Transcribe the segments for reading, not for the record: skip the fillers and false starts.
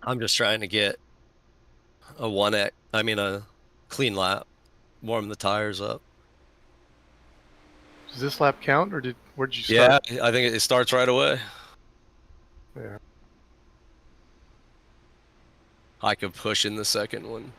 I'm just trying to get a 1X, I mean a clean lap, warm the tires up. Does this lap count, or where did you Yeah, start? I think it starts right away. Yeah. I could push in the second one.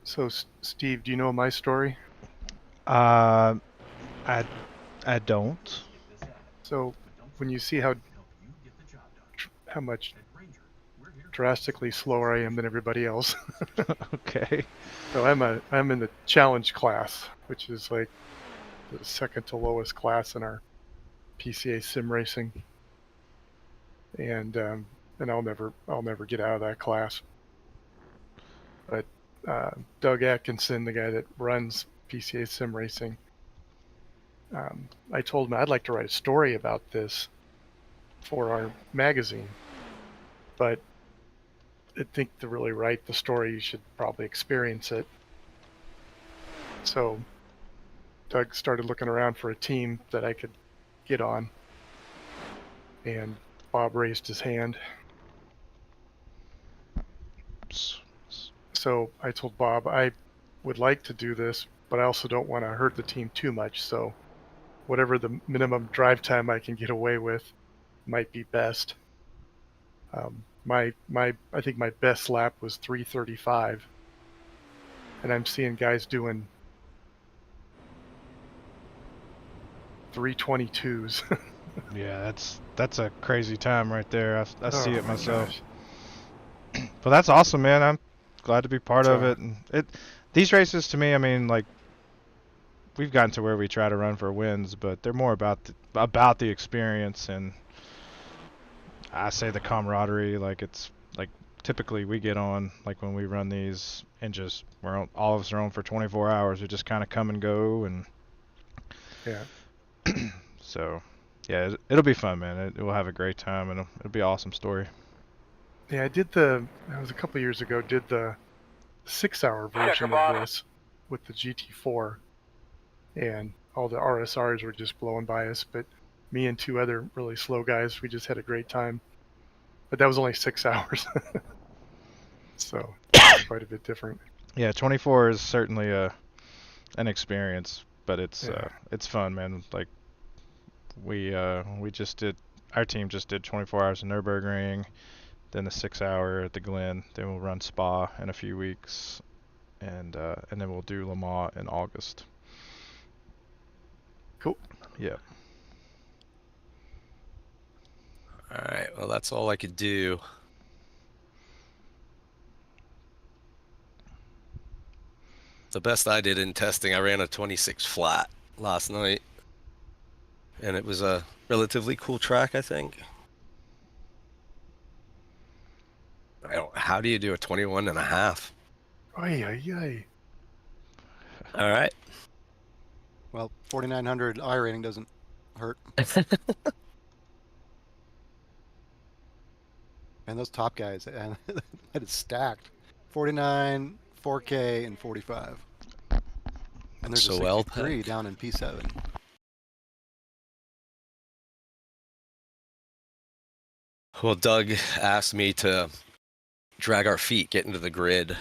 So, Steve, do you know my story? Uh, I I don't. So, when you see how much drastically slower I am than everybody else, Okay. so I'm in the challenge class, which is like the second to lowest class in our PCA sim racing, and I'll never get out of that class. But Doug Atkinson, the guy that runs PCA sim racing, I told him I'd like to write a story about this for our magazine, but I think to really write the story, you should probably experience it. So Doug started looking around for a team that I could get on, and Bob raised his hand. So I told Bob I would like to do this, but I also don't want to hurt the team too much. So whatever the minimum drive time I can get away with might be best. I think my best lap was 3:35, and I'm seeing guys doing 3:22s. Yeah, that's a crazy time right there. I Oh see it my myself. gosh! But that's awesome, man. I'm glad to be part of So it. And these races to me, I mean, like we've gotten to where we try to run for wins, but they're more about the experience and I say the camaraderie. Like it's like typically we get on like when we run these and just all of us are on for 24 hours. We just kind of come and go and yeah, so yeah, it'll be fun, man. We'll have a great time and it'll be an awesome story. yeah. That was a couple years ago. Did the 6-hour version of this with the GT4, and all the RSRs were just blowing by us. But me and two other really slow guys, we just had a great time. But that was only 6 hours, so it's quite a bit different. Yeah, 24 is certainly an experience, but Yeah, it's fun, man. Like we just did our team just did 24 hours in Nürburgring, then the 6 hour at the Glen, then we'll run Spa in a few weeks, and then we'll do Le Mans in August. cool. Yeah. right, well, that's all I could do. The best I did in testing, I ran a 26 flat last night, and it was a relatively cool track, I think. How do you do a 21 and a half? Ay, ay, ay. All right. Well, 4,900 I rating doesn't hurt. And those top guys, and that is stacked. 49, 4K, and 45. And there's So a well 63 packed. down in P7. Well, Doug asked me to drag our feet, get into the grid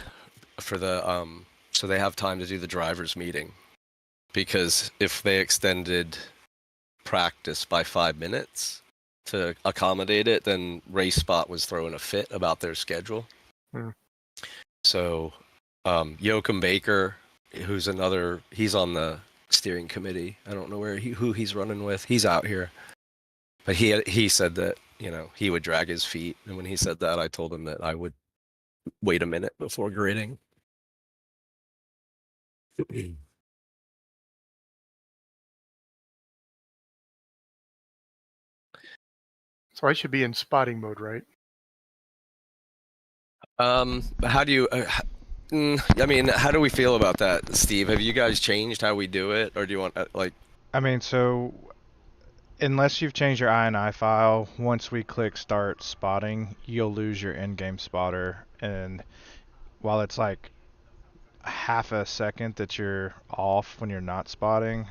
for the so they have time to do the drivers meeting. Because if they extended practice by 5 minutes to accommodate it, then Race Spot was throwing a fit about their schedule. Hmm. So Joachim Baker, he's on the steering committee. I don't know who he's running with. He's out here. But he said that, he would drag his feet. And when he said that, I told him that I would wait a minute before gridding. So I should be in spotting mode, right? How do you how do we feel about that, Steve? Have you guys changed how we do it, or do you want I mean, so unless you've changed your INI file, once we click start spotting, you'll lose your in-game spotter. And while it's like half a second that you're off when you're not spotting,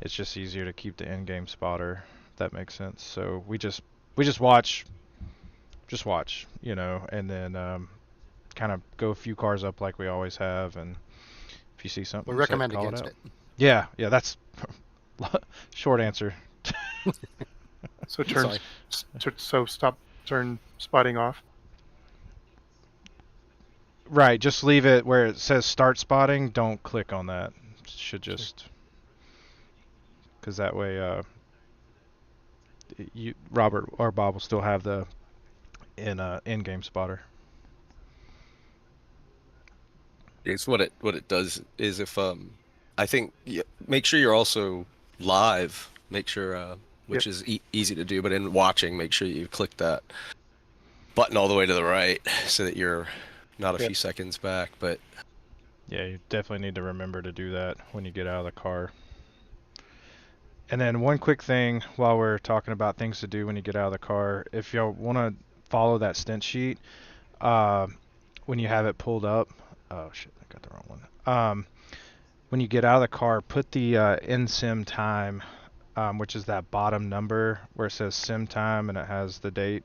it's just easier to keep the in-game spotter. If that makes sense. So we just watch, and then kind of go a few cars up like we always have, and if you see something, We recommend call against it. it. Yeah, that's short answer. So Sorry. turn spotting off. Right, just leave it where it says start spotting. Don't click on that. Should just, because that way, Robert or Bob will still have the in-game spotter. it's what it does is if I think make sure you're also live. Make sure which is easy to do, but in watching, make sure you click that button all the way to the right so that you're not a few seconds back. But Yeah, you definitely need to remember to do that when you get out of the car. And then one quick thing while we're talking about things to do when you get out of the car, if y'all want to follow that stint sheet, when you have it pulled up, oh shit, I got the wrong one. When you get out of the car, put the in-sim time, which is that bottom number where it says sim time and it has the date.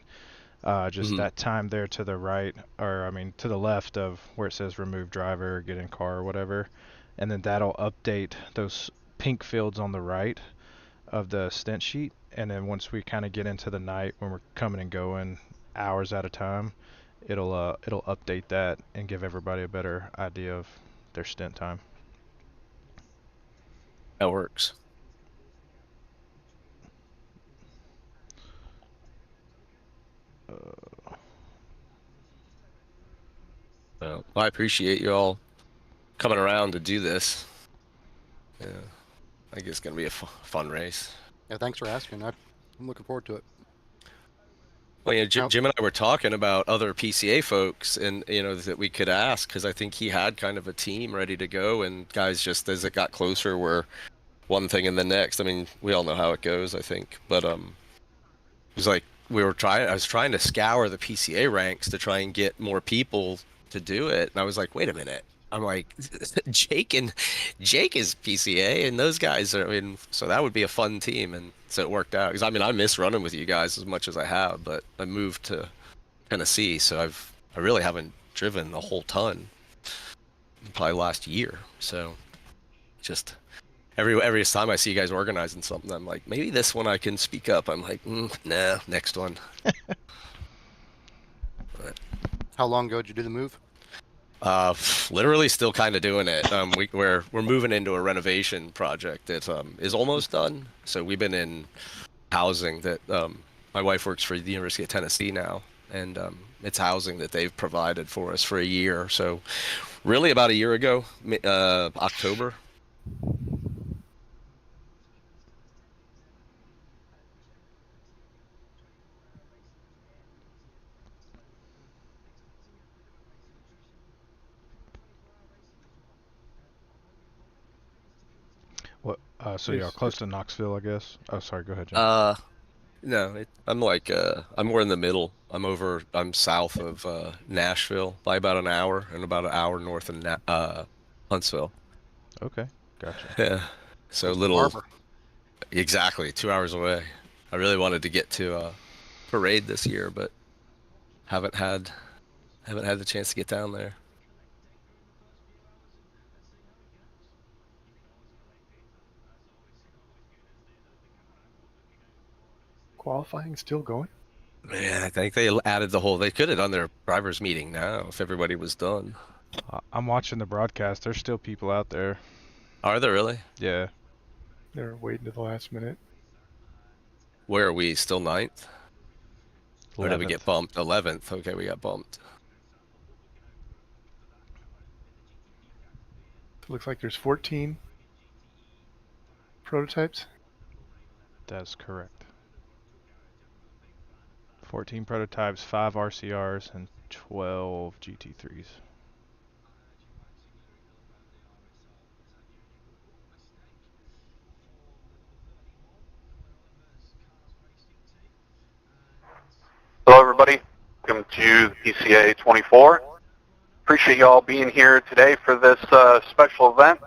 Just that time there to the right, or I mean to the left of where it says remove driver, get in car, or whatever. And then that'll update those pink fields on the right of the stint sheet. And then once we kind of get into the night when we're coming and going hours at a time, it'll update that and give everybody a better idea of their stint time. that works. Well, I appreciate you all coming around to do this. Yeah, I think it's gonna be a fun race. Yeah, thanks for asking. I'm looking forward to it. Well, Jim and I were talking about other PCA folks, and that we could ask, because I think he had kind of a team ready to go, and guys just as it got closer were one thing and the next. I mean, we all know how it goes, I think, but it was like I was trying to scour the PCA ranks to try and get more people to do it, and I was like, wait a minute. I'm like, Jake is PCA, and those guys are. I mean, so that would be a fun team, and so it worked out. Because I mean, I miss running with you guys as much as I have, but I moved to Tennessee, so I really haven't driven a whole ton, probably last year. So just every time I see you guys organizing something, I'm like, maybe this one I can speak up. I'm like, nah, next one. But, How long ago did you do the move? literally still kind of doing it. We're moving into a renovation project that is almost done. So we've been in housing that my wife works for the University of Tennessee now, and it's housing that they've provided for us for a year. So really about a year ago, October. What? So y'all close to Knoxville, I guess. Oh, sorry. Go ahead, Jim. No, I'm like I'm more in the middle. I'm south of Nashville by about an hour, and about an hour north of Huntsville. Okay, gotcha. Yeah. So Close to the little harbor. exactly 2 hours away. I really wanted to get to parade this year, but haven't had haven't had the chance to get down there. Qualifying still going? Man, I think they added the whole. They could have done their drivers meeting now if everybody was done. I'm watching the broadcast. There's still people out there. Are there really? Yeah. They're waiting to the last minute. Where are we? Still ninth? Or did we 11th. get bumped? 11th. Okay, we got bumped. Looks like there's 14 prototypes. That's correct. 14 prototypes, 5 RCRs, and 12 GT3s. Hello, everybody. Welcome to the PCA 24. Appreciate you all being here today for this special event.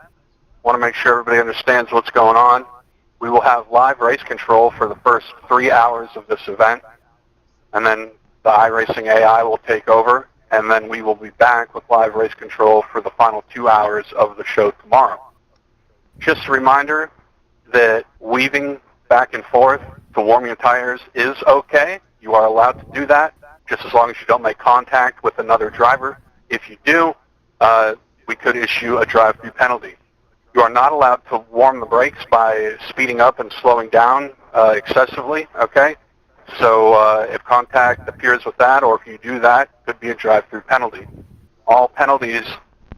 Want to make sure everybody understands what's going on. We will have live race control for the first 3 hours of this event, and then the iRacing AI will take over, and then we will be back with live race control for the final 2 hours of the show tomorrow. Just a reminder that weaving back and forth to warm your tires is okay. You are allowed to do that, just as long as you don't make contact with another driver. If you do, we could issue a drive-through penalty. You are not allowed to warm the brakes by speeding up and slowing down excessively, okay? So if contact appears with that, or if you do that, it could be a drive-through penalty. All penalties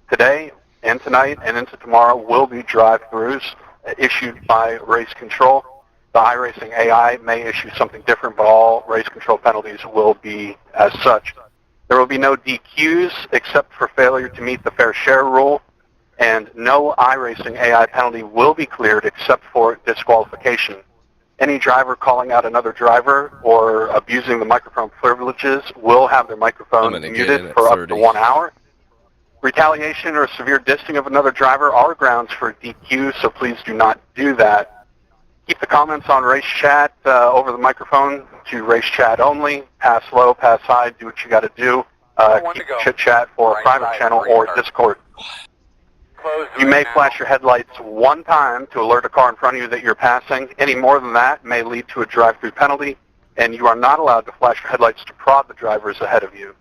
today and tonight and into tomorrow will be drive-throughs issued by race control. The iRacing AI may issue something different, but all race control penalties will be as such. There will be no DQs except for failure to meet the fair share rule, and no iRacing AI penalty will be cleared except for disqualification. Any driver calling out another driver or abusing the microphone privileges will have their microphone muted for up to 1 hour. Retaliation or severe dissing of another driver are grounds for DQ, so please do not do that. Keep the comments on race chat over the microphone to race chat only. Pass low, pass high, do what you got to do. Keep chit chat for a private channel or Discord. You may flash your headlights one time to alert a car in front of you that you're passing. Any more than that may lead to a drive-through penalty, and you are not allowed to flash your headlights to prod the drivers ahead of you.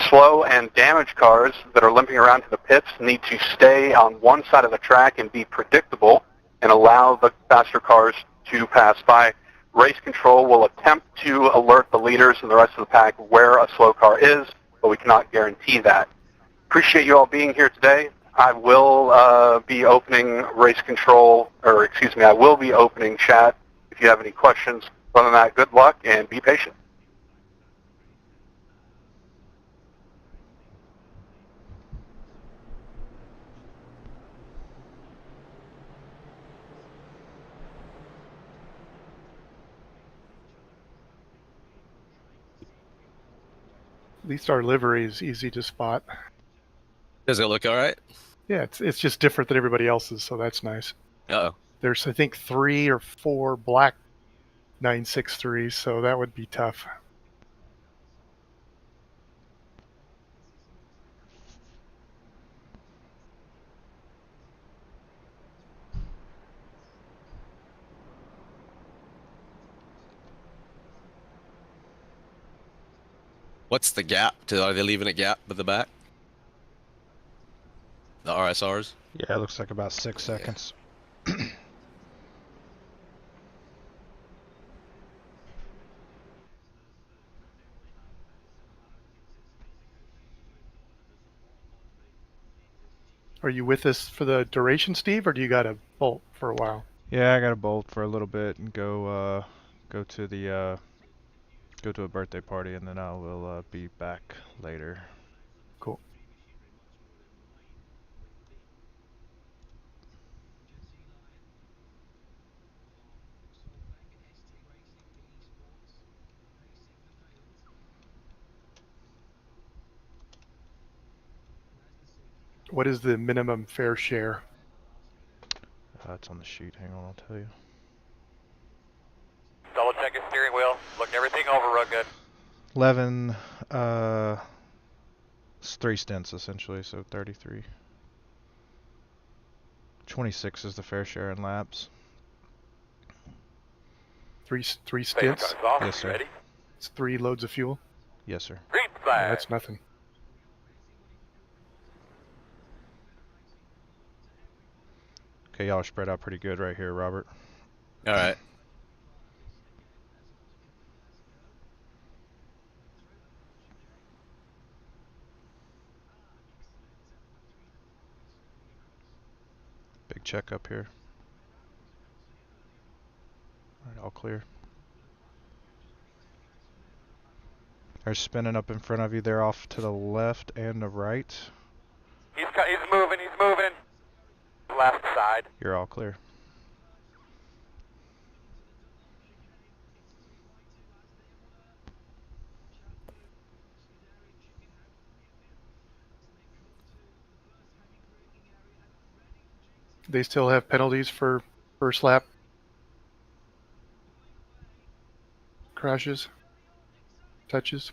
Slow and damaged cars that are limping around to the pits need to stay on one side of the track and be predictable and allow the faster cars to pass by. Race control will attempt to alert the leaders and the rest of the pack where a slow car is, but we cannot guarantee that. Appreciate you all being here today. I will be opening race control, or excuse me, I will be opening chat if you have any questions. Other than that, good luck and be patient. At least our livery is easy to spot. Does it look all right? Yeah, it's just different than everybody else's, so that's nice. Uh-oh. There's, I think, 3 or 4 black 963s, so that would be tough. What's the gap? Are they leaving a gap with the back? The RSRs? Yeah, it looks like about 6 seconds. Are you with us for the duration, Steve, or do you got to bolt for a while? Yeah, I got to bolt for a little bit and go to a birthday party, and then I will be back later. Cool. What is the minimum fair share? It's on the sheet. Hang on, I'll tell you. Double check his steering wheel. Look everything over real good. 11, it's 3 stints essentially, so 33. 26 is the fair share in laps. Three Face stints? guns off. Yes, sir. Ready? It's 3 loads of fuel? Yes, sir. Green Yeah, flag. that's nothing. Okay, y'all are spread out pretty good right here, Robert. All right. Big check up here. All right, all clear. They're spinning up in front of you. They're off to the left and the right. He's moving. He's moving. Left side. You're all clear. They still have penalties for first lap crashes, touches.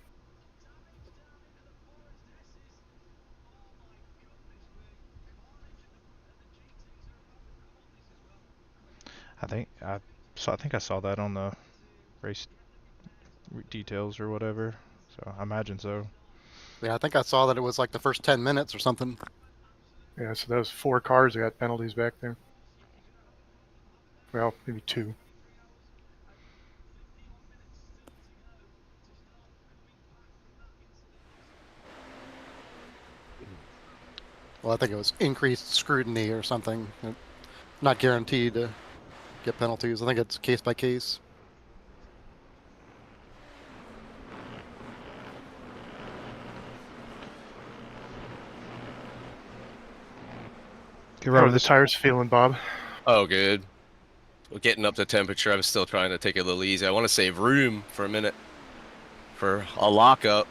I think I saw that on the race details or whatever. So I imagine so. Yeah, I think I saw that it was like the first 10 minutes or something. Yeah, so those 4 cars that got penalties back there. Well, maybe 2. Well, I think it was increased scrutiny or something. Not guaranteed to get penalties. I think it's case by case. How are the tires feeling, Bob? Oh, good. Well, getting up to temperature, I'm still trying to take it a little easy. I want to save room for a minute for a lockup.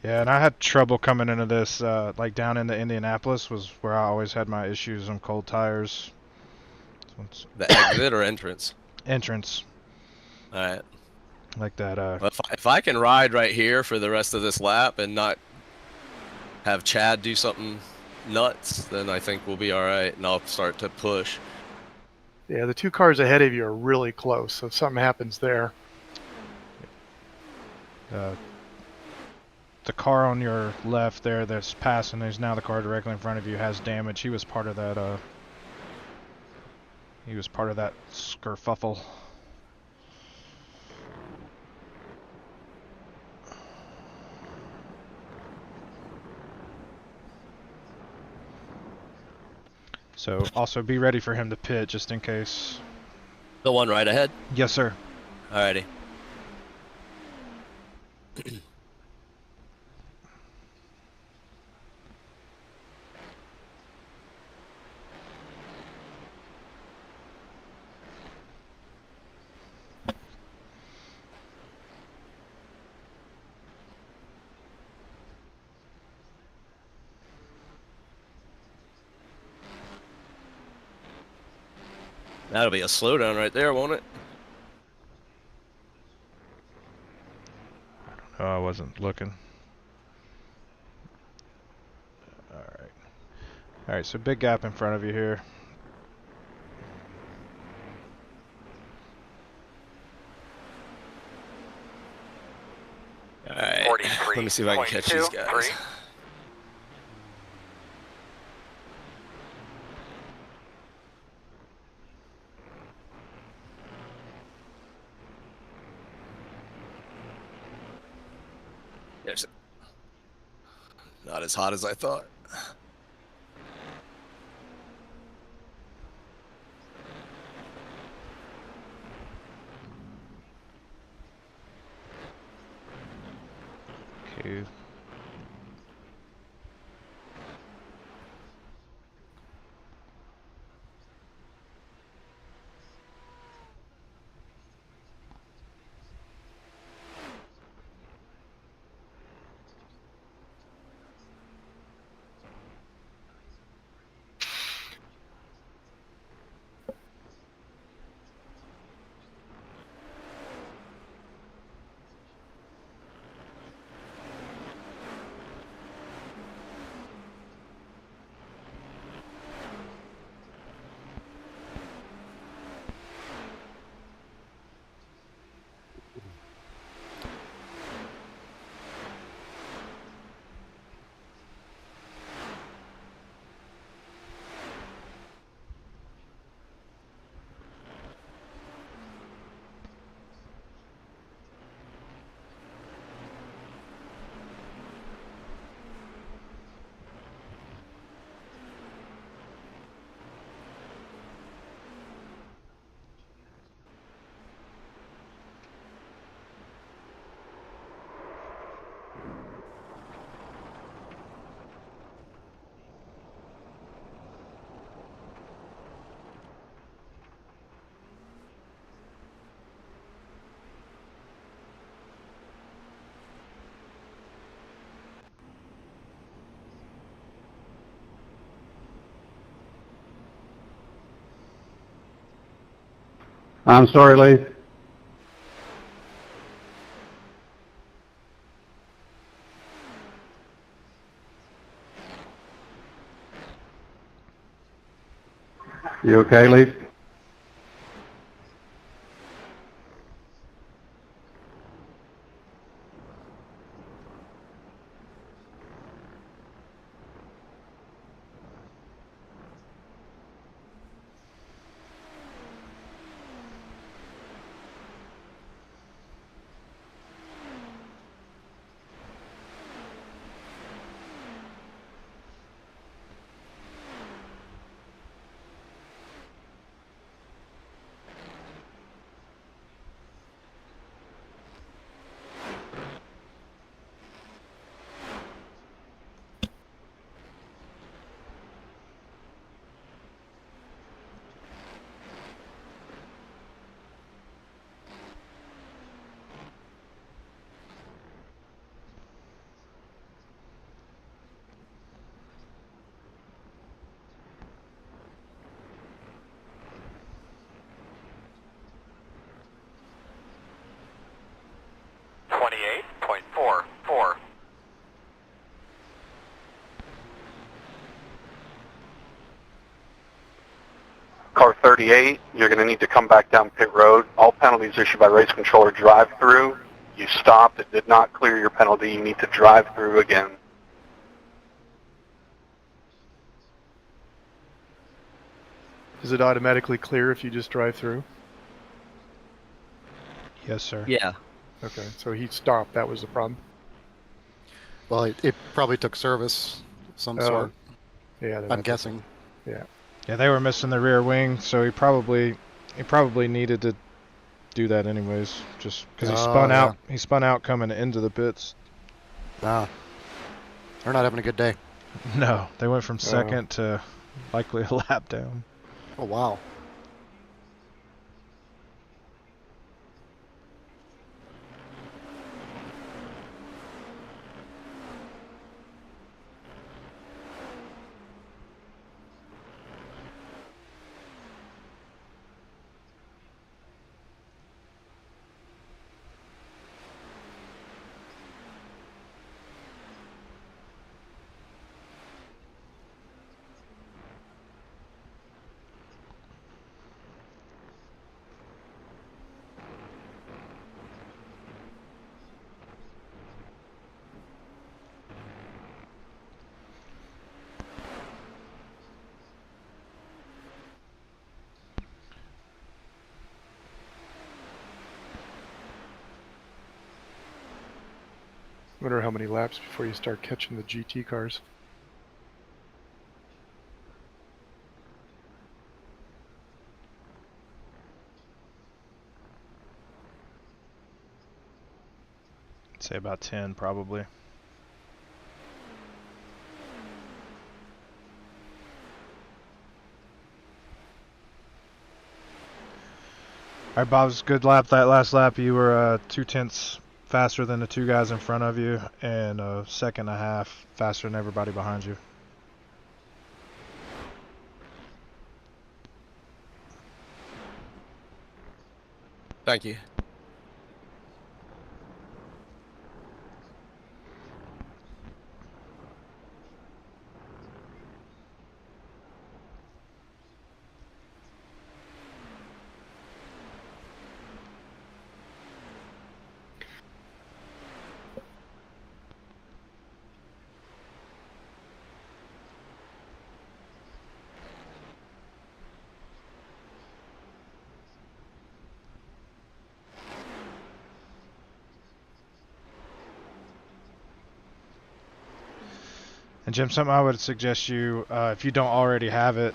Yeah, and I had trouble coming into this, like down into Indianapolis was where I always had my issues on cold tires. The exit or entrance? Entrance. All right. Like that, Well, if I can ride right here for the rest of this lap and not have Chad do something nuts, then I think we'll be all right, and I'll start to push. Yeah, the 2 cars ahead of you are really close, so if something happens there. the car on your left there that's passing, there's now the car directly in front of you has damage. He was part of that, skerfuffle. So also be ready for him to pit just in case. The one right ahead? Yes, sir. Alrighty. That'll be a slowdown right there, won't it? Oh, I wasn't looking. Alright, so big gap in front of you here. Alright. Let me see if I can catch these guys. There's not as hot as I thought. I'm sorry, Lee. You okay, Lee? Car 38, you're going to need to come back down pit road. All penalties issued by race controller drive through. You stopped. It did not clear your penalty. You need to drive through again. Is it automatically clear if you just drive through? Yes, sir. Yeah. Okay, so he stopped. That was the problem. Well, it probably took service of some sort. Yeah, I'm guessing. Yeah. Yeah, they were missing the rear wing, so he probably needed to do that anyways, just because he spun yeah. out. He spun out coming into the pits. Ah, they're not having a good day. No, they went from second to likely a lap down. Oh wow. Wonder how many laps before you start catching the GT cars. I'd say about 10 probably. All right, Bob's good lap. That last lap, you were 0.2 faster than the two guys in front of you, and a second and a half faster than everybody behind you. Thank you. And Jim, something I would suggest you, if you don't already have it,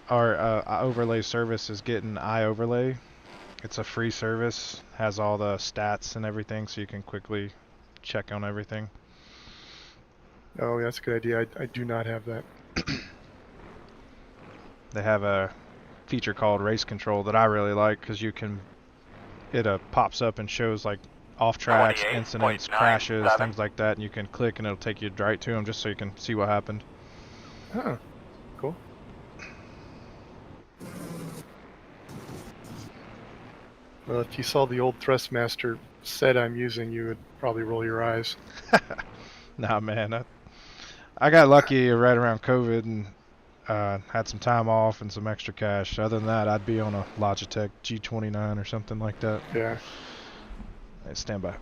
our overlay service is getting iOverlay. It's a free service, has all the stats and everything, so you can quickly check on everything. Oh, that's a good idea. I do not have that. They have a feature called Race Control that I really like, because you can, it pops up and shows like off tracks, incidents, crashes, things like that, and you can click and it'll take you right to them just so you can see what happened. Huh. Cool. Well, if you saw the old Thrustmaster set I'm using, you would probably roll your eyes. Nah, man. I got lucky right around COVID and had some time off and some extra cash. Other than that, I'd be on a Logitech G29 or something like that. Yeah. Hey, stand by.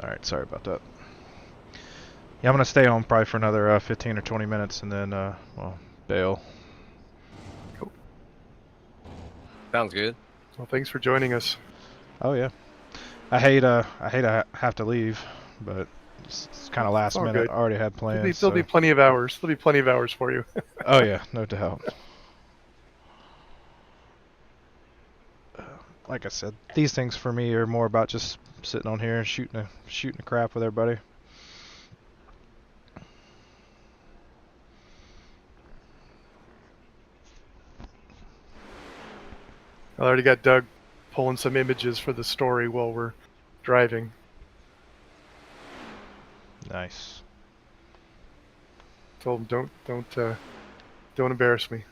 Alright, sorry about that. Yeah, I'm going to stay home probably for another 15 or 20 minutes and then, well, bail. Cool. Sounds good. Well, thanks for joining us. Oh, yeah. I hate I have to leave, but it's kind of last all minute. good. I already had plans. There'll be plenty of hours. There'll be plenty of hours for you. Oh, yeah, no doubt. Like I said, these things for me are more about just sitting on here and shooting a crap with everybody. I already got Doug pulling some images for the story while we're driving. Nice. Told him don't embarrass me.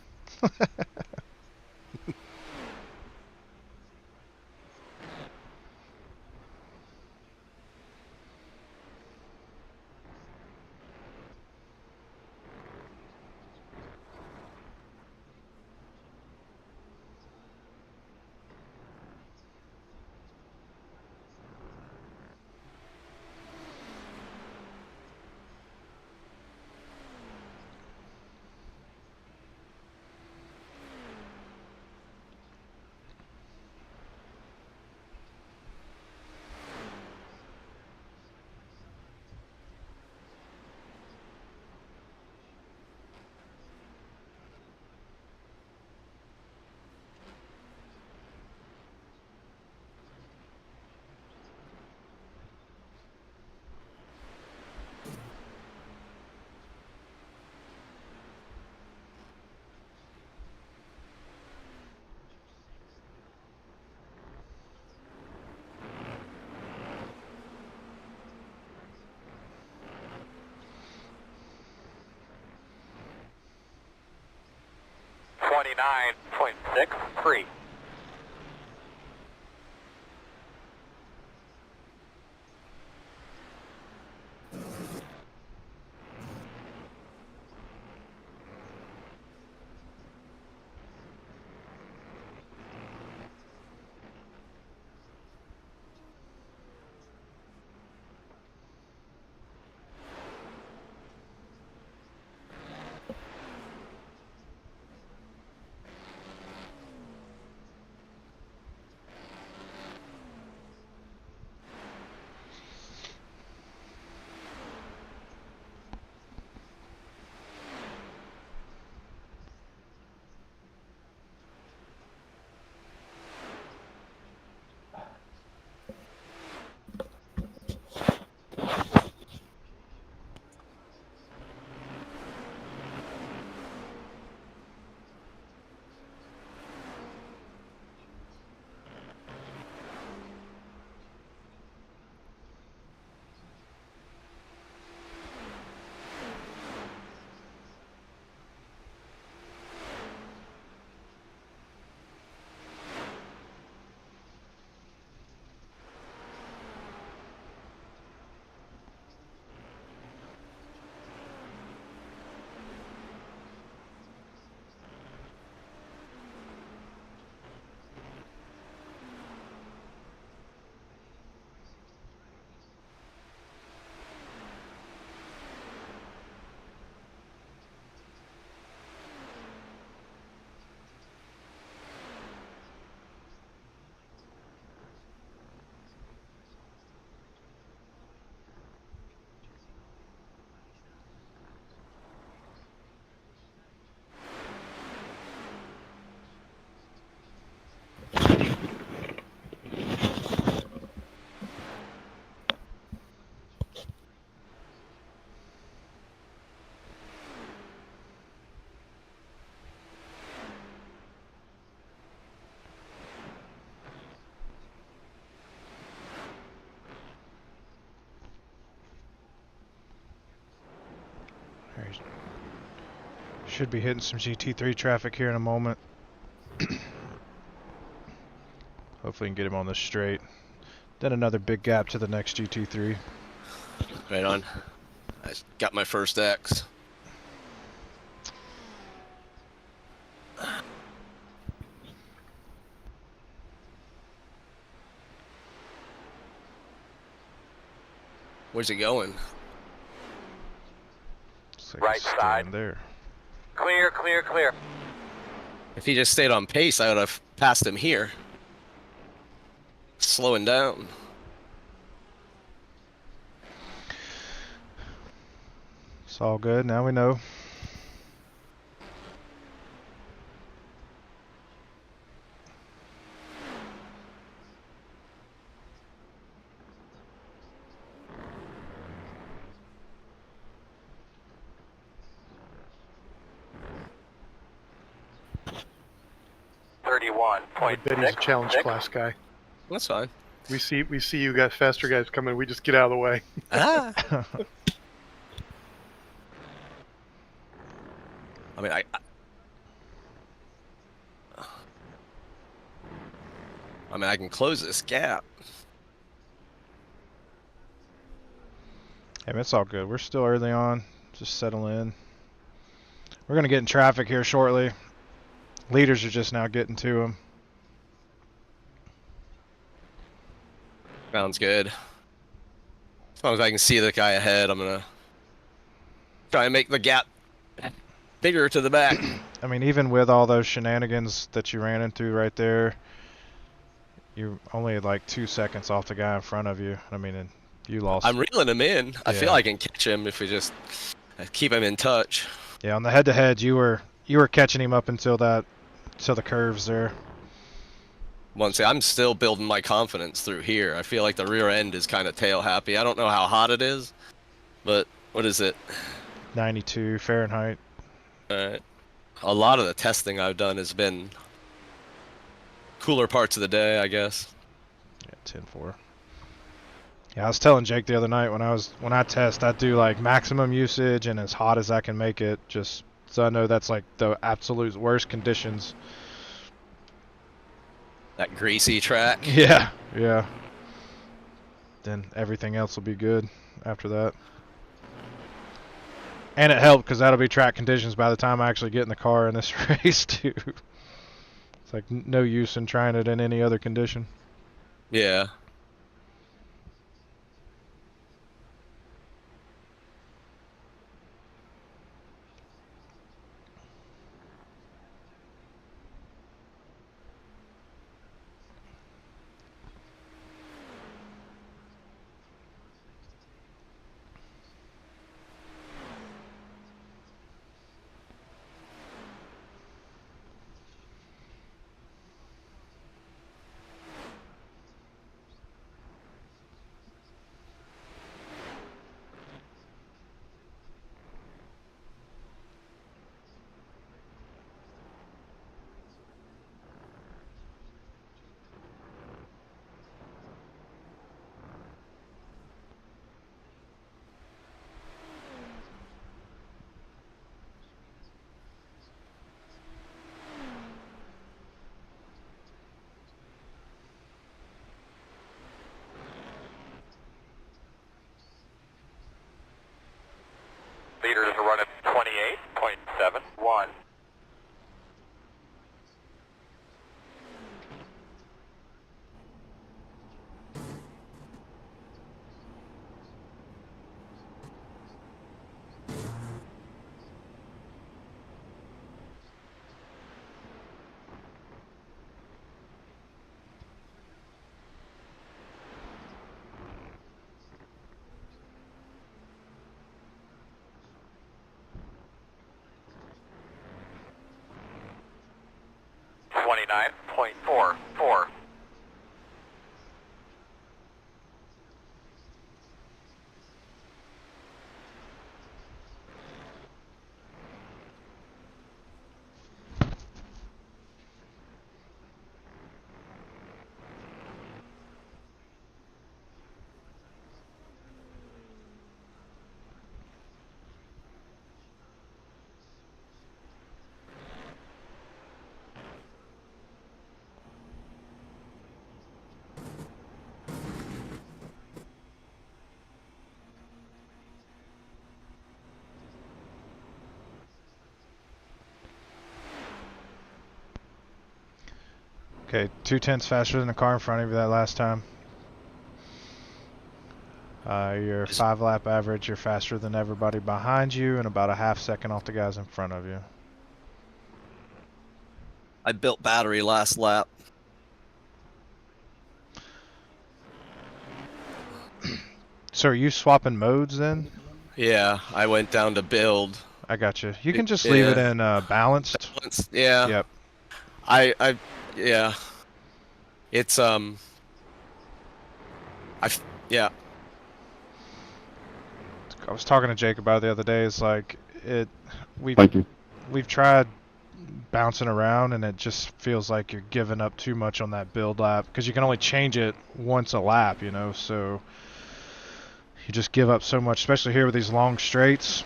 .63. Should be hitting some GT3 traffic here in a moment. Hopefully we can get him on this straight. Then another big gap to the next GT3. Right on. I got my first X. Where's he going? Like Right side. there. Clear, clear, clear. If he just stayed on pace, I would have passed him here. Slowing down. It's all good. Now we know. I bet he's a challenge 31.6. class guy. That's fine. We see you guys, faster guys coming. We just get out of the way. Ah. I mean, I can close this gap. Hey, it's all good. We're still early on. Just settle in. We're going to get in traffic here shortly. Leaders are just now getting to him. Sounds good. As long as I can see the guy ahead, I'm gonna try and make the gap bigger to the back. I mean, even with all those shenanigans that you ran into right there, you're only like 2 seconds off the guy in front of you. I mean, and you lost. I'm reeling him in. I feel Yeah. I can catch him if we just keep him in touch. Yeah, on the head-to-head, you were catching him up until the curves there. Once I'm still building my confidence through here. I feel like the rear end is kind of tail happy. I don't know how hot it is, but what is it? 92 Fahrenheit. Alright. A lot of the testing I've done has been cooler parts of the day, I guess. Yeah, 10-4. Yeah, I was telling Jake the other night when I test, I do like maximum usage and as hot as I can make it, just so I know that's like the absolute worst conditions. That greasy track. Yeah, yeah. Then everything else will be good after that. And it helped because that'll be track conditions by the time I actually get in the car in this race too. It's like no use in trying it in any other condition. Yeah. Leaders are running 28.71. .44. Okay, 2/10 faster than the car in front of you that last time. Your 5-lap average, you're faster than everybody behind you and about a half second off the guys in front of you. I built battery last lap. So are you swapping modes then? Yeah, I went down to build. I got you. You can just leave it in balanced. Yeah. Yep. Yeah. It's yeah. I was talking to Jake about it the other day. It's like Thank you. we've tried bouncing around and it just feels like you're giving up too much on that build lap because you can only change it once a lap, you know, so you just give up so much, especially here with these long straights.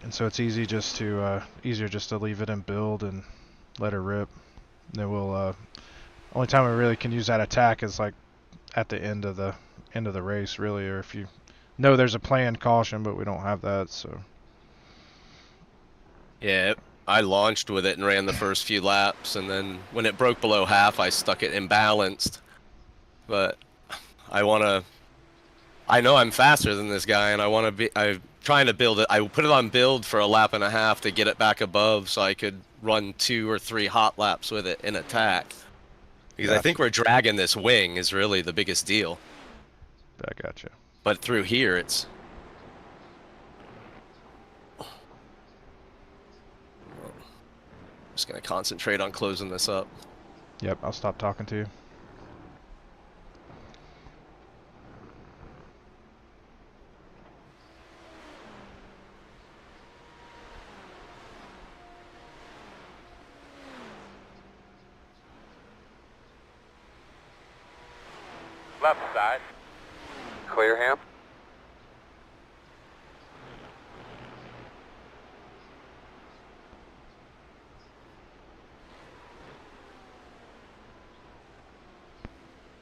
And so it's easier just to leave it in build and let her rip. Then we'll only time we really can use that attack is like at the end of the race, really, or if you know there's a planned caution, but we don't have that, so. Yeah, I launched with it and ran the first few laps, and then when it broke below half, I stuck it imbalanced. But I know I'm faster than this guy, and I'm trying to build it. I put it on build for a lap and a half to get it back above so I could run 2 or 3 hot laps with it in attack. Because I think we're dragging this wing is really the biggest deal. I gotcha. But through here, it's... Just going to concentrate on closing this up. Yep, I'll stop talking to you. Left side. Clear him.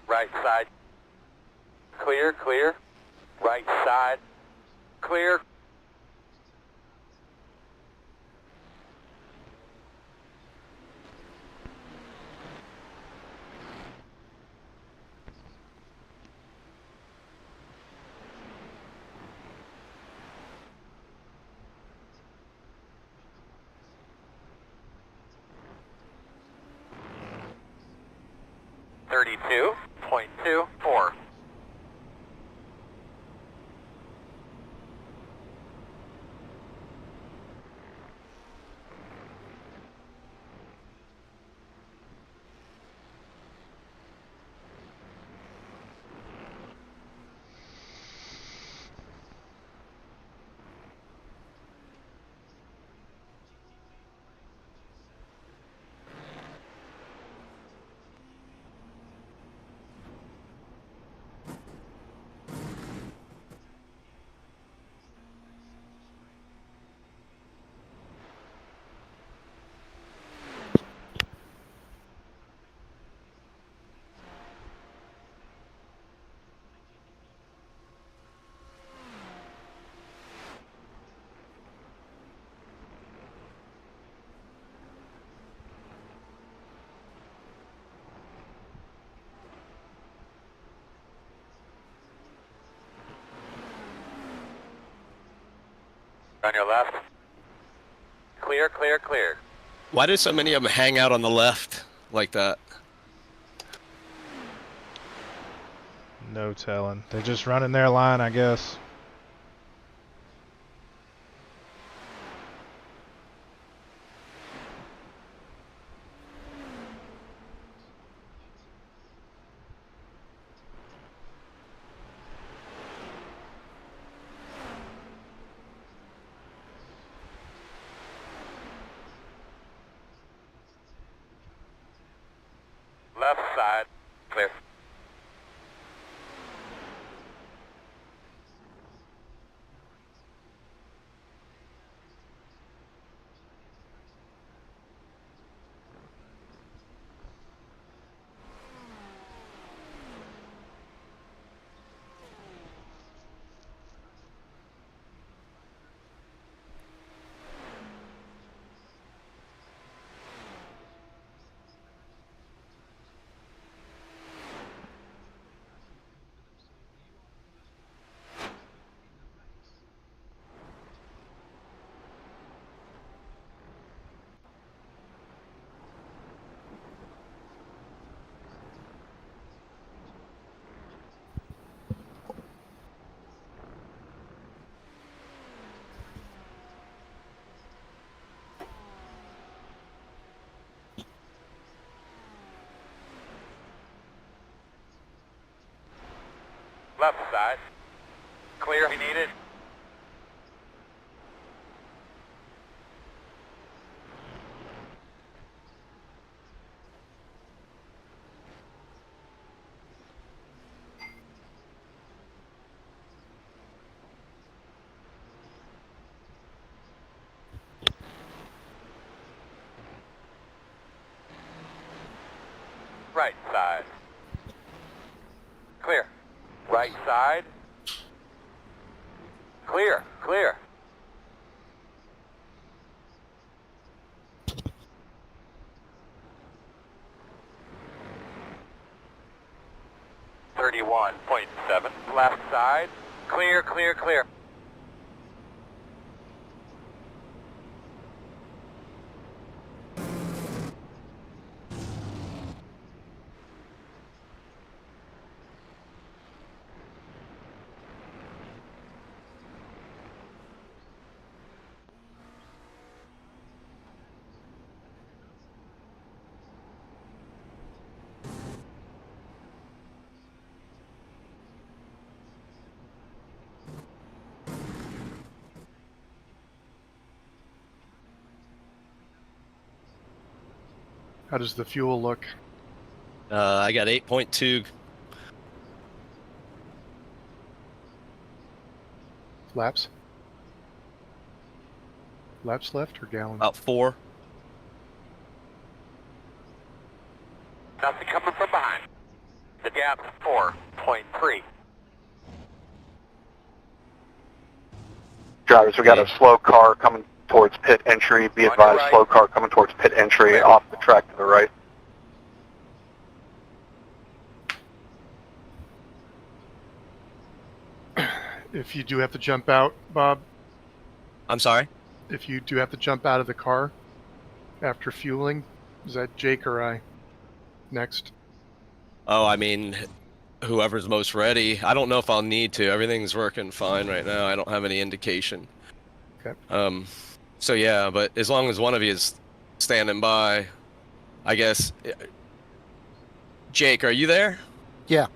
Right side. Clear, clear. Right side. Clear. .24. On your left. Clear, clear, clear. Why do so many of them hang out on the left like that? No telling. They're just running their line, I guess. Left side. Clear. Left side. Clear if you need it. Right side. Clear. Right side. Clear, clear. .7. Left side. Clear, clear, clear. How does the fuel look? I got 8.2. Laps? Laps left or gallons? About 4. Nothing coming from behind. The gap's 4.3. Drivers, we got a slow car coming towards pit entry. Be On your advised, right. slow car coming towards pit entry off the track to the right. If you do have to jump out, Bob, I'm sorry? if you do have to jump out of the car after fueling, is that Jake or I? Next. Oh, I mean, whoever's most ready. I don't know if I'll need to. Everything's working fine right now. I don't have any indication. Okay. So yeah, but as long as one of you is standing by, I guess. Jake, are you there? Yeah.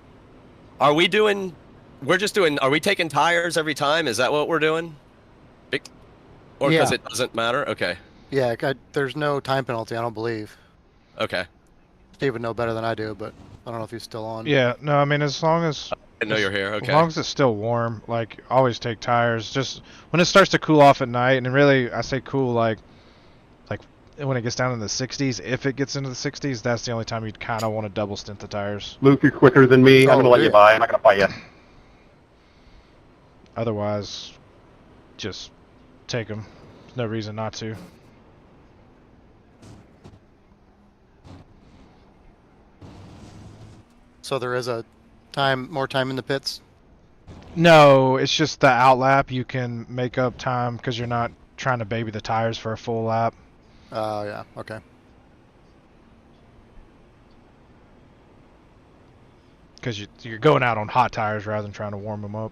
Are we doing? We're just doing. Are we taking tires every time? Is that what we're doing? Or because Yeah. it doesn't matter? Okay. Yeah, there's no time penalty, I don't believe. Okay. Steve would know better than I do, but I don't know if he's still on. Yeah, no, I mean, as long as I know you're here. as Okay. long as it's still warm, like always take tires. Just when it starts to cool off at night, and really I say cool like when it gets down in the 60s. If it gets into the 60s, that's the only time you'd kind of want to double stint the tires. Luke, you're quicker than me. I'm Oh, going to let yeah. you by. I'm not going to fight you. Otherwise, just take them. There's no reason not to. So there is a more time in the pits? No, it's just the outlap. You can make up time because you're not trying to baby the tires for a full lap. Yeah, okay. Because you're going out on hot tires rather than trying to warm them up.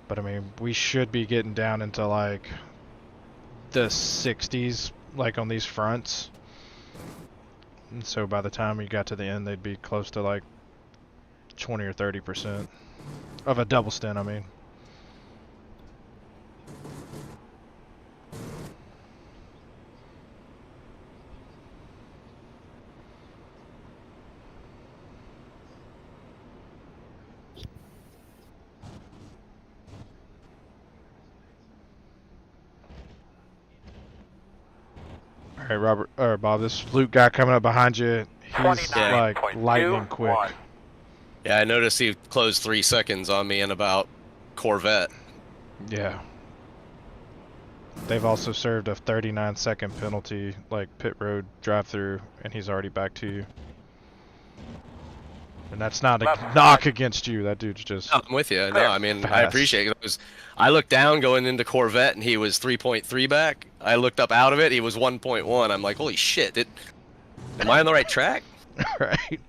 But I mean, we should be getting down into like the 60s, like on these fronts. And so by the time we got to the end, they'd be close to like 20 or 30% of a double stint, I mean. All right, Robert or Bob, this Luke guy coming up behind you, he's like lightning quick. Yeah, I noticed he closed 3 seconds on me in about Corvette. Yeah. They've also served a 39-second penalty, like pit road drive-through, and he's already back to you. And that's not a knock against you. That dude's just. No, I'm with you. No, I mean, I appreciate it. I looked down going into Corvette, and he was 3.3 back. I looked up out of it, he was 1.1. I'm like, holy shit! Am I on the right track? Right.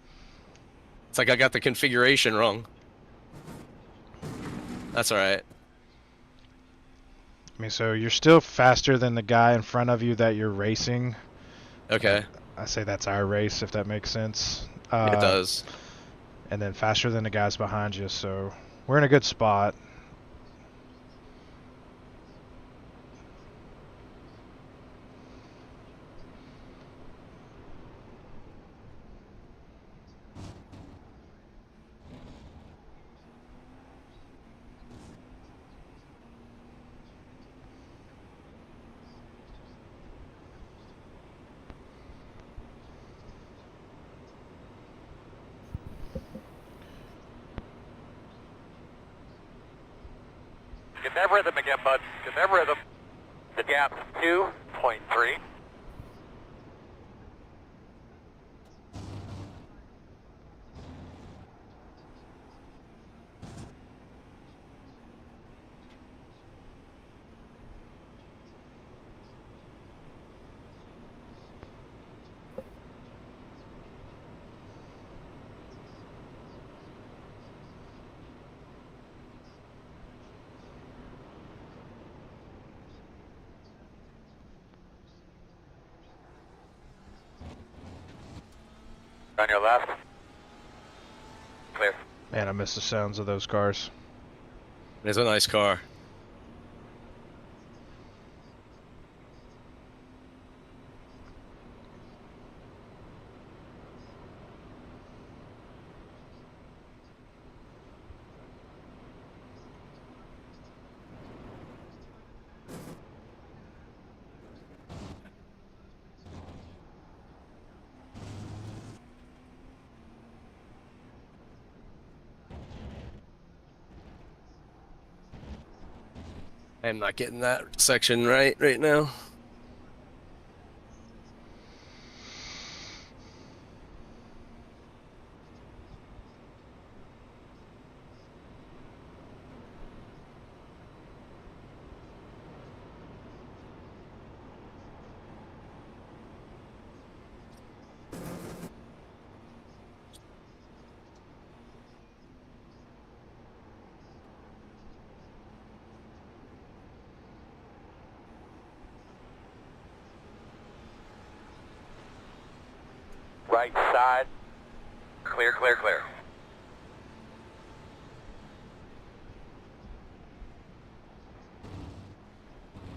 It's like I got the configuration wrong. That's all right. I mean, so you're still faster than the guy in front of you that you're racing. Okay. I say that's our race, if that makes sense. It does. and then faster than the guys behind you. So we're in a good spot. Get that rhythm again, bud. Get that rhythm. The gap's 2.3. On your left. Clear. Man, I miss the sounds of those cars. It's a nice car. I'm not getting that section right now. Right side. Clear, clear, clear.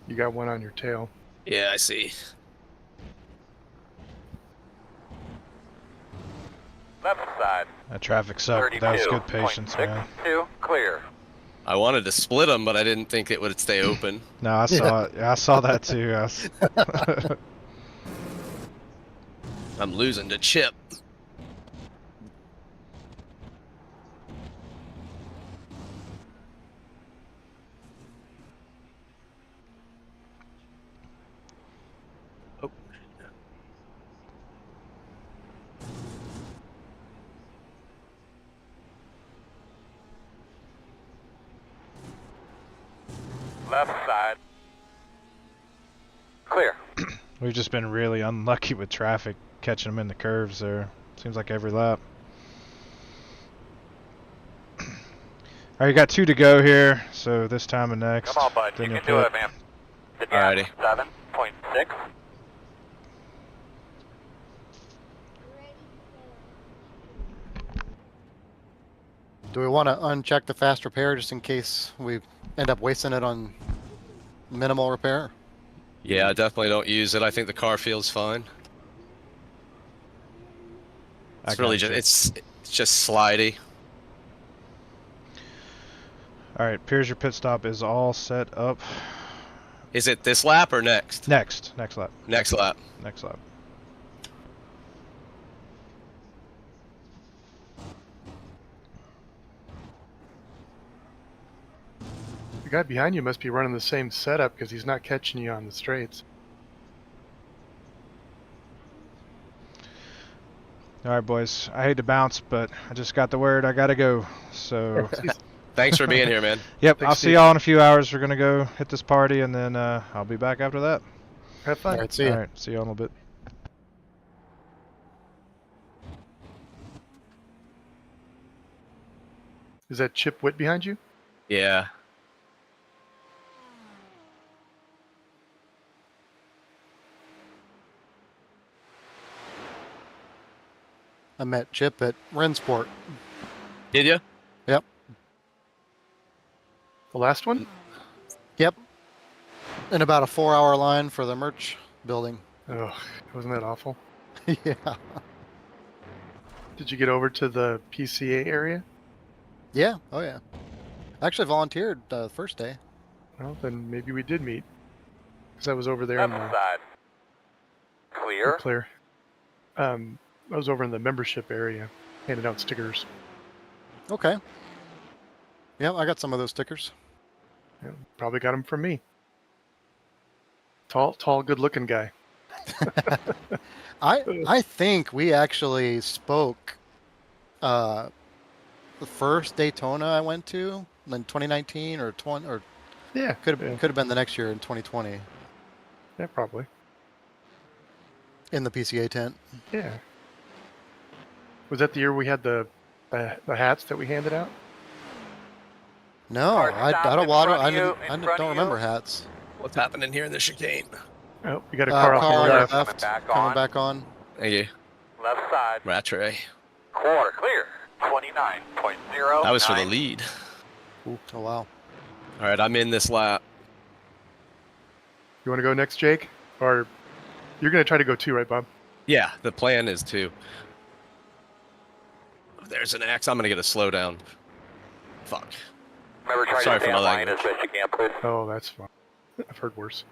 You got one on your tail. Yeah, I see. Left side. That traffic sucked. That was good patience, man. 32.62. Clear. I wanted to split them, but I didn't think it would stay open. No, I saw it. Yeah, I saw that too. I'm losing to Chip. Oh. Left side. Clear. We've just been really unlucky with traffic catching them in the curves there. Seems like every lap. All right, you got 2 to go here, so this time and next. Come on, bud. Then You you'll can do pit. it, man. The gap, Alrighty. 7.6. Do we want to uncheck the fast repair just in case we end up wasting it on minimal repair? Yeah, I definitely don't use it. I think the car feels fine. I It's really gotcha. just it's just slidey. All right, Piers, your pit stop is all set up. Is it this lap or next? Next lap. Next lap. Next lap. The guy behind you must be running the same setup because he's not catching you on the straights. All right, boys. I hate to bounce, but I just got the word. I gotta go. So, Thanks for being here, man. yep. Thanks, I'll see Steve. y'all in a few hours. We're gonna go hit this party, and then I'll be back after that. Have fun. All right, see All ya. right. See y'all in a little bit. Is that Chip Witt behind you? Yeah. I met Chip at Rensport. Did you? Yep. The last one? Yep. In about a 4-hour line for the merch building. Oh, wasn't that awful? Yeah. Did you get over to the PCA area? Yeah. Oh yeah. I actually volunteered the first day. Well, then maybe we did meet. Because I was over there Left in the side. Clear. clear. I was over in the membership area, handing out stickers. Okay. Yeah, I got some of those stickers. Yeah, probably got them from me. Tall, good-looking guy. I think we actually spoke the first Daytona I went to in 2019 or 20 or Yeah, could yeah, have been the next year in 2020 yeah, probably. in the PCA tent. Yeah. Was that the year we had the hats that we handed out? No, Car I stopped don't in water. front I of you, didn't. in I didn't- front don't of you. remember hats. What's happening here in the chicane? Oh, we got a car off Car on on the your left. left, Coming back coming on. back on. Thank you. Left side. Rattray. Quarter clear. 29.0. That was for the lead. Oh wow. All right, I'm in this lap. You want to go next, Jake? Or you're going to try to go too, right, Bob? Yeah, the plan is to. There's an X. I'm going to get a slowdown. Fuck. Remember, try Sorry to for stay my in line as language. best you can, please. Oh, that's fine. I've heard worse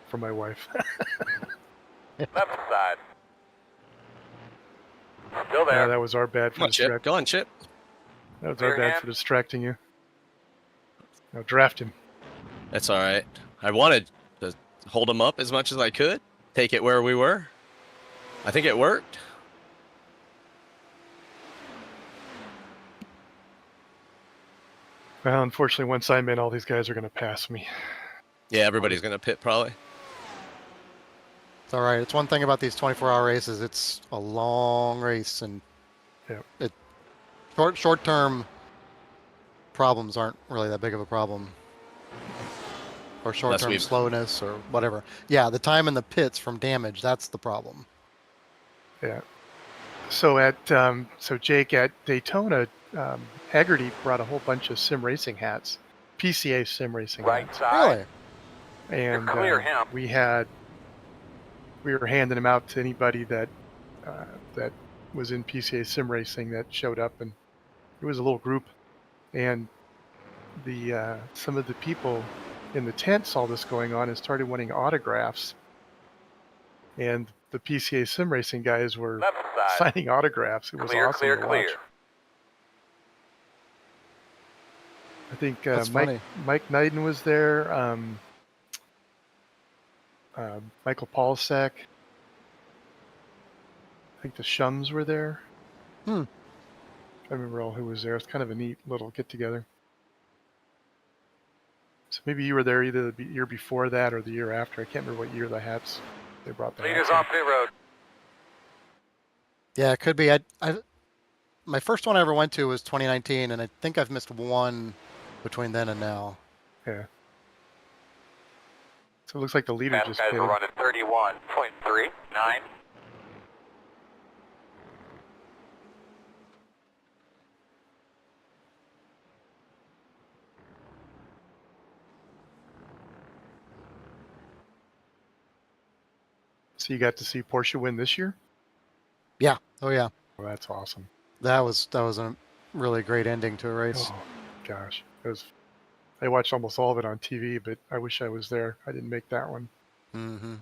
from my wife. Left side. Still Yeah, there. that was our bad Come for on, Chip. distracting. Go on, Chip. That was Clear our bad hand. for distracting you. Now draft him. That's all right. I wanted to hold him up as much as I could, take it where we were. I think it worked. Well, unfortunately, once I'm in, all these guys are going to pass me. Yeah, everybody's going to pit probably. It's all right. It's one thing about these 24-hour races. It's a long race, and Yeah. short-term problems aren't really that big of a problem, or short-term we've- slowness or whatever. Yeah, the time in the pits from damage—that's the problem. Yeah. So so Jake, at Daytona, Haggerty brought a whole bunch of sim racing hats, PCA sim racing Right hats, side. Really? and clear him. we were handing them out to anybody that was in PCA sim racing that showed up, and it was a little group, and the some of the people in the tent saw this going on and started wanting autographs, and the PCA sim racing guys were Left side. signing autographs. It was Clear, awesome clear, to watch. clear. I think That's funny. Mike Knighton was there. Michael Paulsek. I think the Shums were there. Hmm. I remember all who was there. It's kind of a neat little get together. So maybe you were there either the year before that or the year after. I can't remember what year the hats they brought the Leaders hats in. off pit road. Yeah, it could be. My first one I ever went to was 2019, and I think I've missed one between then and now. Yeah. So it looks like the leader Fast just guys pitted. are running 31.39. So you got to see Porsche win this year? Yeah. Oh yeah. Oh, that's awesome. That was a really great ending to a race. Oh gosh, I watched almost all of it on TV, but I wish I was there. I didn't make that one. Mm-hmm.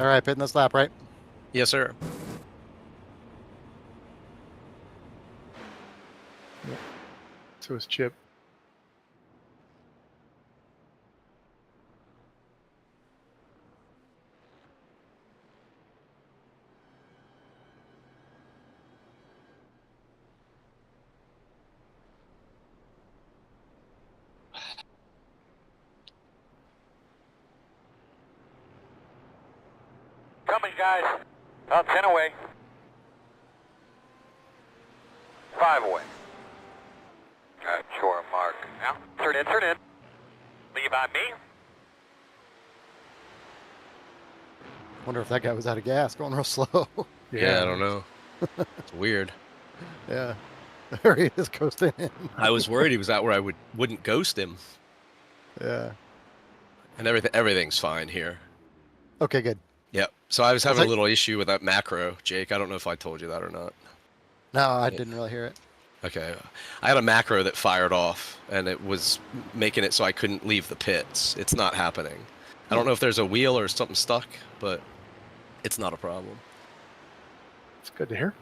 All right, pitting this lap, right? Yes, sir. So is Chip. Coming, guys. About 10 away. 5 away. Shore mark. Now, turn in, turn in. Leave on me. Wonder if that guy was out of gas, going real slow. Yeah, I don't know. It's weird. Yeah. There he is, coasting in. I was worried he was out where I wouldn't ghost him. Yeah. And everything's fine here. Okay, good. Yep. So I was having a take- little issue with that macro, Jake. I don't know if I told you that or not. No, I didn't really hear it. Okay. I had a macro that fired off, and it was making it so I couldn't leave the pits. It's not happening. I don't know if there's a wheel or something stuck, but it's not a problem. It's good to hear.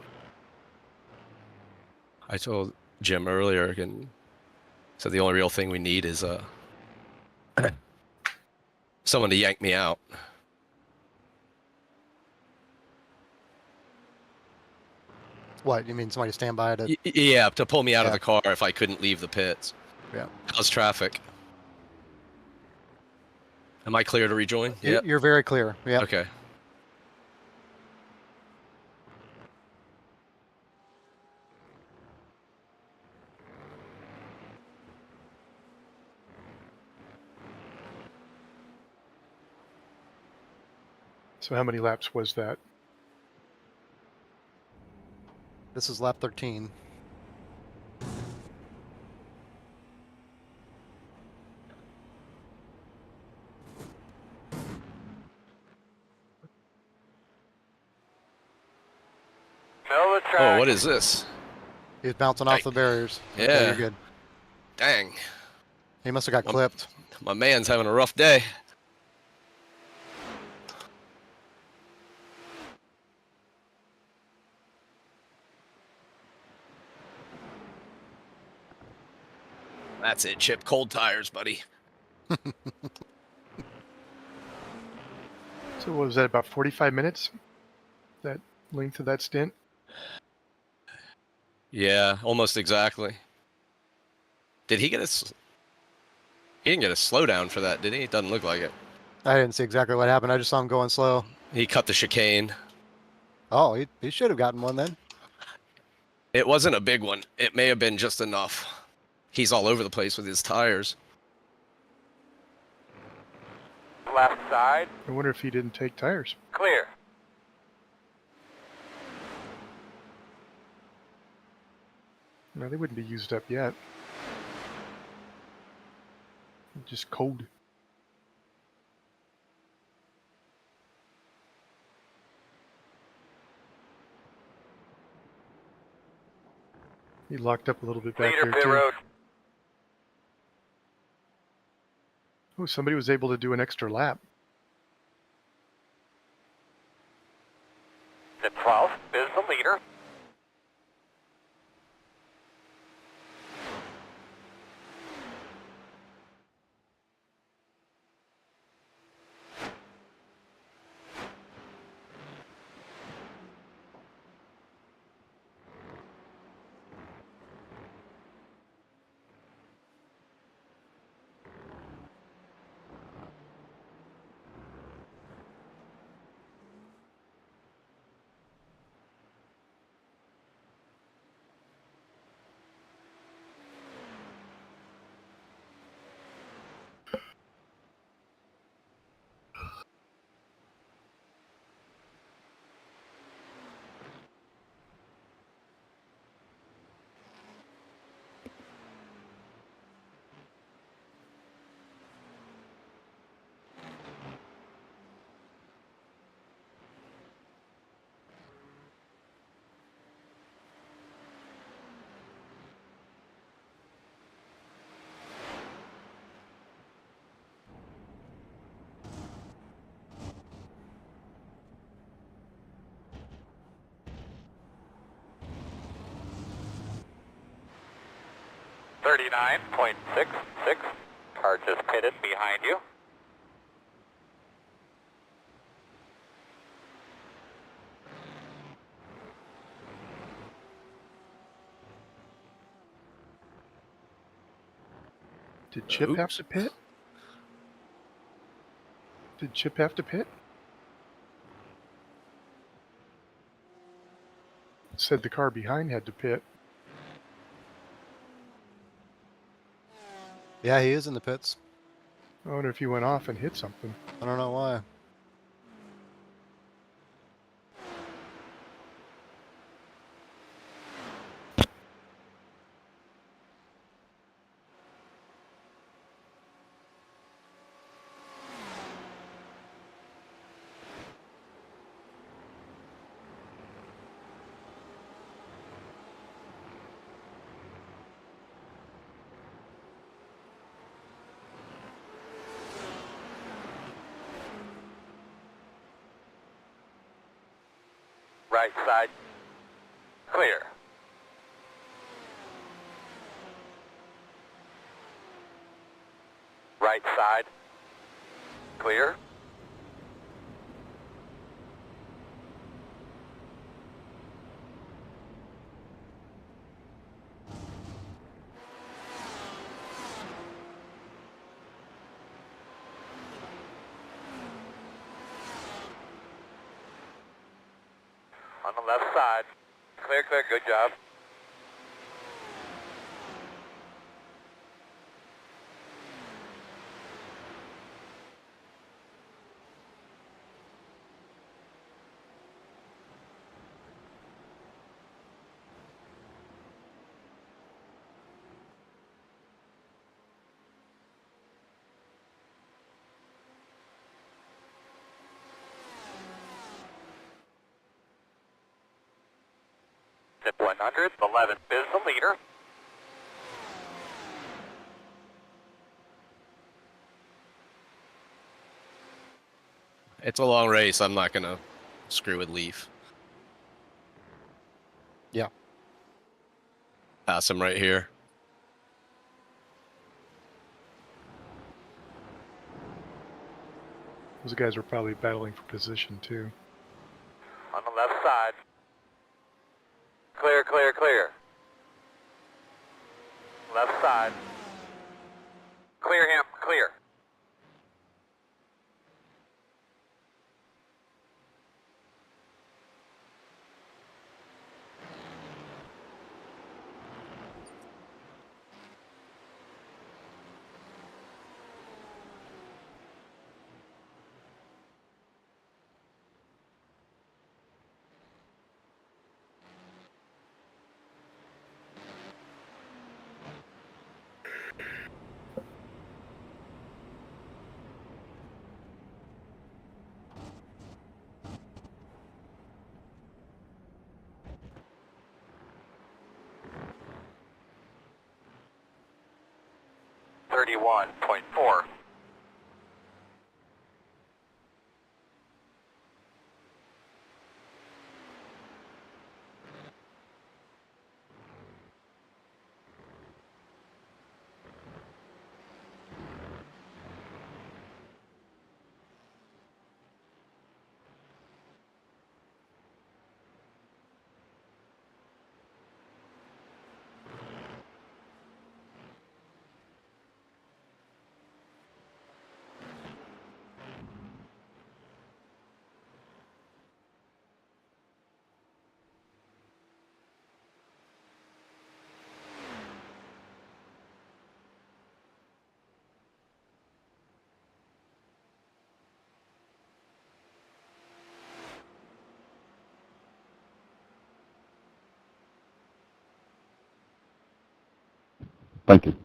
I told Jim earlier, and said the only real thing we need is someone to yank me out. What, you mean somebody stand by to... Yeah, to pull me out of Yeah. the car if I couldn't leave the pits. Yeah. How's traffic? Am I clear to rejoin? Yeah. You're very clear. Yeah. Okay. So how many laps was that? This is lap 13. Middle of the track. Oh, what is this? He's bouncing off the barriers. Okay, Yeah. you're good. Dang. He must have got clipped. My man's having a rough day. That's it, Chip. Cold tires, buddy. So what was that, about 45 minutes? That length of that stint? Yeah, almost exactly. Did he get He didn't get a slowdown for that, did he? It doesn't look like it. I didn't see exactly what happened. I just saw him going slow. He cut the chicane. Oh, he should have gotten one then. It wasn't a big one. It may have been just enough. He's all over the place with his tires. Left side. I wonder if he didn't take tires. Clear. No, they wouldn't be used up yet. Just cold. He locked up a little bit back Leader there pit too. road. Oh, somebody was able to do an extra lap. The 12th is the leader. .66. Car just pitted behind you. Did Chip have to pit? Did Chip have to pit? Said the car behind had to pit. Yeah, he is in the pits. I wonder if he went off and hit something. I don't know why. Right side. Clear. Right side. Clear. On the left side. Clear, clear, good job. Zip 100, 11 is the leader. It's a long race. I'm not gonna screw with Leaf. Yeah. Pass him right here. Those guys were probably battling for position too. On the left side. Clear, clear, clear. Left side. Clear him, clear. .4. Thank you.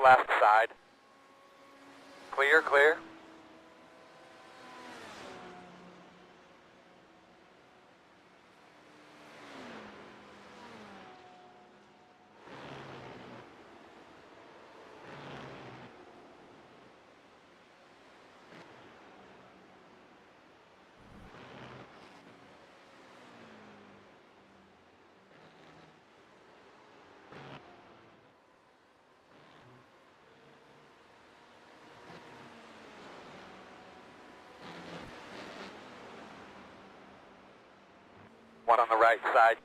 Left side. Clear, clear. One on the right side.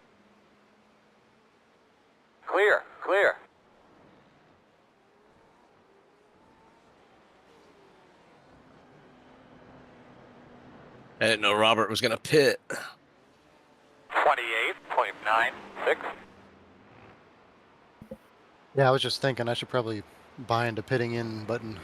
Clear, clear. I didn't know Robert was going to pit. 28.96. Yeah, I was just thinking I should probably bind a pitting in button.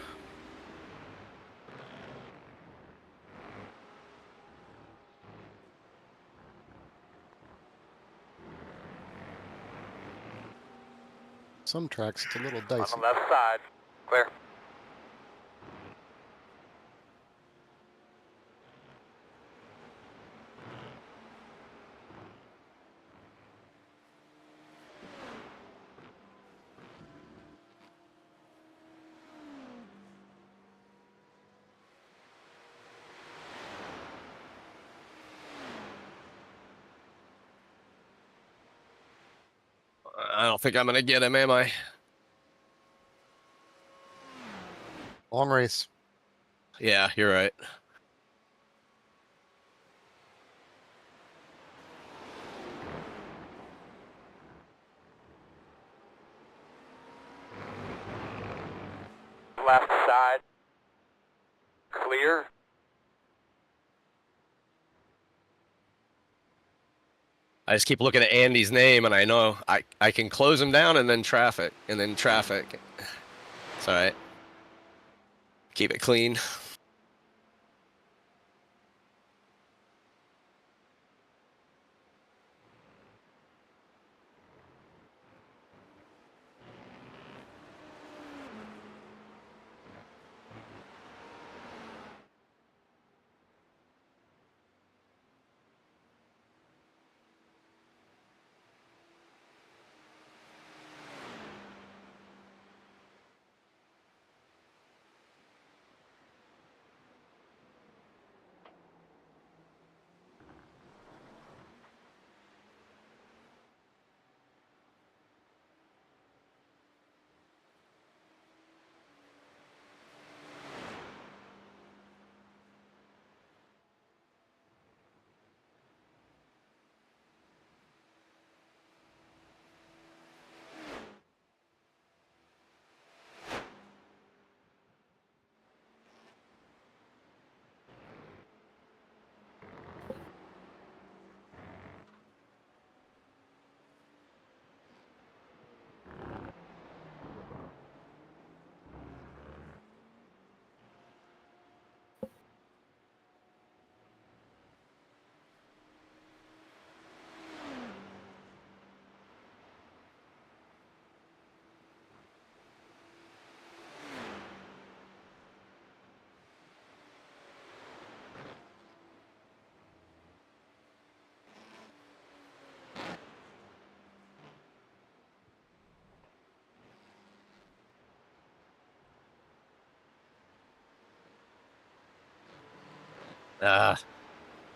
Some tracks it's a little On dicey. the left side. Clear. I don't think I'm going to get him, am I? Long race. Yeah, you're right. Left side. Clear. I just keep looking at Andy's name, and I know I can close him down and then traffic. It's all right. Keep it clean.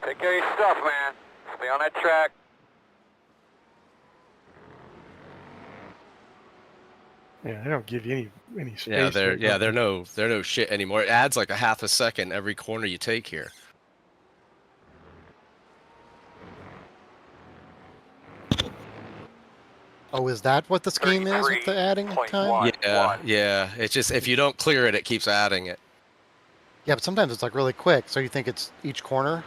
Take care of your stuff, man. Stay on that track. Yeah, they don't give you any space. Yeah, there, they're no shit anymore. It adds like a half a second every corner you take here. Oh, is that what the scheme is with the adding time? Yeah. It's just if you don't clear it, it keeps adding it. Yeah, but sometimes it's like really quick, so you think it's each corner.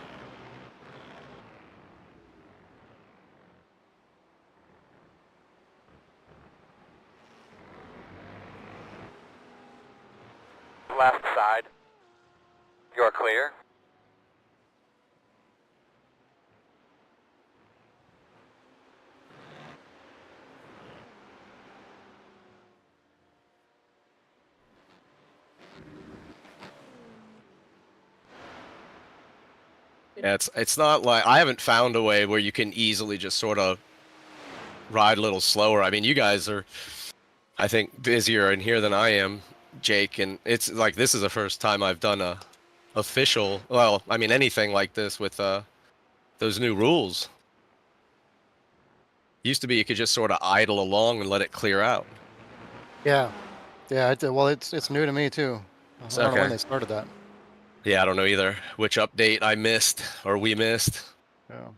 Left side. You're clear. Yeah, it's not like I haven't found a way where you can easily just sort of ride a little slower. I mean, you guys are, I think, busier in here than I am, Jake, and it's like this is the first time I've done a official, well, I mean anything like this with those new rules. Used to be you could just sort of idle along and let it clear out. Yeah, yeah. Well, it's new to me too. I don't know when Okay. they started that. Yeah, I don't know either which update I missed or we missed. Yeah.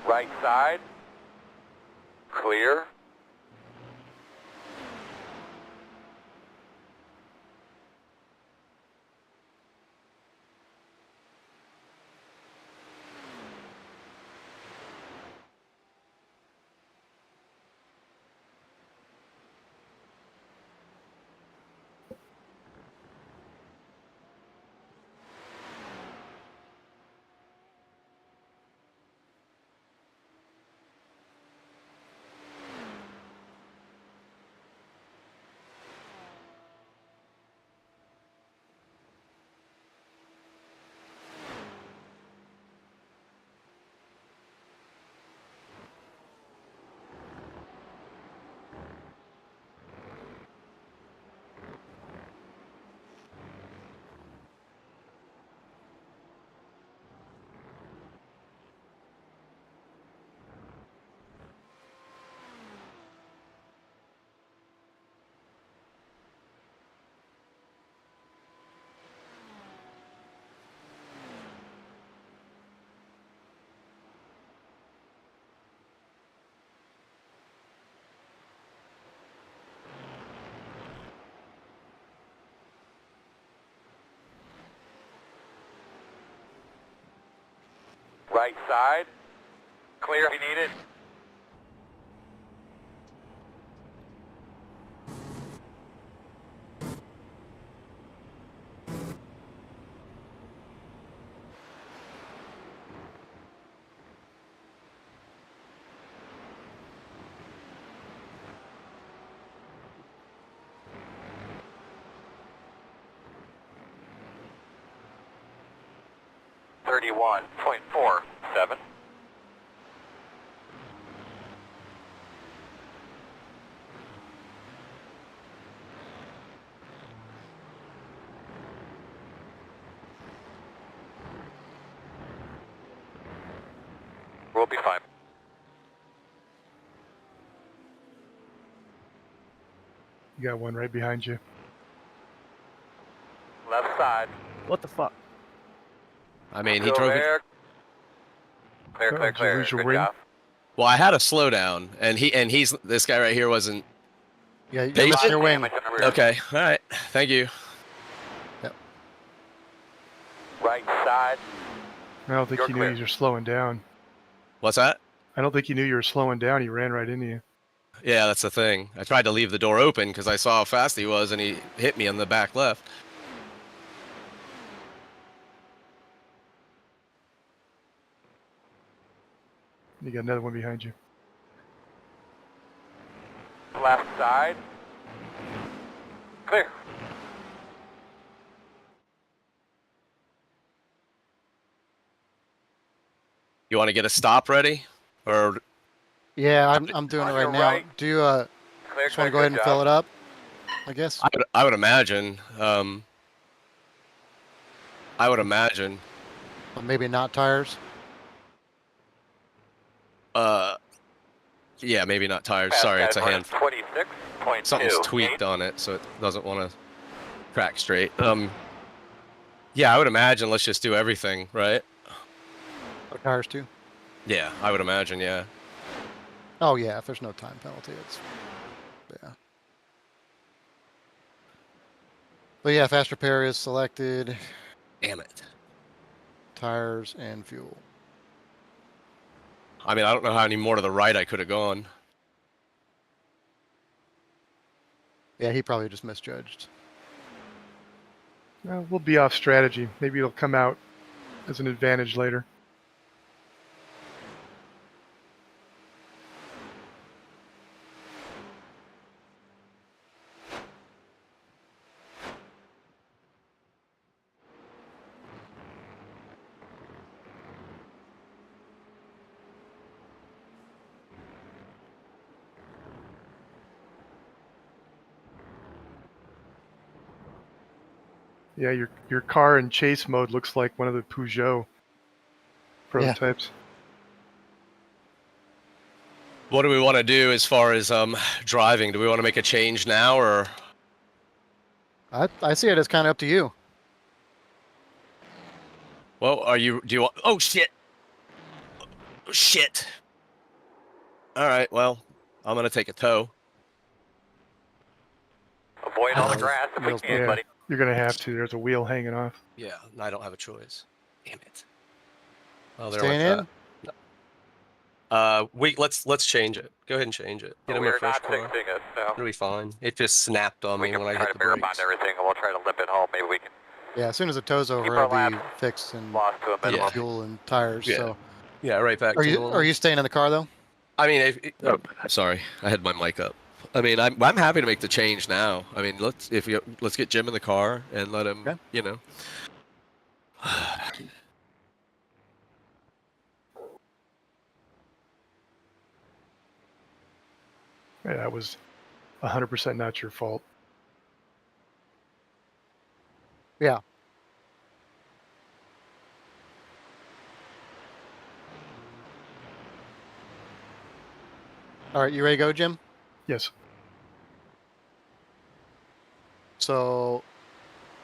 Right side. Clear. Right side. Clear if you need it. .47. We'll be fine. You got one right behind you. Left side. What the fuck? I mean, he Still drove it. there. Clear, Oh, clear, did you clear. lose your Good wing? job. Well, I had a slowdown, and he's this guy right here wasn't. Yeah, you They missed did? your wing. Damage on the rear. Okay, all right, thank you. Right side. I don't think You're he clear. knew you were slowing down. What's that? I don't think he knew you were slowing down. He ran right into you. Yeah, that's the thing. I tried to leave the door open because I saw how fast he was, and he hit me on the back left. You got another one behind you. Left side. Clear. You want to get a stop ready, or Yeah, I'm doing it On right your now. right. Do you Clear, just want clear, to go ahead good and fill job. it up? I guess. I would imagine. I would imagine. Or maybe not tires. Yeah, maybe not tires. Fast Sorry, guys it's a running hand. 26.2. Something's tweaked on it, so it doesn't want to crack straight. Yeah, I would imagine. Let's just do everything, right? Or tires too. Yeah, I would imagine. Yeah. Oh yeah, if there's no time penalty, it's yeah. But yeah, fast repair is selected. Damn it. Tires and fuel. I mean, I don't know how any more to the right I could have gone. Yeah, he probably just misjudged. We'll be off strategy. Maybe it'll come out as an advantage later. Yeah, your car in chase mode looks like one of the Peugeot prototypes. What do we want to do as far as driving? Do we want to make a change now, or? I see it as kind of up to you. Well, do you want? Oh shit! Oh, shit! All right, well, I'm gonna take a tow. Avoid all the grass if we Wheels can, Yeah, buddy. you're gonna have to. There's a wheel hanging off. Yeah, I don't have a choice. Damn it. Oh, there Staying went in? that. Let's change it. Go ahead and change it. Get him a We're fresh not car. fixing it, so It'll be fine. It just snapped on we me can when I try hit to the verify brakes. everything, and we'll try to limp it home. Maybe we can Yeah, as soon as it tows over, keep it'll our be laps fixed and lost to a then minimum. fuel and tires. Yeah. So, Yeah, right back are to you normal. staying in the car though? I mean, sorry, I had my mic up. I mean, I'm happy to make the change now. I mean, let's get Jim in the car and let him, Okay. you know. Yeah, that was 100% not your fault. Yeah. All right, you ready to go, Jim? Yes. So,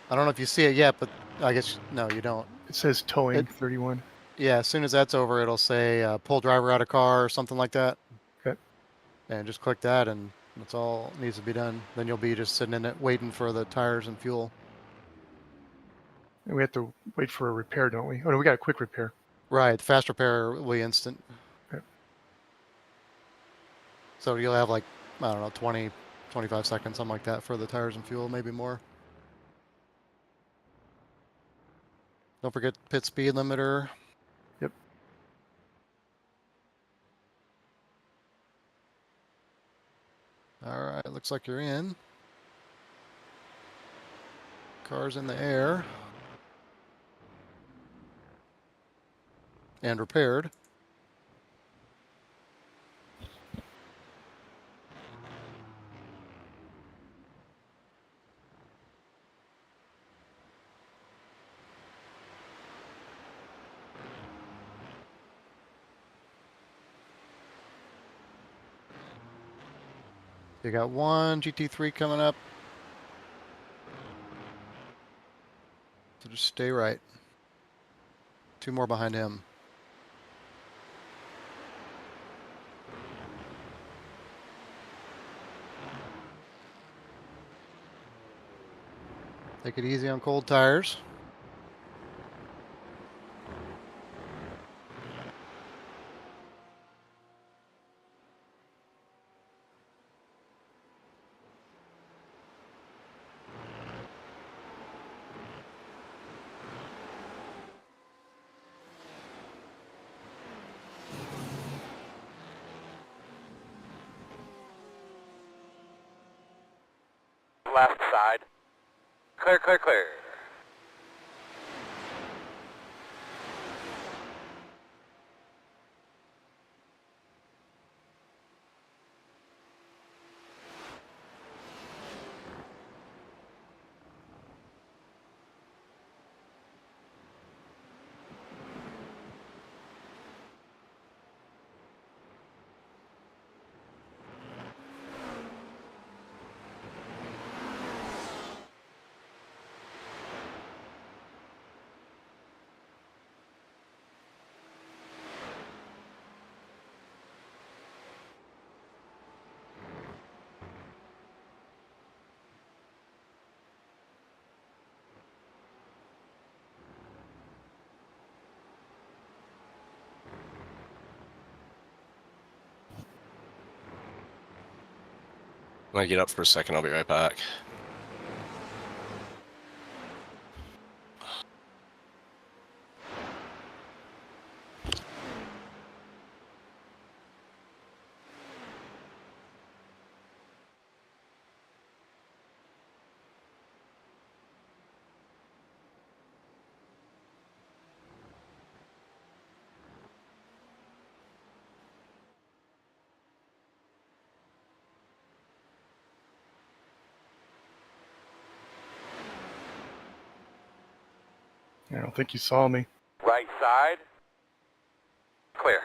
I don't know if you see it yet, but I guess no, you don't. It says towing It- 31. Yeah, as soon as that's over, it'll say pull driver out of car or something like that. Okay. And just click that, and that's all needs to be done. Then you'll be just sitting in it waiting for the tires and fuel. And we have to wait for a repair, don't we? Oh, no, we got a quick repair. Right, the fast repair will be instant. Okay. So you'll have like, I don't know, 20, 25 seconds, something like that for the tires and fuel, maybe more. Don't forget pit speed limiter. Yep. All right, looks like you're in. Car's in the air. And repaired. You got one GT3 coming up. So just stay right. Two more behind him. Take it easy on cold tires. Left side. Clear, clear, clear. I'm gonna get up for a second. I'll be right back. I don't think you saw me. Right side. Clear.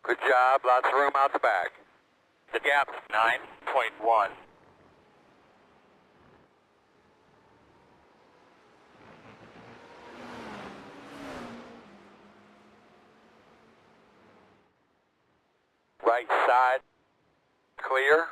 Good job. Lots of room out the back. The gap's 9.1. Right side. Clear.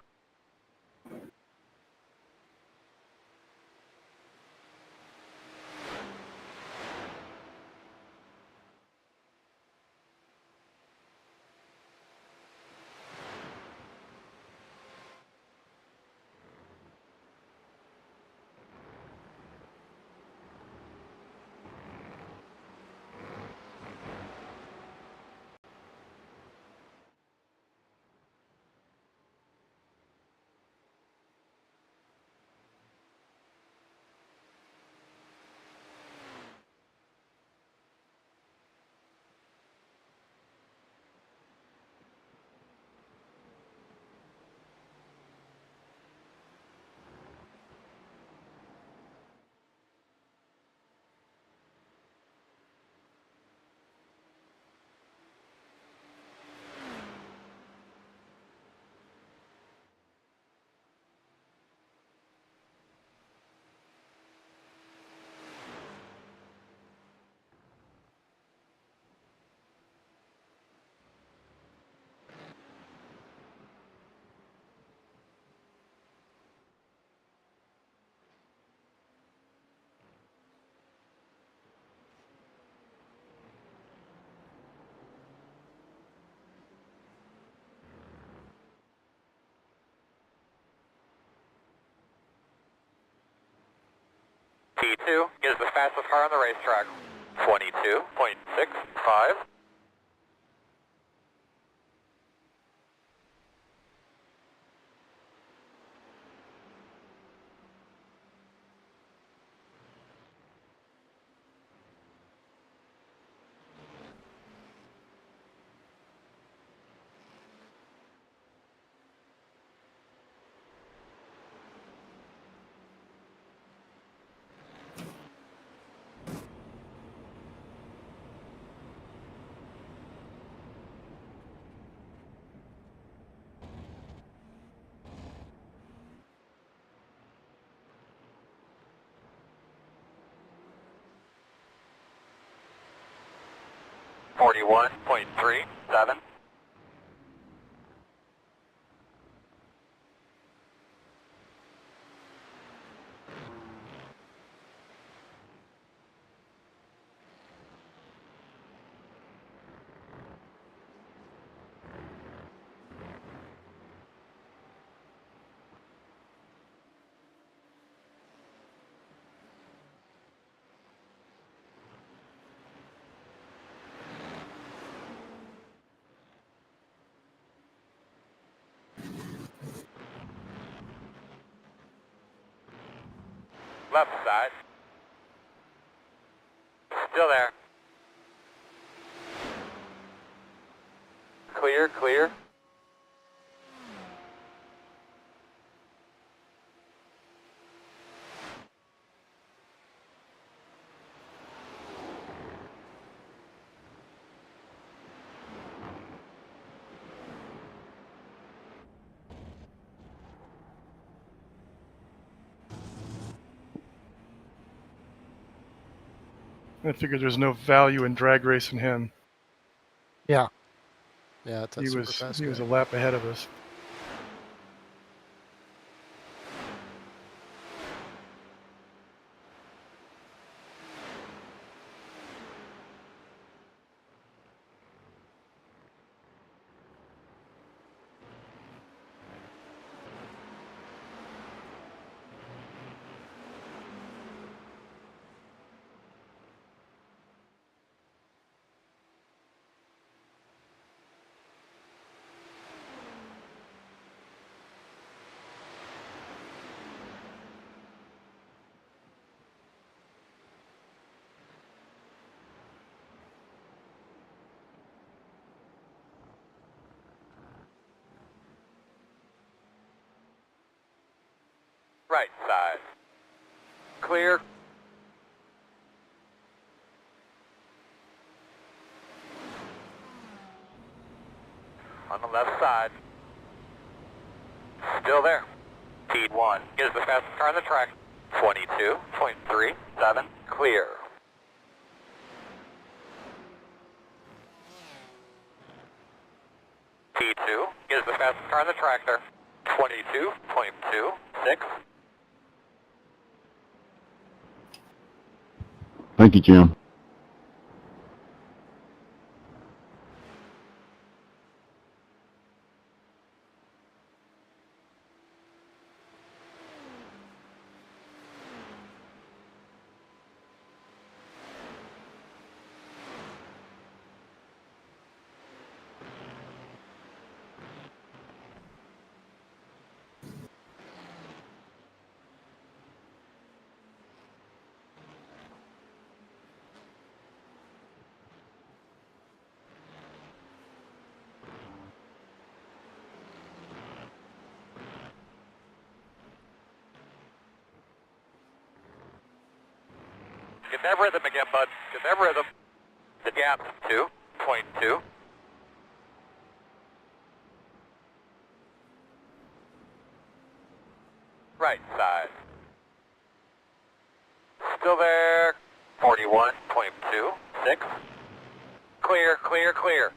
T2 is the fastest car on the racetrack. 22.65. $41.37. Left side. Still there. Clear, clear. I figured there's no value in drag racing him. Yeah. Yeah, it's a He super was fast he guy. was a lap ahead of us. Right side. Clear. On the left side. Still there. T1 is the fastest car on the track. 22.37. Clear. T2 is the fastest car on the track there. 22.26. Thank you, Jim. Get that rhythm again, bud. Get that rhythm. The gap 2.2. Right side. Still there. 41.26. Clear, clear, clear.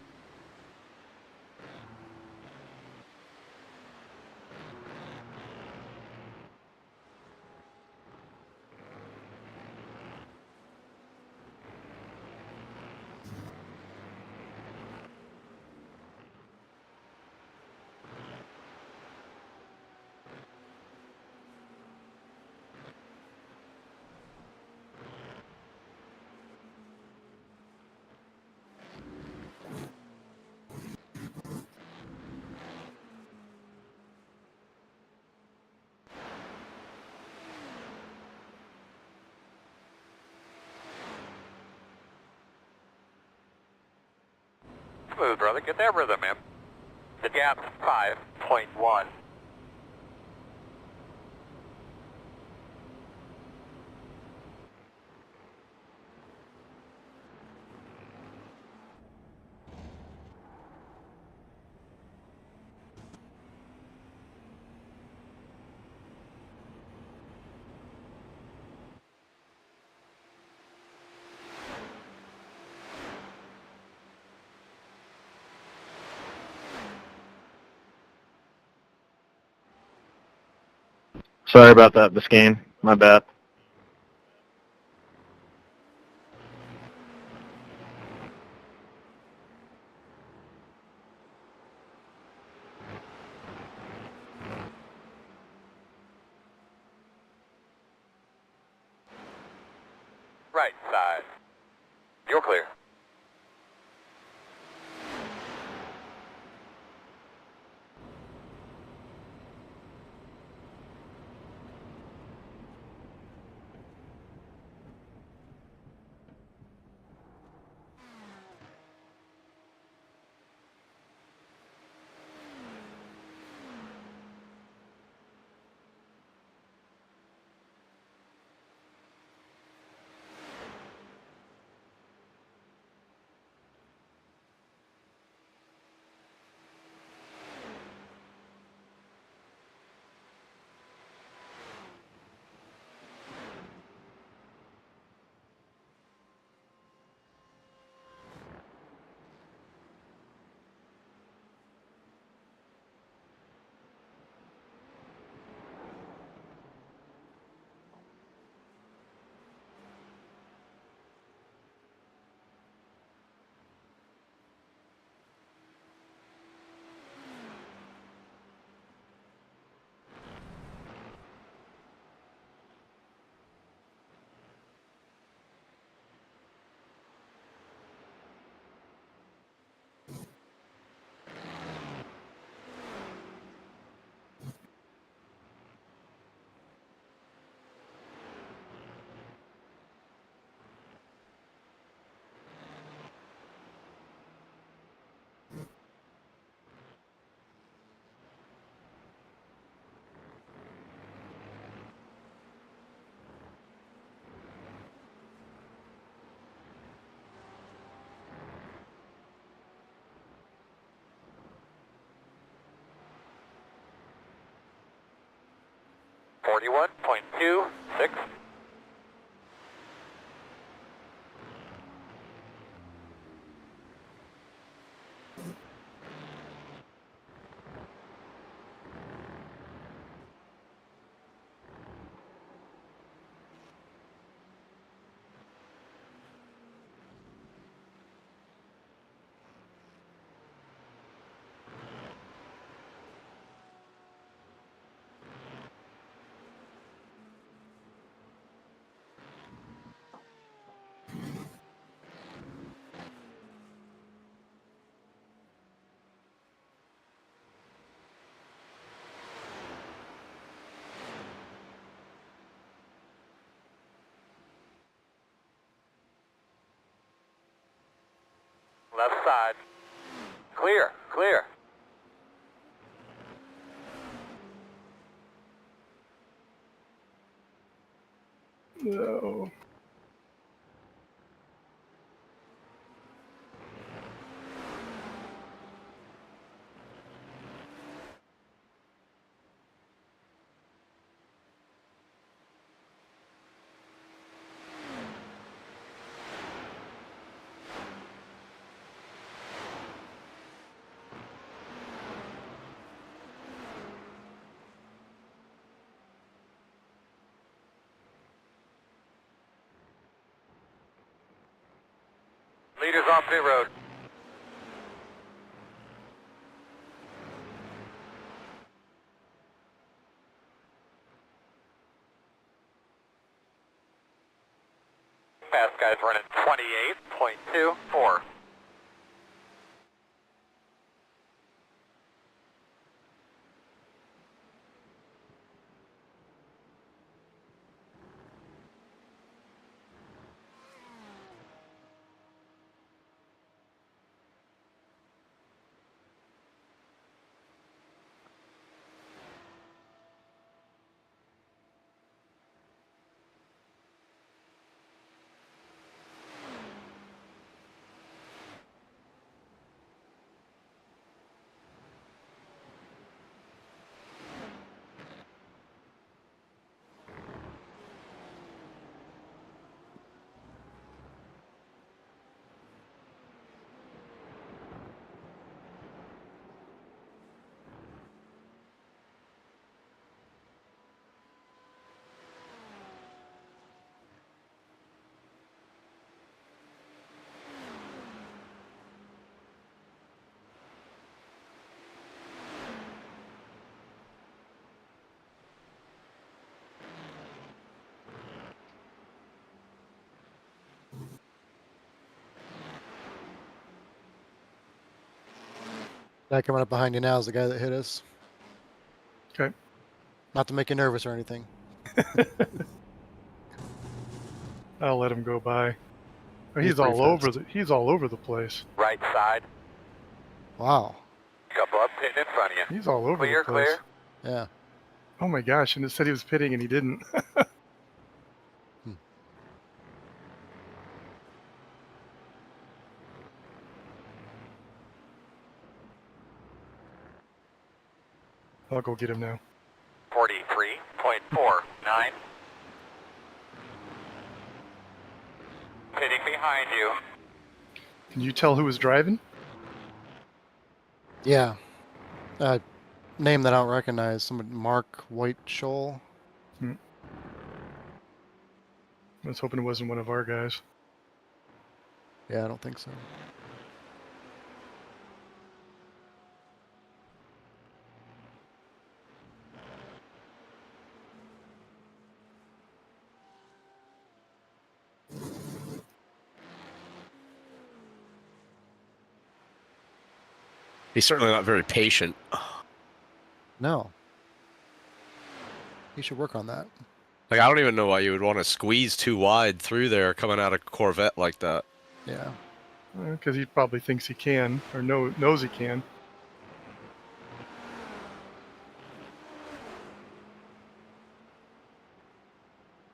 smooth, brother. Get that rhythm, man. The gap's 5.1. Sorry about that, Biscayne. My bad. Right side. You're clear. .26. Left side. Clear, clear. No. Leaders on pit road. Fast guys running 28.24. Guy coming up behind you now is the guy that hit us. Okay. Not to make you nervous or anything. I'll let him go by. Oh, He's he's pretty all over fast. he's all over the place. Right side. Wow. Couple up pitting in front of you. He's all over Clear, the place. clear. Yeah. Oh my gosh! And it said he was pitting and he didn't. Hmm. I'll go get him now. 43.49. Pitting behind you. Can you tell who was driving? Yeah. Name that I don't recognize. Somebody, Mark White Shoal. I was hoping it wasn't one of our guys. Yeah, I don't think so. He's certainly not very patient. No. You should work on that. Like, I don't even know why you would want to squeeze too wide through there coming out of Corvette like that. Yeah. Because he probably thinks he can, or knows he can.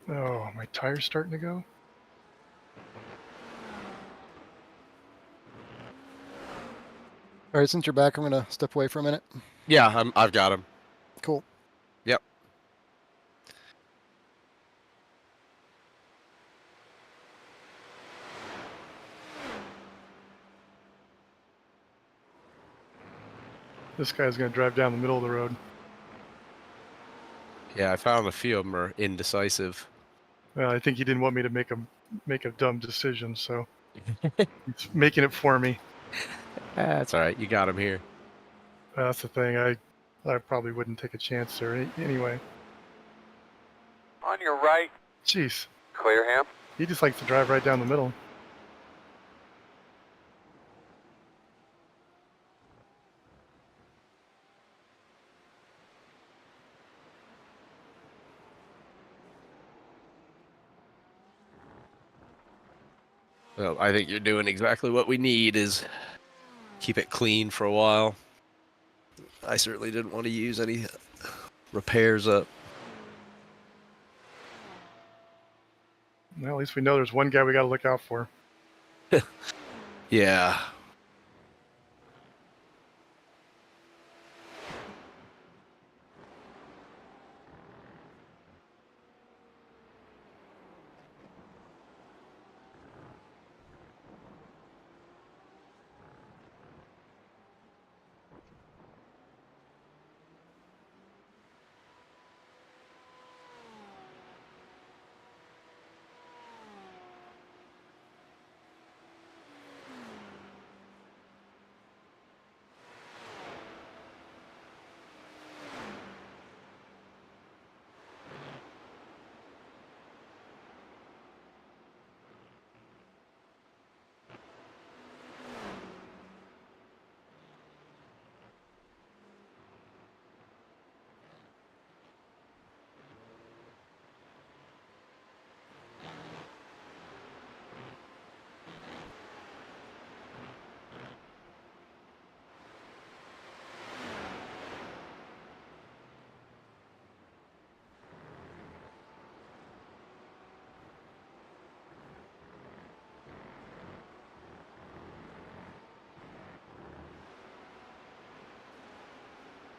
Oh, my tire's starting to go. All right, since you're back, I'm going to step away for a minute. Yeah, I've got him. Cool. Yep. This guy's going to drive down the middle of the road. Yeah, I found a few of them are indecisive. Well, I think he didn't want me to make a dumb decision, so he's making it for me. That's all right. You got him here. That's the thing. I probably wouldn't take a chance there anyway. On your right. Jeez, Clear him. he just likes to drive right down the middle. Well, I think you're doing exactly what we need is keep it clean for a while. I certainly didn't want to use any repairs up. Well, at least we know there's one guy we got to look out for. Yeah.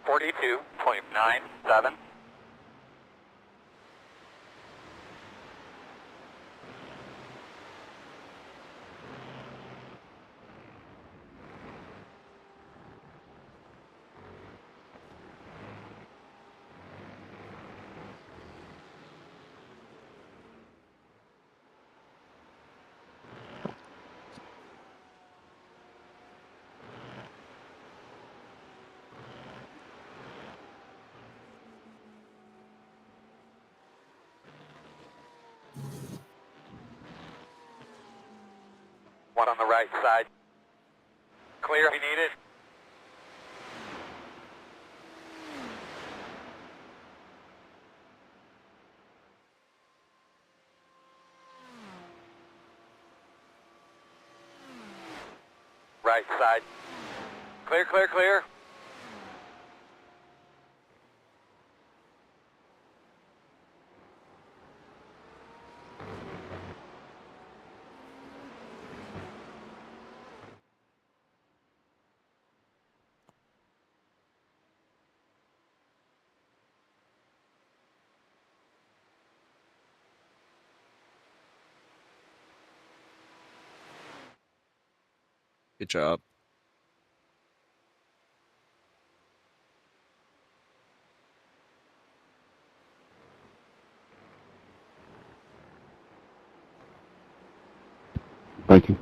Forty-two point 97. One on the right side. Clear if you need it. Right side. Clear, clear, clear. Good job. Thank you.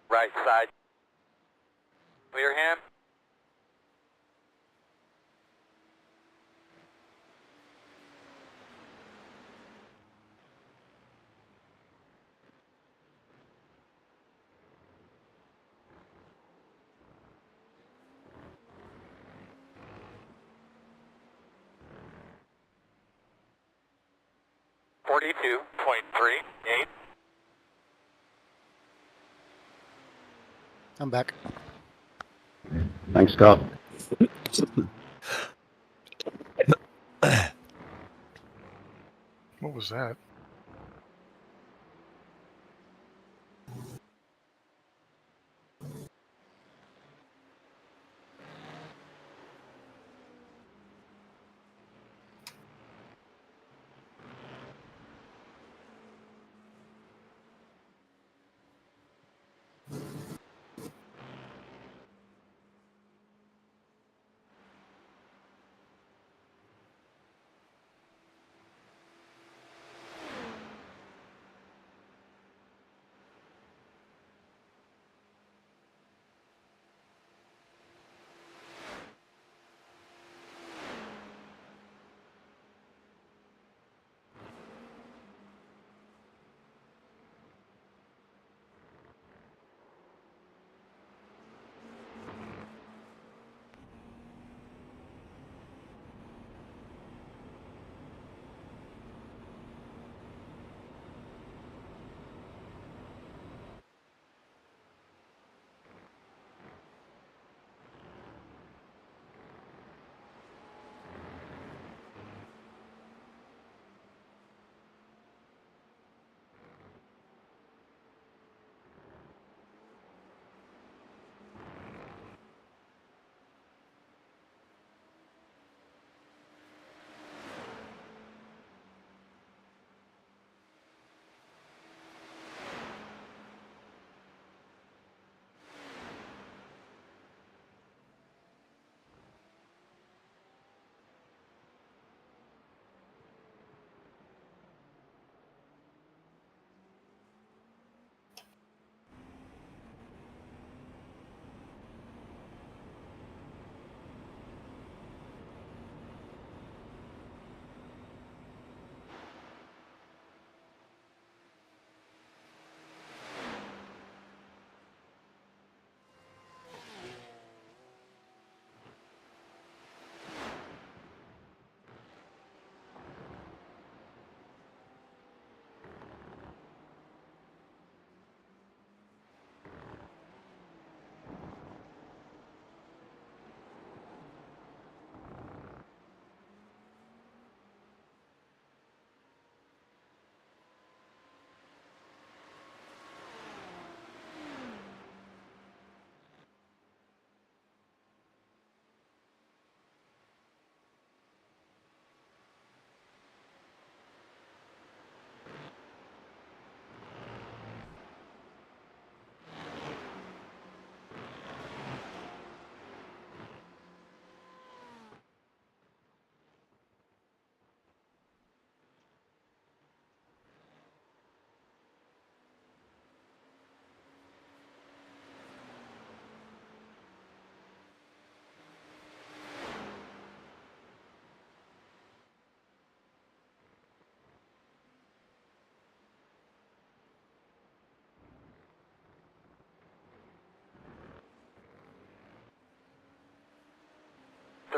Right side. Clear hand. .38. I'm back. Thanks, Scott. What was that?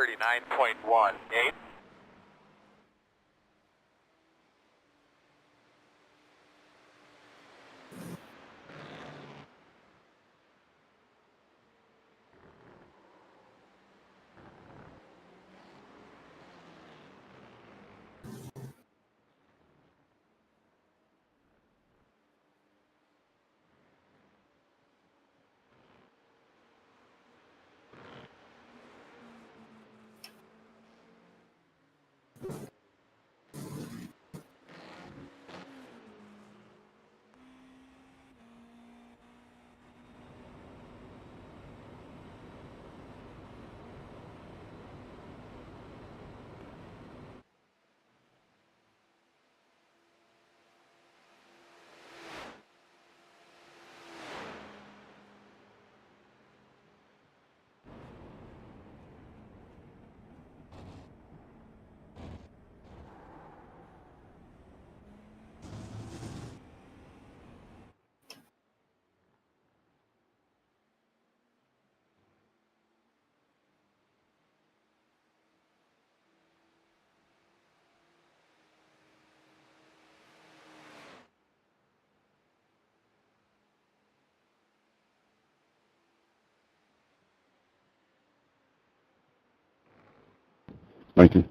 39.18. Thank you.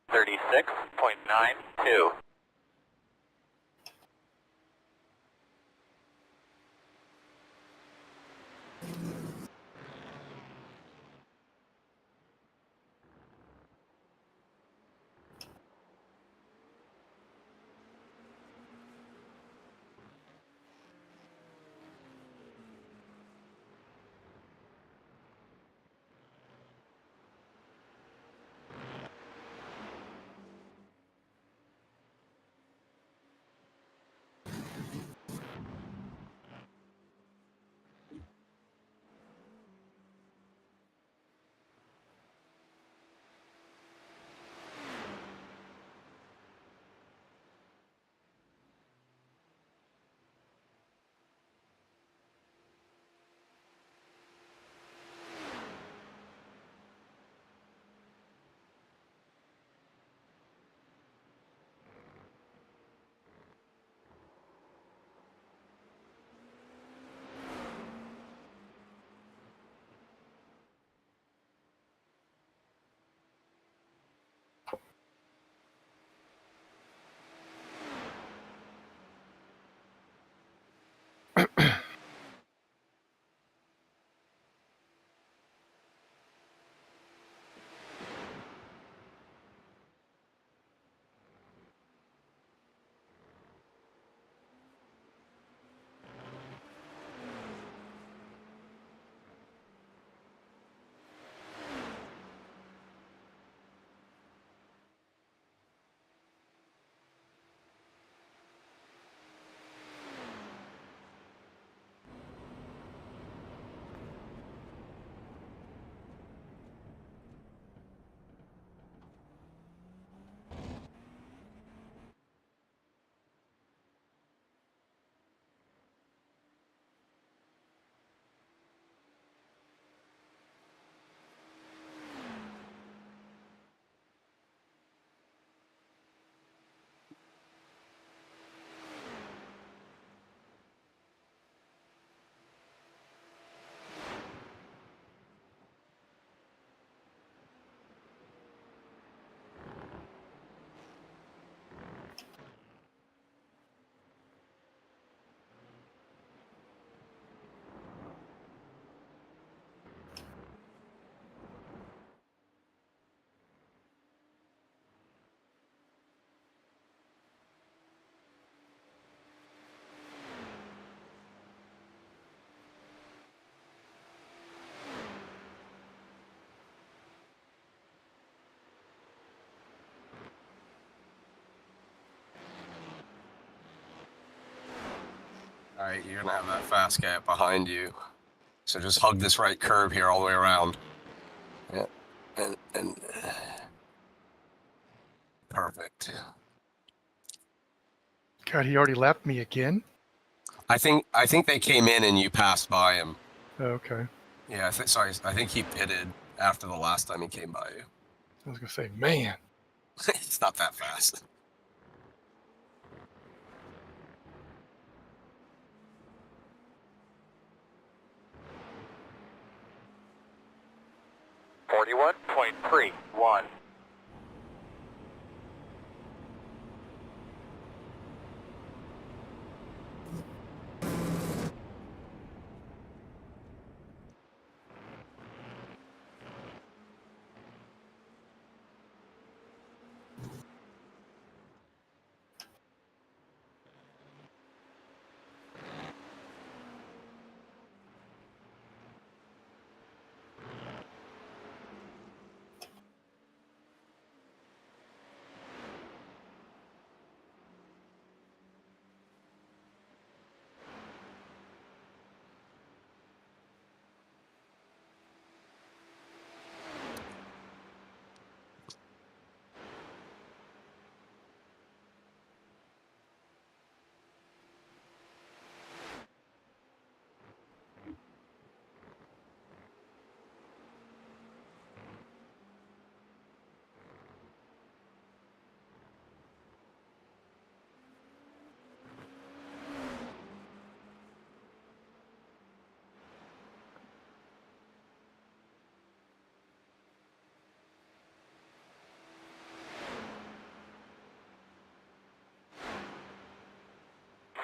Thirty-six point nine two. Alright, you're gonna have that fast guy up behind you. So just hug this right curve here all the way around. Yeah. And perfect. God, he already left me again? I think they came in and you passed by him. Okay. Yeah, I think he pitted after the last time he came by you. I was going to say, man. It's not that fast. .31.31.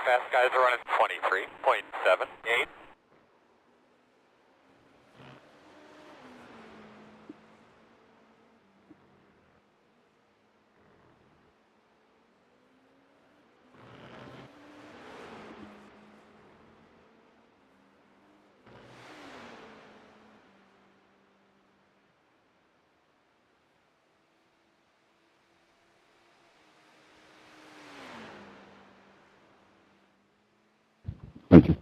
Fast guys are running 23.78. Thank you.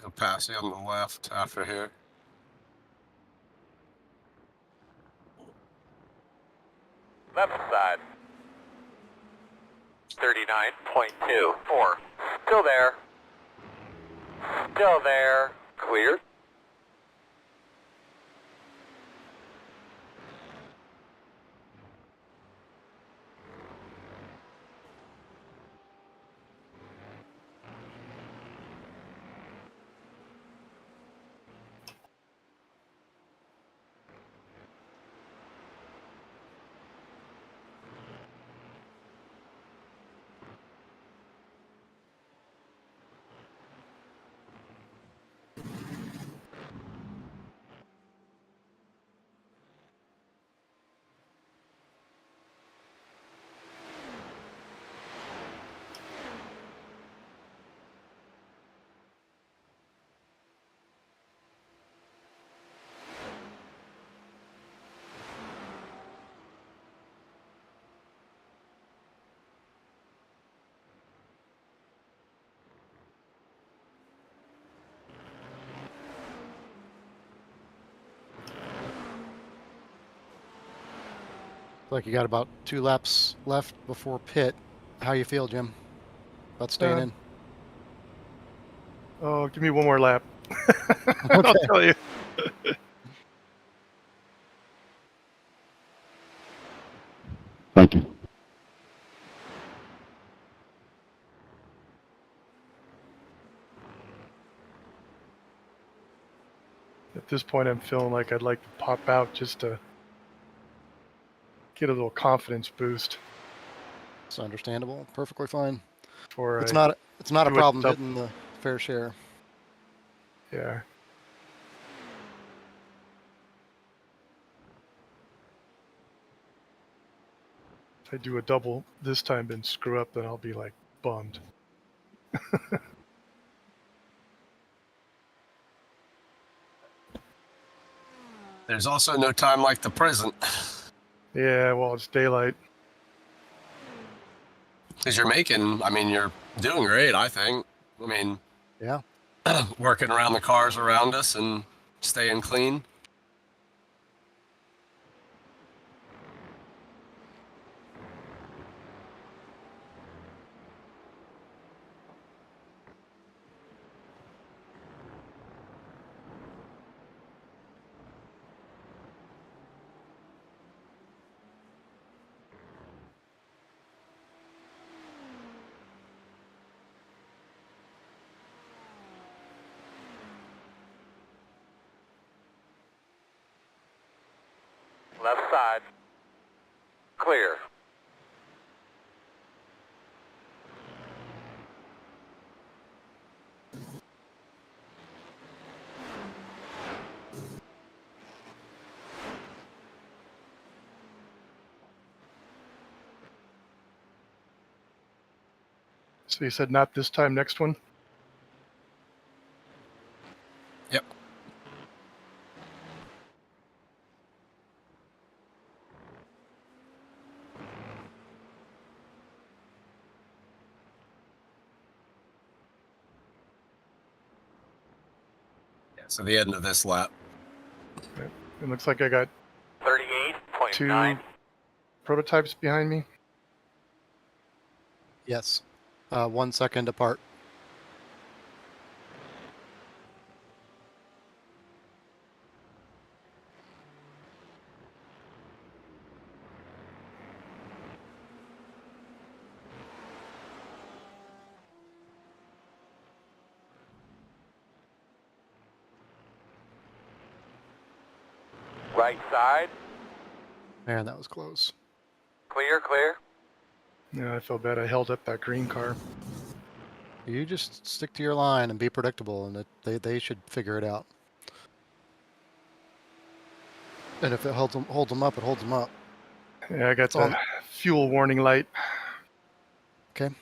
He'll pass you on the left after here. Left side. 39.24. Still there. Still there. Cleared. Like you got about 2 laps left before pit. How you feel, Jim? About staying in? Oh, give me one more lap. Okay. I'll tell you. Thank you. At this point, I'm feeling like I'd like to pop out just to get a little confidence boost It's understandable. Perfectly fine. before It's I not a do problem a hitting the fair share. Yeah. If I do a double this time and screw up, then I'll be like bummed. There's also no time like the present. Yeah, well, it's daylight. Because you're doing great, I think. I mean, Yeah. working around the cars around us and staying clean. Left side. Clear. So you said not this time, next one? Yep. Yeah, so the end of this lap. Okay. It looks like I got 38.9. 2 prototypes behind me. Yes. 1 second apart. Right side. Man, that was close. Clear, clear. Yeah, I felt bad. I held up that green car. You just stick to your line and be predictable, and they should figure it out. And if it holds them up, it holds them up. Yeah, I got It's all the fuel warning light. okay.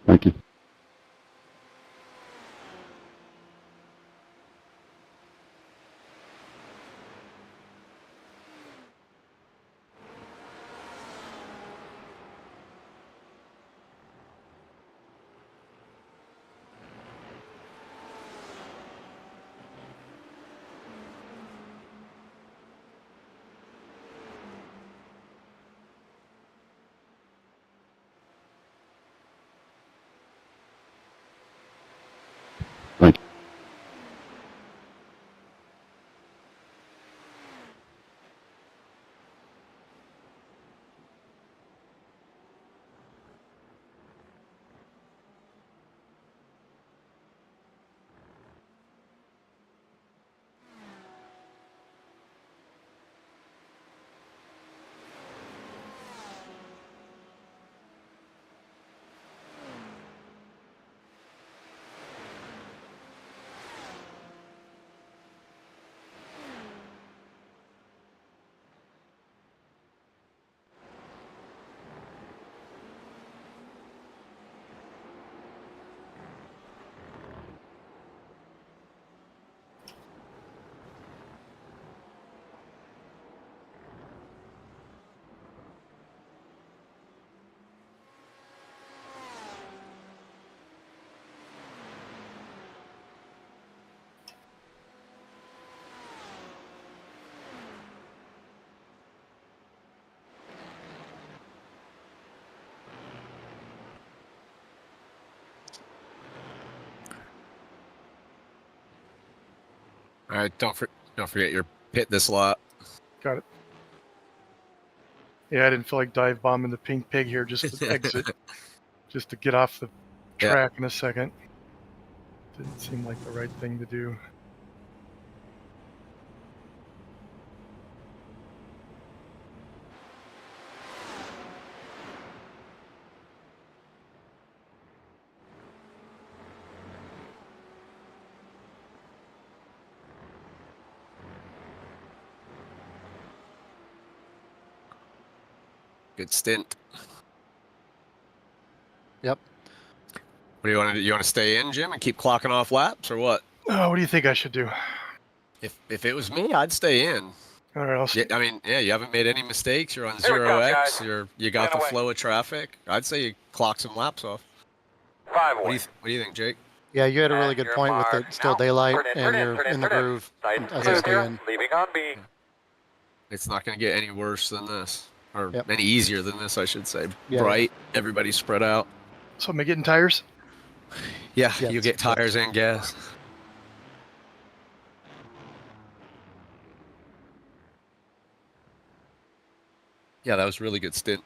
Thank you. All right, don't forget your pit this lot. Got it. Yeah, I didn't feel like dive bombing the pink pig here just to exit, just to get off the track in a second. Didn't seem like the right thing to do. Good stint. Yep. What do you want to do? You want to stay in, Jim, and keep clocking off laps, or what? Oh, what do you think I should do? If it was me, I'd stay in. All right, I'll Yeah, I mean, yeah, you haven't made any mistakes. You're on Here we go, 0x. guys. You got Man the away. flow of traffic. I'd say you clock some laps off. 5 What away. do you think, Jake? Yeah, you had a really And good you're point with marked. it still Now, daylight turn and you're turn in the turn groove. Nice As and I stay clear. in. Leaving on B. It's not going to get any worse than this, or Yep. any easier than this, I should say. Yeah. Bright, everybody's spread out. So am I getting tires? Yeah, Yes, you get tires yes. and gas. Yeah, that was a really good stint.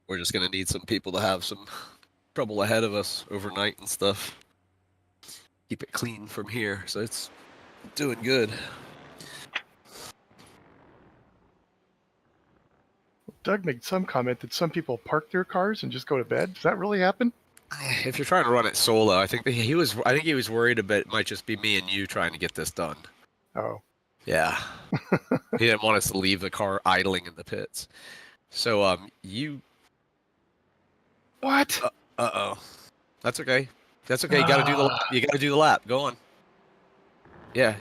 We're just going to need some people to have some trouble ahead of us overnight and stuff. Keep it clean from here, so it's doing good. Doug made some comment that some people park their cars and just go to bed. Does that really happen? If you're trying to run it solo, I think he was worried a bit. It might just be me and you trying to get this done. Oh, Yeah. He didn't want us to leave the car idling in the pits. So you what? uh-oh. That's okay. That's okay. You got to do the lap. You got to do the lap. Go on. Yeah.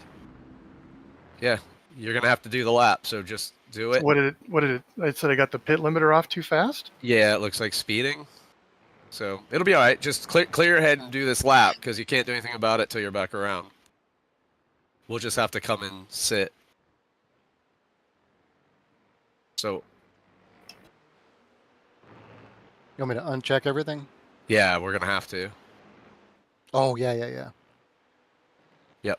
Yeah. You're going to have to do the lap, so just do it. What did it? I said I got the pit limiter off too fast. Yeah, it looks like speeding. So it'll be all right. Just clear your head and do this lap because you can't do anything about it till you're back around. We'll just have to come and sit. So You want me to uncheck everything? yeah, we're gonna have to. Oh, yeah. Yep.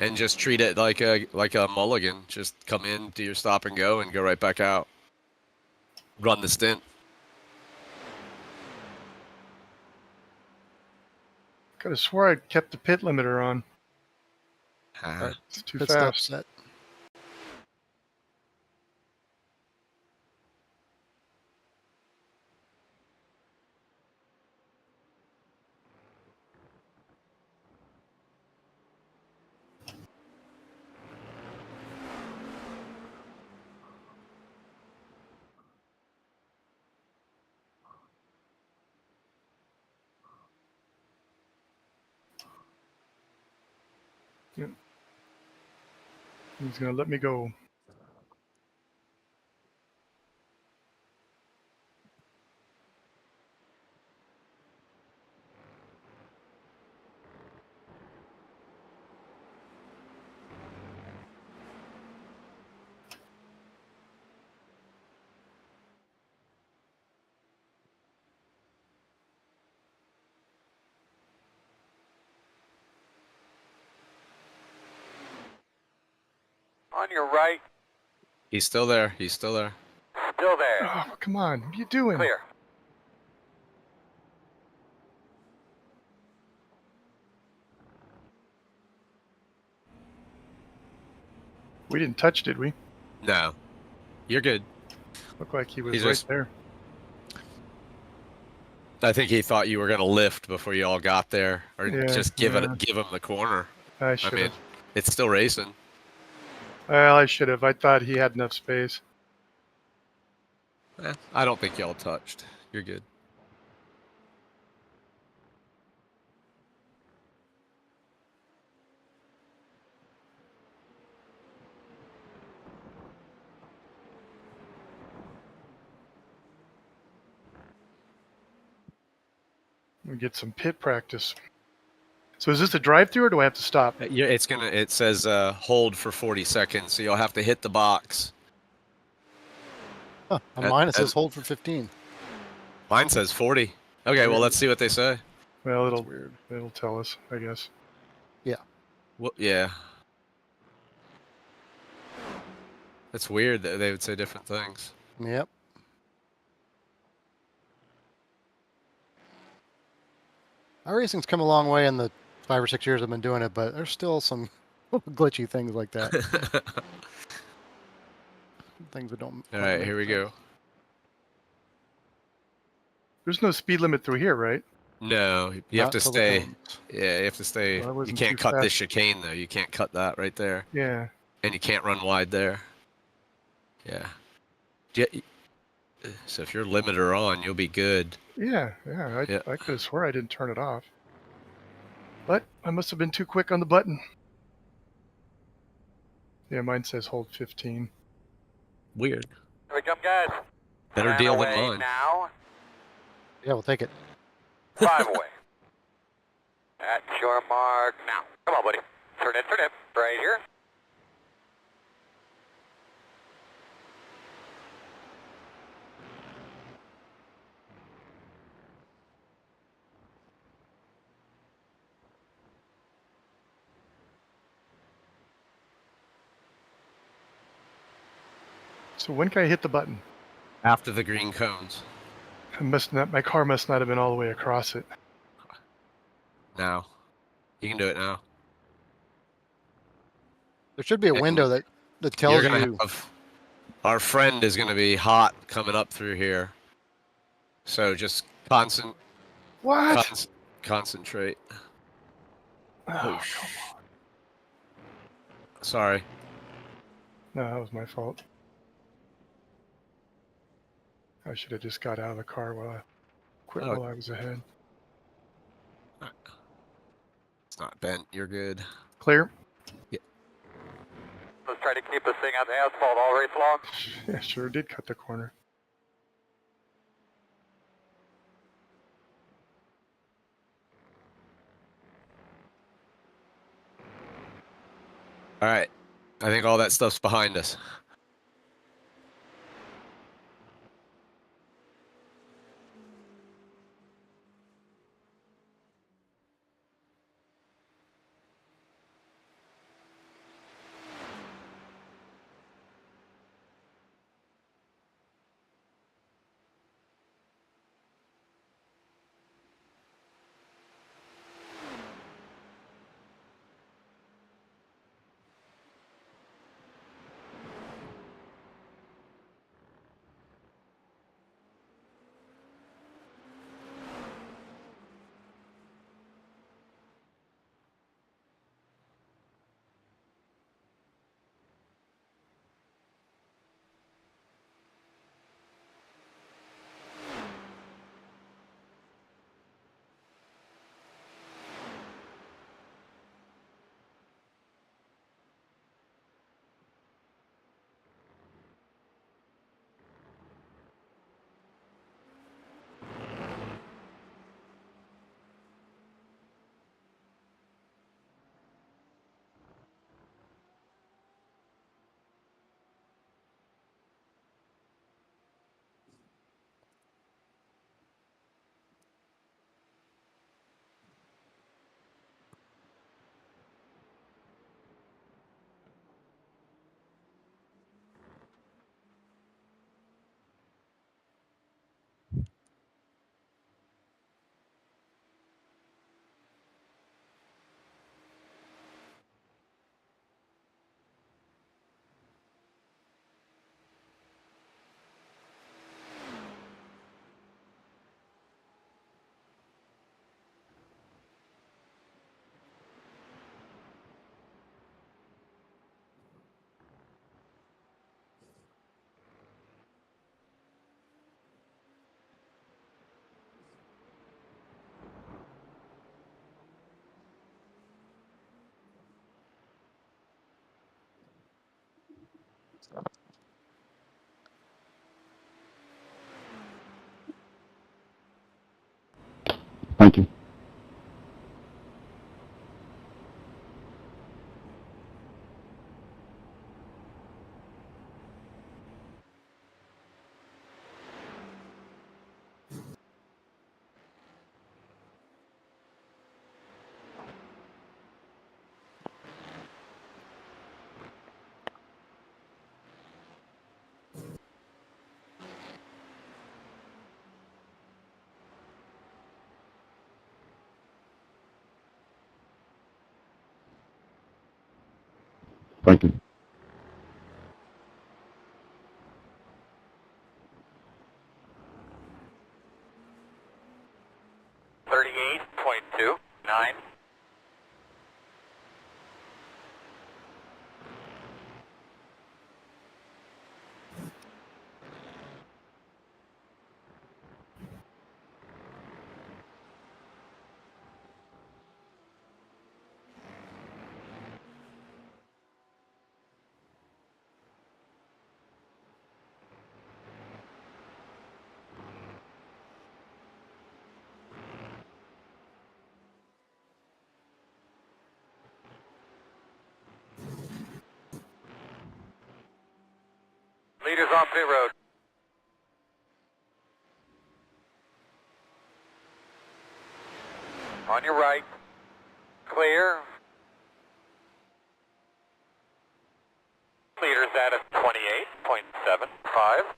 And just treat it like a mulligan. Just come in, do your stop and go right back out. Run the stint. Could have swore I kept the pit limiter on. Ah. It's too Pit stop fast. set. He's gonna let me go. On your right. He's still there. He's still there. Still there. Oh, come on! What are you doing? Clear. We didn't touch, did we? No. You're good. Looked like he was He's right just- there. I think he thought you were gonna lift before you all got there, or Yeah, just give yeah. him the corner. I I should mean, have. it's still racing. Well, I should have. I thought he had enough space. I don't think y'all touched. You're good. We get some pit practice. So is this a drive-through, or do I have to stop? Yeah, it says hold for 40 seconds, so you'll have to hit the box Huh, on That- mine it says that- hold for 15. Mine says 40. Okay, well, let's see what they say. Well, That's weird. it'll tell us, I guess. Well, yeah. That's weird that they would say different things. Yep. iRacing's come a long way in the 5 or 6 years I've been doing it, but there's still some glitchy things like that. Things that don't. All quite right, make here we sense. go. There's no speed limit through here, right? No, you have Not to till the stay. cones. Yeah, you have to stay. Well, I You wasn't can't too cut this fast. chicane though. You can't cut that right there, Yeah. and you can't run wide there. Yeah. So if your limiter on, you'll be good. Yeah. Yeah. I could have swore I didn't turn it off. But I must have been too quick on the button. Yeah, mine says hold 15. Weird. Here we come, guys. Better Plan deal than away mine. now. Yeah, we'll take it. 5 away. At your mark now. Come on, buddy. Turn it. Right here. So when can I hit the button? After the green cones. My car must not have been all the way across it. Now. You can do it now. There should be a And window that You're tells gonna you. have. Our friend is gonna be hot coming up through here. So just What? concentrate. Oh, Sorry. no, that was my fault. I should have just got out of the car while I was ahead. It's not bent. You're good. Clear? Let's try to keep this thing on the asphalt all race long. Yeah, sure did cut the corner. All right. I think all that stuff's behind us. Thank you. Thank you. .29. Leaders on pit road. On your right. Clear. Leaders at a 28.75.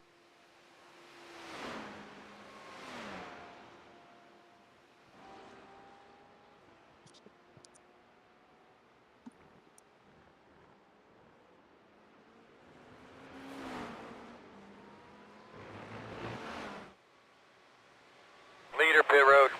Leader pit road.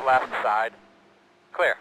Left side. Clear.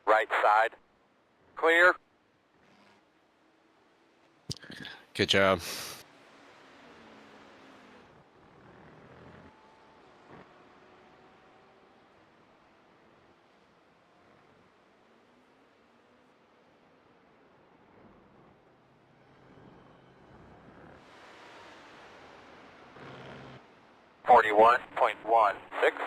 Right side. Clear. Good job. .16.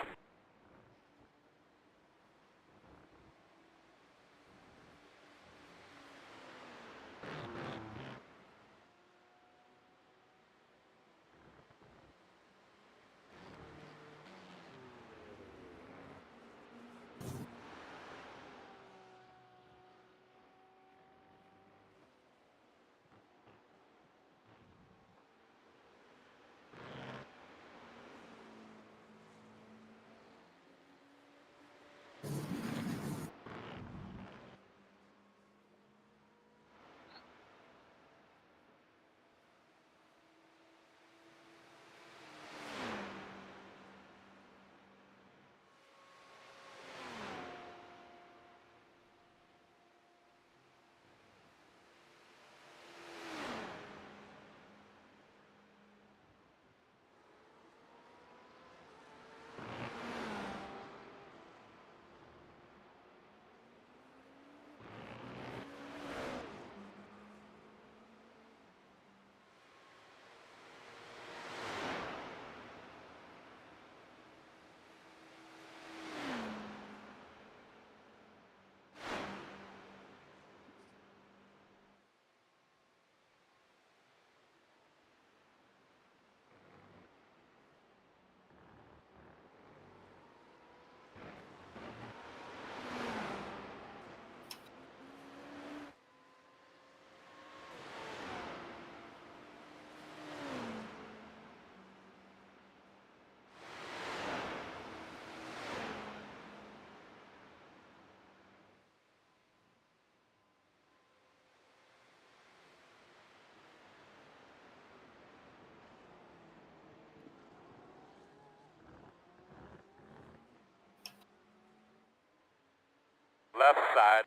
left side.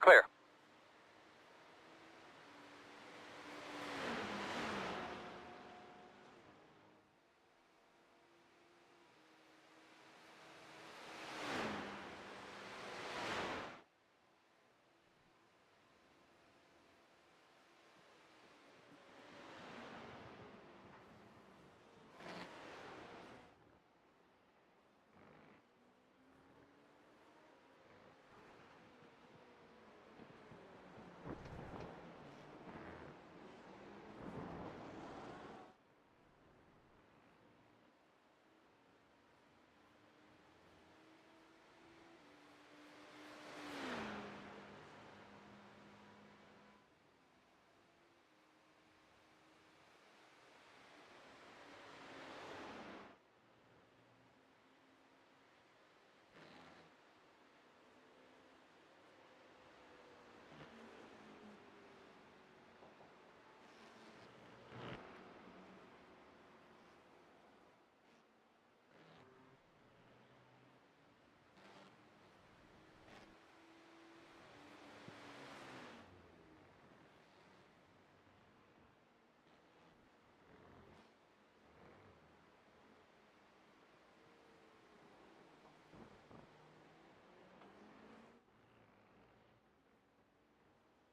Clear.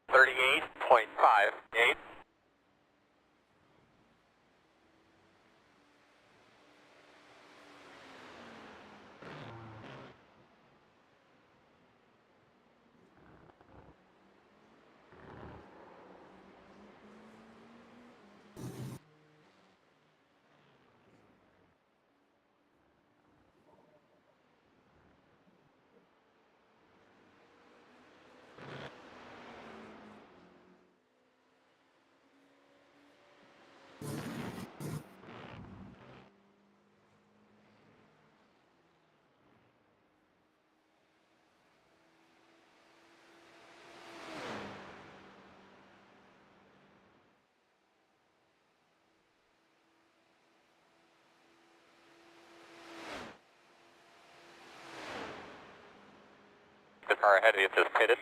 .58. The car ahead of you just pitted.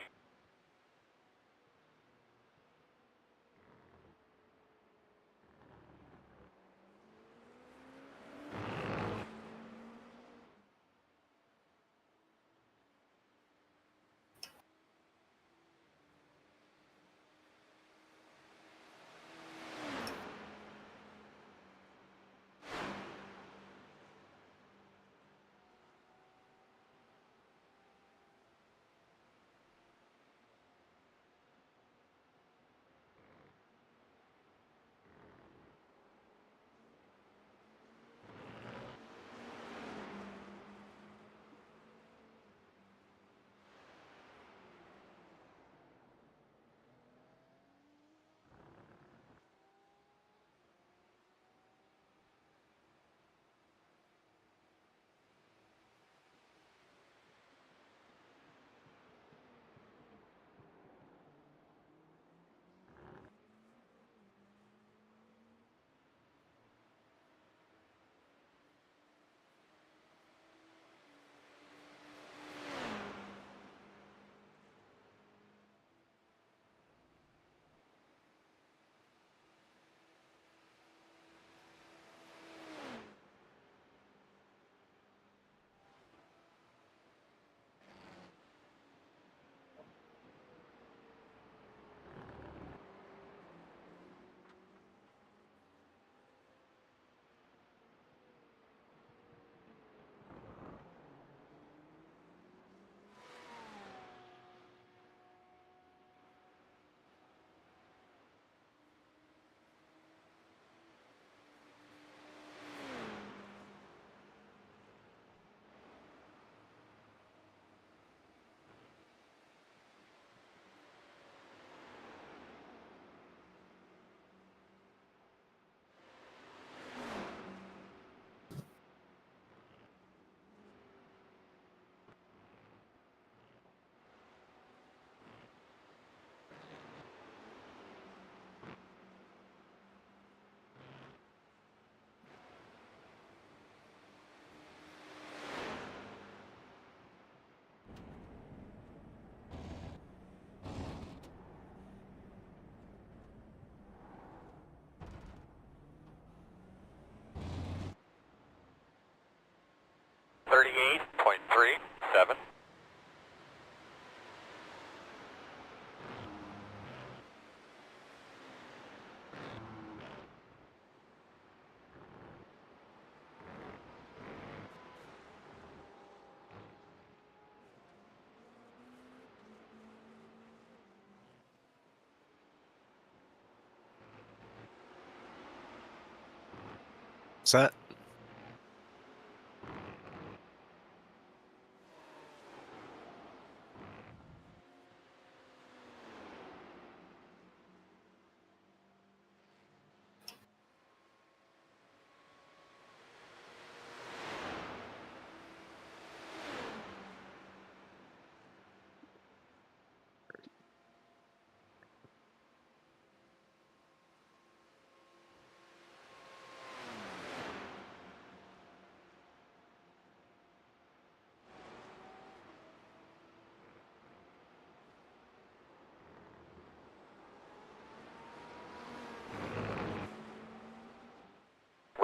Set.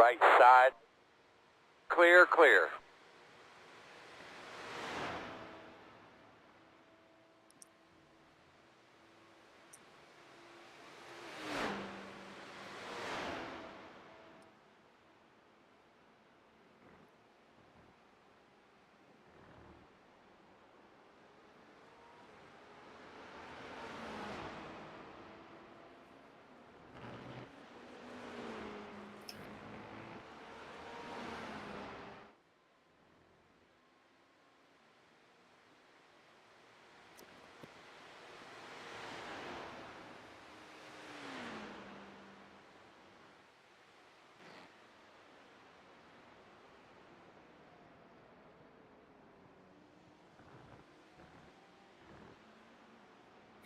Right side. Clear, clear.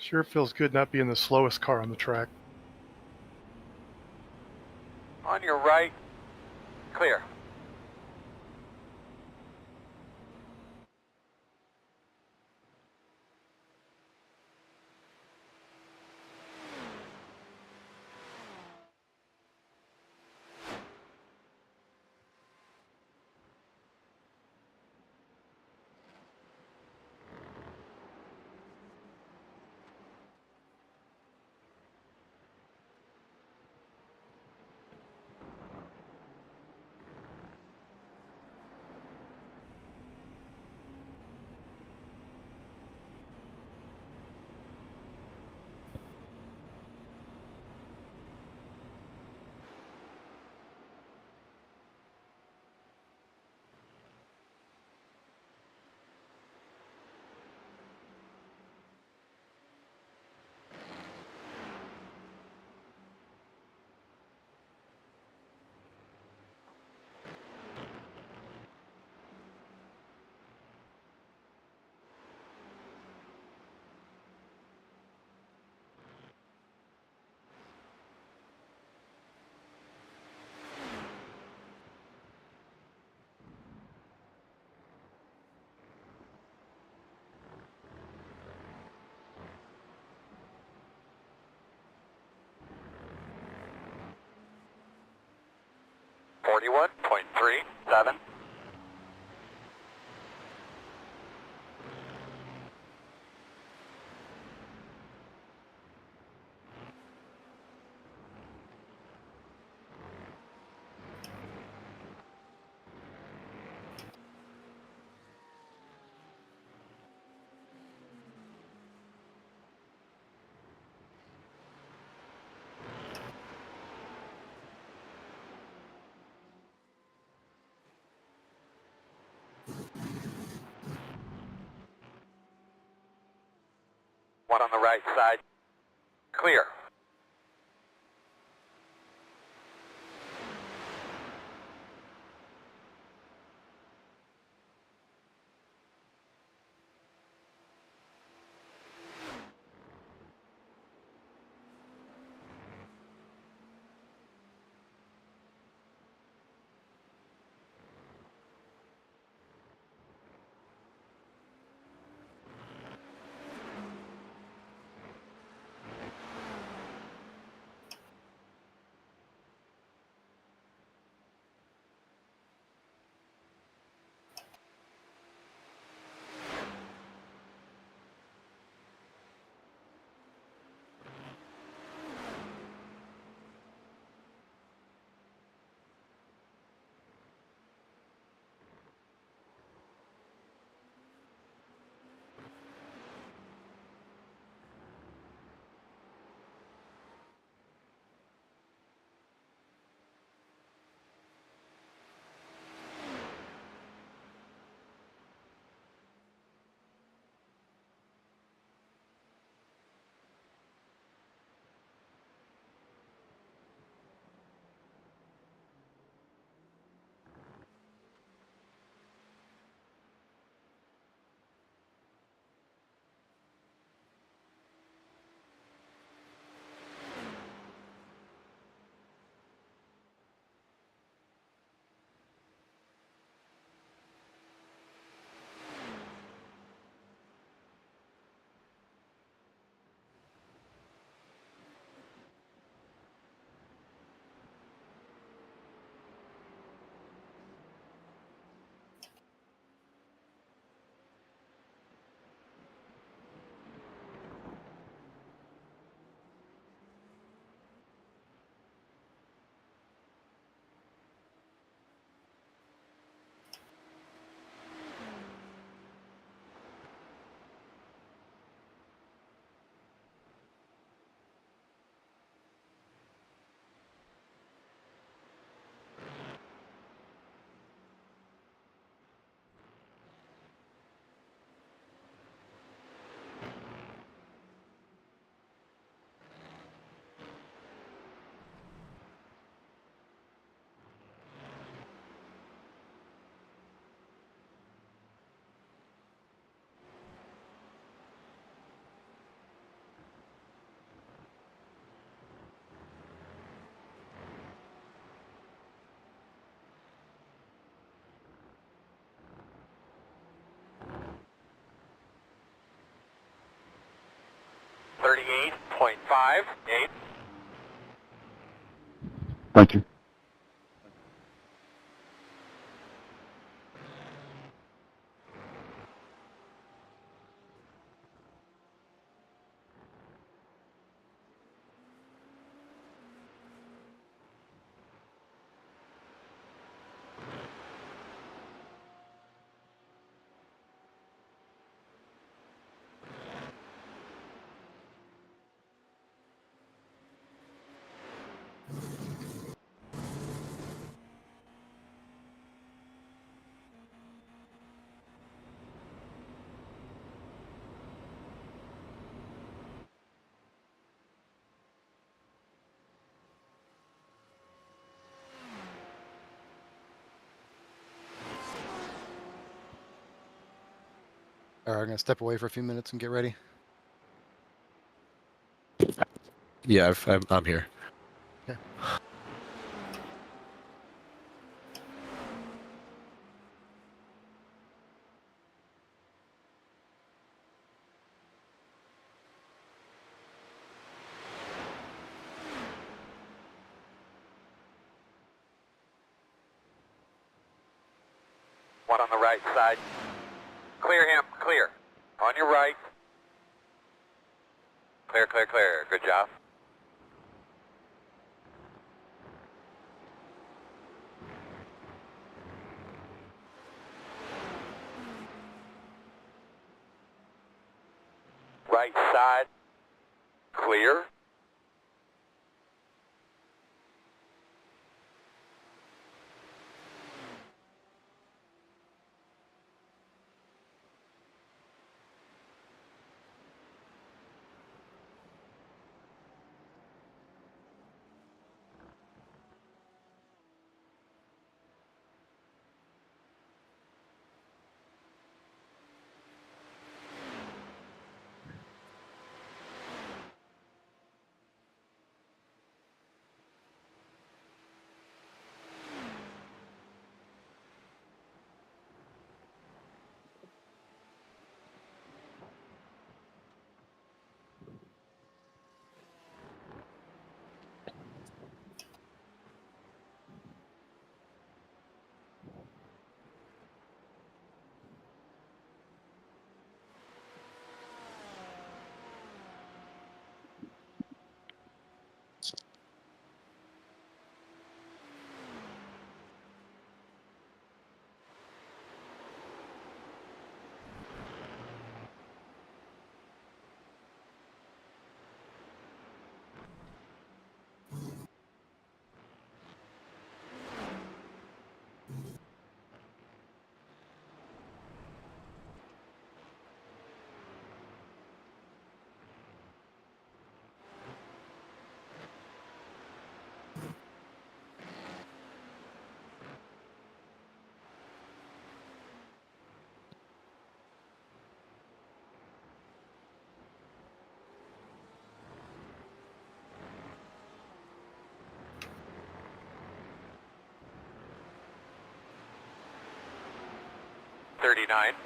Sure feels good not being the slowest car on the track. On your right. Clear. .41, .37. One on the right side. Clear. 5-8. Thank you. All right, I'm gonna step away for a few minutes and get ready. Yeah, I'm here. Okay. One on the right side. Clear him, clear. On your right. Clear, clear, clear. Good job. Right side. Clear.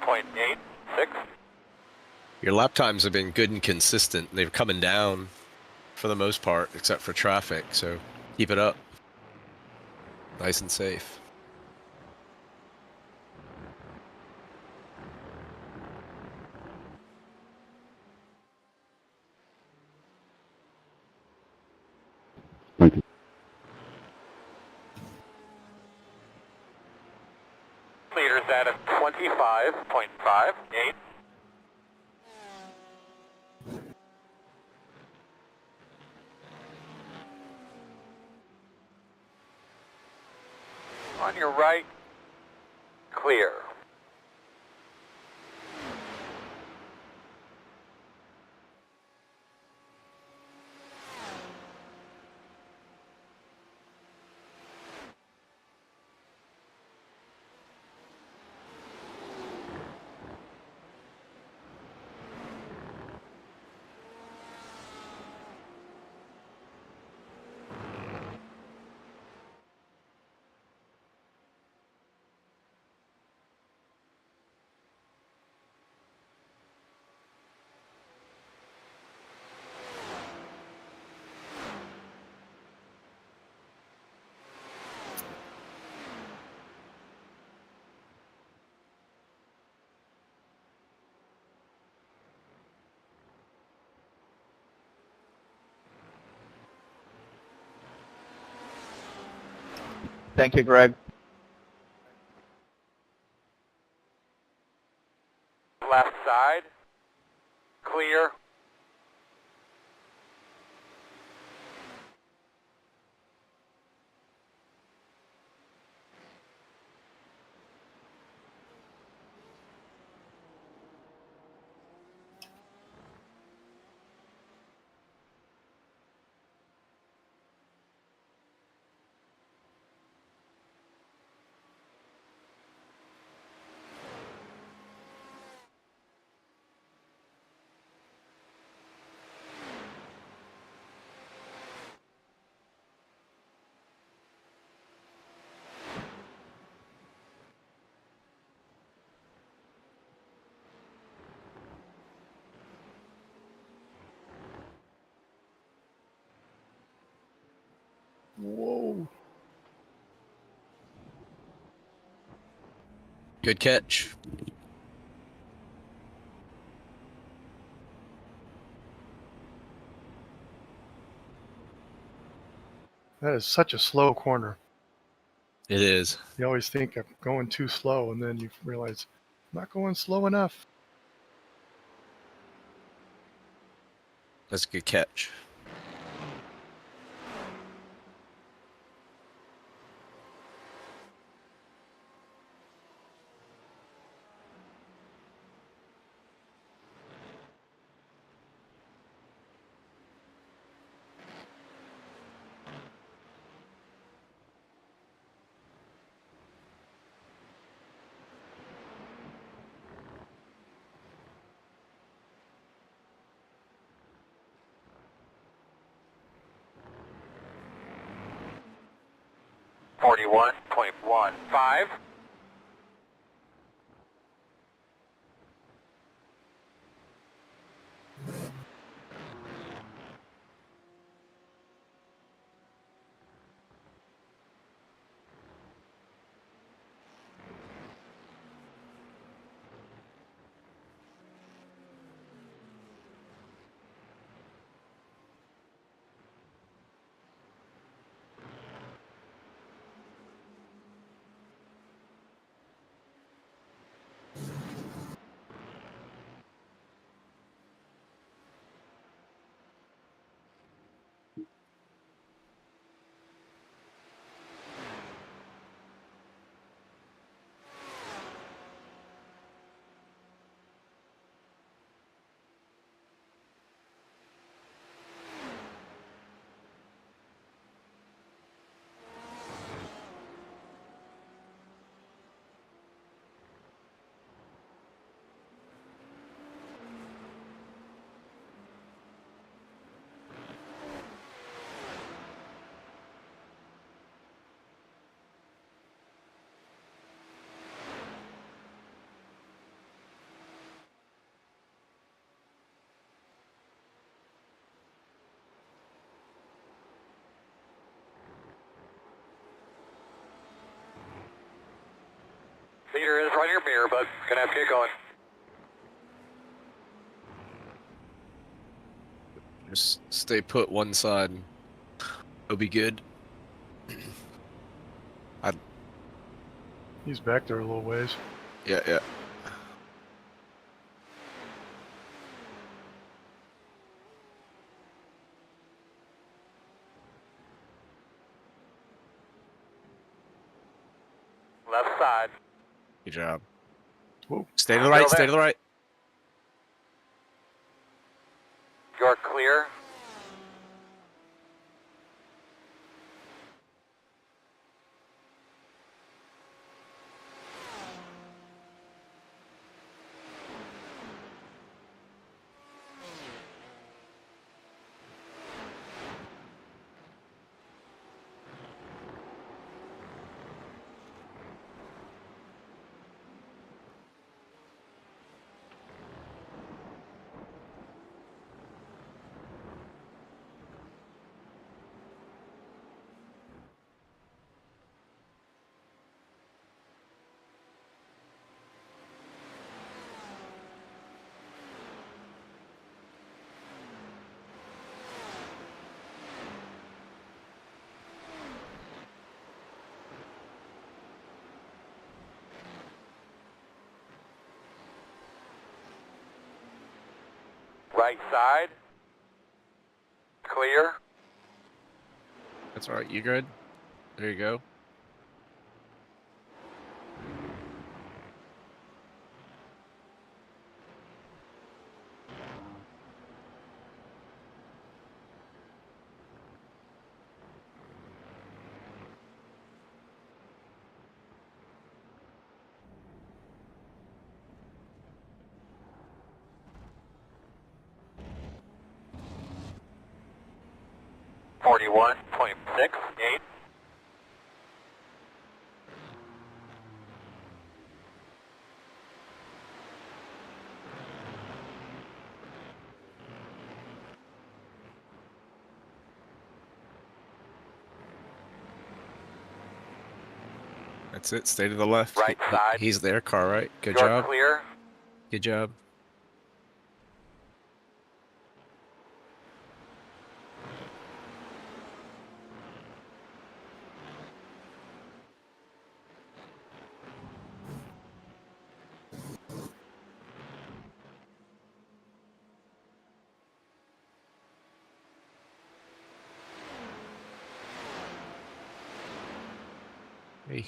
.86. Your lap times have been good and consistent. They're coming down for the most part, except for traffic. So keep it up. Nice and safe. Thank you. Leaders at a 25.58. On your right. Clear. Thank you, Greg. Left side. Clear. Whoa. Good catch. That is such a slow corner. It is. You always think I'm going too slow, and then you realize I'm not going slow enough. That's a good catch. .15. Meter is right in your mirror, but gonna have to get going. Just stay put one side. It'll be good. He's back there a little ways. Yeah. Left side. Good job. Whoa. Stay to the right, stay to the right. You're clear. Right side. Clear. That's all right. You good? There you go. .68. That's it. Stay to the left. Right side. He's there, car right. Good You're job. clear. Good job. Hey.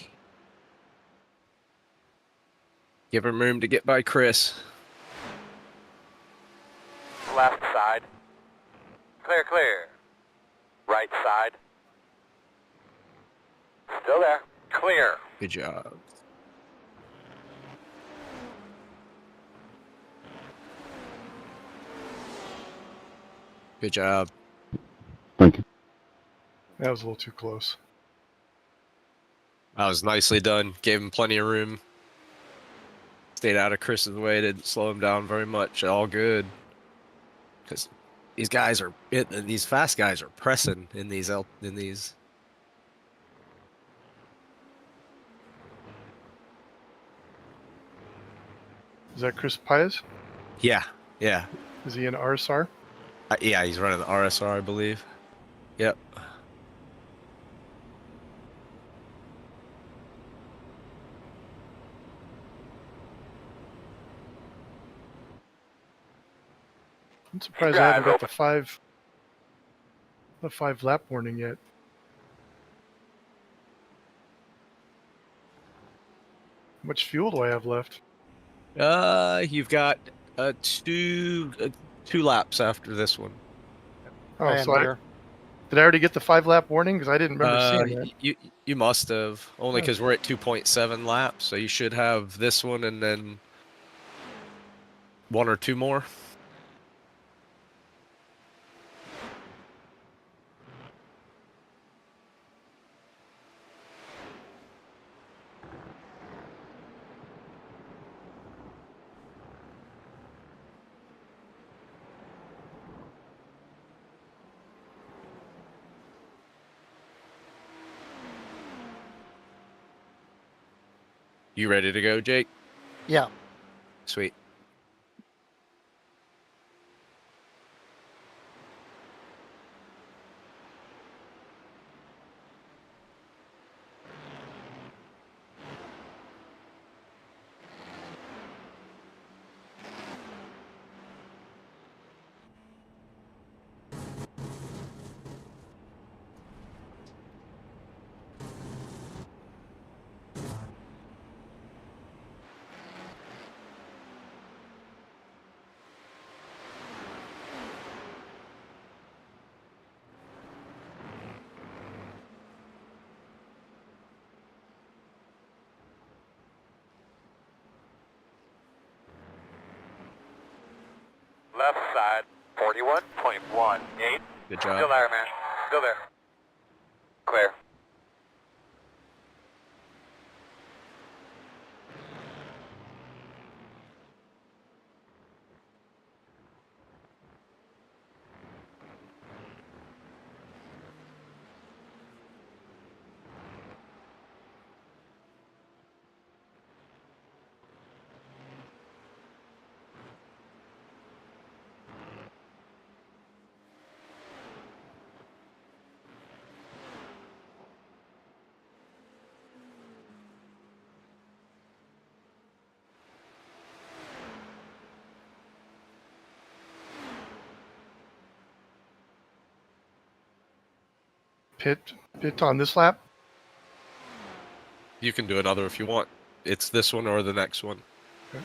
Give him room to get by Chris. Left side. Clear, clear. Right side. Still there. Clear. Good job. Good job. Thank you. That was a little too close. That was nicely done. Gave him plenty of room. Stayed out of Chris's way. Didn't slow him down very much. All good. Because these guys are these fast guys are pressing in these. Is that Chris Paez? Yeah. Yeah. Is he in RSR? Yeah. He's running the RSR, I believe. Yep. I'm surprised I haven't got the five lap warning yet. How much fuel do I have left? You've got two laps after this one. Oh, I am so here. did I already get the 5 lap warning? Because I didn't remember seeing that. You must have, only Oh. because we're at 2.7 laps, so you should have this one and then one or two more. You ready to go, Jake? Yeah. Sweet. Left side. 41.18. Good job. Still there, man. Still there. Clear. Pit on this lap? You can do another if you want. It's this one or the next one. Okay.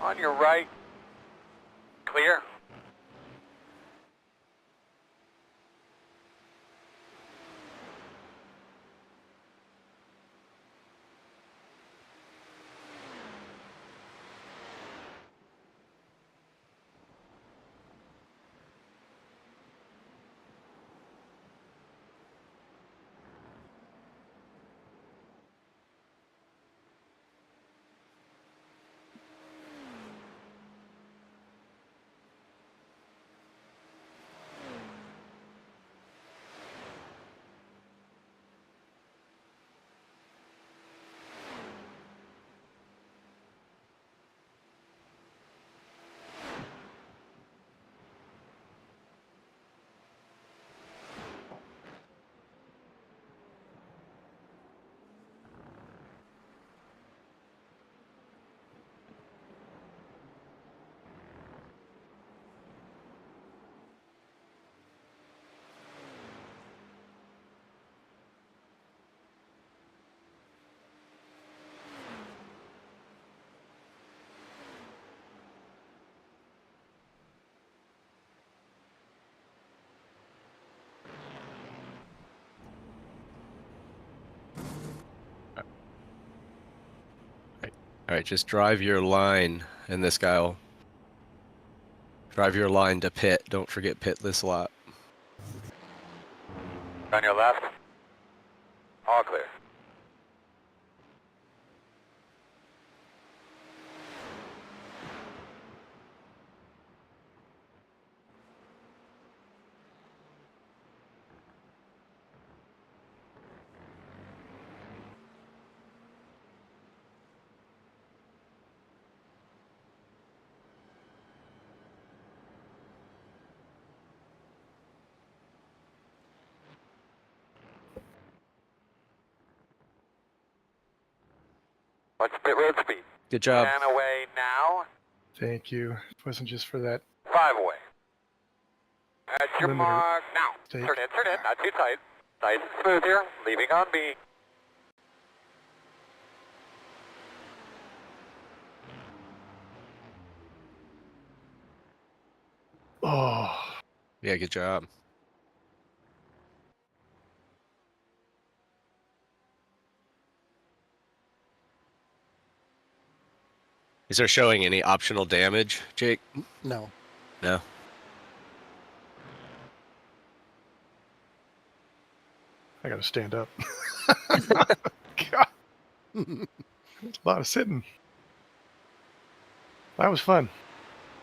On your right. Clear. All right, just drive your line, and this guy will drive your line to pit. Don't forget pit this lap. On your left. All clear. What's pit road speed? Good job. 10 away now. Thank you. It wasn't just for that. 5 away. That's your Limiter mark. Now, stake. turn in, not too tight. Nice and smooth here. Leaving on me. Oh, Yeah, good job. Is there showing any optional damage, Jake? No. No. I gotta stand up. God, it's a lot of sitting. That was fun.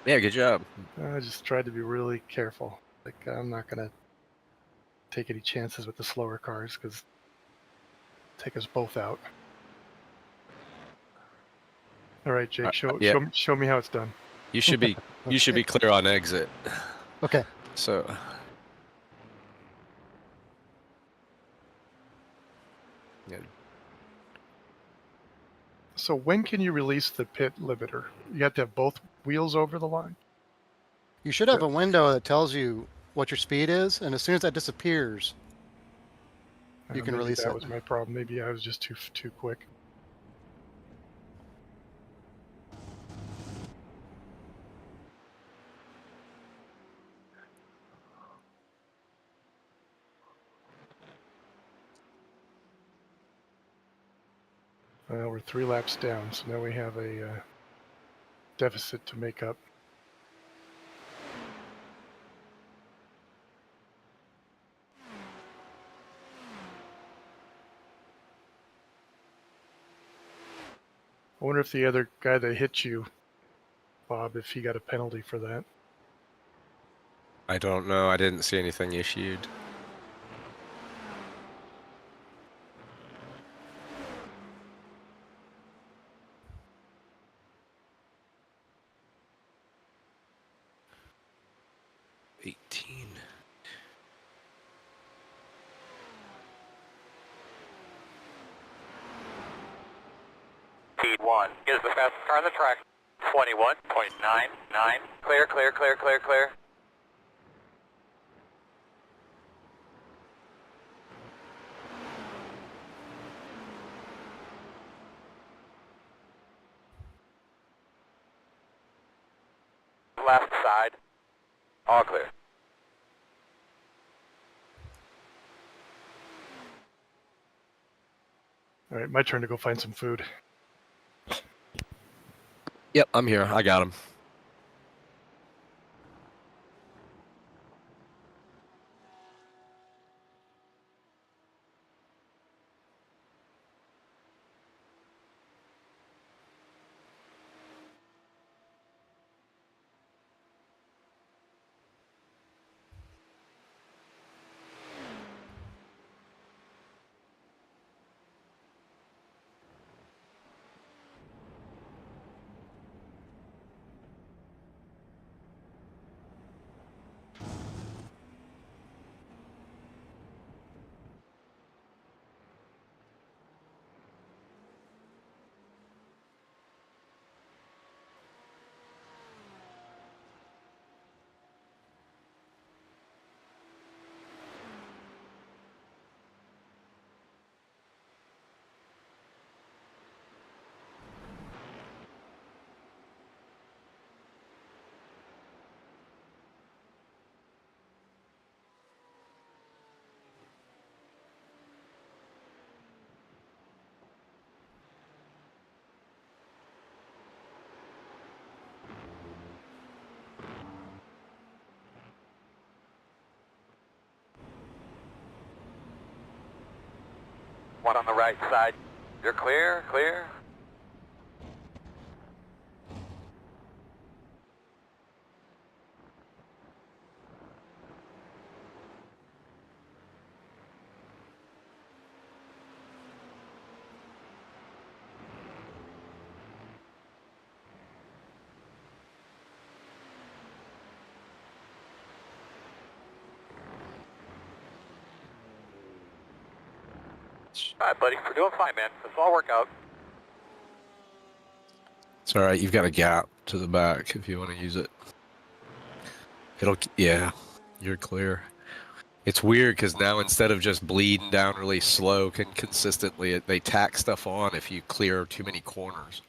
Yeah, good job. I just tried to be really careful. Like, I'm not gonna take any chances with the slower cars because take us both out. All right, Jake, Yeah. show me how it's done. You should be clear on exit. Okay. So yeah. So when can you release the pit limiter? You have to have both wheels over the line? You should have a window that tells you what your speed is, and as soon as that disappears, you can Maybe release that it. was my problem. Maybe I was just too quick. Well, we're 3 laps down, so now we have a deficit to make up. I wonder if the other guy that hit you, Bob, if he got a penalty for that. I don't know. I didn't see anything issued. T1 is the fastest car on the track. 21.99. Clear, clear, clear, clear, clear. Left side. All clear. All right, my turn to go find some food. Yep, I'm here. I got him. One on the right side. You're clear, clear. All right, buddy. We're doing fine, man. This will all work out. It's all right. You've got a gap to the back if you want to use it. Yeah, you're clear. It's weird because now instead of just bleeding down really slow consistently, they tack stuff on if you clear too many corners.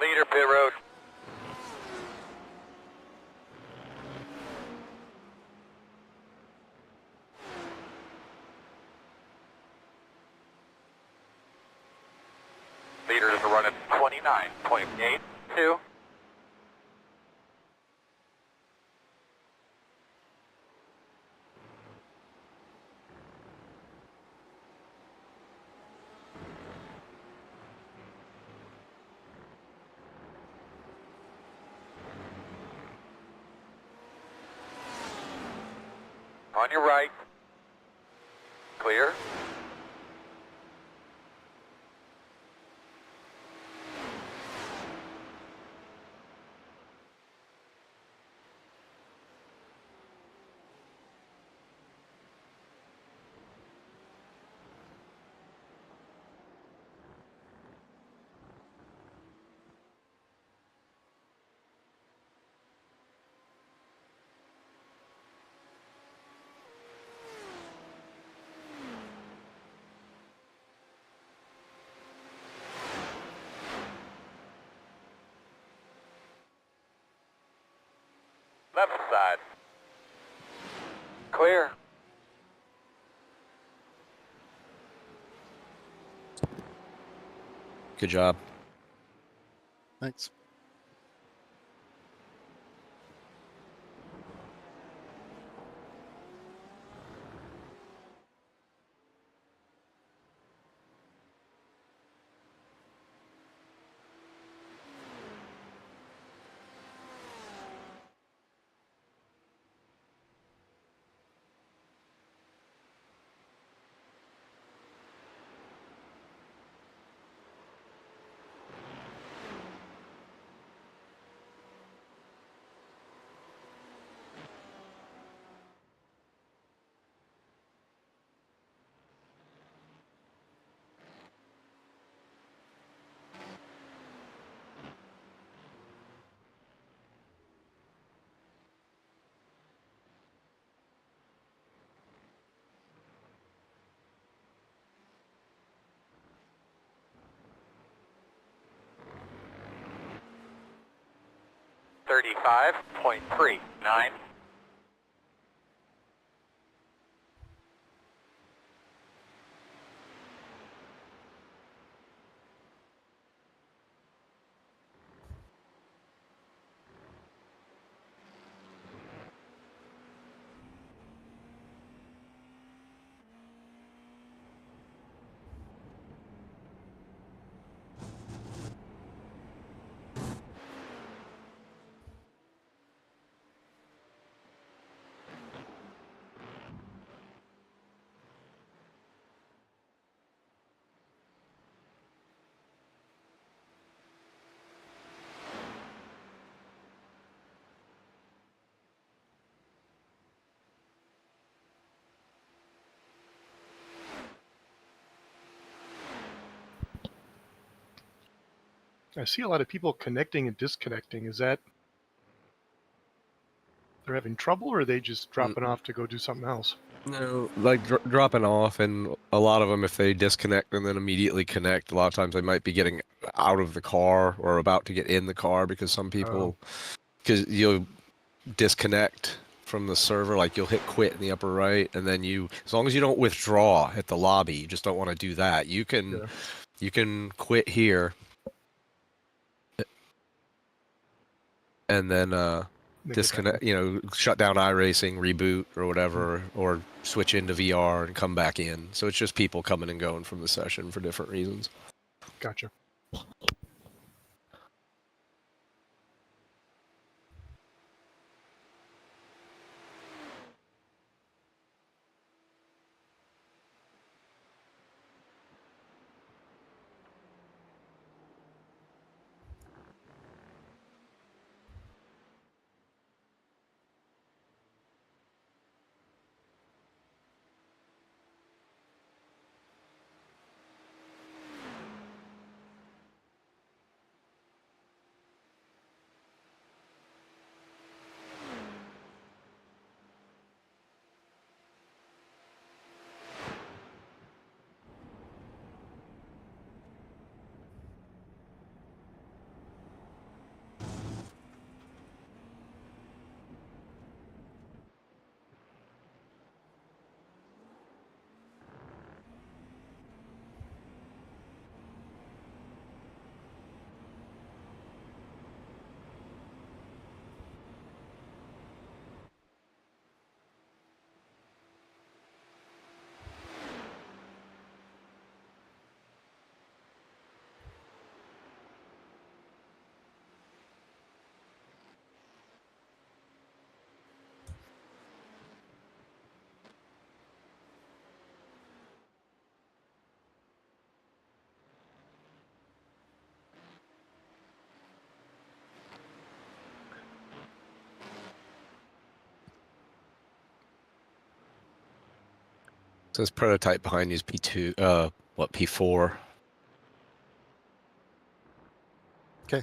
Leader, pit road. Leader is running 29.82. On your right. Clear. Left side. Clear. Good job. Thanks. .39. I see a lot of people connecting and disconnecting. Is that they're having trouble, or are they just dropping off to go do something else? No, like dropping off, and a lot of them, if they disconnect and then immediately connect, a lot of times they might be getting out of the car or about to get in the car, because some people, because you'll disconnect from the server, like you'll hit quit in the upper right, and then you, as long as you don't withdraw at the lobby, you just don't want to do that. You can quit here, and then They get back disconnect, in. shut down iRacing, reboot or whatever, or switch into VR and come back in. So it's just people coming and going from the session for different reasons. Gotcha. So this prototype behind you is P2, P4. Okay.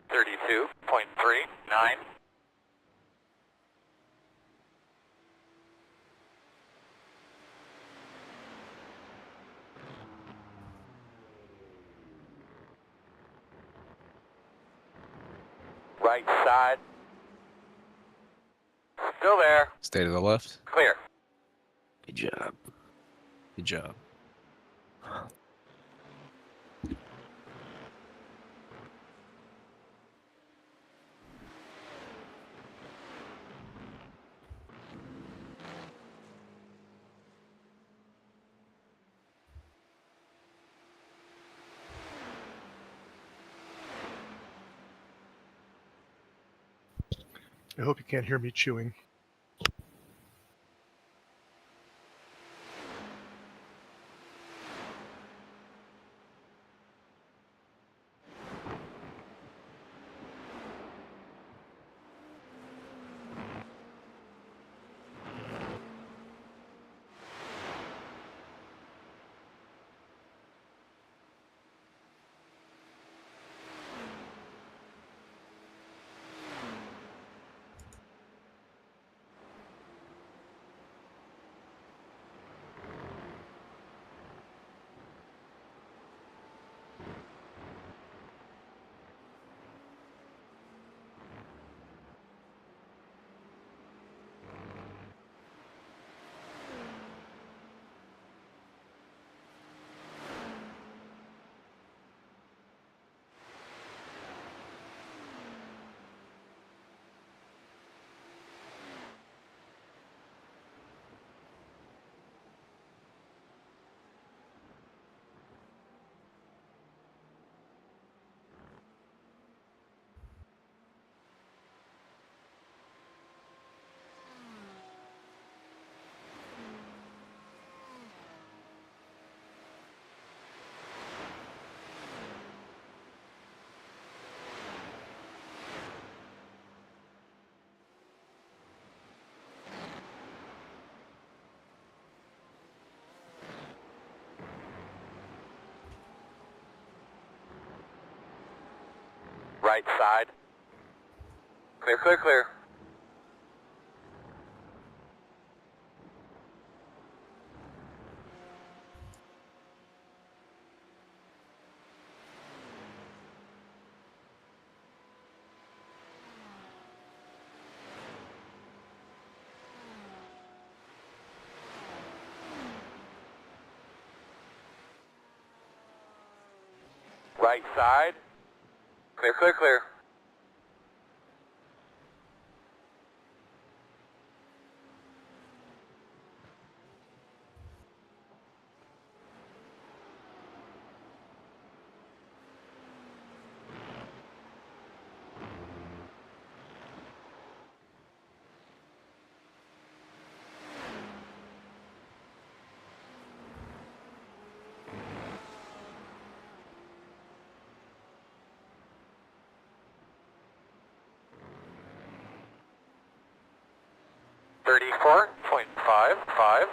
32.39. Right side. Still there. Stay to the left. Clear. Good job. Good job. I hope you can't hear me chewing. Right side. Clear, clear, clear. Right side. Clear, clear, clear. .55.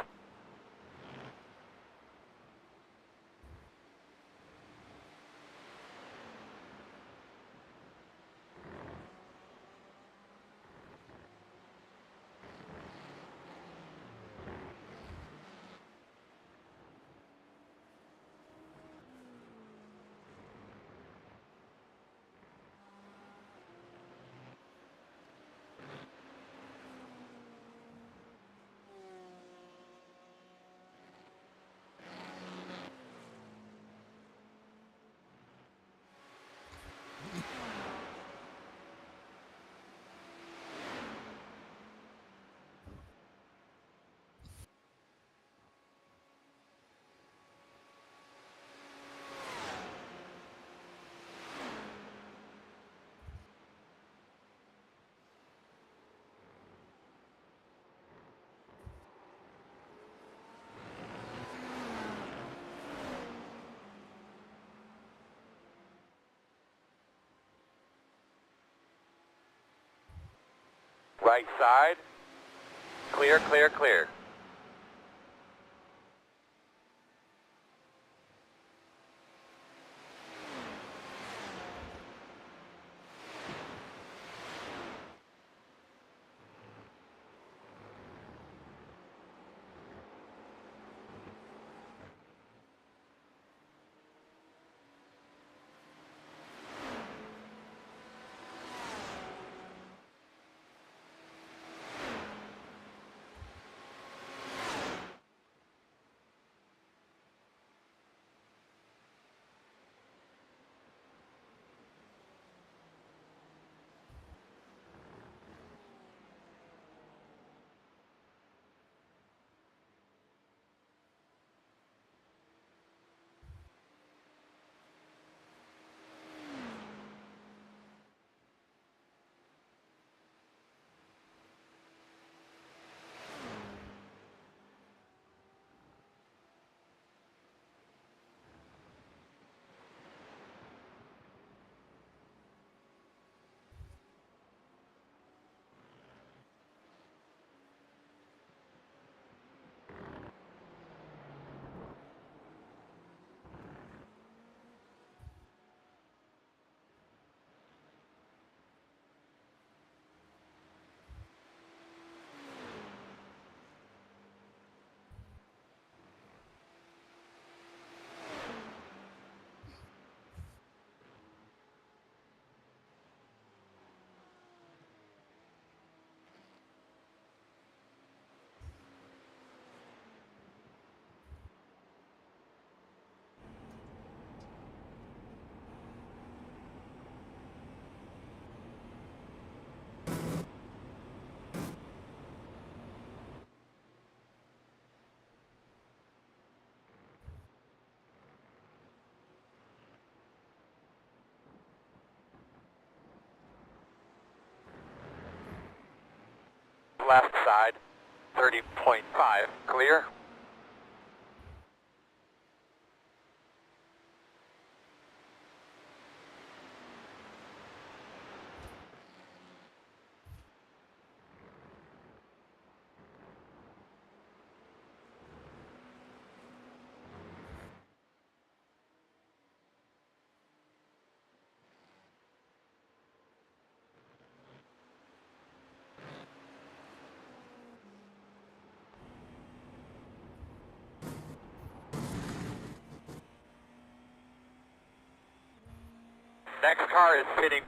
Right side. Clear, clear, clear. left side, 30.5, clear. Next car is pitting.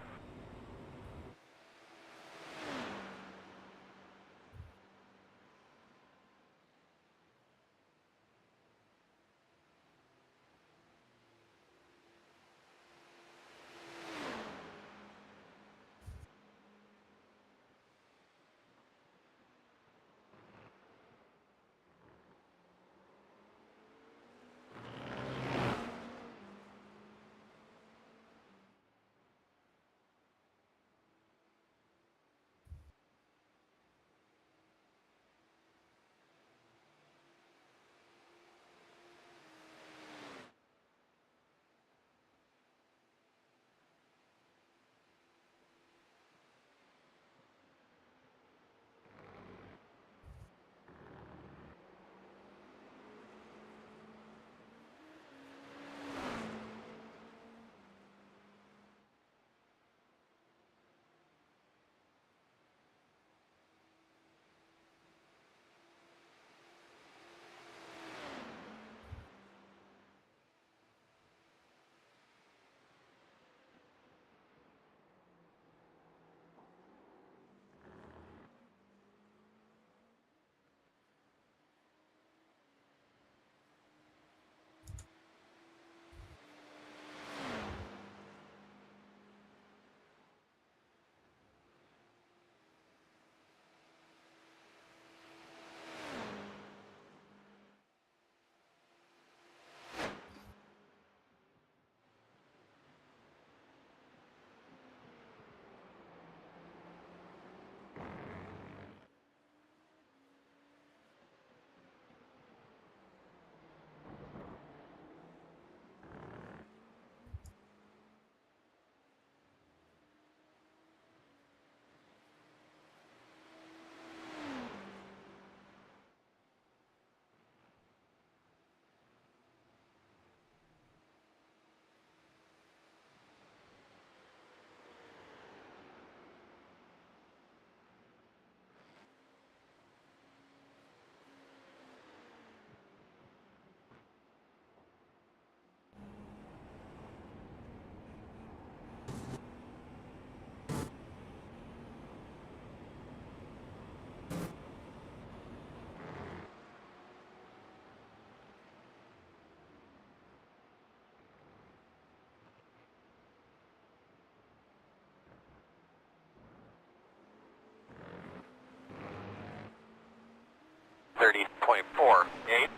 .48.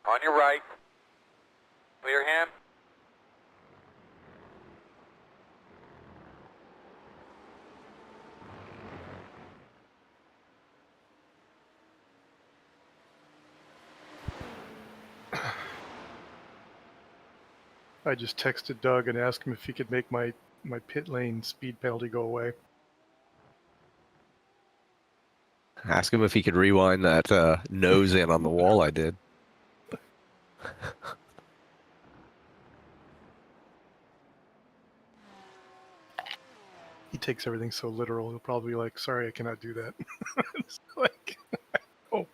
On your right. Clear hand. I just texted Doug and asked him if he could make my pit lane speed penalty go away. Ask him if he could rewind that nose in on the wall I did. He takes everything so literal. He'll probably be like, "Sorry, I cannot do that." It's like, oh.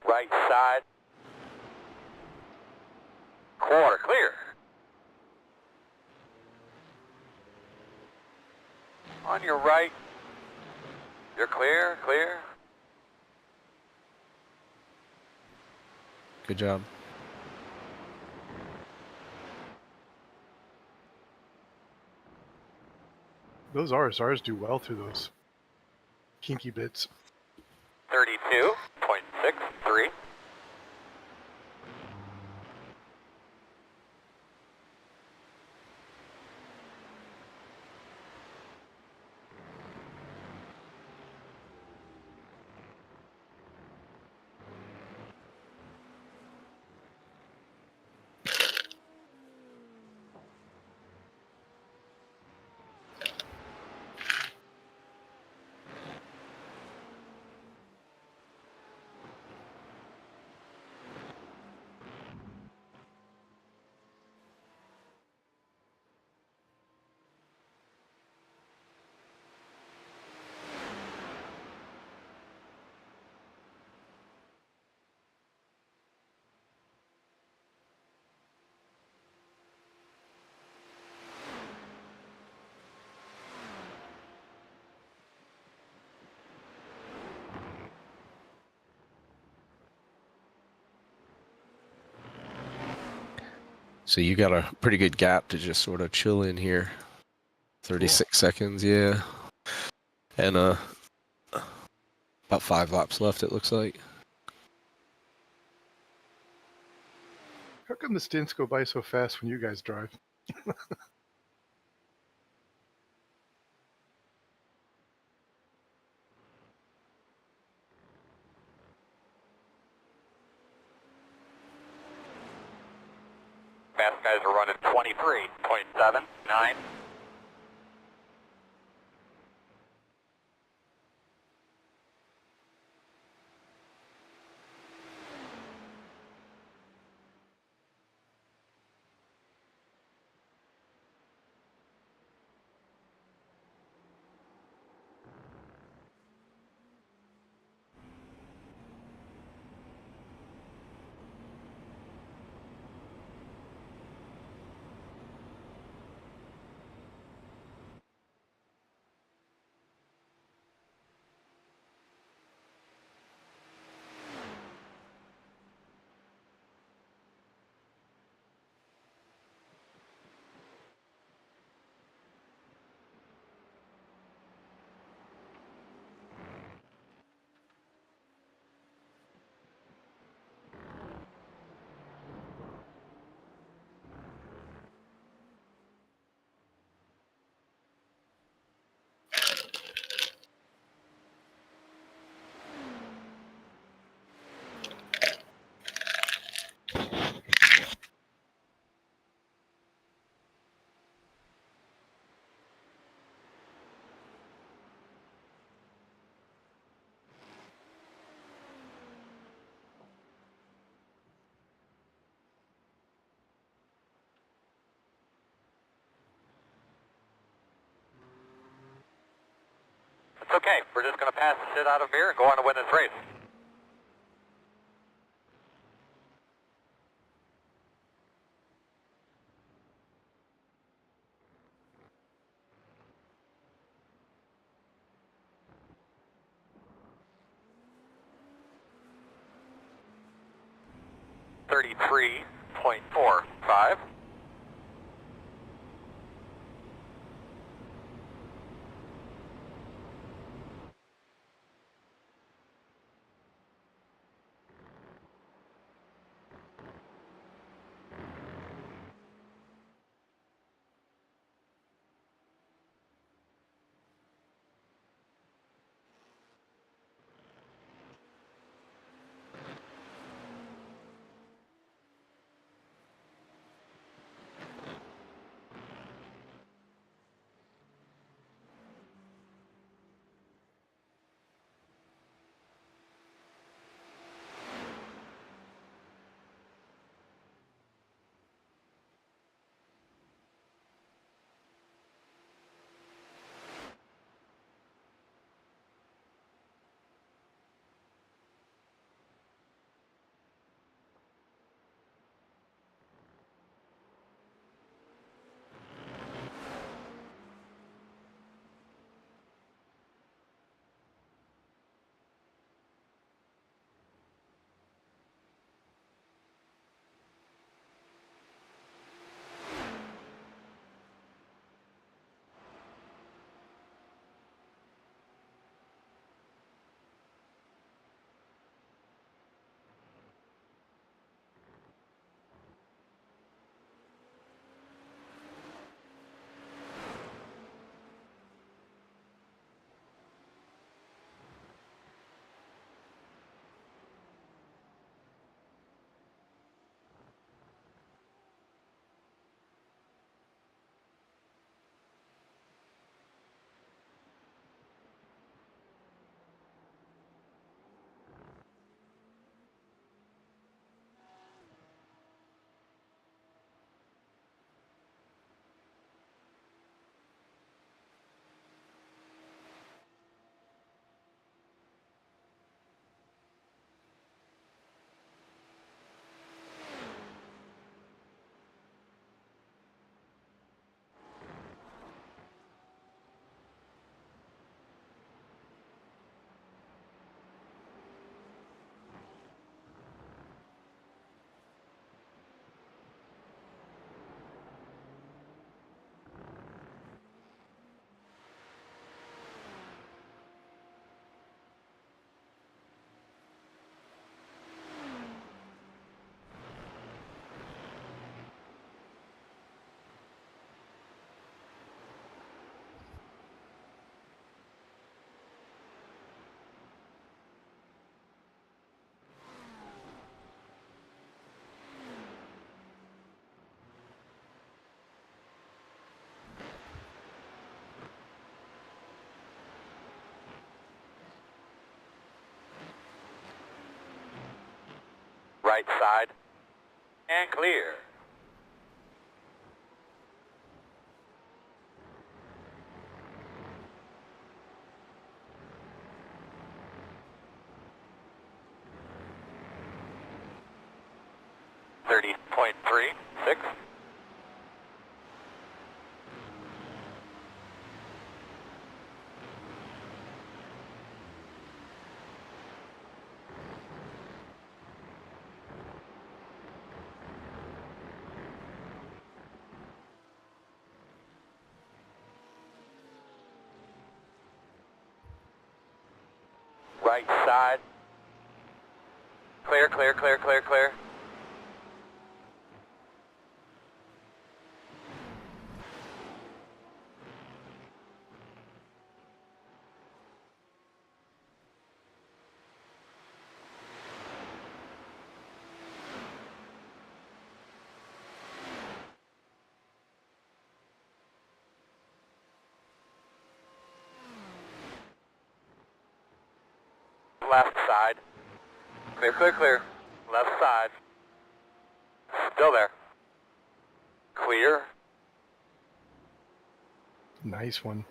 Right side. Quarter clear. On your right. You're clear, clear. Good job. Those RSRs do well through those kinky bits. 32.63. So you got a pretty good gap to just sort of chill in here. 36 seconds, yeah. And about 5 laps left, it looks like. How come the stints go by so fast when you guys drive? Fast guys are running 23.79. It's okay. We're just going to pass the shit out of here and go on to win this race. .45. Right side. And clear. .36. Right side. Clear, clear, clear, clear, clear. Left side. Clear, clear, clear. Left side. Still there. Clear. Nice one.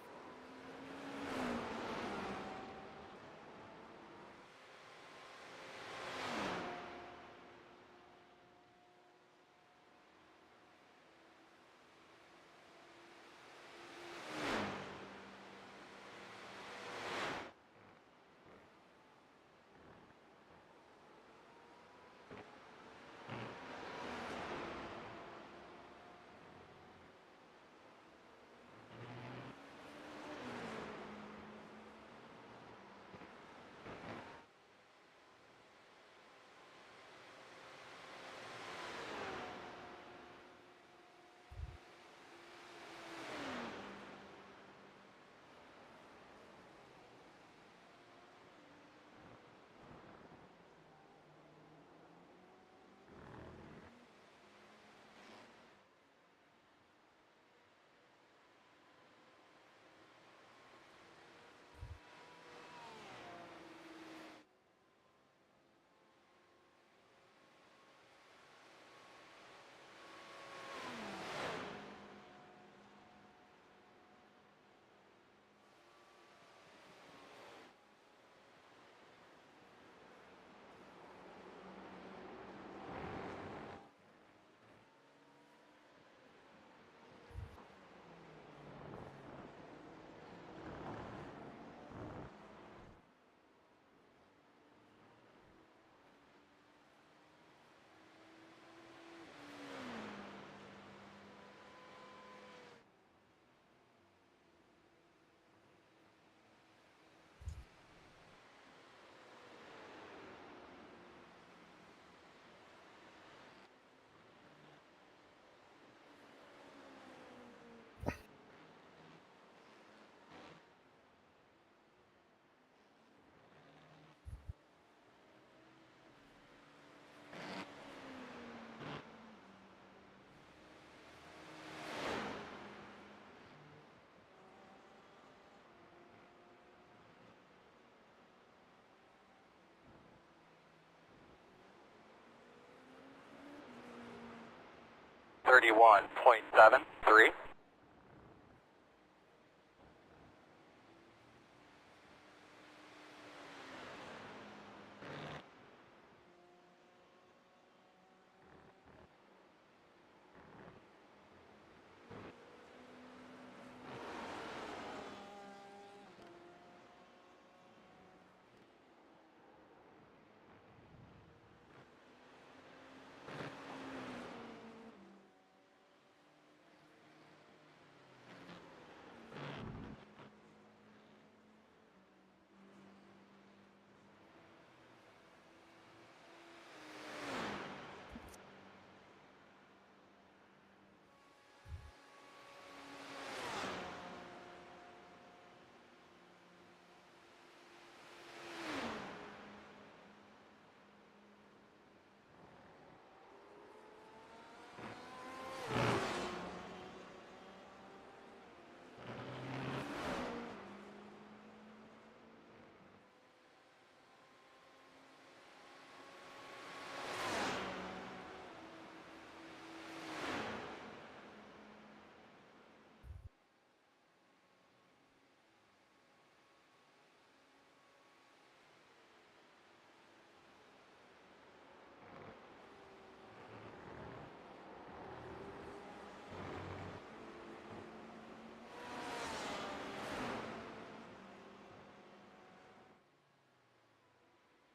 31.73.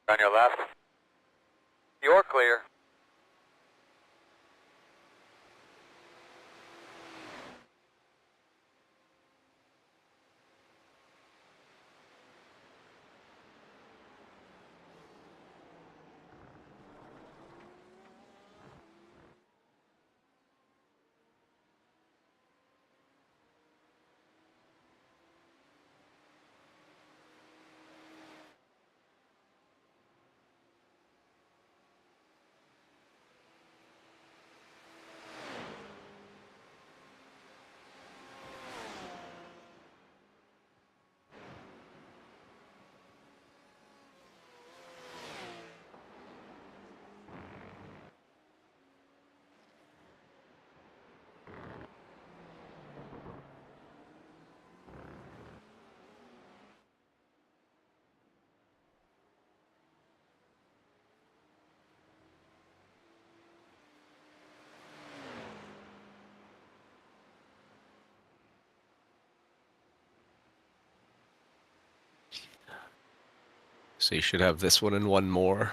On your left. You're clear. So you should have this one and one more.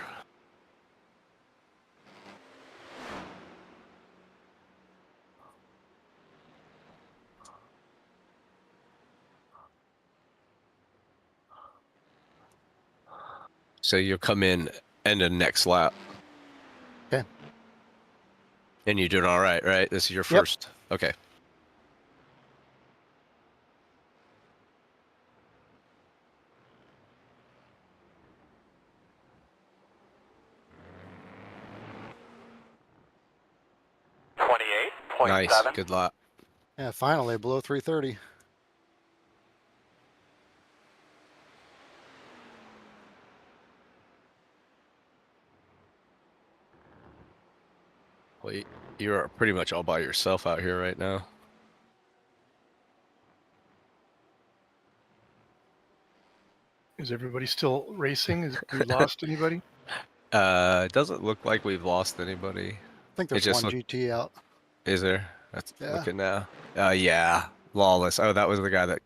So you'll come in and the next lap. Okay. And you're doing all right, right? This is your Yep. first. Okay. Nice. 28.7. Good lap. Yeah, finally below 330. Well, you're pretty much all by yourself out here right now. Is everybody still racing? Is we lost anybody? It doesn't look like we've lost anybody. I think It there's just one GT out. Is there? That's Yeah. looking now. Yeah. Lawless. Oh, that was the guy that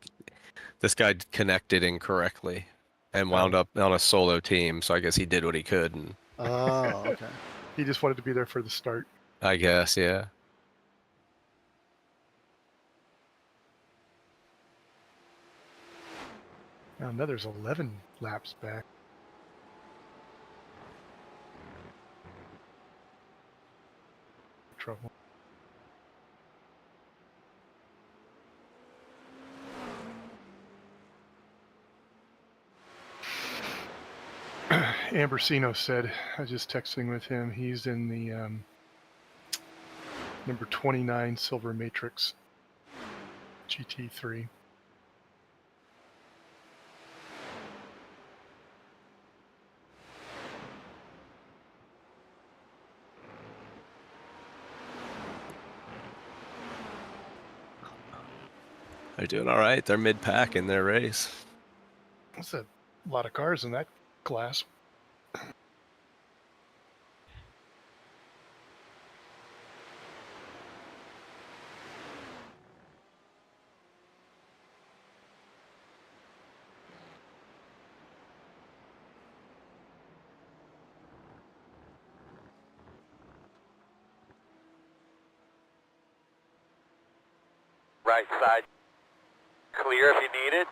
this guy connected incorrectly and wound up on a solo team. So I guess he did what he could, and Oh, okay. He just wanted to be there for the start. I guess, yeah. Oh, now there's 11 laps back. Trouble. Ambrosino said, I was just texting with him, he's in the number 29 Silver Matrix GT3. They're doing all right. They're mid-pack in their race. That's a lot of cars in that class. Right side clear if you need it.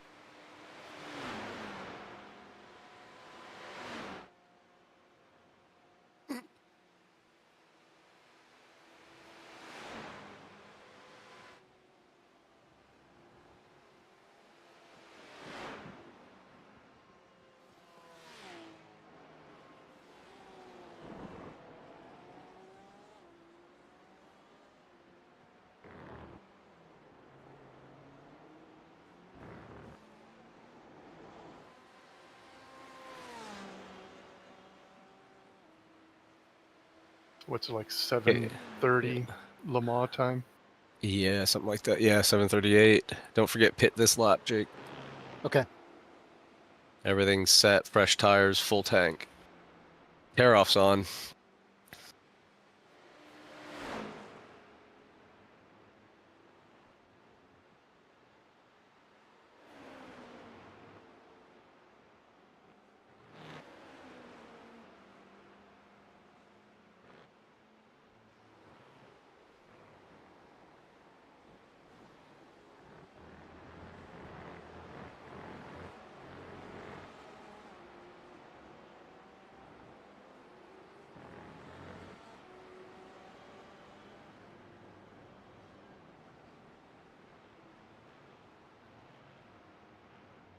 What's it, like 7:30 Le Mans time? Yeah, something like that. Yeah, 7:38. Don't forget pit this lap, Jake. Okay. Everything's set. Fresh tires, full tank. Tear-off's on.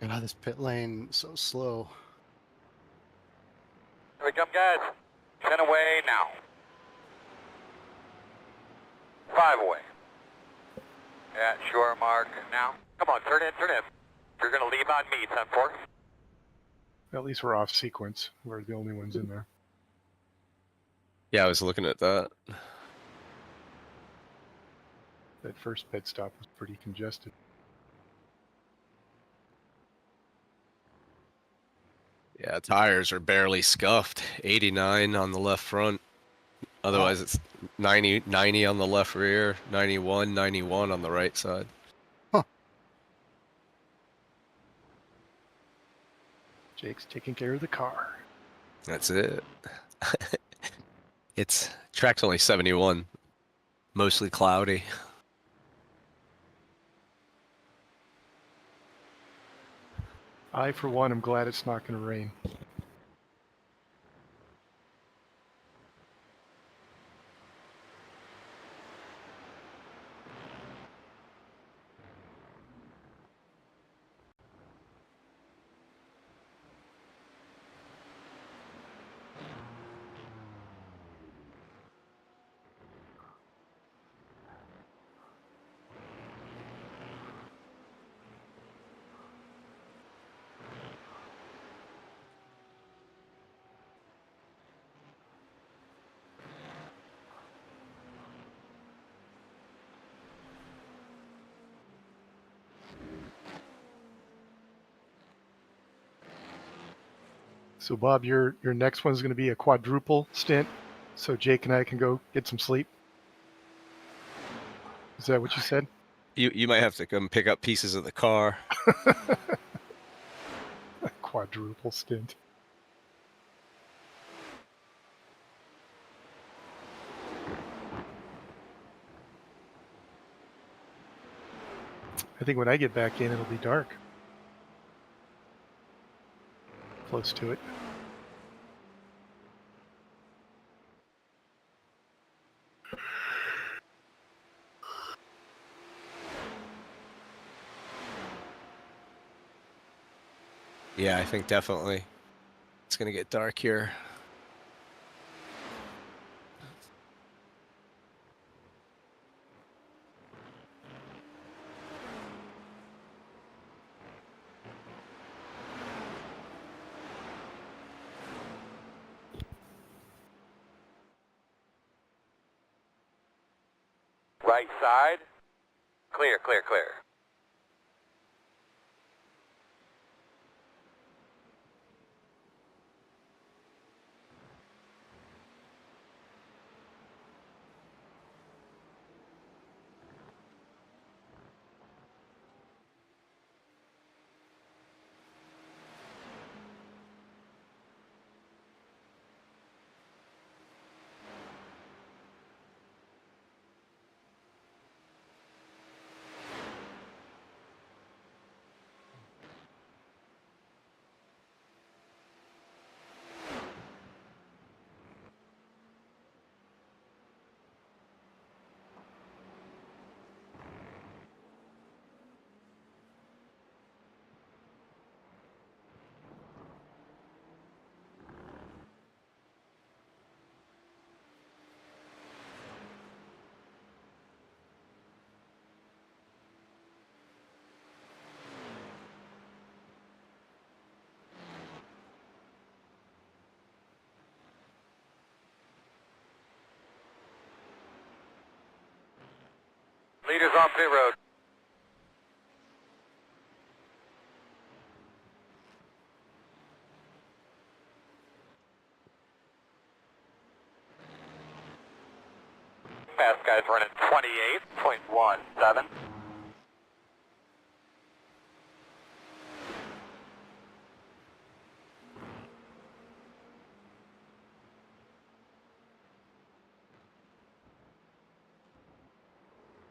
God, this pit lane is so slow. Here we come, guys. 10 away now. 5 away. At shore mark now. Come on, turn in, turn in. You're going to leave on me, 10-4. At least we're off sequence. We're the only ones in there. Yeah, I was looking at that. That first pit stop was pretty congested. Yeah, tires are barely scuffed. 89 on the left front. Otherwise, it's 90 on the left rear, 91 on the right side. Jake's taking care of the car. That's it. It's track's only 71, mostly cloudy. I, for one, am glad it's not going to rain. So, Bob, your next one's going to be a quadruple stint, so Jake and I can go get some sleep. Is that what you said? You might have to come pick up pieces of the car. A quadruple stint. I think when I get back in, it'll be dark. Close to it. Yeah, I think definitely it's gonna get dark here. Right side. Clear, clear, clear. meters on pit road. Fast guys running 28.17.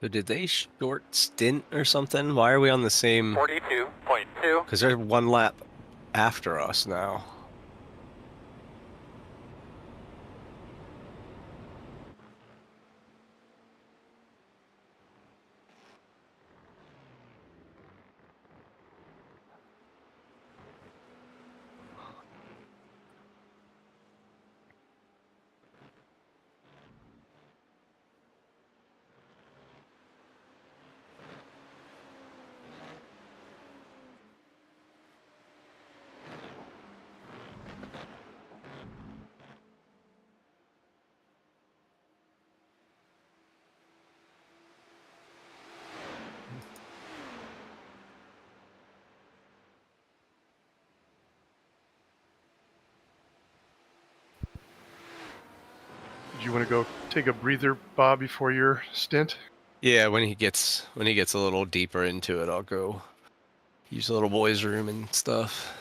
So did they short stint or something? Why are we on the same? 42.2. Because they're one lap after us now. Do you want to go take a breather, Bob, before your stint? Yeah, when he gets a little deeper into it, I'll go use the little boys' room and stuff.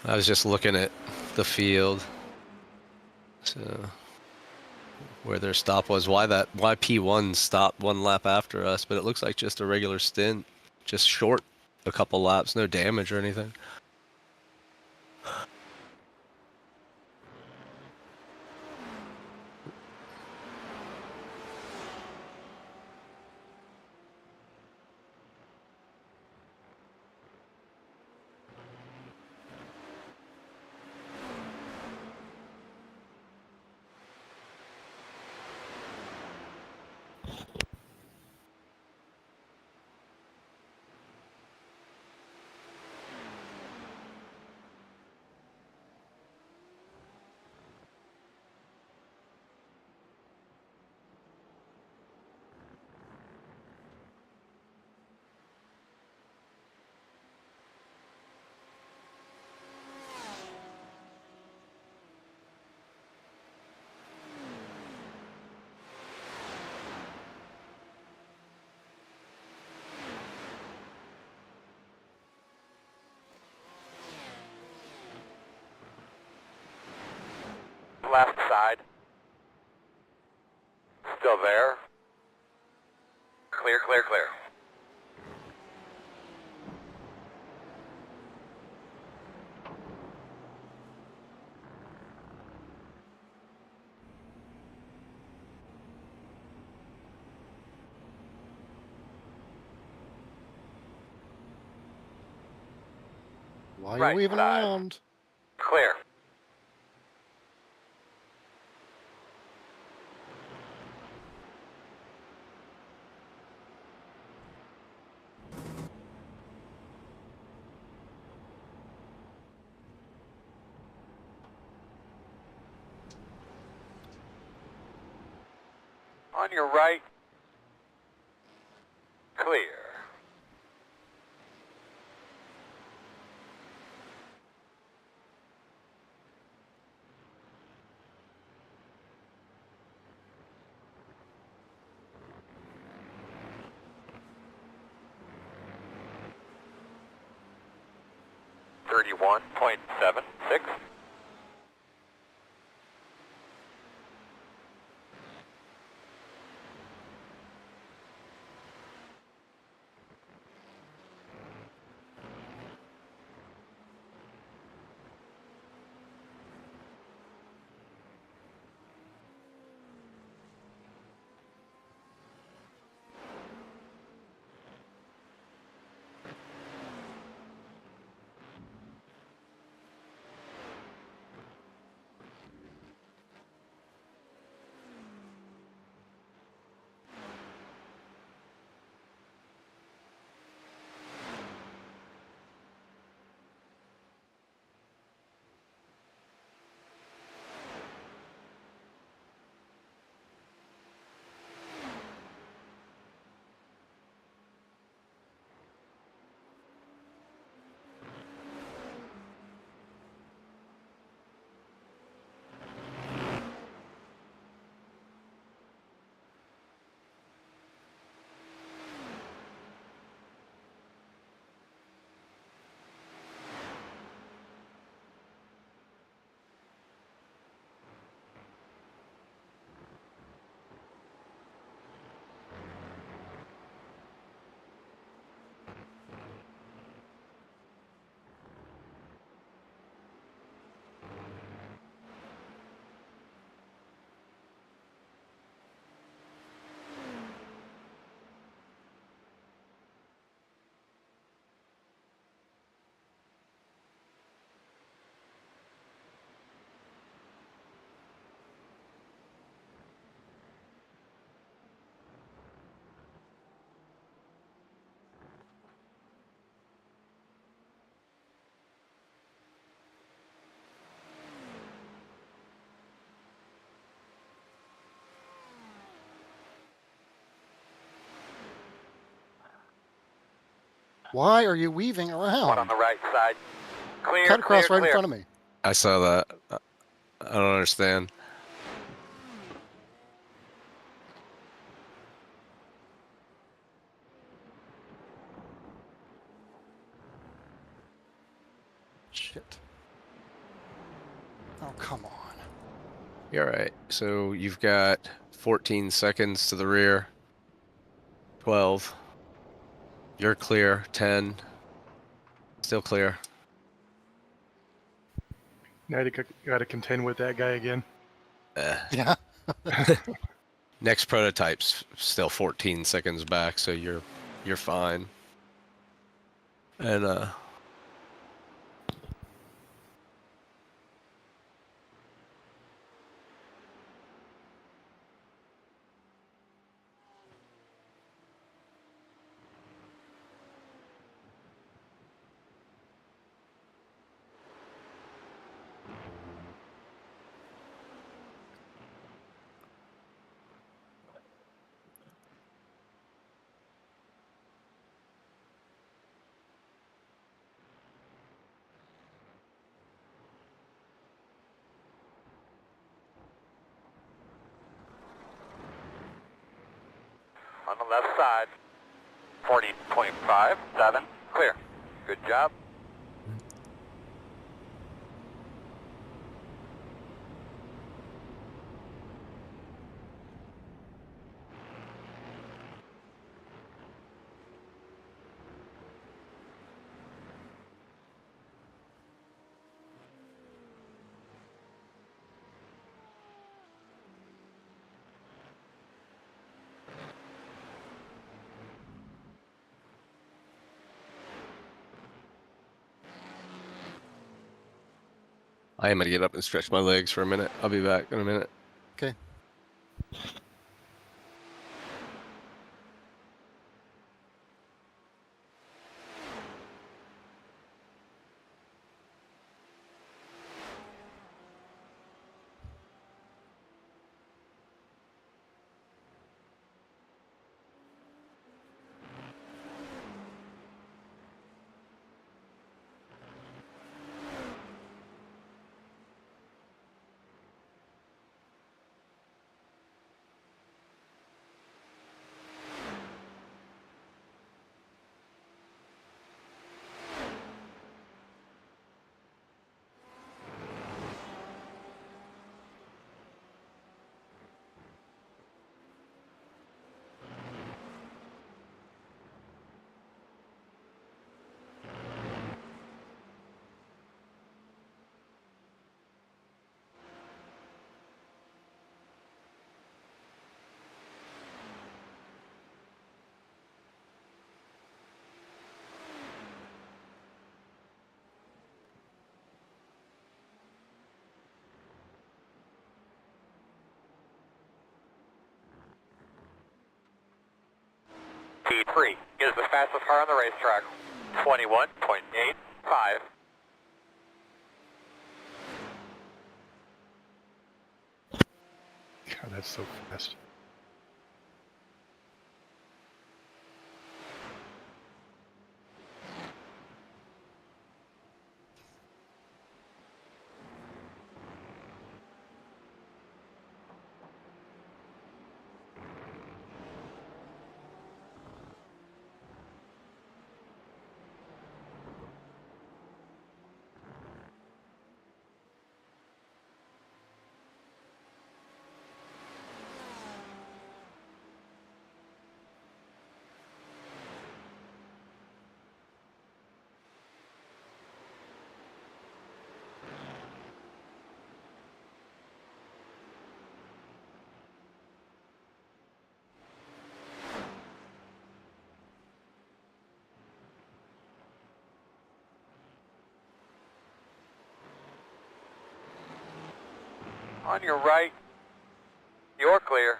I was just looking at the field, so where their stop was. Why P1 stopped one lap after us? But it looks like just a regular stint, just short a couple laps, no damage or anything. Left side. Still there. Clear, clear, clear. Why are you Right weaving side. around? Clear. On your right. Clear. .31.76. Why are you weaving One on around? the right side. Clear, Cut across clear, right in clear. front of me. I saw that. I don't understand. Shit. Oh, come on. You're right. So you've got 14 seconds to the rear. 12. You're clear. 10. Still clear. Now you got to contend with that guy again. Yeah. Next prototype's still 14 seconds back, so you're fine. And On the left side. 40.5, 7, clear. Good job. I am gonna get up and stretch my legs for a minute. I'll be back in a minute. Okay. T3 is the fastest car on the racetrack. 21.85. God, that's so fast. On your right, you're clear.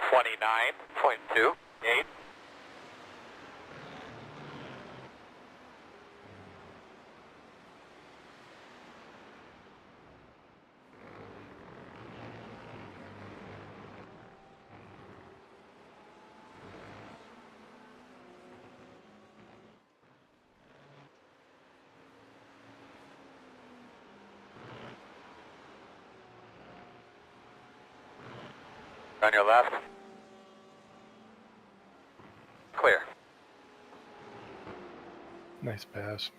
.28. On your left. Clear. Nice pass.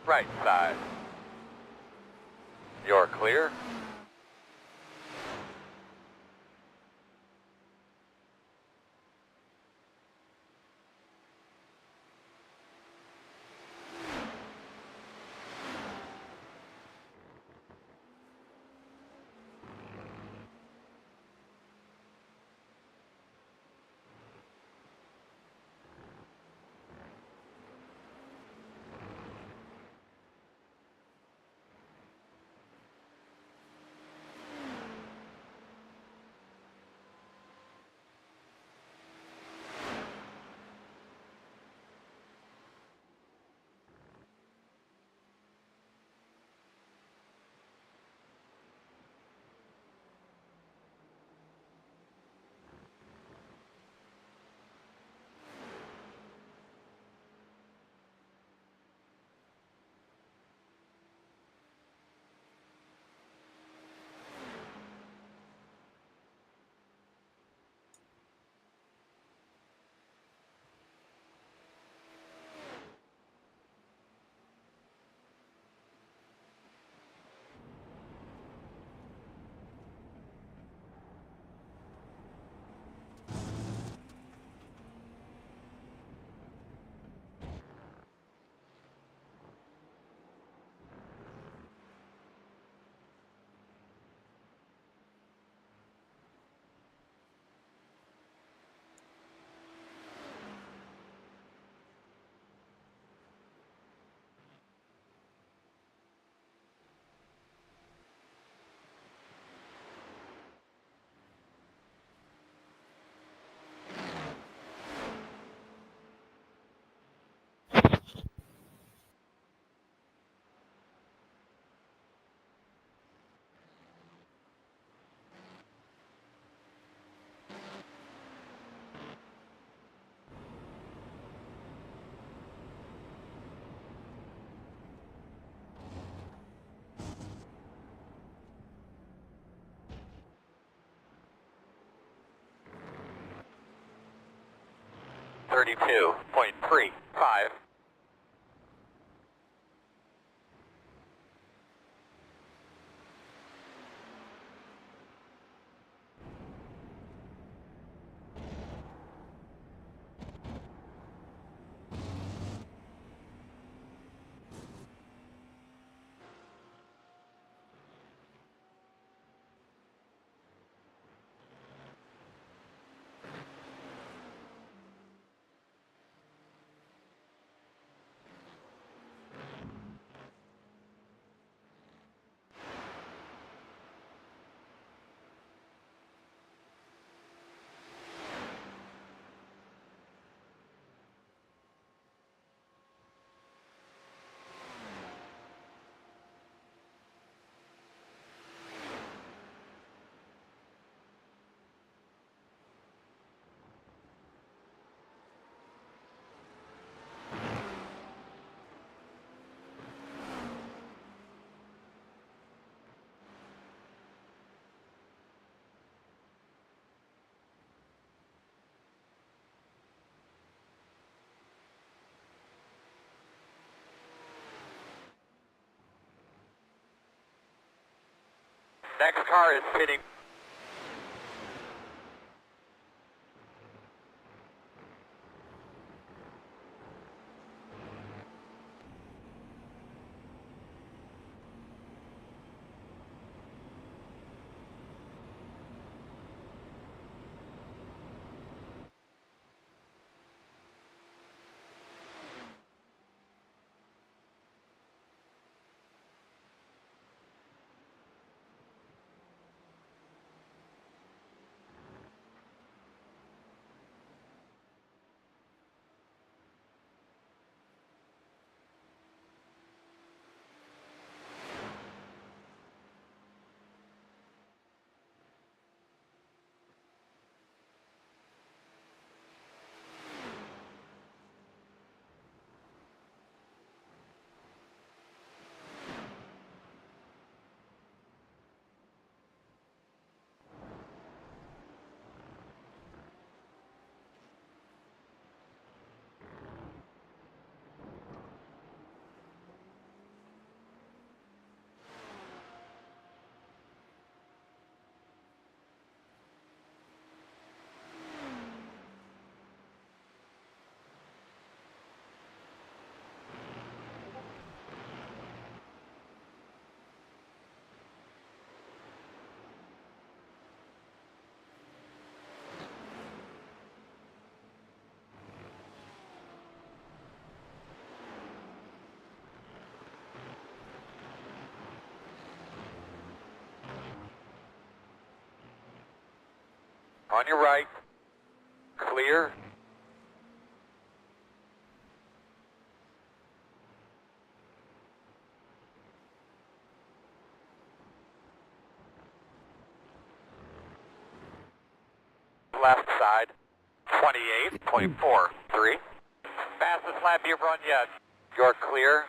Right side. You're clear. .32.35. Next car is pitting. On your right. Clear. Left side. 28.43. Fastest lap you've run yet. You're clear.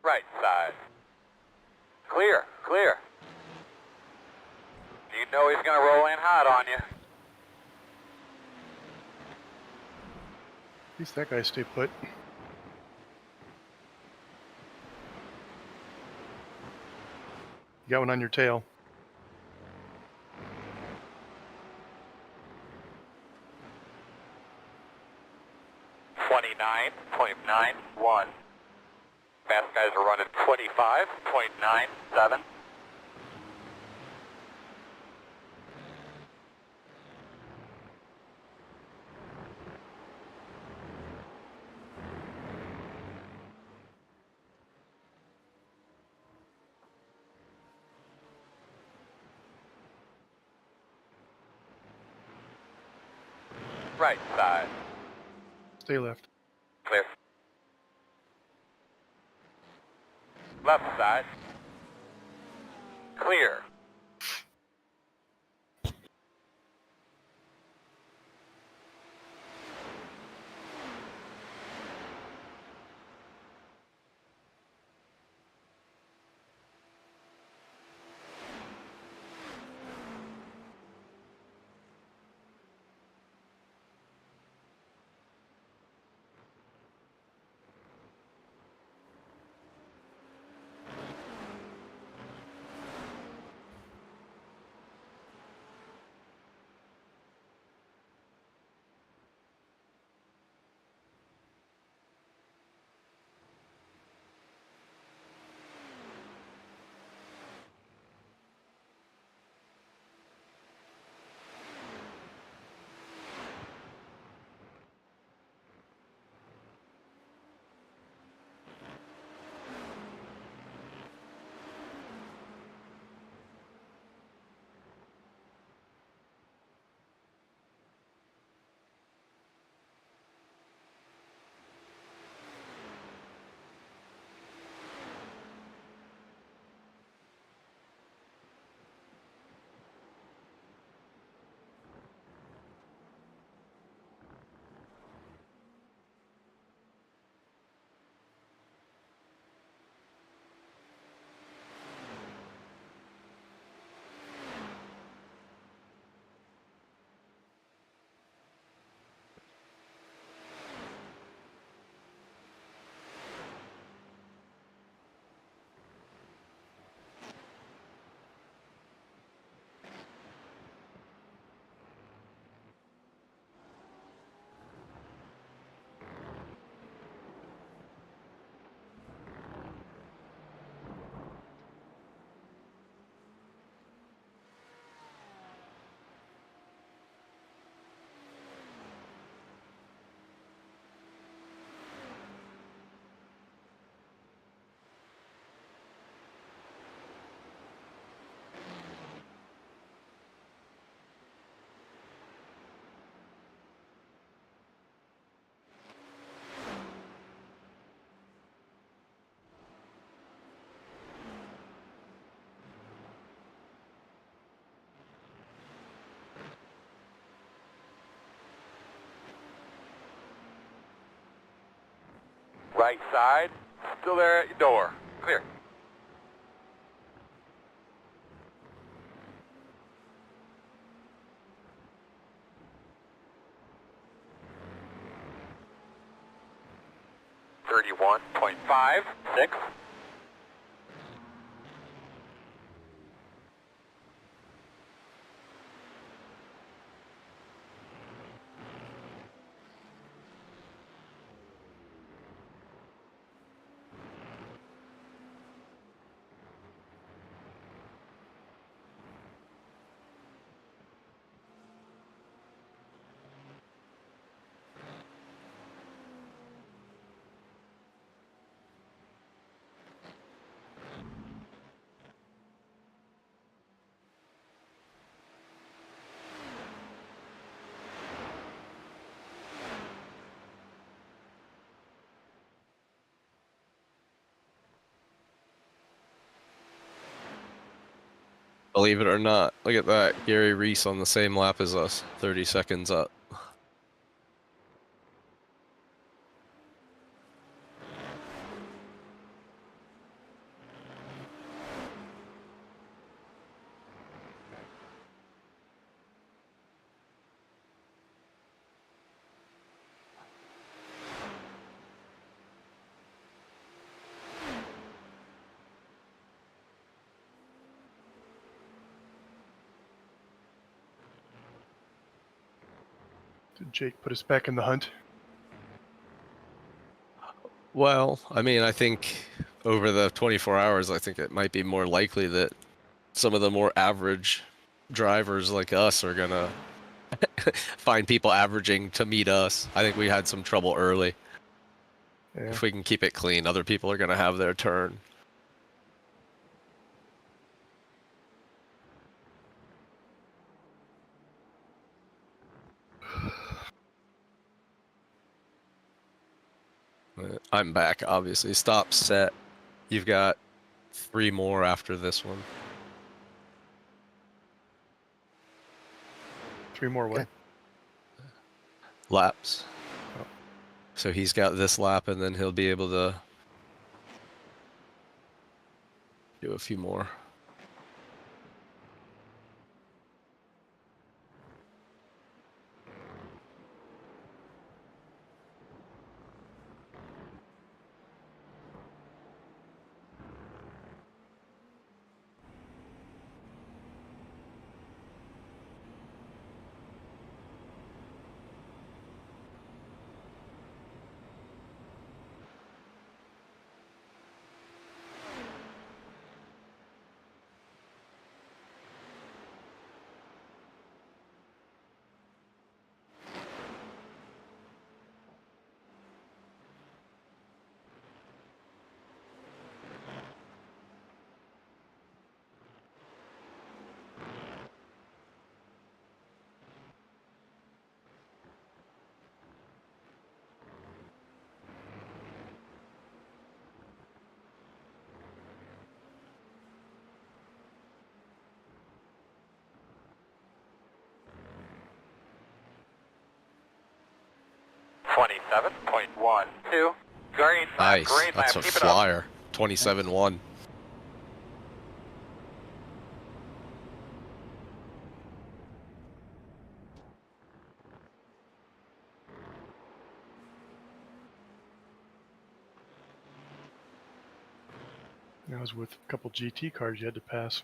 Right side. Clear, clear. You know he's gonna roll in hot on you. At least that guy stay put. You got one on your tail. .91. Fast guys are running 25.97. Right side. Stay left. Clear. Left side. Clear. Right side, still there at your door. Clear. .56. Believe it or not, look at that. Gary Reese on the same lap as us, 30 seconds up. Did Jake put us back in the hunt? Well, I mean, I think over the 24 hours, I think it might be more likely that some of the more average drivers like us are going to find people averaging to meet us. I think we had some trouble early. Yeah. If we can keep it clean, other people are going to have their turn. I'm back, obviously. Stop, set. You've got 3 more after this one. 3 more what? Okay. Laps. Oh. So he's got this lap, and then he'll be able to do a few more. .12. Green lap, Nice. green That's lap. a Keep it up. flyer. 27-1. That was with a couple GT cars you had to pass.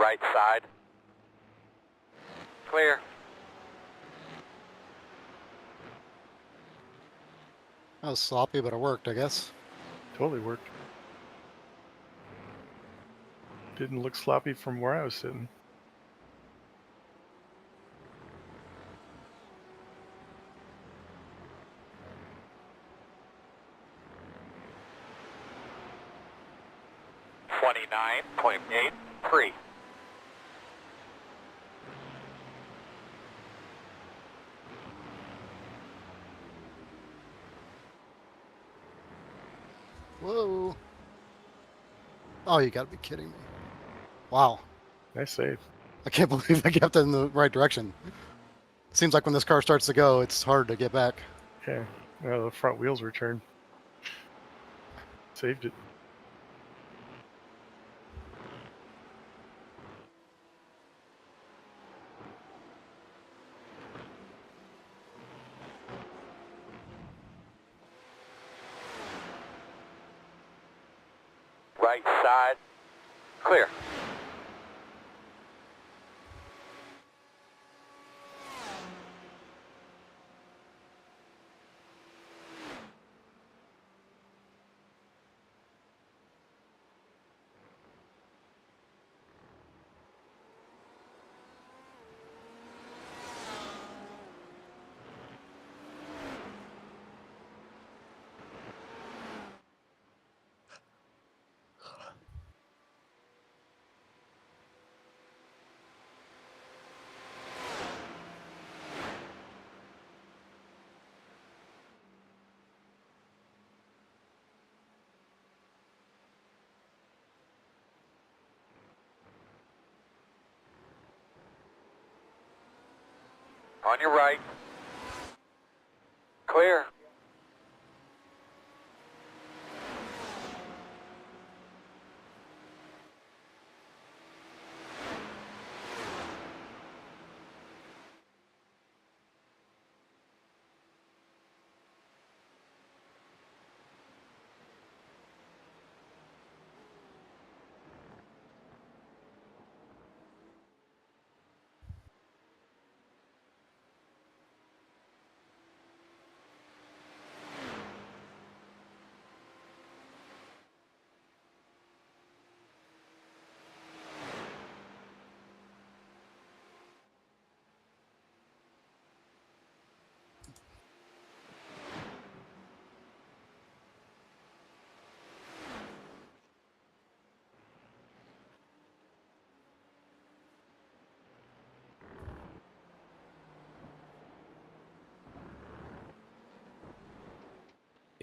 Right side. Clear. That was sloppy, but it worked, I guess. Totally worked. Didn't look sloppy from where I was sitting. .83. Whoa. Oh, you gotta be kidding me. Wow. Nice save. I can't believe I kept it in the right direction. Seems like when this car starts to go, it's hard to get back. Yeah. Well, the front wheels returned. Saved it. Right side. Clear. On your right. Clear.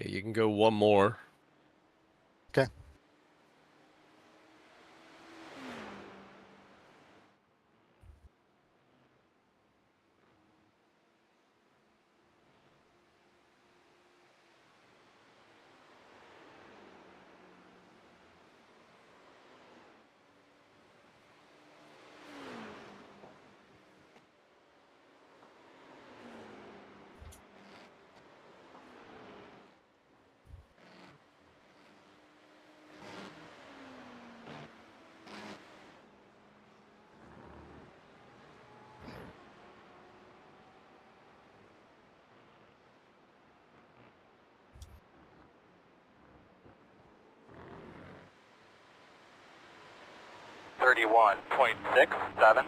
Yeah, you can go one more. Okay. .67.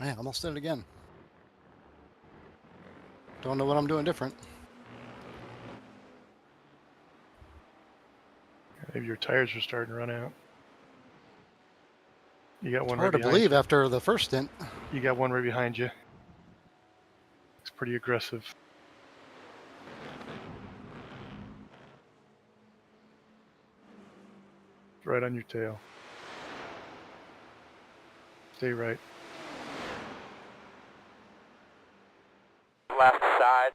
Man, almost did it again. Don't know what I'm doing different. Maybe your tires are starting to run out. You got It's one right hard to behind believe you. after the first stint. You got one right behind you. It's pretty aggressive. Right on your tail. Stay right. Left side.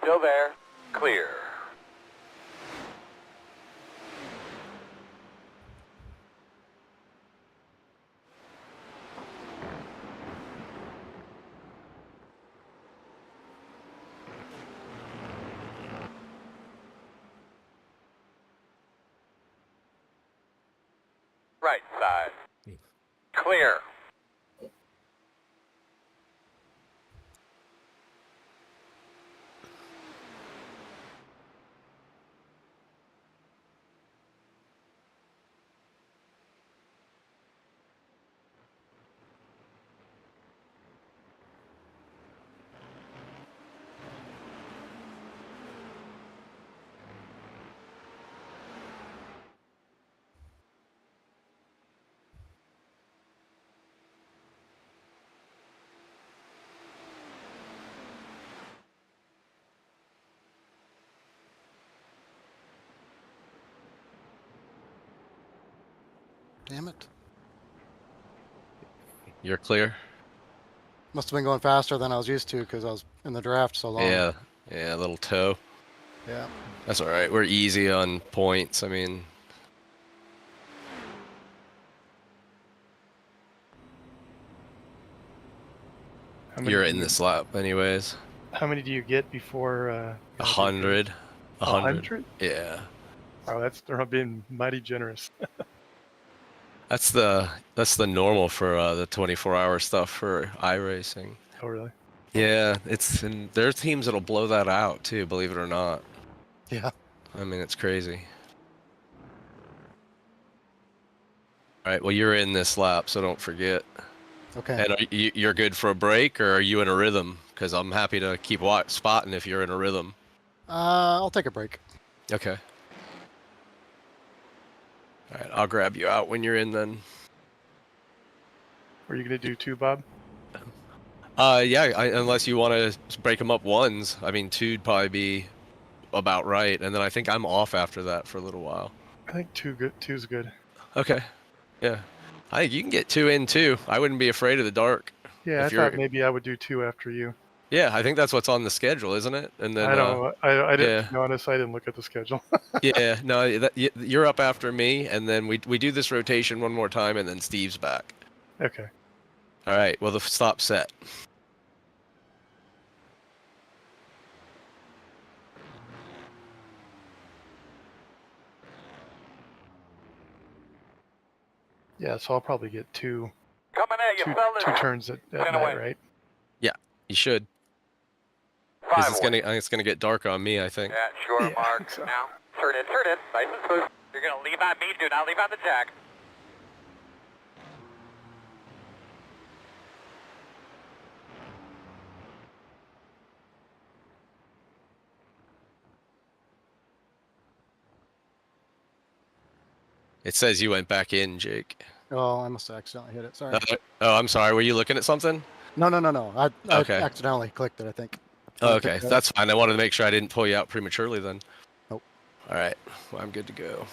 Still there. Clear. Right side. Clear. Damn it. You're clear? Must have been going faster than I was used to because I was in the draft so long. Yeah. Yeah, a little toe. Yeah. That's all right. We're easy on points. I mean, How many you're do in you, this lap anyways. how many do you get before? A you know, do 100. A 100. 100? Yeah. Wow, they're being mighty generous. That's the normal for the 24-hour stuff for iRacing. Oh, really? Yeah, and there are teams that'll blow that out too, believe it or not. Yeah. I mean, it's crazy. All right, well, you're in this lap, so don't forget. Okay. And you're good for a break, or are you in a rhythm? Because I'm happy to keep spotting if you're in a rhythm. I'll take a break. Okay. All right, I'll grab you out when you're in then. Are you going to do two, Bob? Yeah, unless you want to break them up ones. I mean, two'd probably be about right, and then I think I'm off after that for a little while. I think two's good. Okay. Yeah. I think you can get two in too. I wouldn't be afraid of the dark. Yeah, I If you're, thought maybe I would do two after you. yeah, I think that's what's on the schedule, isn't it? And then, I don't know. I didn't, yeah, to be honest, I didn't look at the schedule. yeah, no, you're up after me, and then we do this rotation one more time, and then Steve's back. Okay. All right. Well, the stop set. Yeah, so I'll probably get two Coming at you, fellas. turns at Stand night, away. right? Yeah, you should, because 5 away. it's gonna get dark on me, I think. Yeah, sure, Yeah, I Mark. think so. Now, turn in. Nice and smooth. You're going to leave on me. Do not leave on the jack. It says you went back in, Jake. Oh, I must have accidentally hit it. Sorry. Oh, I'm sorry. Were you looking at something? No. I Okay. accidentally clicked it, I think. Oh, okay, that's fine. I wanted to make sure I didn't pull you out prematurely then. Nope. All right. Well, I'm good to go.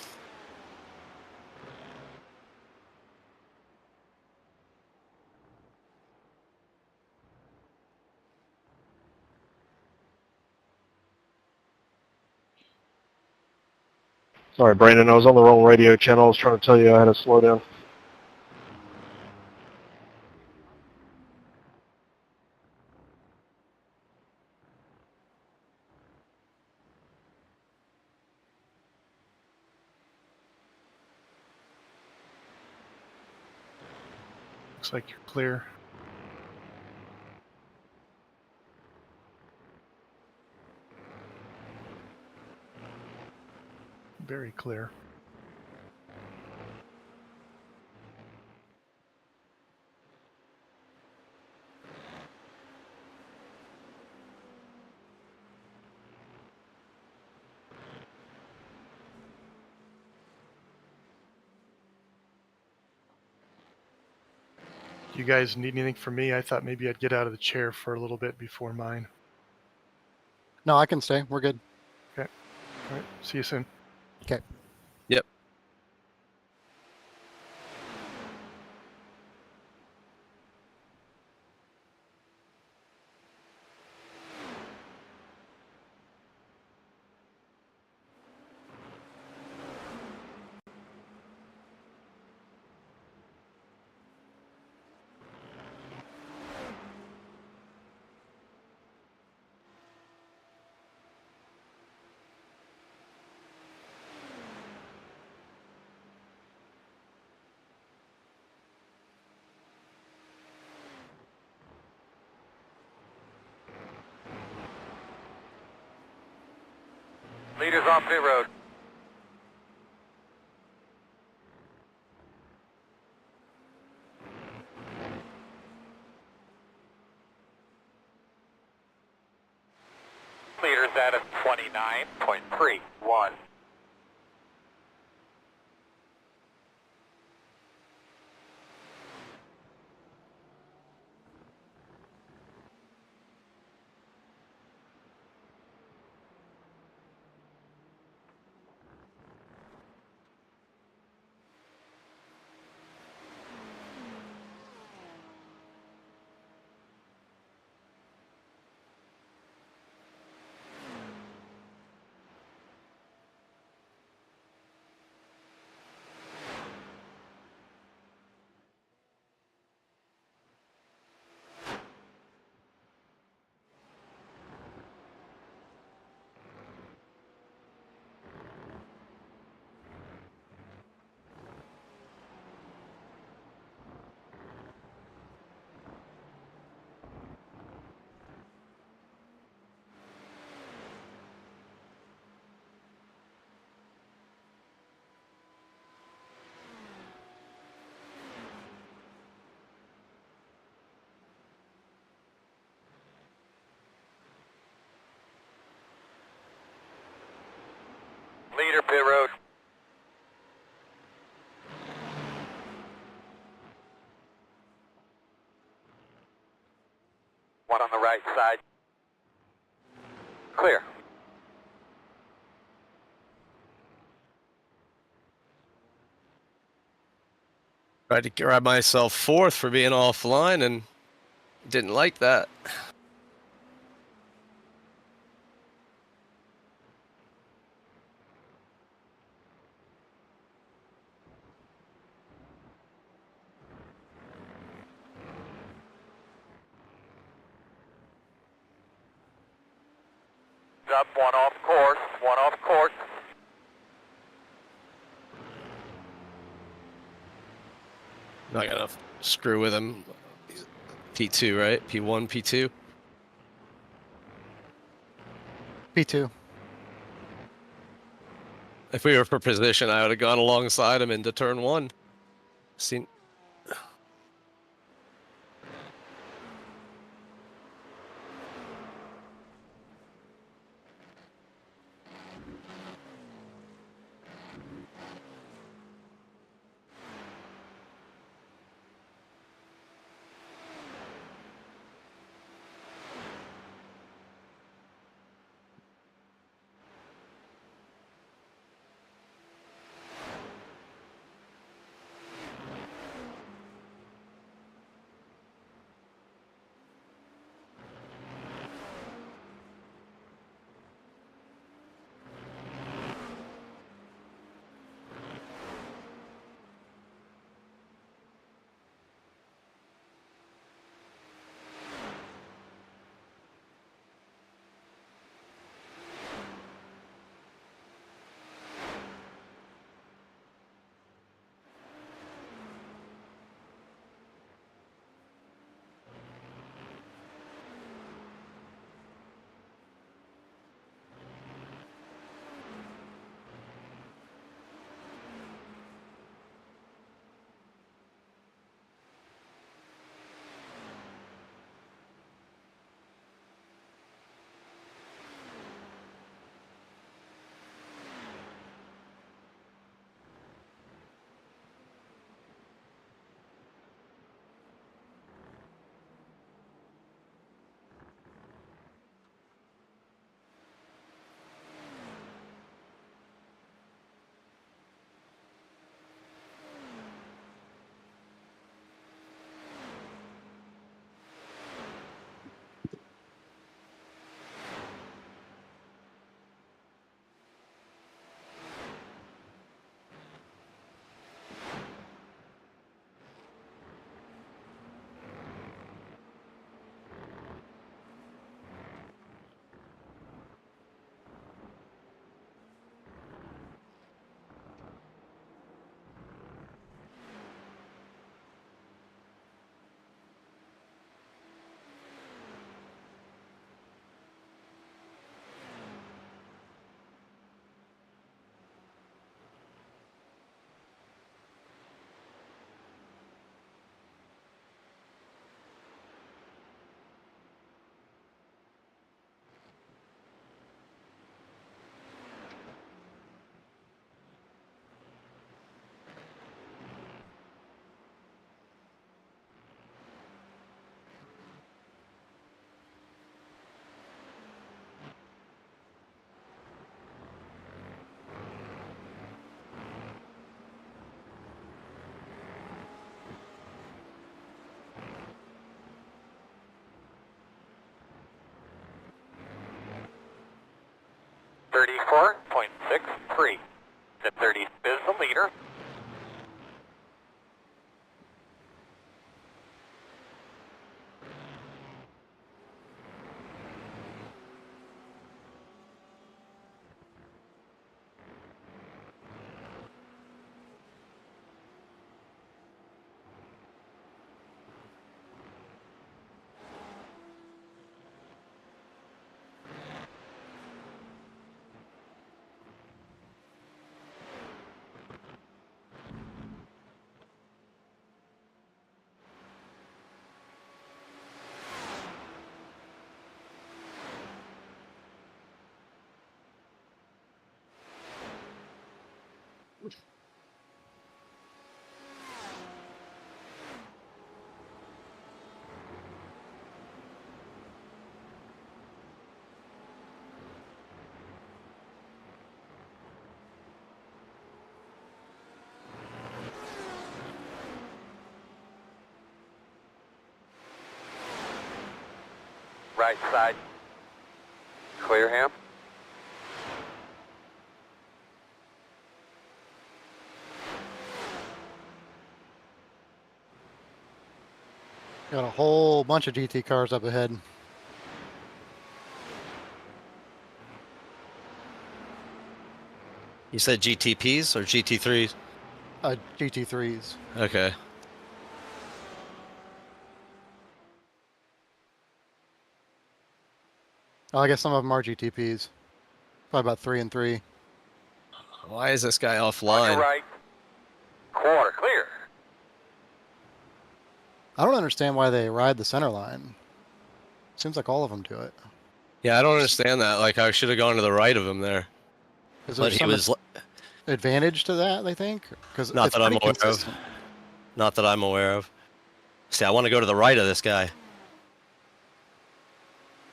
Sorry, Brandon. I was on the wrong radio channel. I was trying to tell you I had to slow down. Looks like you're clear. Very clear. You guys need anything from me? I thought maybe I'd get out of the chair for a little bit before mine. No, I can stay. We're good. All right. See you soon. Okay. Yep. Leaders off pit road. Leaders at a 29.31. Leader pit road. One on the right side. Clear. Tried to grab myself fourth for being offline and didn't like that. Up, one off course, one off course. Not gonna screw with him. P2, right? P1, P2. P2. If we were for position, I would have gone alongside him into turn one. Seen. 34.63. The 30 is the leader. Right side. Clear him. Got a whole bunch of GT cars up ahead. You said GTPs or GT3s? GT3s. Okay. Oh, I guess some of them are GTPs. Probably about 3 and 3. Why is this guy On your offline? right. Quarter clear. I don't understand why they ride the center line. Seems like all of them do it. Yeah, I don't understand that. Like, I should have gone to the right of him there. Is there But he some was advantage to that, they think? Because not it's that I'm pretty aware consistent. of. Not that I'm aware of. See, I want to go to the right of this guy.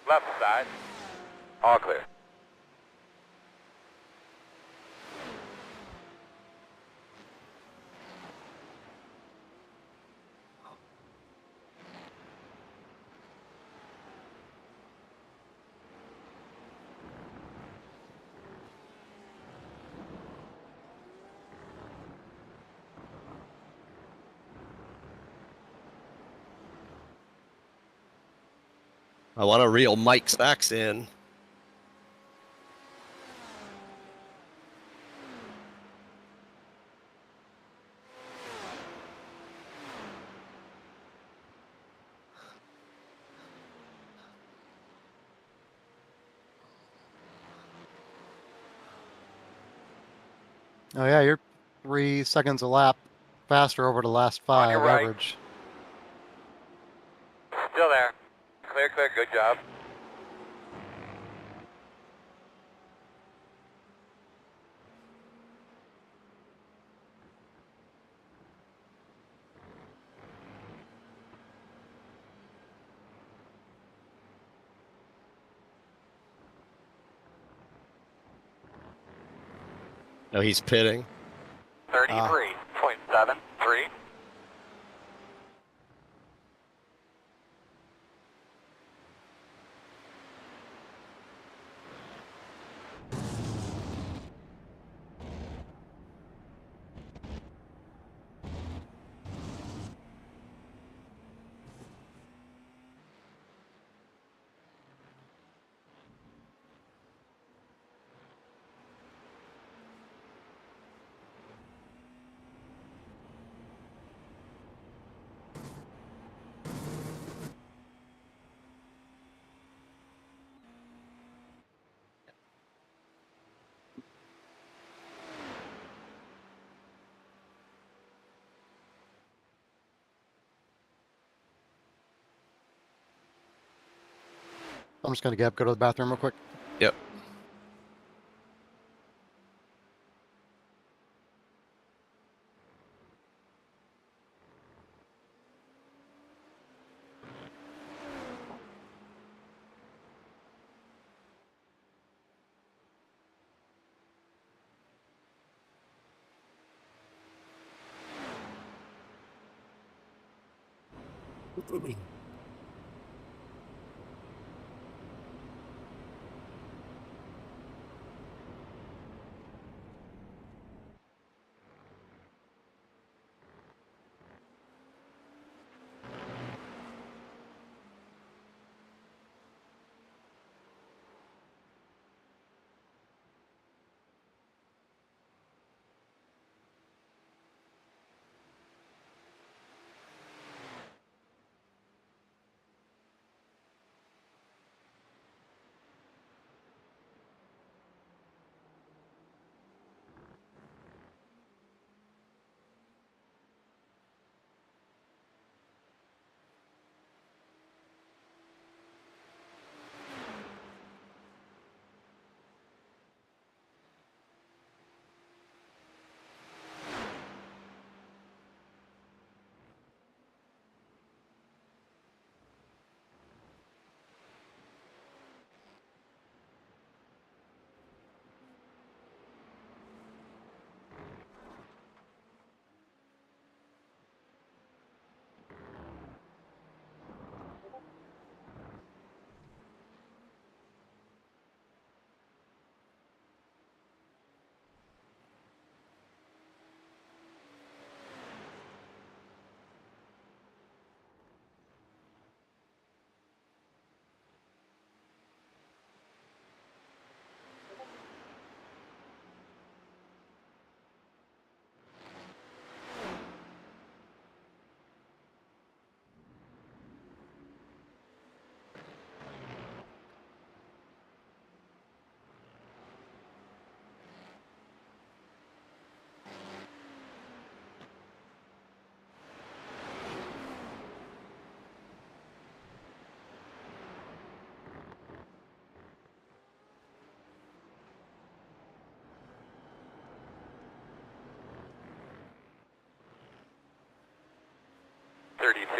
Left side. All clear. I want a real Mike Sachs in. Oh yeah, you're 3 seconds a lap faster over the last On your 5 right. average. Still there. Clear, clear. Good job. No, he's pitting. 33.73. I'm just gonna go to the bathroom real quick. Yep.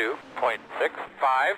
102.65.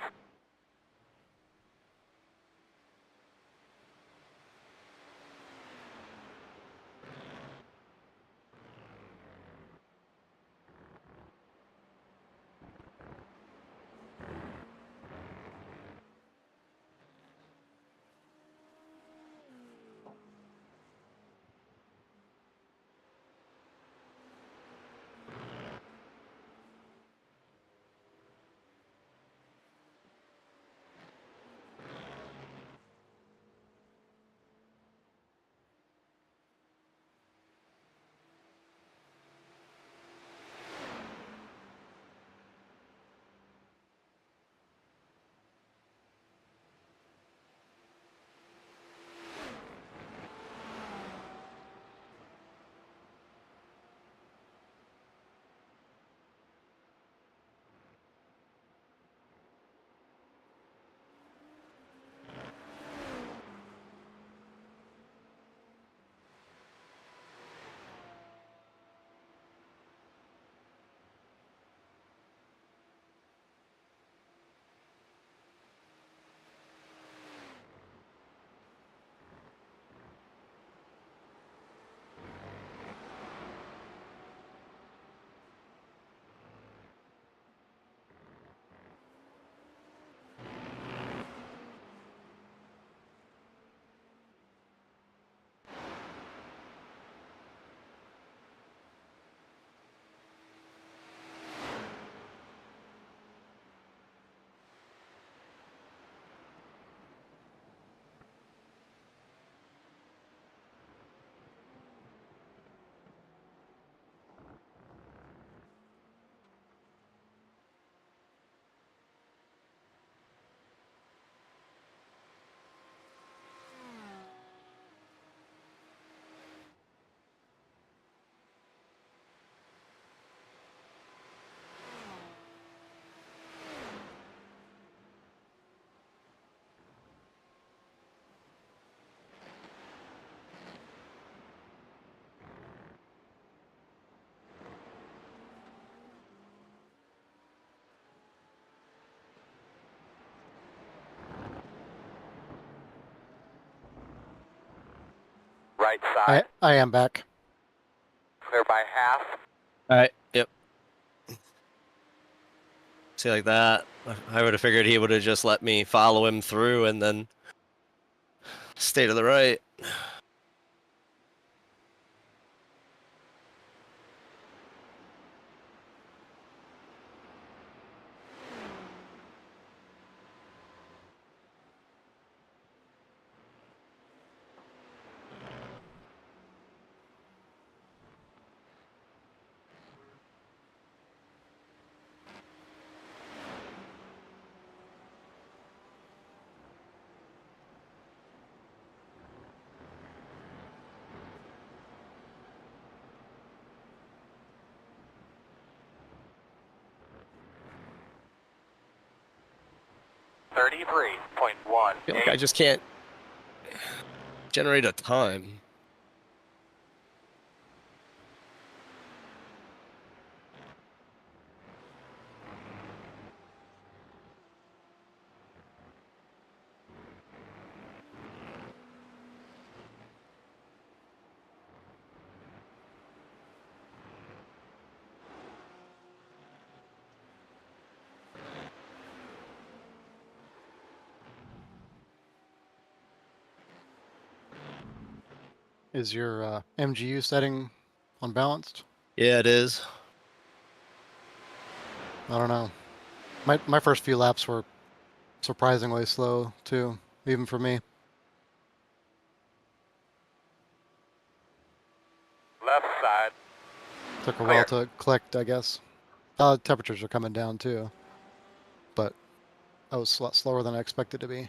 Right side, I am back. clear by half. All right. Yep. See, like that, I would have figured he would have just let me follow him through and then stay to the right. I feel like I 33.18. just can't generate a time. Is your MGU setting unbalanced? Yeah, it is. I don't know. My first few laps were surprisingly slow too, even for me. Left side, Took a clear. while to collect, I guess. Temperatures are coming down too, but I was a lot slower than I expected to be.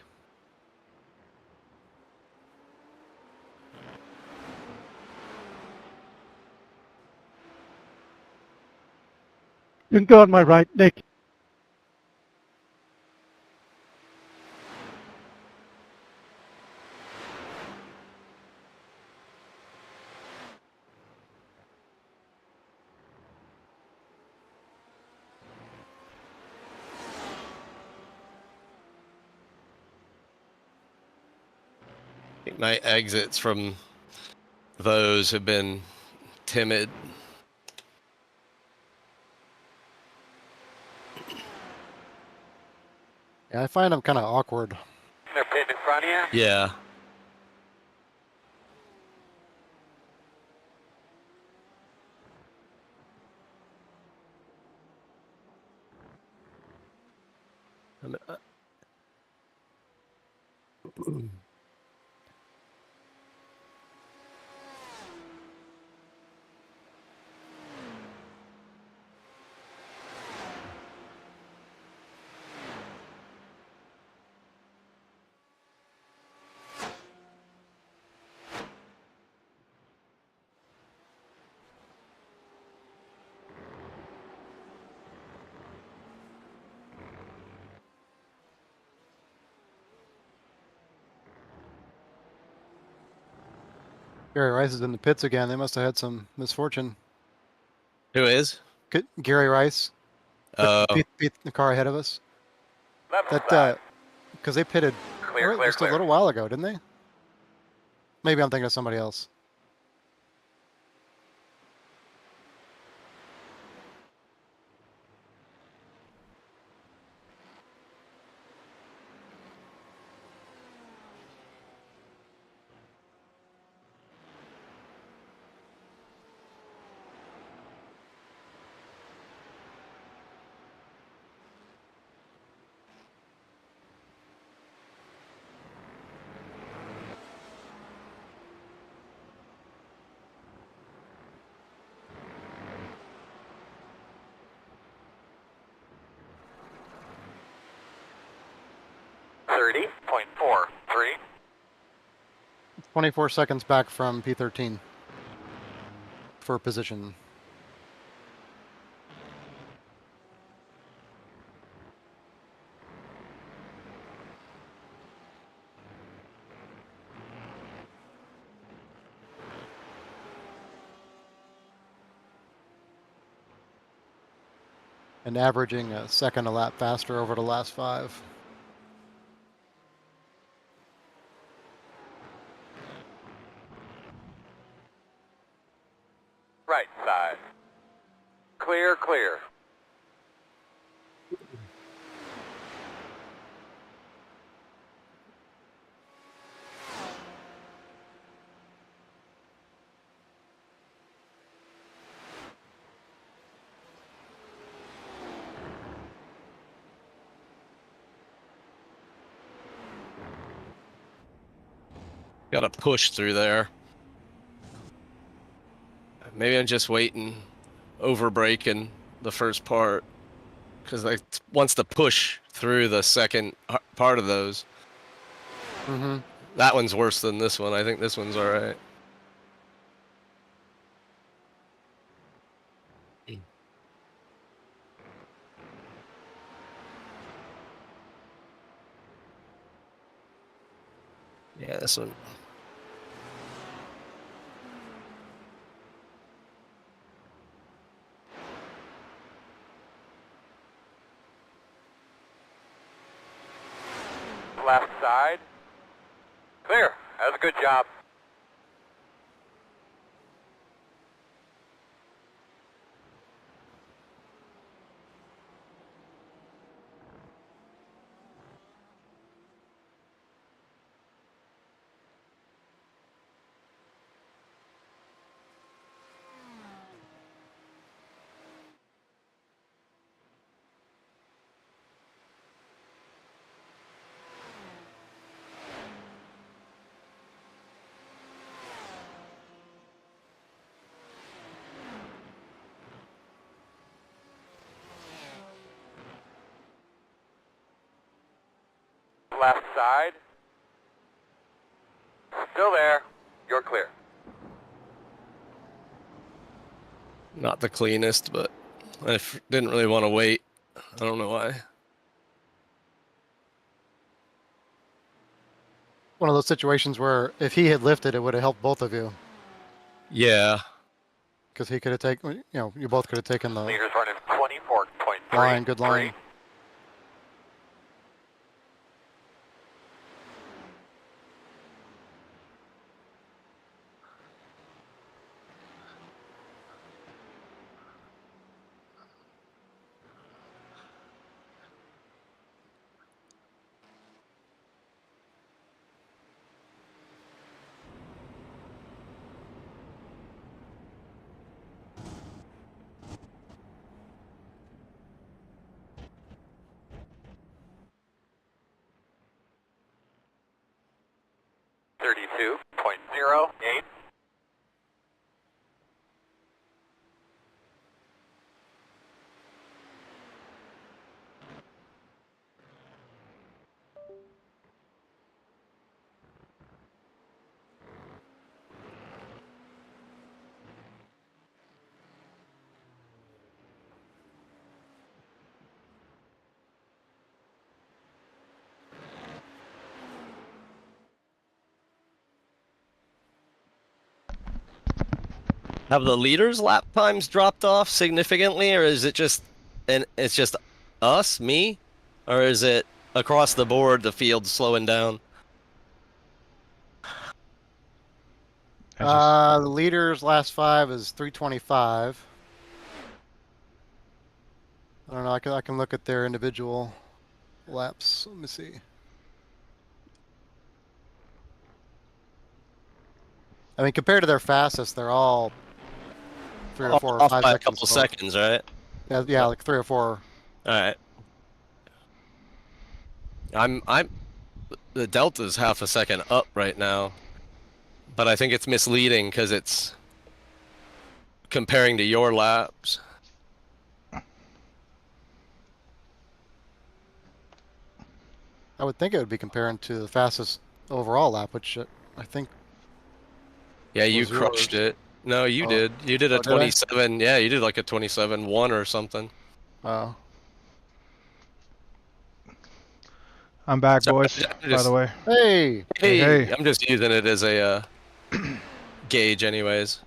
You can go on my right, Nick. My exits from those have been timid. Yeah, I find them kind of awkward. They're pitting in front of you? Yeah. I mean, Gary Rice is in the pits again. They must have had some misfortune. Who is? Gary Rice, Oh, beat the car ahead of us. Left side. Because they pitted Clear, just a little while ago, didn't they? Maybe I'm thinking of somebody else. .43. 24 seconds back from P13 for position. And averaging a second a lap faster over the last 5. Right side. Clear. got to push through there. Maybe I'm just waiting, over braking the first part, because I wants to push through the second part of those. Mm-hmm. That one's worse than this one. I think this one's all right. Yeah, this one. Left side. Clear. That was a good job. Left side. Still there. You're clear. Not the cleanest, but I didn't really want to wait. I don't know why. One of those situations where if he had lifted, it would have helped both of you. Yeah. Because he could have taken, you both could have taken the Leaders running 24.3. line, good line. 2.08. Have the leaders' lap times dropped off significantly, or is it just, and it's just us, me, or is it across the board the field's slowing down? I The leader's last 5 is 325. I don't know. I can look at their individual laps. Let me see. I mean, compared to their fastest, they're all 3 or 4 or Off 5 by a seconds. couple slower. seconds, right? Yeah, like 3 or 4. All right. I'm the delta's half a second up right now, but I think it's misleading because it's comparing to your laps. I would think it would be comparing to the fastest overall lap, which I think. Yeah, you Was crushed yours. it. No, you Oh. did. You did a Oh, did I? 27. Yeah, you did like a 27.1 or something. I'm back, So boys. I By the just, way. Hey. hey, Hey. I'm just using it as a gauge, anyways.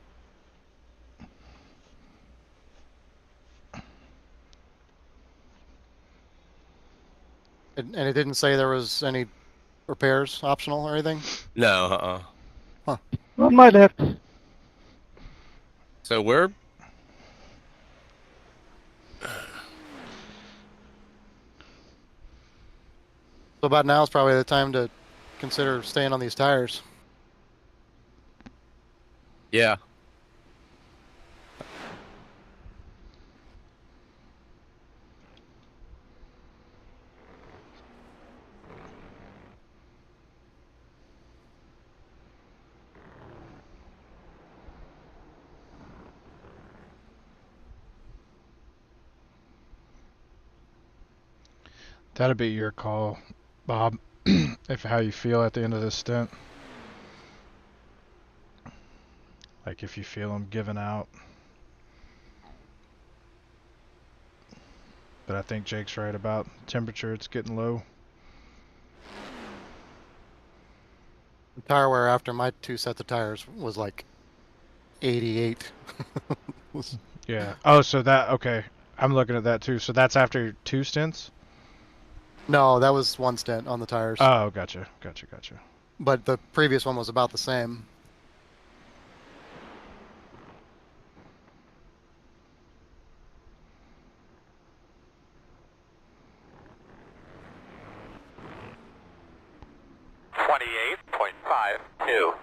And it didn't say there was any repairs optional or anything? No, I might have to. So we're So about now is probably the time to consider staying on these tires. yeah. That'd be your call, Bob, if how you feel at the end of this stint. Like if you feel them giving out. But I think Jake's right about temperature. It's getting low. The tire wear after my 2 sets of tires was like 88. Yeah. Oh, so that, okay. I'm looking at that too. So that's after 2 stints? No, that was 1 stint on the tires. Oh, gotcha. But the previous one was about the same. $28.52.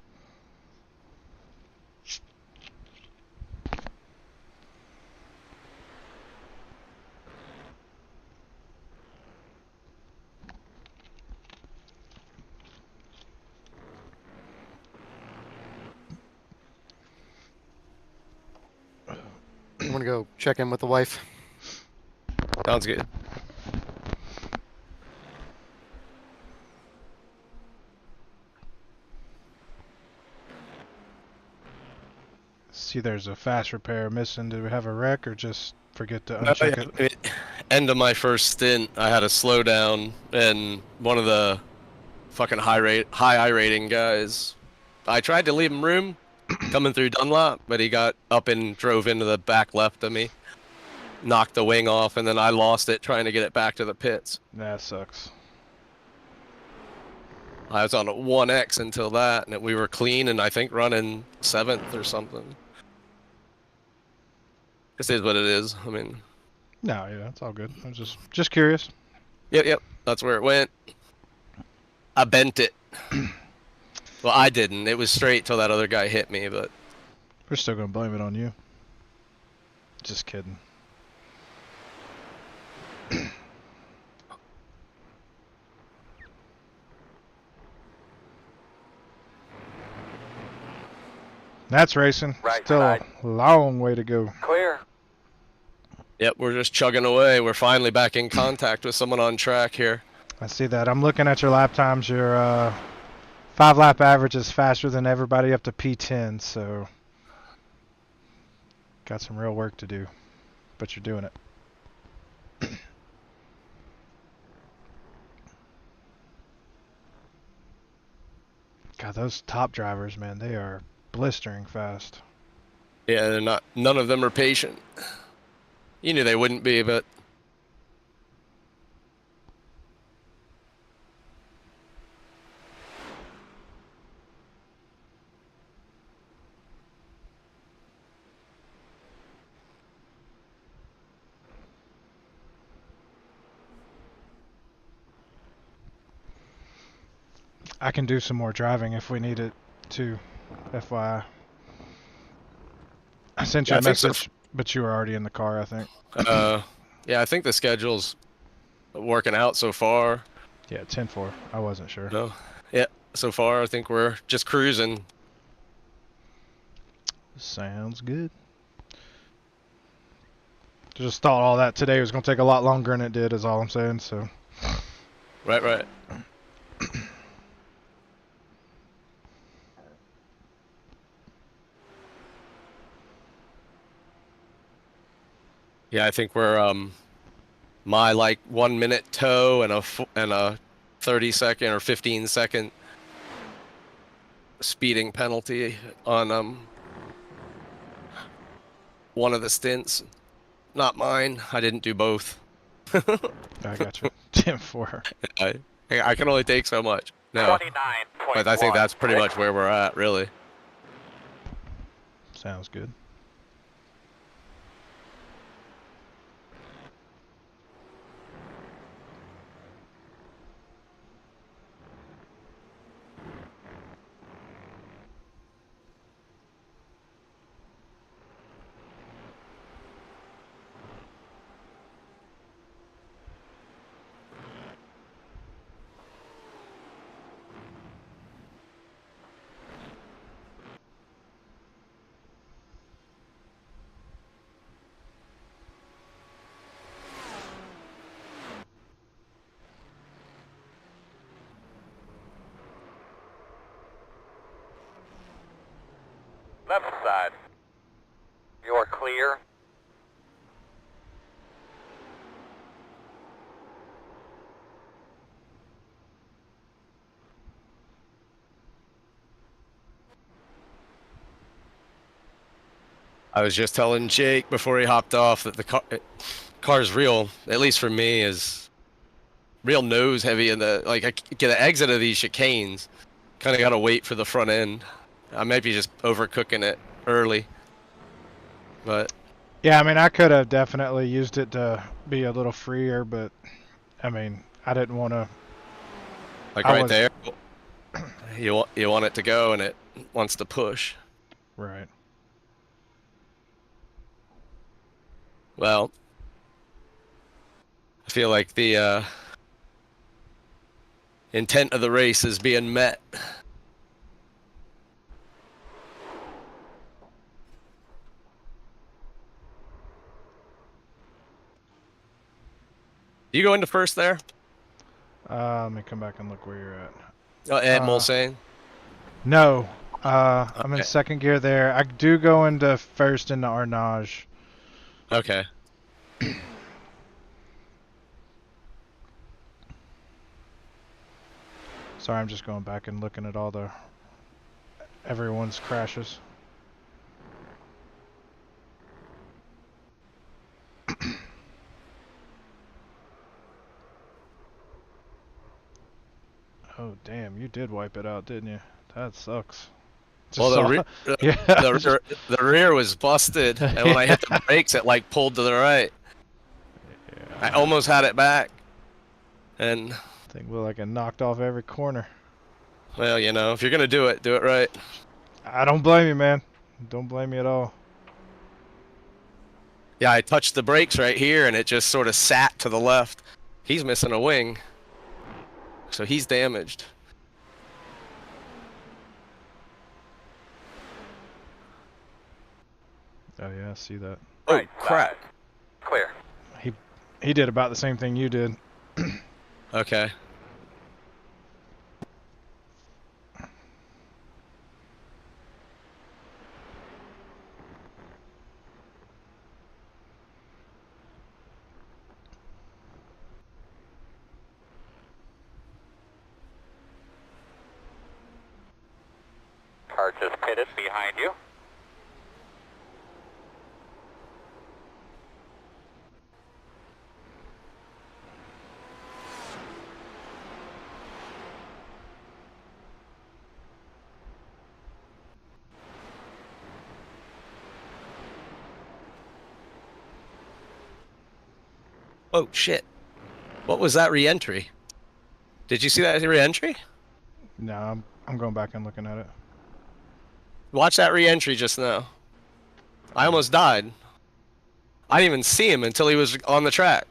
I'm gonna go check in with the wife. Sounds good. See, there's a fast repair missing. Did we have a wreck or just forget to No, uncheck it? End of my first stint, I had a slowdown, and one of the fucking high I rating guys, I tried to leave him room coming through Dunlop, but he got up and drove into the back left of me, knocked the wing off, and then I lost it trying to get it back to the pits. That sucks. I was on a 1X until that, and we were clean, and I think running 7th or something. This is what it is. I mean, No, yeah, it's all good. I was just curious. yep, that's where it went. I bent it. Well, I didn't. It was straight till that other guy hit me, but We're still gonna blame it on you. Just kidding. That's racing. Right Still side. a long way to go. Clear. Yep, we're just chugging away. We're finally back in contact with someone on track here. I see that. I'm looking at your lap times. Your 5-lap average is faster than everybody up to P10, so got some real work to do, but you're doing it. God, those top drivers, man, they are blistering fast. Yeah, they're not. None of them are patient. You knew they wouldn't be, but I can do some more driving if we need it to, FYI. I sent you Yeah, a I think so. message, but you were already in the car, I think. Yeah, I think the schedule's working out so far. Yeah, 10-4. I wasn't sure. No, yeah, so far I think we're just cruising. Sounds good. Just thought all that today was going to take a lot longer than it did, is all I'm saying, so. Right. Yeah, I think we're my like 1 minute tow and a 30-second or 15-second speeding penalty on one of the stints. Not mine. I didn't do both. I got you. 10-4. I can only take so much. No, 29.1. but I think that's pretty much where we're at, really. Sounds good. Left side. You're clear. I was just telling Jake before he hopped off that the car's real, at least for me, is real nose heavy in the, like, I get an exit of these chicanes. Kind of got to wait for the front end. I might be just overcooking it early. But Yeah, I mean, I could have definitely used it to be a little freer, but, I mean, I didn't want to. like right there, you want it to go and it wants to push. Right. Well, I feel like the intent of the race is being met. You go into first there? Let me come back and look where you're at. Ed Mulsane? No. I'm in Okay. second gear there. I do go into first in the Arnage. Okay. Sorry, I'm just going back and looking at all the everyone's crashes. Oh damn, you did wipe it out, didn't you? That sucks. Well, Yeah. the rear was busted, and when I hit the brakes, it like pulled to the right. Yeah. I almost had it back, and Thing looked like it knocked off every corner. well, you know, if you're gonna do it right. I don't blame you, man. Don't blame me at all. Yeah, I touched the brakes right here, and it just sort of sat to the left. He's missing a wing, so he's damaged. Oh yeah, I see that. Oh, Right crap. side. Clear. He did about the same thing you did. Okay. Car just pitted behind you. Oh, shit. What was that re-entry? Did you see that re-entry? No, I'm going back and looking at it. Watch that re-entry just now. I almost died. I didn't even see him until he was on the track.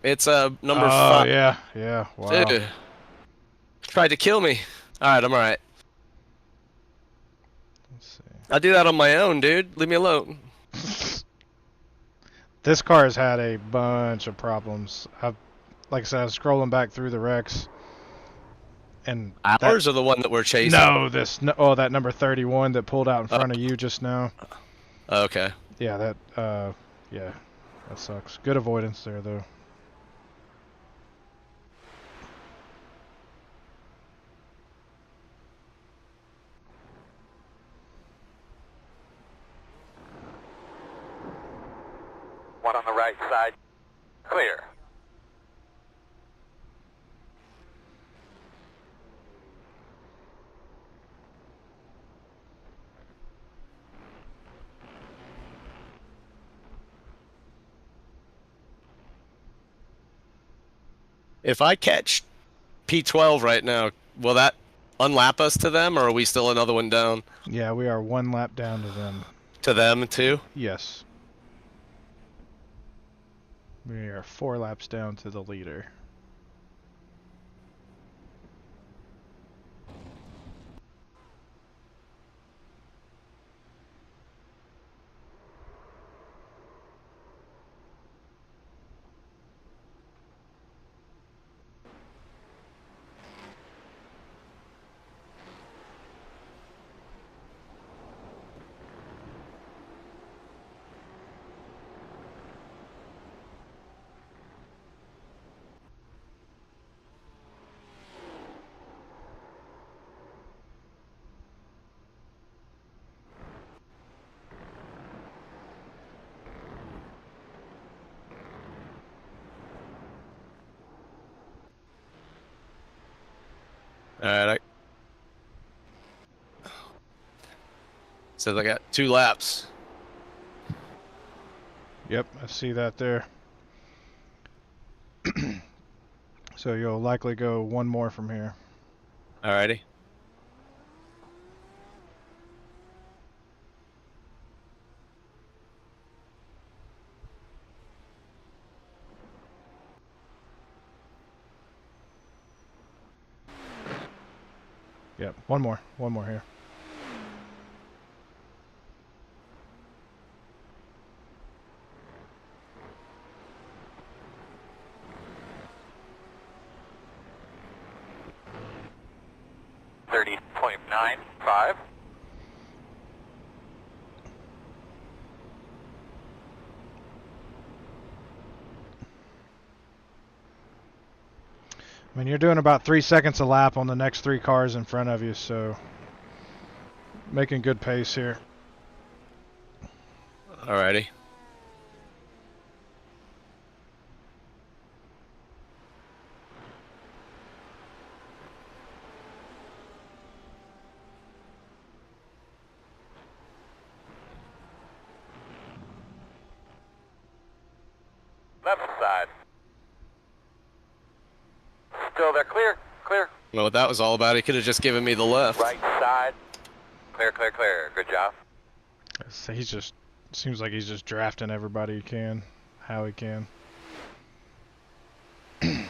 It's number 5. Yeah. Wow. Dude. Tried to kill me. Alright, I'm alright. Let's see. I do that on my own, dude. Leave me alone. This car has had a bunch of problems. Like I said, I was scrolling back through the wrecks, and Ours are the one that we're chasing. that number 31 that pulled out in front of you just now. Okay. Yeah, that sucks. Good avoidance there though. One on the right side. Clear. If I catch P12 right now, will that unlap us to them, or are we still another one down? Yeah, we are one lap down to them. To them, too? Yes. We are 4 laps down to the leader. Alright, so I got 2 laps. Yep, I see that there. So you'll likely go one more from here. Alrighty. Yep, one more here. .95. I mean, you're doing about 3 seconds a lap on the next 3 cars in front of you, so making good pace here. Alrighty. Left side. Still there. Clear. Clear. Well, what that was all about, he could have just given me the left. Right side. Clear, clear, clear. Good job. So seems like he's just drafting everybody he can, how he can. Alright,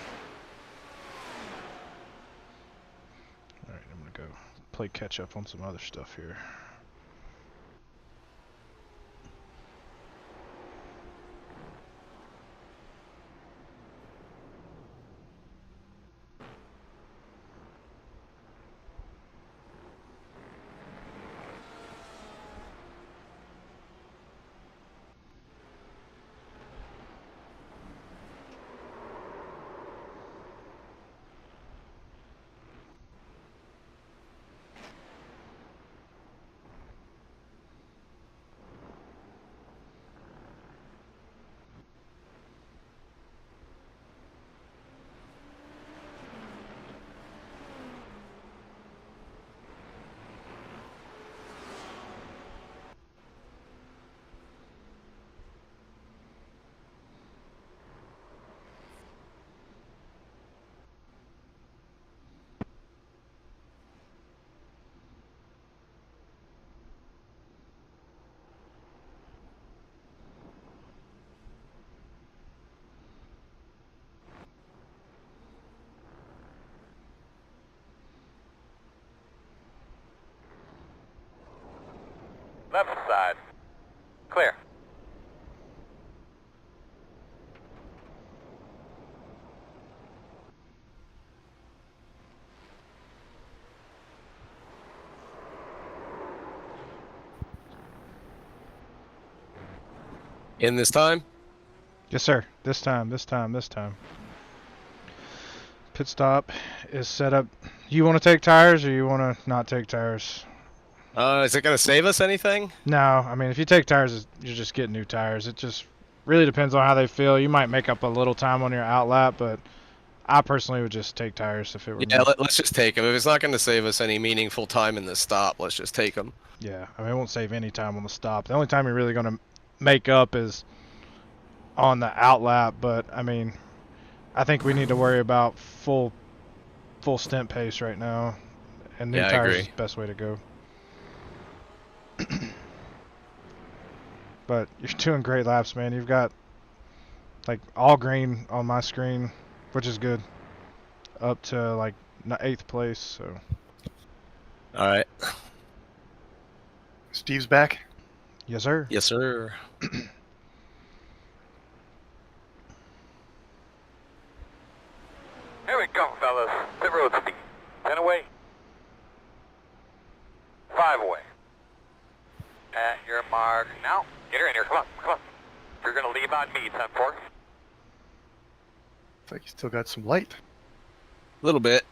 I'm gonna go play catch up on some other stuff here. inside. Clear. In this time? Yes, sir. This time. Pit stop is set up. You want to take tires or you want to not take tires? Is it gonna save us anything? No, I mean, if you take tires, you're just getting new tires. It just really depends on how they feel. You might make up a little time on your outlap, but I personally would just take tires if it were Yeah, me. let's just take them. If it's not gonna save us any meaningful time in the stop, let's just take them. Yeah, I mean, it won't save any time on the stop. The only time you're really going to make up is on the outlap, but I mean, I think we need to worry about full stint pace right now, and new Yeah, I tires agree. is the best way to go. But you're doing great laps, man. You've got like all green on my screen, which is good, up to like 8th place. So All right. Steve's back. yes, sir. Yes, sir. Here we come, fellas. Pit road speed. 10 away. 5 away. At your mark now. Get her in here. Come on, come on. If you're going to leave on me, 10-4. Looks like you still got some light. A little bit.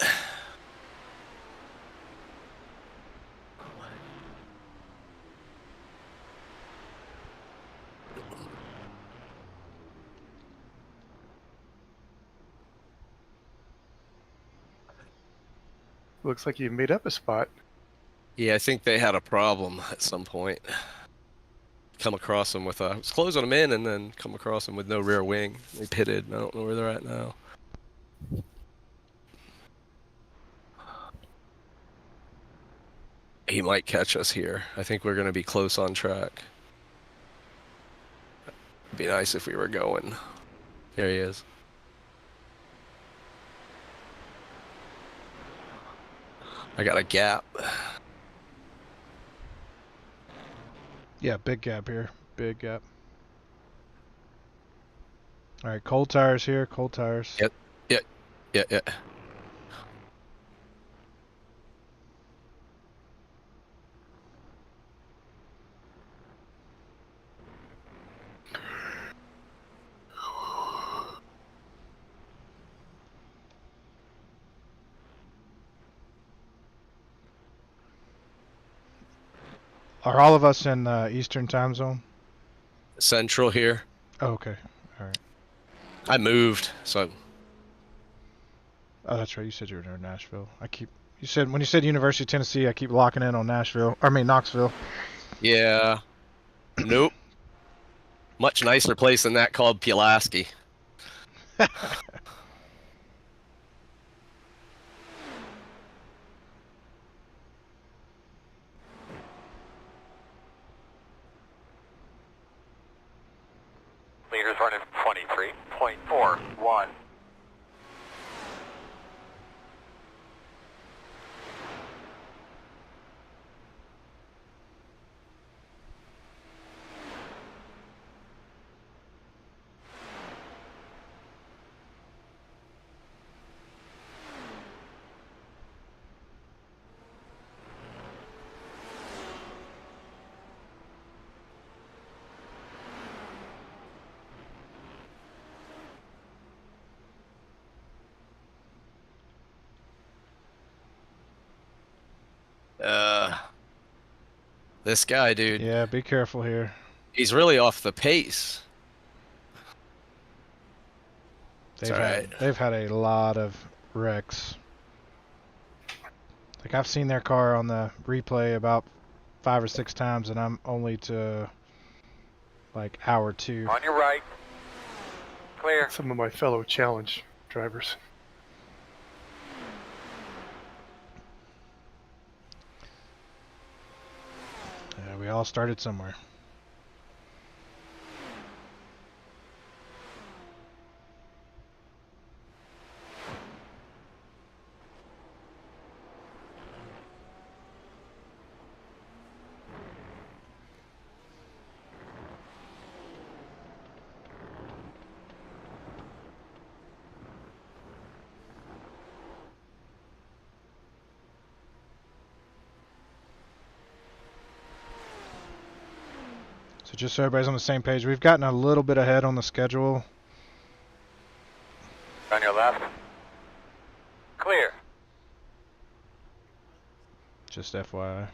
Looks like you made up a spot. Yeah, I think they had a problem at some point. Come across them with I was closing them in and then come across them with no rear wing. They pitted. I don't know where they're at now. He might catch us here. I think we're going to be close on track. It'd be nice if we were going. There he is. I got a gap. Yeah, big gap here. Big gap. All right, cold tires here. Cold tires. Yep. Yeah. Are all of us in Eastern time zone? Central here. Oh, okay. All right. I moved, so Oh, that's right. You said you were near Nashville. You said when you said University of Tennessee, I keep locking in on Knoxville. yeah. Nope. Much nicer place than that called Pulaski. Leaders running 23.41. This guy, dude. Yeah, be careful here. He's really off the pace. They've had a lot of wrecks. Like I've seen their car on the replay about 5 or 6 times, and I'm only to like hour 2. On your right. Clear. Some of my fellow challenge drivers. Yeah, we all started somewhere. So just so everybody's on the same page, we've gotten a little bit ahead on the schedule. On your left. Clear. Just FYI.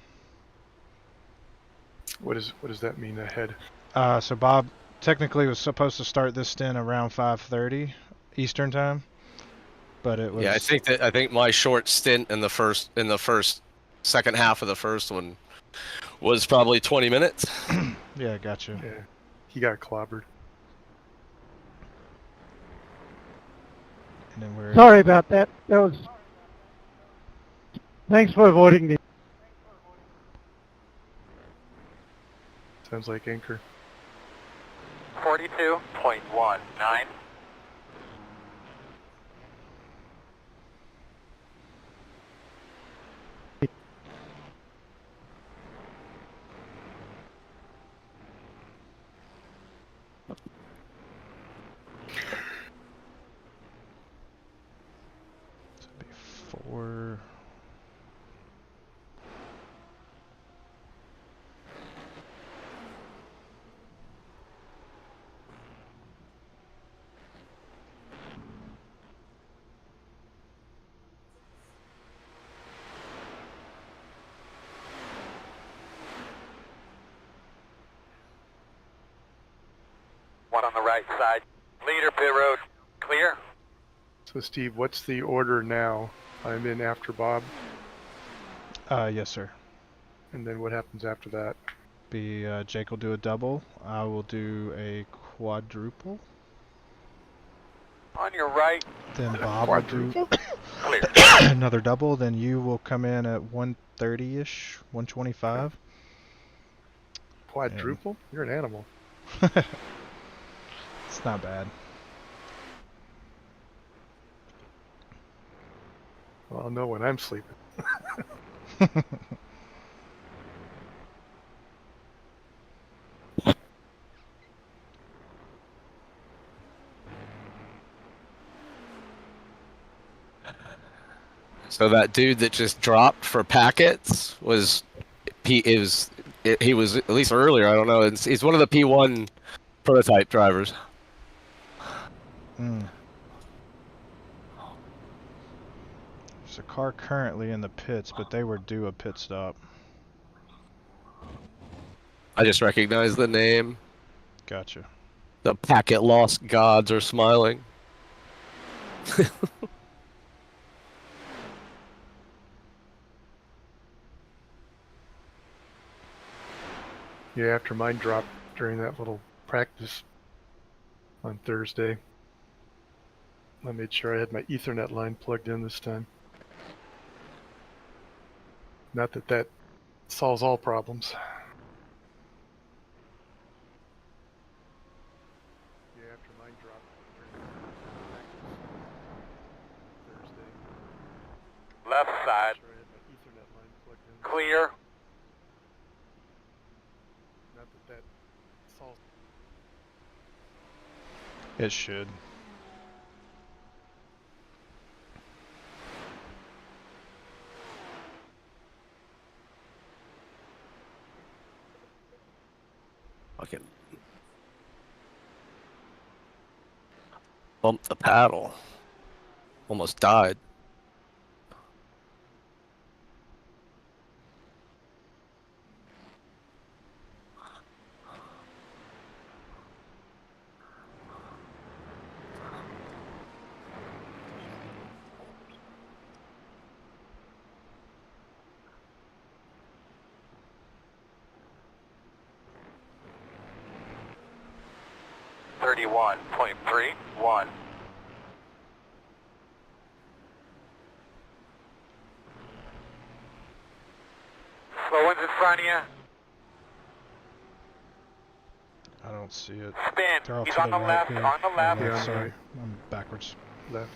What does that mean ahead? So Bob technically was supposed to start this stint around 5:30 Eastern time, but it was. Yeah, I think my short stint in the second half of the first one was probably 20 minutes. Yeah, gotcha. Yeah, he got clobbered. And then we're. Sorry about that. That was. Thanks for avoiding the. Sounds like anchor. 42.19. Before. One on the right side. Leader pit road. Clear. So Steve, what's the order now? I'm in after Bob, Yes, sir. and then what happens after that? Jake will do a double. I will do a quadruple. On your right. Then Bob will do Clear. another double. Then you will come in at 130-ish, 125. Quadruple? You're an animal. It's not bad. Well, I'll know when I'm sleeping. So that dude that just dropped for packets he was at least earlier. I don't know. He's one of the P1 prototype drivers. Mm. There's a car currently in the pits, but they were due a pit stop. I just recognize the name. Gotcha. The packet lost gods are smiling. Yeah, after mine dropped during that little practice on Thursday, I made sure I had my Ethernet line plugged in this time. Not that that solves all problems. Yeah, after mine dropped during Thursday, Left side. sure I had my Ethernet line plugged in. Clear. Not that that solves. It should. Fucking bumped the paddle. Almost died. Thirty-one point 31. Slow ones in front of you. I don't see it. Spin. They're all He's to on the right left. here. On the left. Yeah, I'm sorry. right. I'm backwards. Left.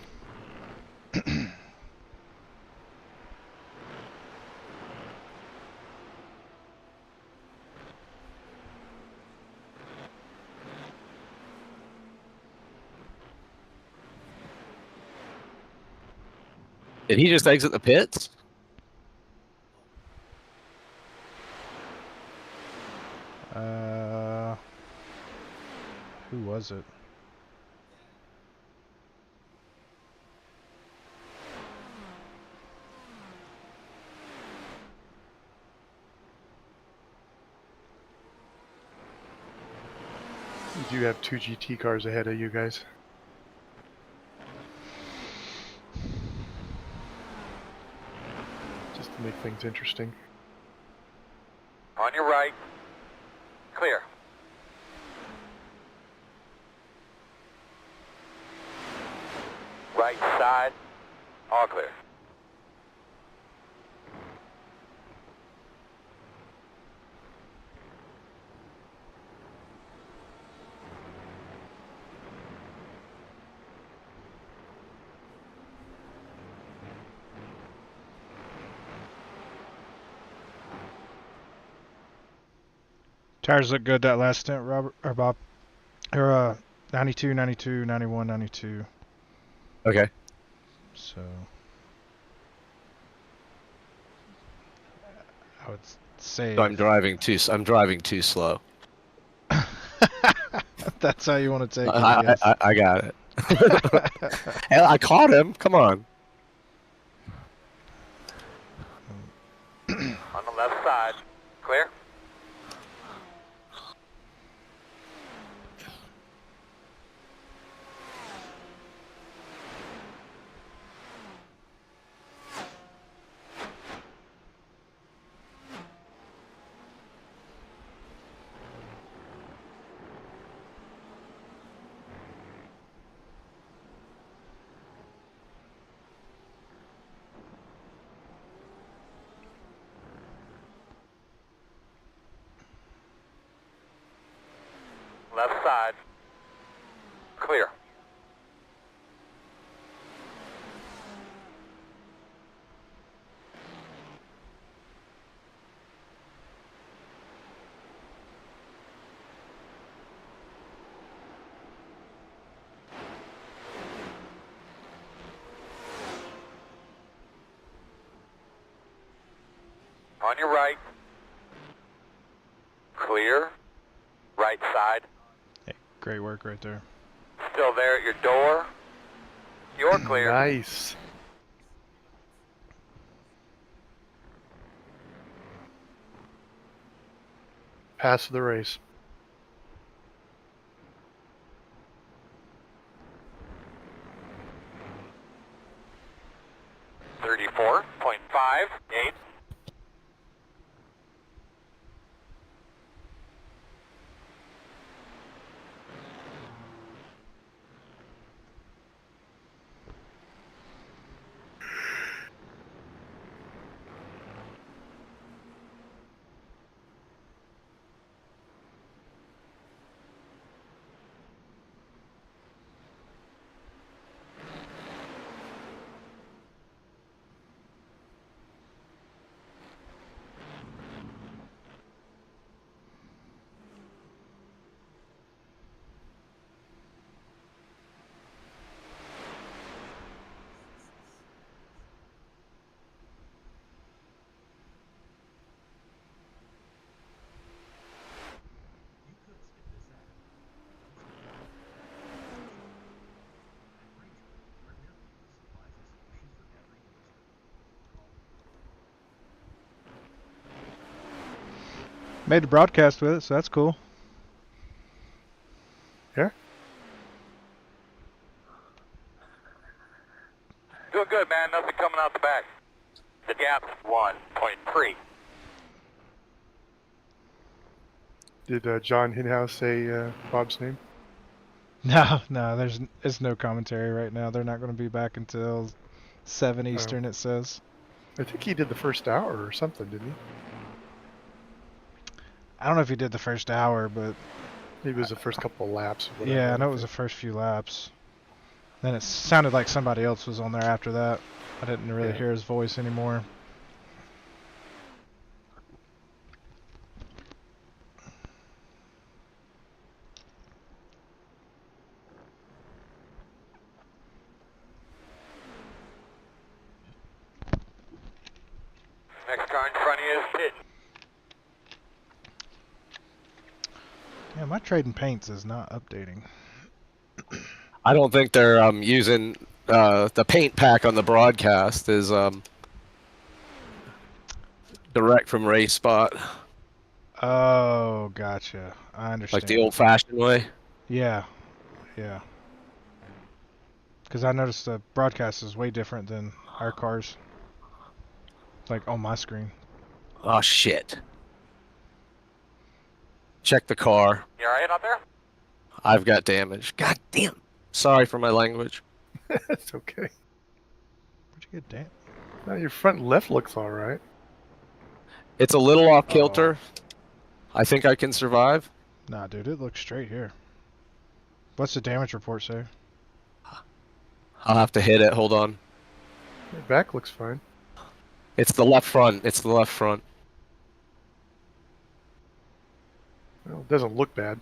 Did he just exit the pits? is it? You do have 2 GT cars ahead of you guys. Just to make things interesting. On your right. Clear. Right side. All clear. Tires look good that last stint, Robert or Bob. Or 92, 92, 91, 92. Okay. So I would say So I'm driving too slow. that's how you want to take it, I guess. I got it. Hell, I caught him. Come on. On the left side. Clear. Left side. Clear. On your right. Clear. Right side. Hey, great work right there. Still there at your door. You're clear. Nice. Pass of the race. .58. Made the broadcast with it, so that's cool. Yeah. Doing good, man. Nothing coming out the back. The gap's 1.3. Did John Hinhouse say Bob's name? No, there's no commentary right now. They're not going to be back until 7 Eastern, it says. I think he did the first hour or something, didn't he? I don't know if he did the first hour, but Maybe it was the first couple of laps. Or whatever. yeah, I know it was the first few laps. Then it sounded like somebody else was on there after that. I didn't really hear his voice anymore. Next car in front of you is pitting. Yeah, my trading paints is not updating. I don't think they're using the paint pack on the broadcast is direct from race spot, Oh, gotcha. I understand. like the old-fashioned way. Yeah, yeah. Because I noticed the broadcast is way different than our cars. Like on my screen. Oh shit! Check the car. You alright out there? I've got damage. God damn. Sorry for my language. It's okay. Where'd you get damn? Now your front left looks all right. It's a little off kilter. I think I can survive. Nah, dude, it looks straight here. What's the damage report say? I'll have to hit it. Hold on. Your back looks fine. It's the left front. It's the left front. Well, it doesn't look bad.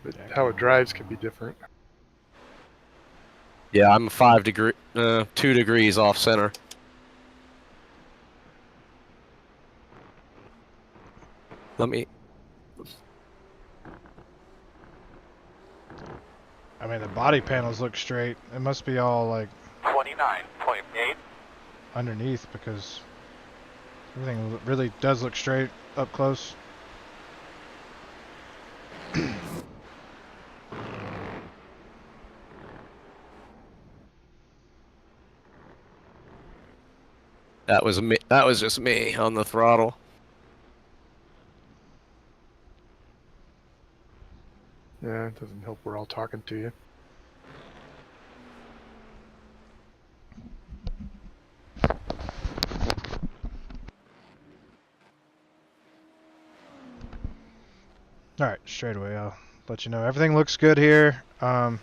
But how it drives could be different. Yeah, I'm 2 degrees off center. Let me. I mean, the body panels look straight. It must be all like 29.8. underneath because everything really does look straight up close. That was me. That was just me on the throttle. Yeah, it doesn't help we're all talking to you. Alright, straight away I'll let you know. Everything looks good here. You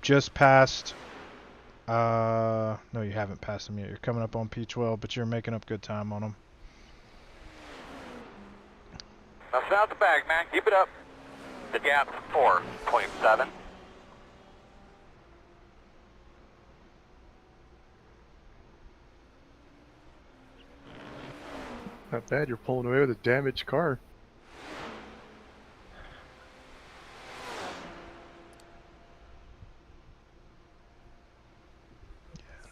just passed... no, you haven't passed them yet. You're coming up on P12, but you're making up good time on them. Now sit out the bag, man. Keep it up. The gap's 4.7. Not bad, you're pulling away with a damaged car.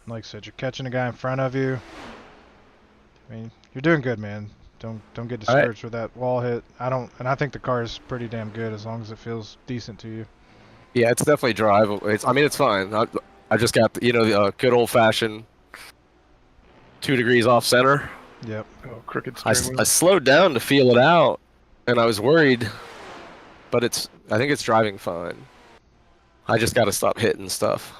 Like I said, you're catching a guy in front of you. I mean, you're doing good, man. Don't get discouraged with that wall hit. I think the car is pretty damn good as long as it feels decent to you. Yeah, it's definitely drivable. I mean, it's fine. I just got the good old-fashioned 2 degrees off center. Yep. Oh, crooked I steering wheel. slowed down to feel it out, and I was worried, but I think it's driving fine. I just got to stop hitting stuff.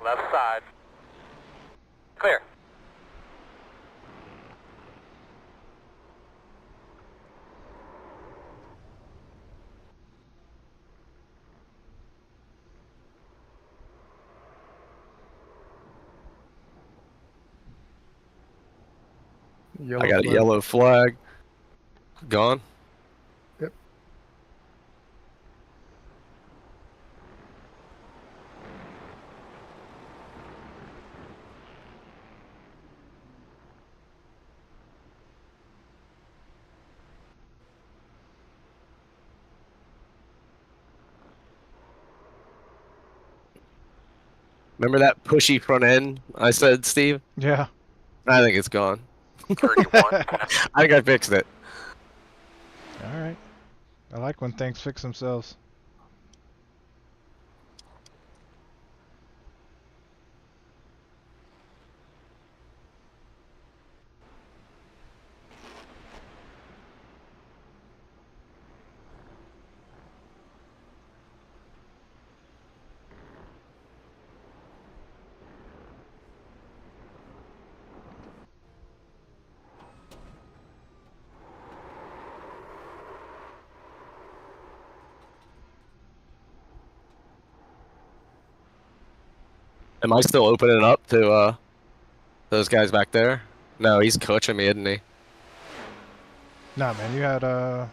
Left side. Clear. Yellow I got a flag. yellow flag. Gone. Yep. Remember that pushy front end I said, Steve? Yeah. I think it's gone. 31. I think I fixed it. Alright. I like when things fix themselves. Am I still opening up to those guys back there? No, he's coaching me, isn't he? Nah, man, you had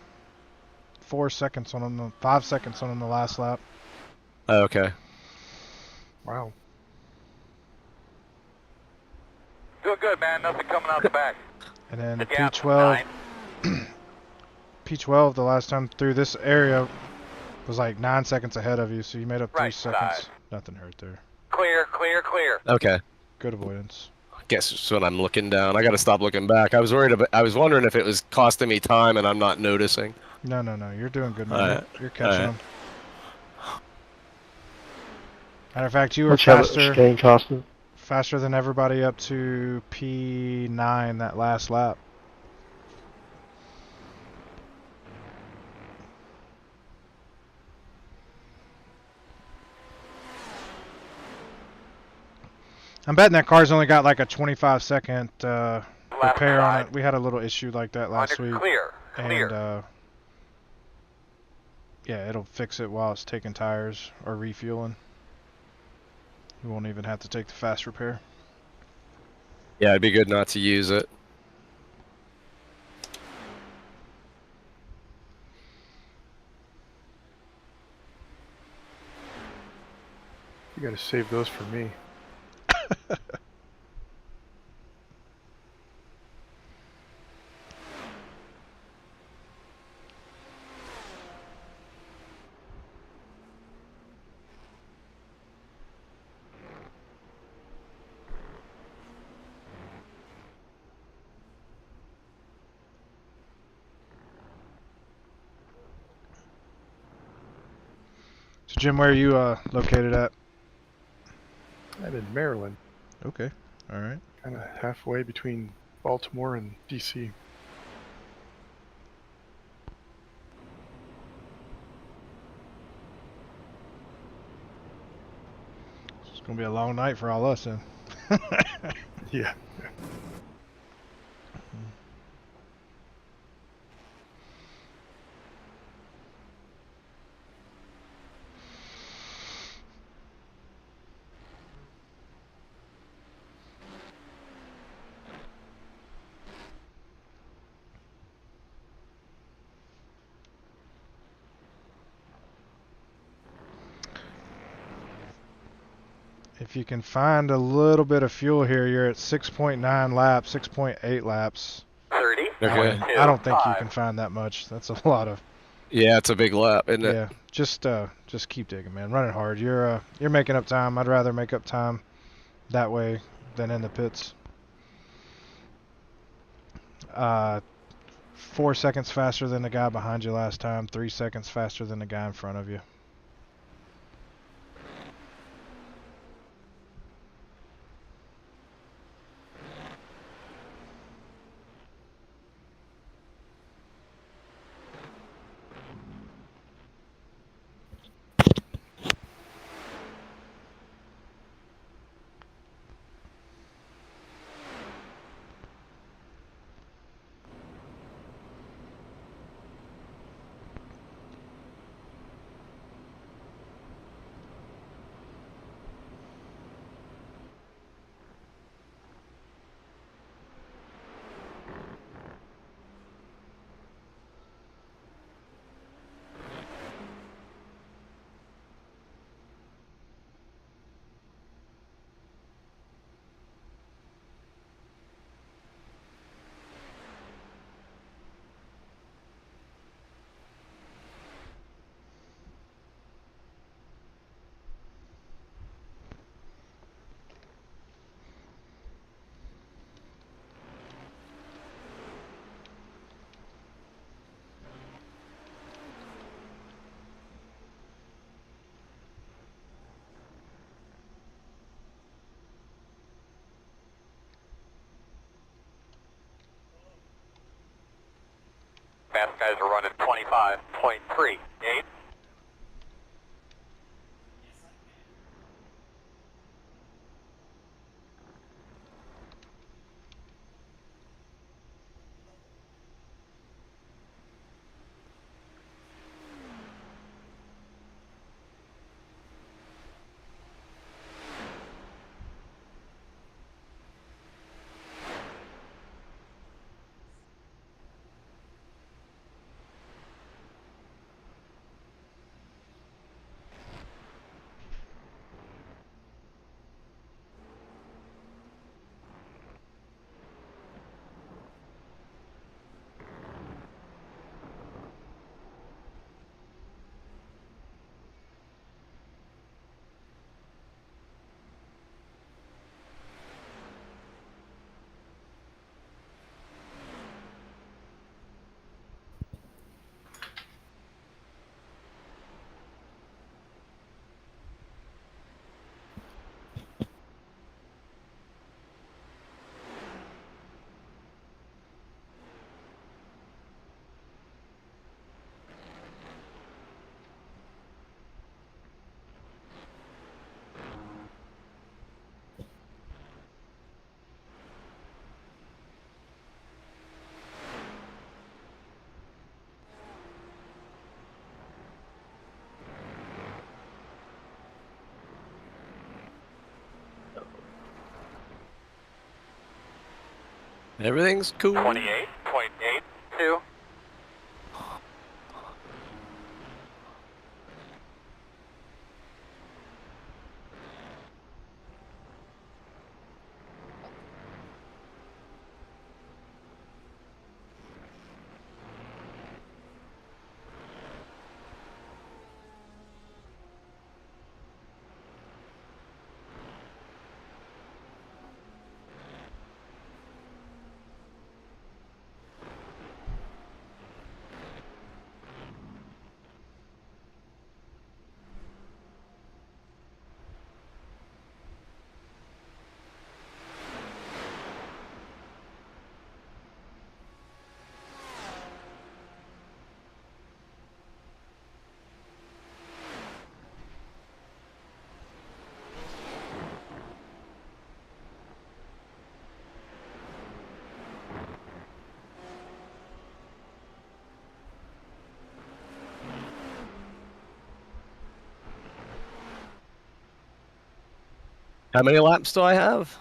4 seconds on him, 5 seconds on him the last lap. Oh, okay. Wow. Doing good, man. Nothing coming out the back. And then The gap, P12, 9. P12 the last time through this area was like 9 seconds ahead of you, so you made up 3 Right seconds. side. Nothing hurt there. Clear, clear, clear. Okay. Good avoidance. Guess it's when I'm looking down. I got to stop looking back. I was worried about. I was wondering if it was costing me time and I'm not noticing. No, you're doing good, man. Alright. You're catching Alright. them. Matter of fact, you were Let's have it faster. staying constant. Faster than everybody up to P9 that last lap. I'm betting that car's only got like a 25-second repair on it. We had a little issue like that last week. Clear, clear. And yeah, it'll fix it while it's taking tires or refueling. We won't even have to take the fast repair. Yeah, it'd be good not to use it. You got to save those for me. So Jim, where are you located at? I'm in Maryland, Okay, all right. kind of halfway between Baltimore and DC. It's gonna be a long night for all us then. Yeah. If you can find a little bit of fuel here, you're at 6.9 laps, 6.8 laps. 30. Okay. I don't think you can find that much. That's a lot of. Yeah, it's a big lap, isn't it? Yeah, just keep digging, man. Run it hard. You're making up time. I'd rather make up time that way than in the pits. 4 seconds faster than the guy behind you last time. 3 seconds faster than the guy in front of you. Fast guys are running 25.38. Everything's cool. 28.82. How many laps do I have?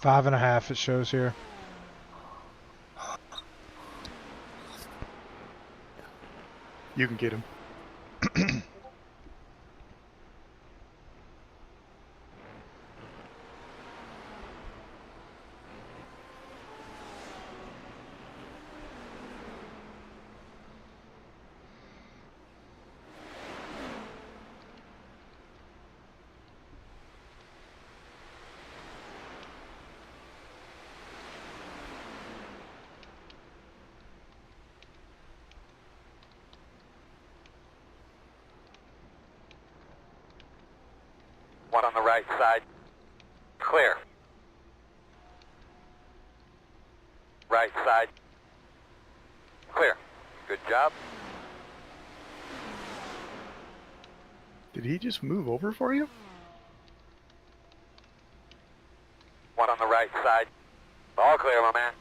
5.5 it shows here. You can get him. One on the right side. Clear. Right side. Clear. Good job. Did he just move over for you? One on the right side. All clear, my man.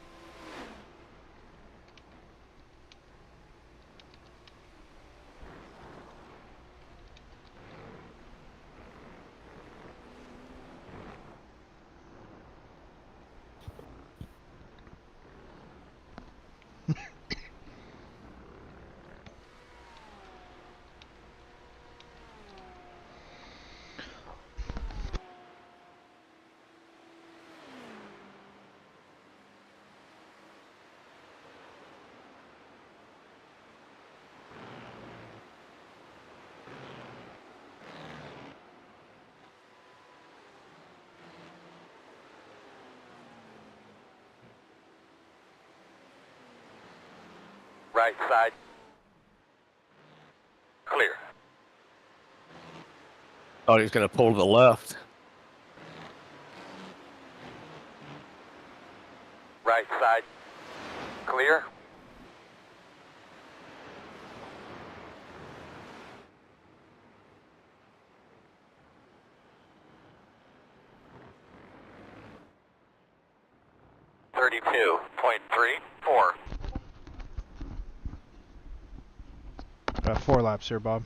Right side. Clear. Thought he was going to pull to the left. Right side. Clear. .34. About 4 laps here, Bob.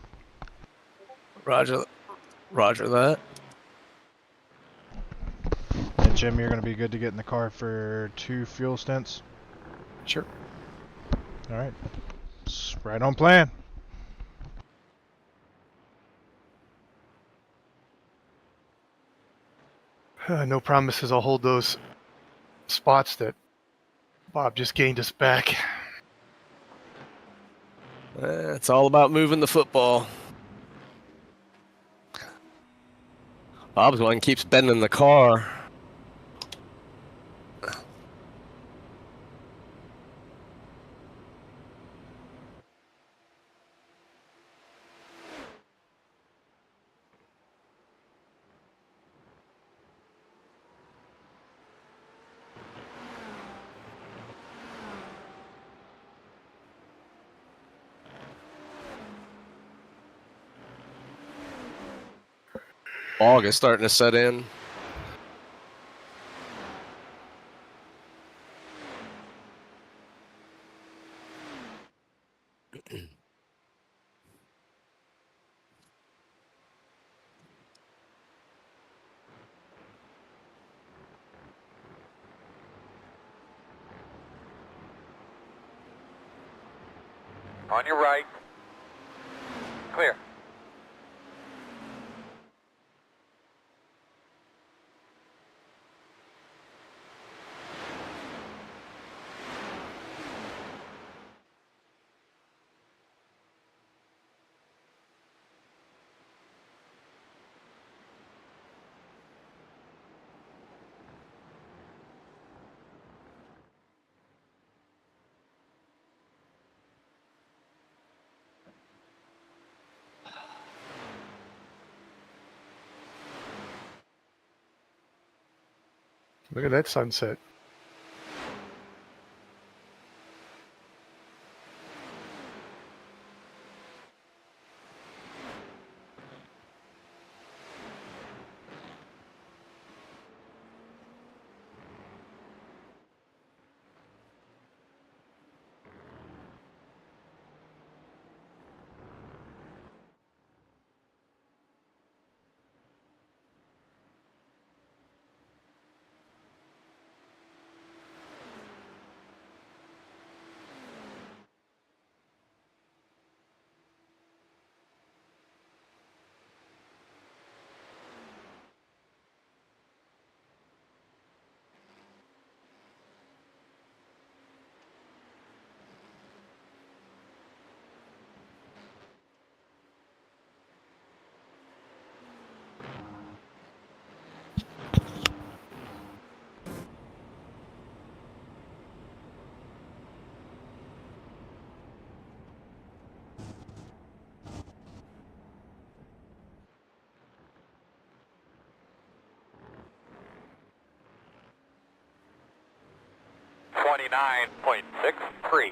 Roger that. And Jim, you're going to be good to get in the car for 2 fuel stints? Sure. Alright. It's right on plan. No promises I'll hold those spots that Bob just gained us back. It's all about moving the football. Bob's one keeps bending the car. Fog is starting to set in. On your right. Clear. Look at that sunset. .63.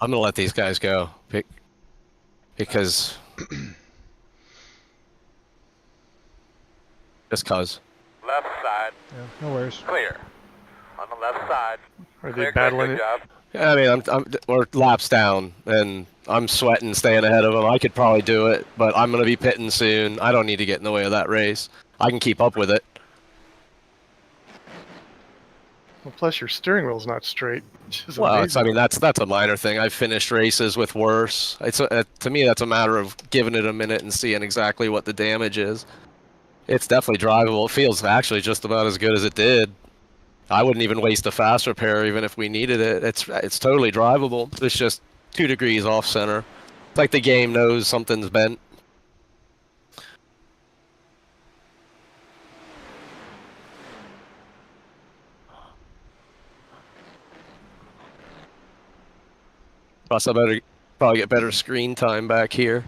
I'm gonna let these guys go because just cause. Left side. Yeah, no worries. Clear. On the left side. Are they Clear, battling good it? job. Yeah, I mean, we're laps down, and I'm sweating, staying ahead of them. I could probably do it, but I'm gonna be pitting soon. I don't need to get in the way of that race. I can keep up with it. Well, plus your steering wheel's not straight, which is Well, amazing. I mean, that's a minor thing. I've finished races with worse. To me, that's a matter of giving it a minute and seeing exactly what the damage is. It's definitely drivable. It feels actually just about as good as it did. I wouldn't even waste a fast repair even if we needed it. It's totally drivable. It's just 2 degrees off center. It's like the game knows something's bent. Plus, I better probably get better screen time back here.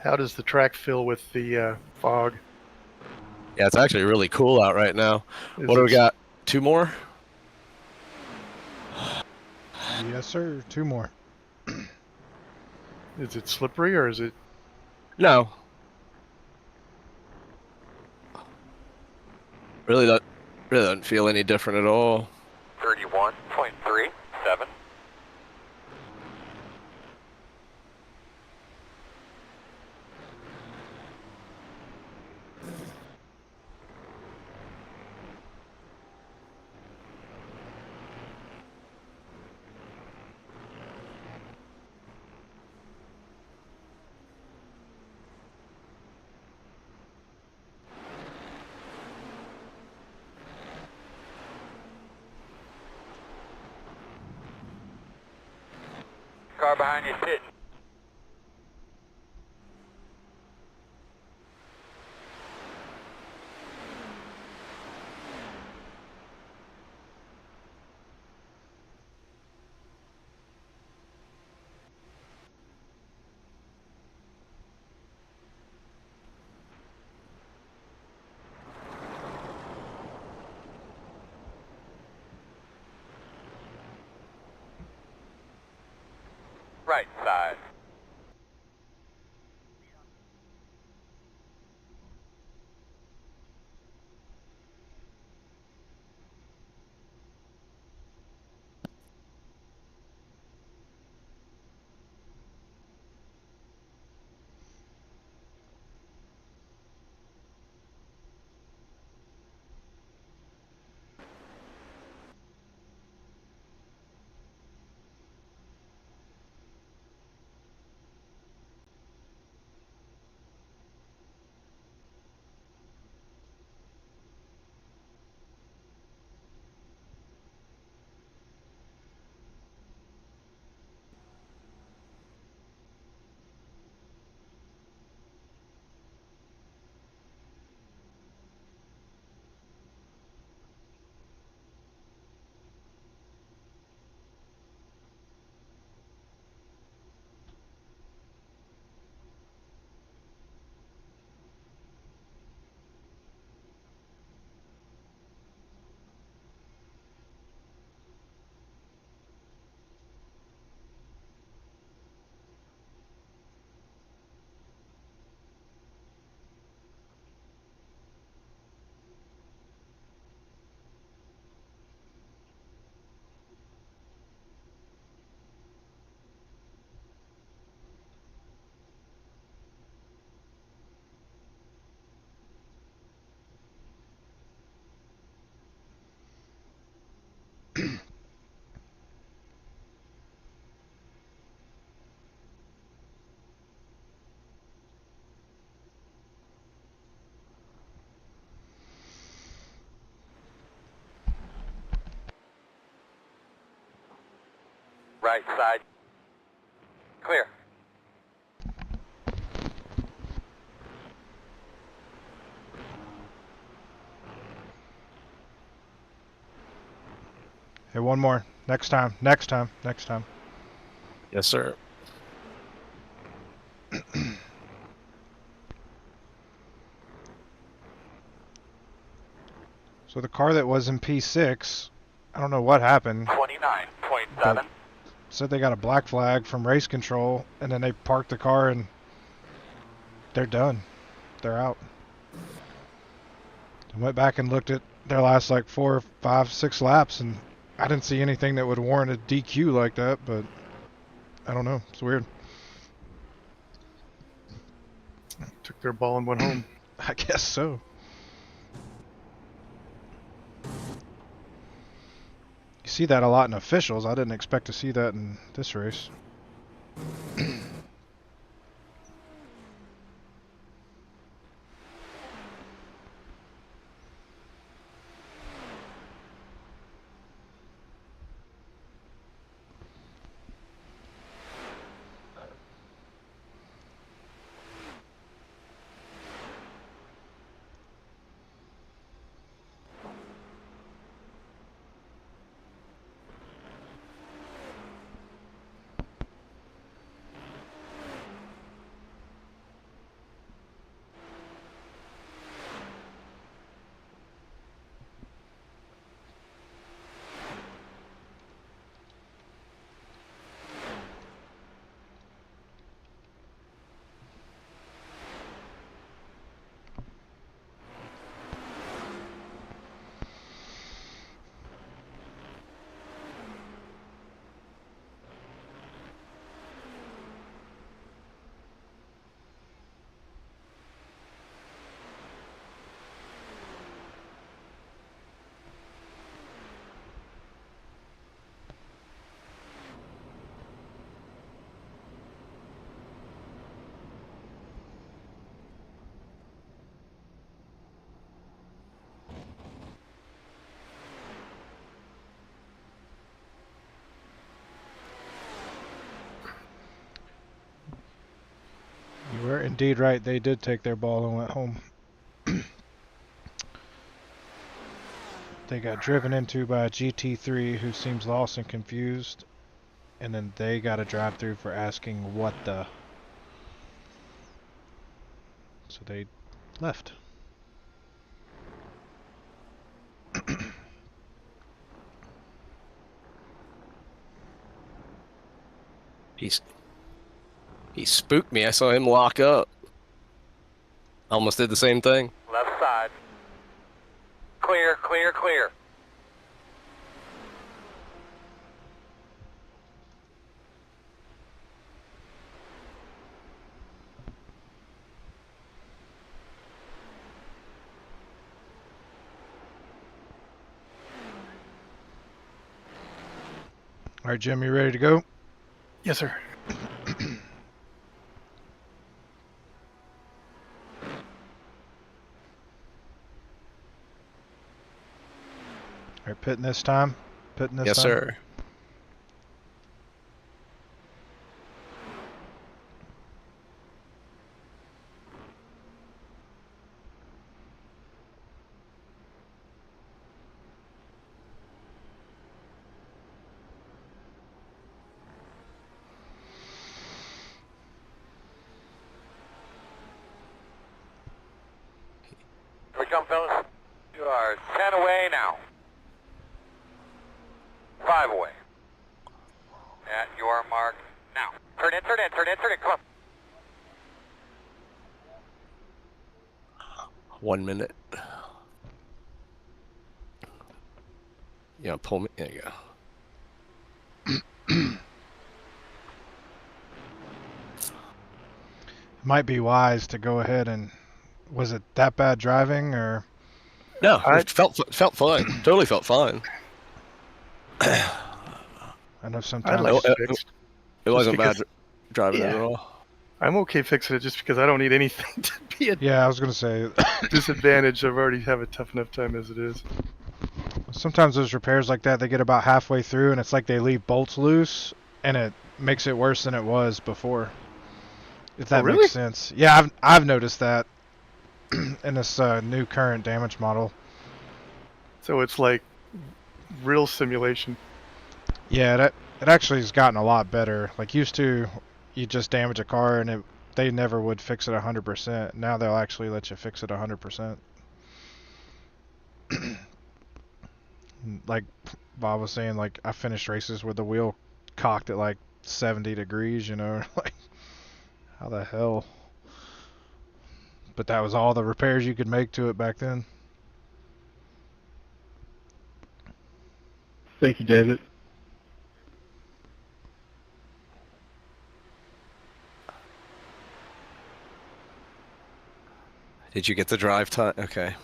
How does the track feel with the fog? Yeah, it's actually really cool out right now. Is What do we it- got? 2 more? Yes, sir. 2 more. Is it slippery or is it? No. Really doesn't feel any different at all. 31.37. Car behind you sitting. Right side. Right side. Clear. Hey, 1 more. Next time. Next time. Next time. Yes, sir. So the car that was in P6, I don't know what happened, 29.7. but said they got a black flag from race control, and then they parked the car and they're done. They're out. I went back and looked at their last like 4, 5, 6 laps, and I didn't see anything that would warrant a DQ like that, but I don't know. It's weird. Took their ball and went home. I guess so. You see that a lot in officials. I didn't expect to see that in this race. indeed right. They did take their ball and went home. They got driven into by a GT3 who seems lost and confused, and then they got a drive-through for asking what the. So they left. He spooked me. I saw him lock up. Almost did the same thing. Left side. Clear, clear, clear. All right, Jim, you ready to go? Yes, sir. All right, pitting this time. Pitting this Yes, time. sir. Here we come, fellas. You are 10 away now. 5 away. At your mark now. Turn in, turn in, turn in, turn in. Come on. 1 minute. Yeah, pull me. There you go. Might be wise to go ahead and. Was it that bad driving or? No, it felt fine. Totally felt fine. I know I'd sometimes. like it fixed. It wasn't bad because- driving yeah. at all. I'm okay fixing it just because I don't need anything to be a Yeah, I was gonna say. disadvantage. I've already have a tough enough time as it is. Sometimes those repairs like that, they get about halfway through, and it's like they leave bolts loose, and it makes it worse than it was before. If that really? makes sense. Yeah, I've noticed that in this new current damage model. So it's like real simulation. Yeah, it actually has gotten a lot better. Like used to, you just damage a car and they never would fix it 100%. Now they'll actually let you fix it 100%. Like Bob was saying, like I finished races with the wheel cocked at like 70 degrees, you know, like how the hell? But that was all the repairs you could make to it back then. Thank you, David. Did you get the drive time? Okay.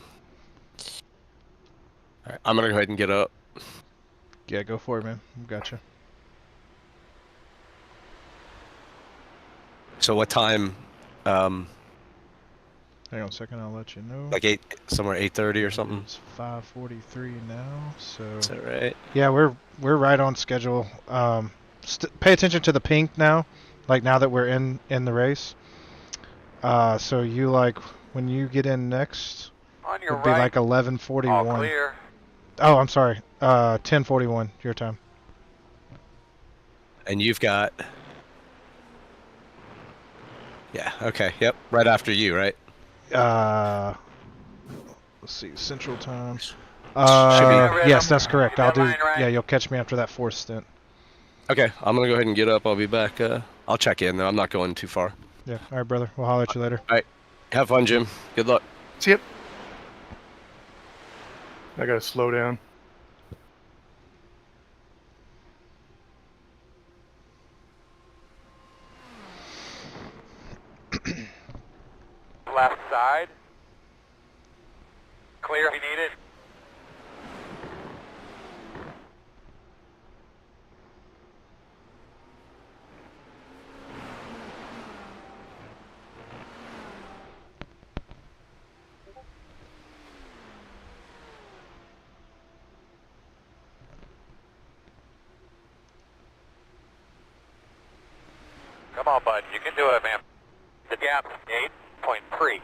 All right, I'm gonna go ahead and get up. Yeah, go for it, man. Gotcha. So what time? Hang on a second, I'll let you know. Like somewhere 8:30 or something. It's 5:43 now, so. Is that right? Yeah, we're right on schedule. Pay attention to the pink now, like now that we're in the race. So you like when you get in next, On your it'll be right. like 11:41. All clear. Oh, I'm sorry. 10:41 your time. And you've got. Yeah. Okay. Yep. Right after you, right? Let's see, Central Time. Should be. Yes, that's correct. I'll do. Line right. Yeah, you'll catch me after that fourth stint. Okay. I'm gonna go ahead and get up. I'll be back. I'll check in though. I'm not going too far. Yeah. All right, brother. We'll holler at you later. Have fun, Jim. Good luck. See it. I gotta slow down. Left side. Clear if you need it. Come on, bud. You can do it, man. The gap 8.3.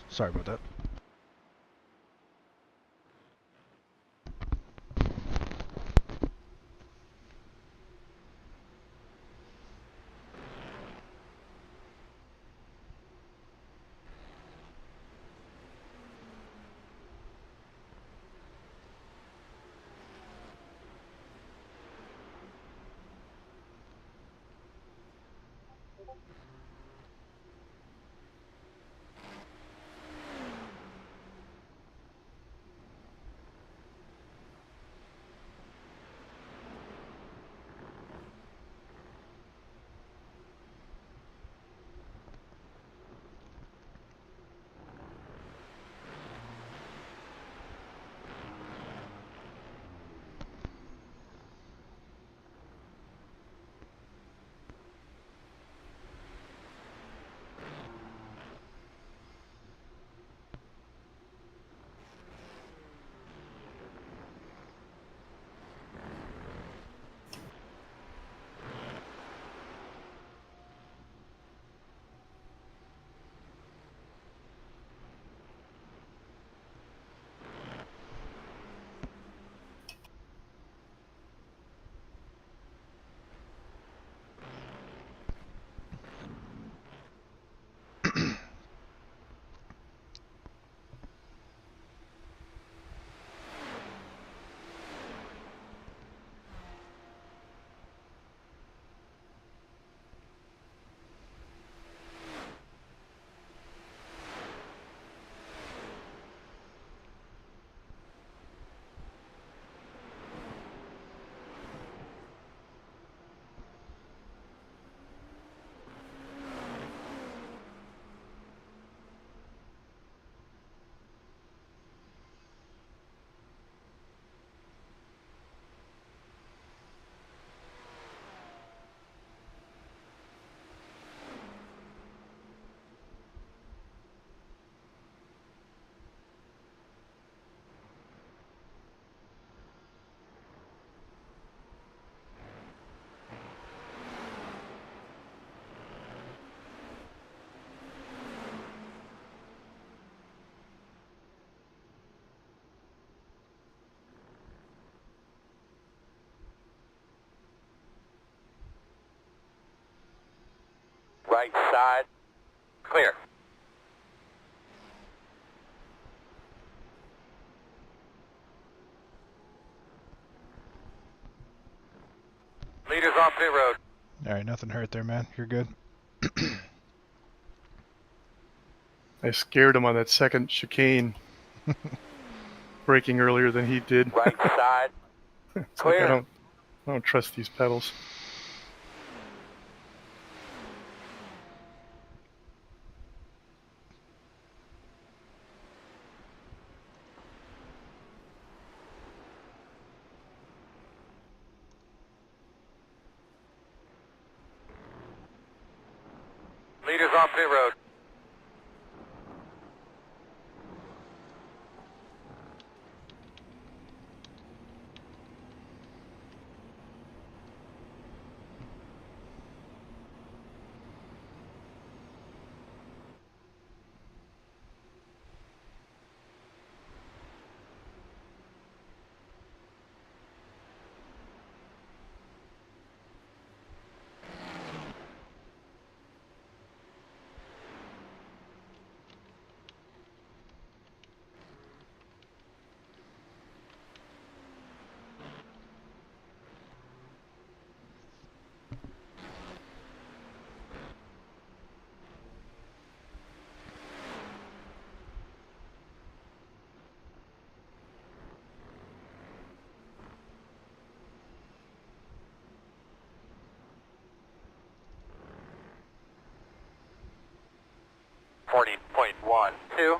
Sorry about that. Right side, clear. Leaders on pit road. Alright, nothing hurt there, man. You're good. I scared him on that second chicane, braking earlier than he did. Right side, It's like clear. I don't trust these pedals. Leaders on pit road. 42.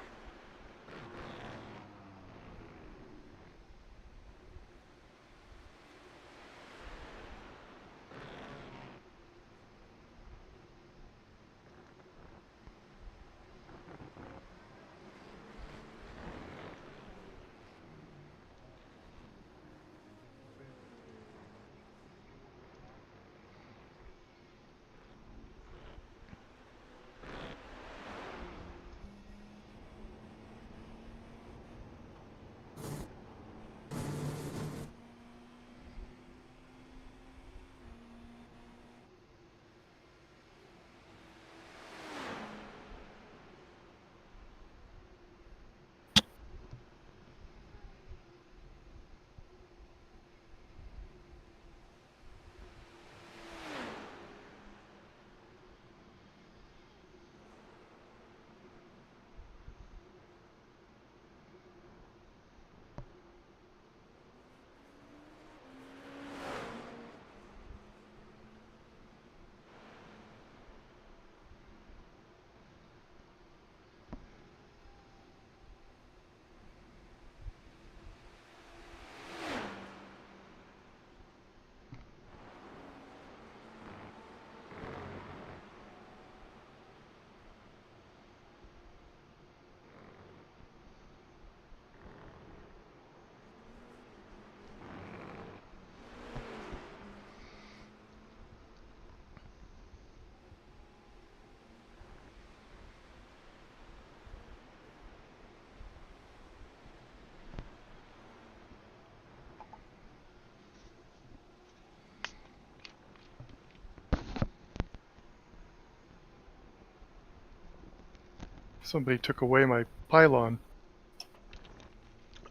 Somebody took away my pylon.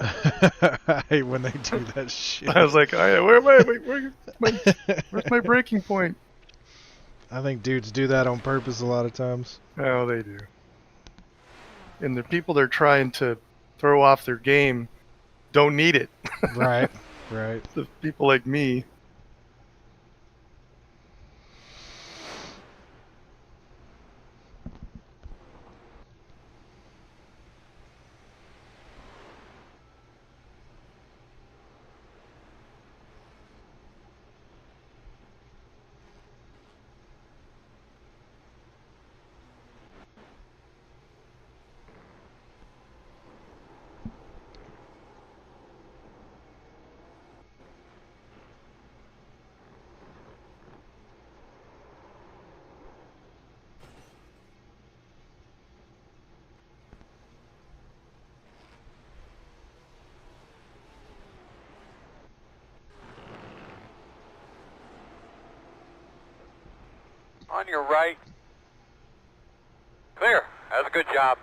I hate when they do that shit. I was like, where am I? Where's my breaking point? I think dudes do that on purpose a lot of times. Oh, they do. And the people they're trying to throw off their game don't need it. Right, right. The people like me. On your right. Clear. That's a good job.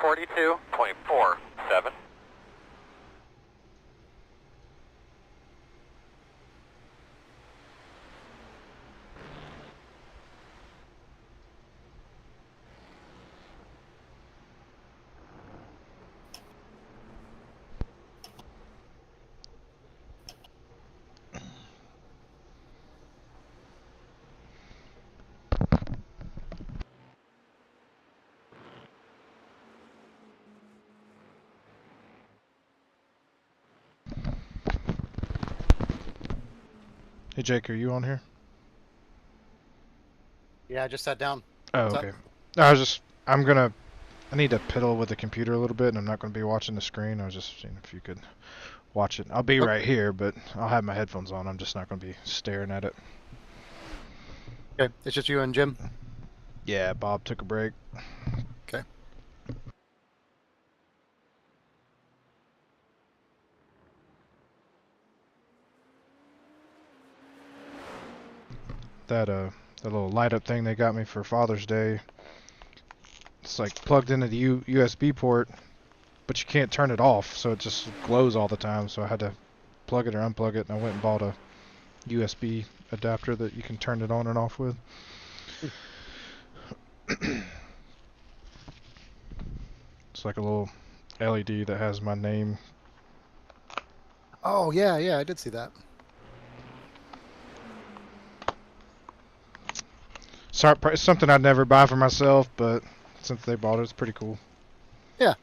.42, 24.7. Hey Jake, are you on here? Yeah, I just sat down. Oh, What's up? okay. I need to piddle with the computer a little bit, and I'm not gonna be watching the screen. I was just seeing if you could watch it. I'll be Okay. right here, but I'll have my headphones on. I'm just not gonna be staring at it. Okay, it's just you and Jim. Yeah, Bob took a break. Okay. That little light up thing they got me for Father's Day. It's like plugged into the USB port, but you can't turn it off, so it just glows all the time. So I had to plug it or unplug it, and I went and bought a USB adapter that you can turn it on and off with. It's like a little LED that has my name. Oh yeah, yeah, I did see that. Sorry, it's something I'd never buy for myself, but since they bought it, it's pretty cool. Yeah.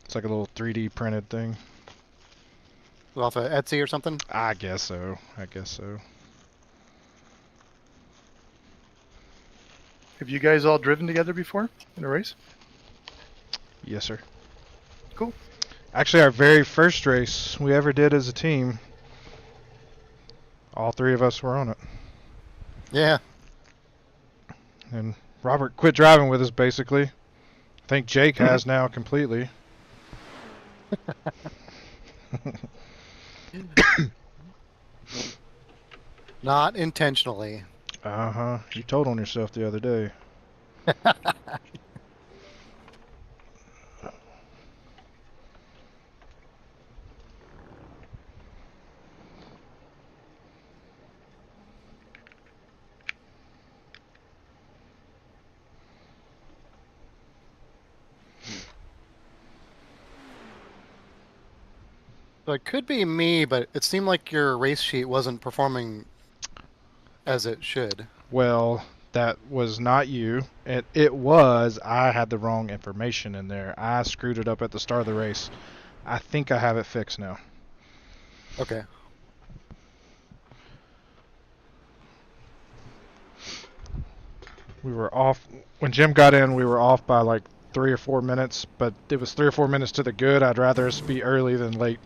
It's like a little 3D printed thing. Off of Etsy or something? I guess so. I guess so. Have you guys all driven together before in a race? Yes, sir. Cool. Actually, our very first race we ever did as a team, all three of us were on it. Yeah. And Robert quit driving with us, basically. I think Jake has now completely. Not intentionally. Uh-huh. You told on yourself the other day. So it could be me, but it seemed like your race sheet wasn't performing as it should. Well, that was not you. It was. I had the wrong information in there. I screwed it up at the start of the race. I think I have it fixed now. Okay. We were off. When Jim got in, we were off by like 3 or 4 minutes, but it was 3 or 4 minutes to the good. I'd rather us be early than late.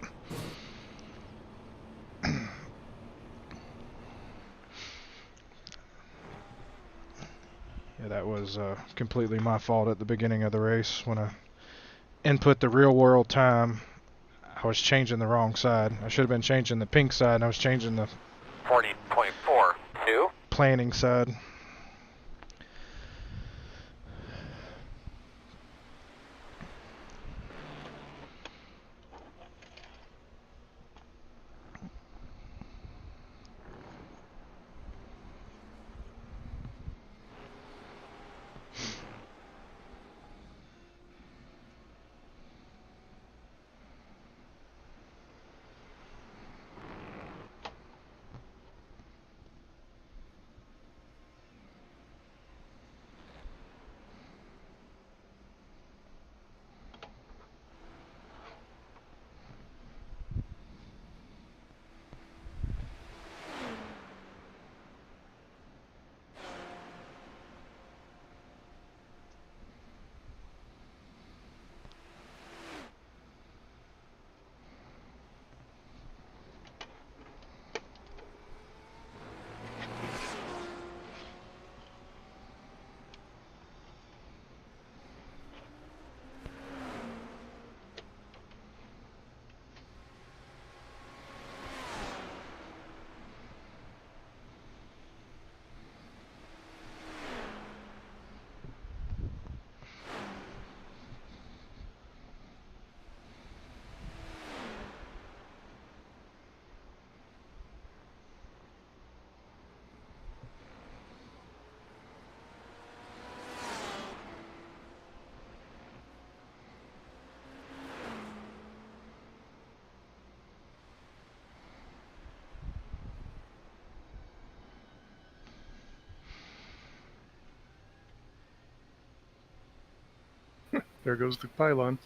Yeah, that was completely my fault at the beginning of the race. When I input the real world time, I was changing the wrong side. I should have been changing the pink side, and I was changing the 40.42. planning side. There goes the pylon.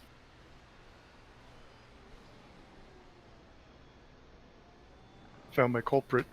Found my culprit.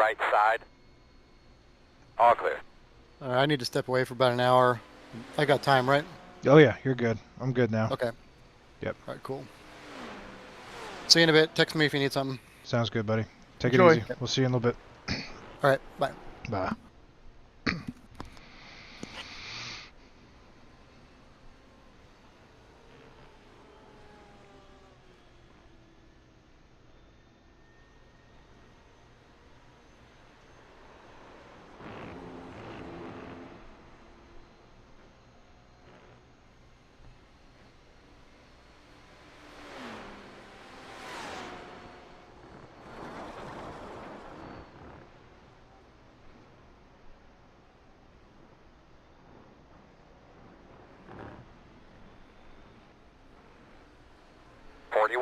Right side. All clear. I need to step away for about an hour. I got time, right? Oh yeah, you're good. I'm good now. Okay. Yep. All right, cool. See you in a bit. Text me if you need something. Sounds good, buddy. Take Enjoy. it easy. We'll see you in a little bit. All right, bye. Bye.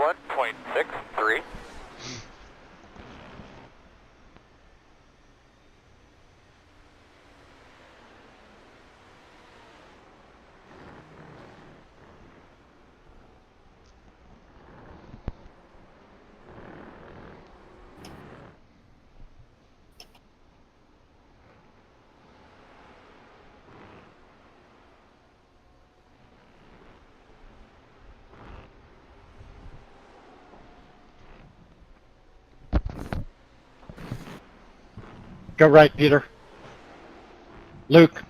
.63. Go right, Peter. Luke.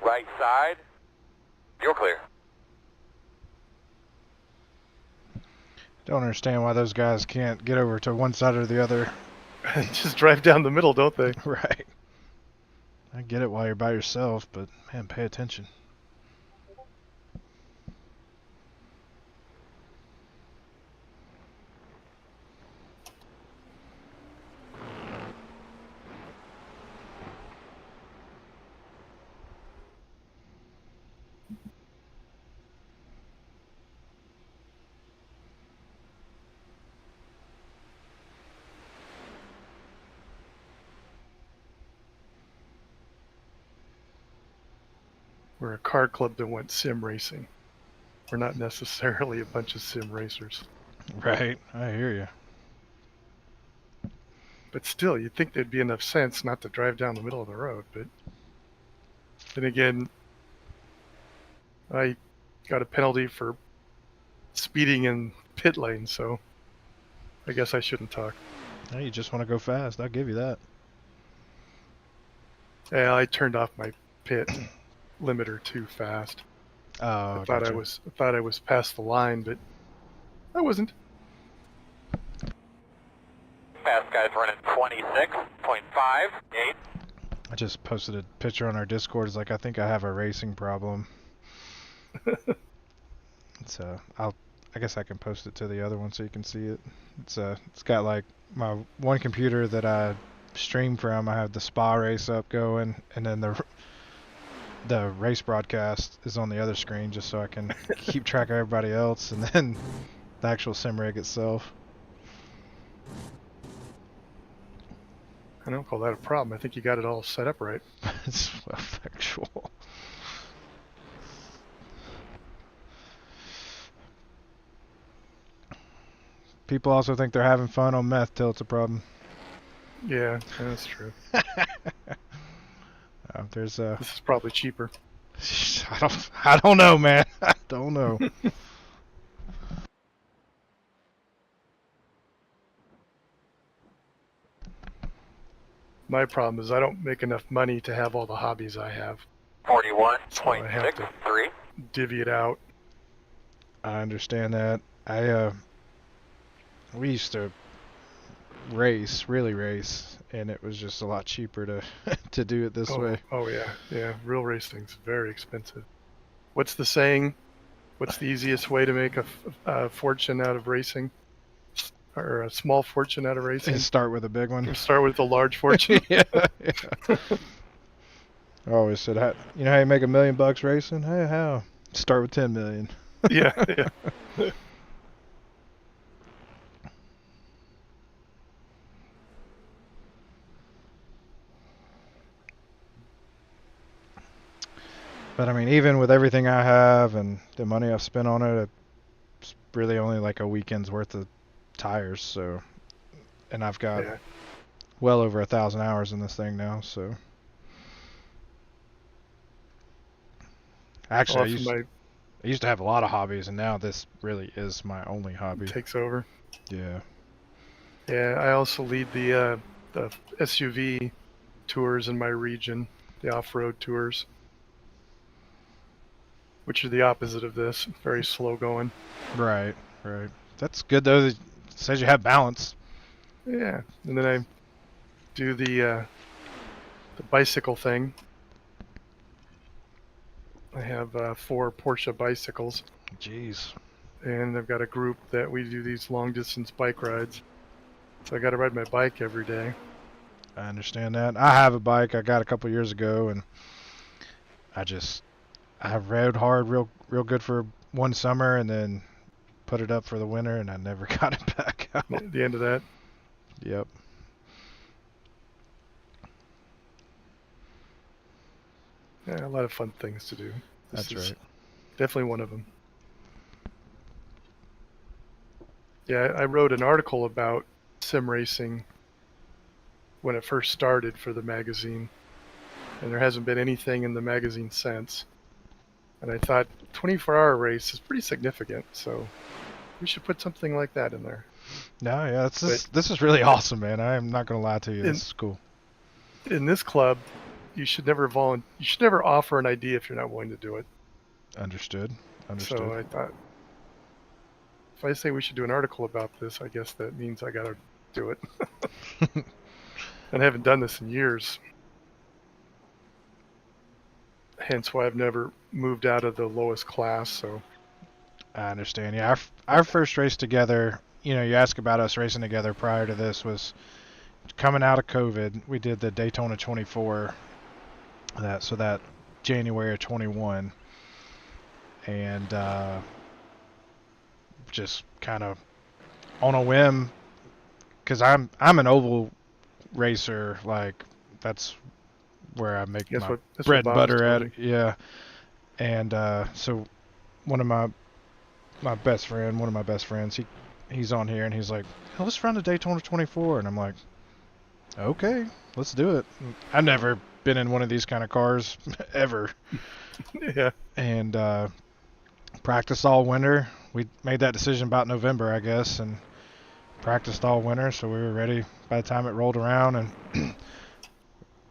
Right side. You're clear. Don't understand why those guys can't get over to one side or the other. Just drive down the middle, don't they? Right. I get it while you're by yourself, but man, pay attention. We're a car club that went sim racing. We're not necessarily a bunch of sim racers. Right. I hear you. But still, you'd think there'd be enough sense not to drive down the middle of the road. But then again, I got a penalty for speeding in pit lane, so I guess I shouldn't talk. Hey, you just want to go fast. I'll give you that. Yeah, I turned off my pit limiter too fast. Oh, I thought I was past the line, but I wasn't. Fast guys running 26.58. I just posted a picture on our Discord. It's like, I think I have a racing problem. So I guess I can post it to the other one so you can see it. It's got like my one computer that I stream from. I have the spa race up going, and then the race broadcast is on the other screen just so I can keep track of everybody else, and then the actual sim rig itself. I don't call that a problem. I think you got it all set up right. It's effectual. People also think they're having fun on meth till it's a problem. Yeah, that's true. There's This is probably cheaper. I don't know, man. I don't know. My problem is I don't make enough money to have all the hobbies I have. 41.63. Divvy it out. I understand that. We used to really race, and it was just a lot cheaper to to do it this way. Oh yeah. Real racing's very expensive. What's the saying? What's the easiest way to make a fortune out of racing? or a small fortune out of racing. And start with a big one. Start with a large fortune. Yeah. I always said, you know how you make $1 million racing? Hey, how? Start with 10 million. Yeah. But I mean, even with everything I have and the money I've spent on it, it's really only like a weekend's worth of tires. So, and I've got well over 1,000 hours in this thing now. So, actually, I used to have a lot of hobbies, and now this really is my only hobby. Takes over. Yeah. Yeah, I also lead the SUV tours in my region, the off-road tours, which are the opposite of this. Very slow going. Right. That's good though. It says you have balance. Yeah, and then I do the bicycle thing. I have 4 Porsche bicycles. Jeez. And I've got a group that we do these long-distance bike rides. So I got to ride my bike every day. I understand that. I have a bike I got a couple years ago, and I rode hard real good for one summer, and then put it up for the winter, and I never got it back out. At the end of that. Yep. Yeah, a lot of fun things to do. That's right. Definitely one of them. Yeah, I wrote an article about sim racing when it first started for the magazine, and there hasn't been anything in the magazine since. And I thought 24-hour race is pretty significant, so we should put something like that in there. No, yeah, this is really awesome, man. I'm not gonna lie to you. This is cool. In this club, you should never offer an idea if you're not willing to do it. Understood. So I thought, if I say we should do an article about this, I guess that means I gotta do it. And I haven't done this in years. Hence why I've never moved out of the lowest class. So I understand. Yeah, our first race together, you ask about us racing together prior to this, was coming out of COVID. We did the Daytona 24, that January of 21, and just kind of on a whim, because I'm an oval racer. Like, that's where I make my bread and butter at. Yeah. And so one of my best friends, he's on here, and he's like, hey, let's run the Daytona 24. And I'm like, okay, let's do it. I've never been in one of these kind of cars ever. Yeah. And practiced all winter. We made that decision about November, I guess, and practiced all winter, so we were ready by the time it rolled around. And it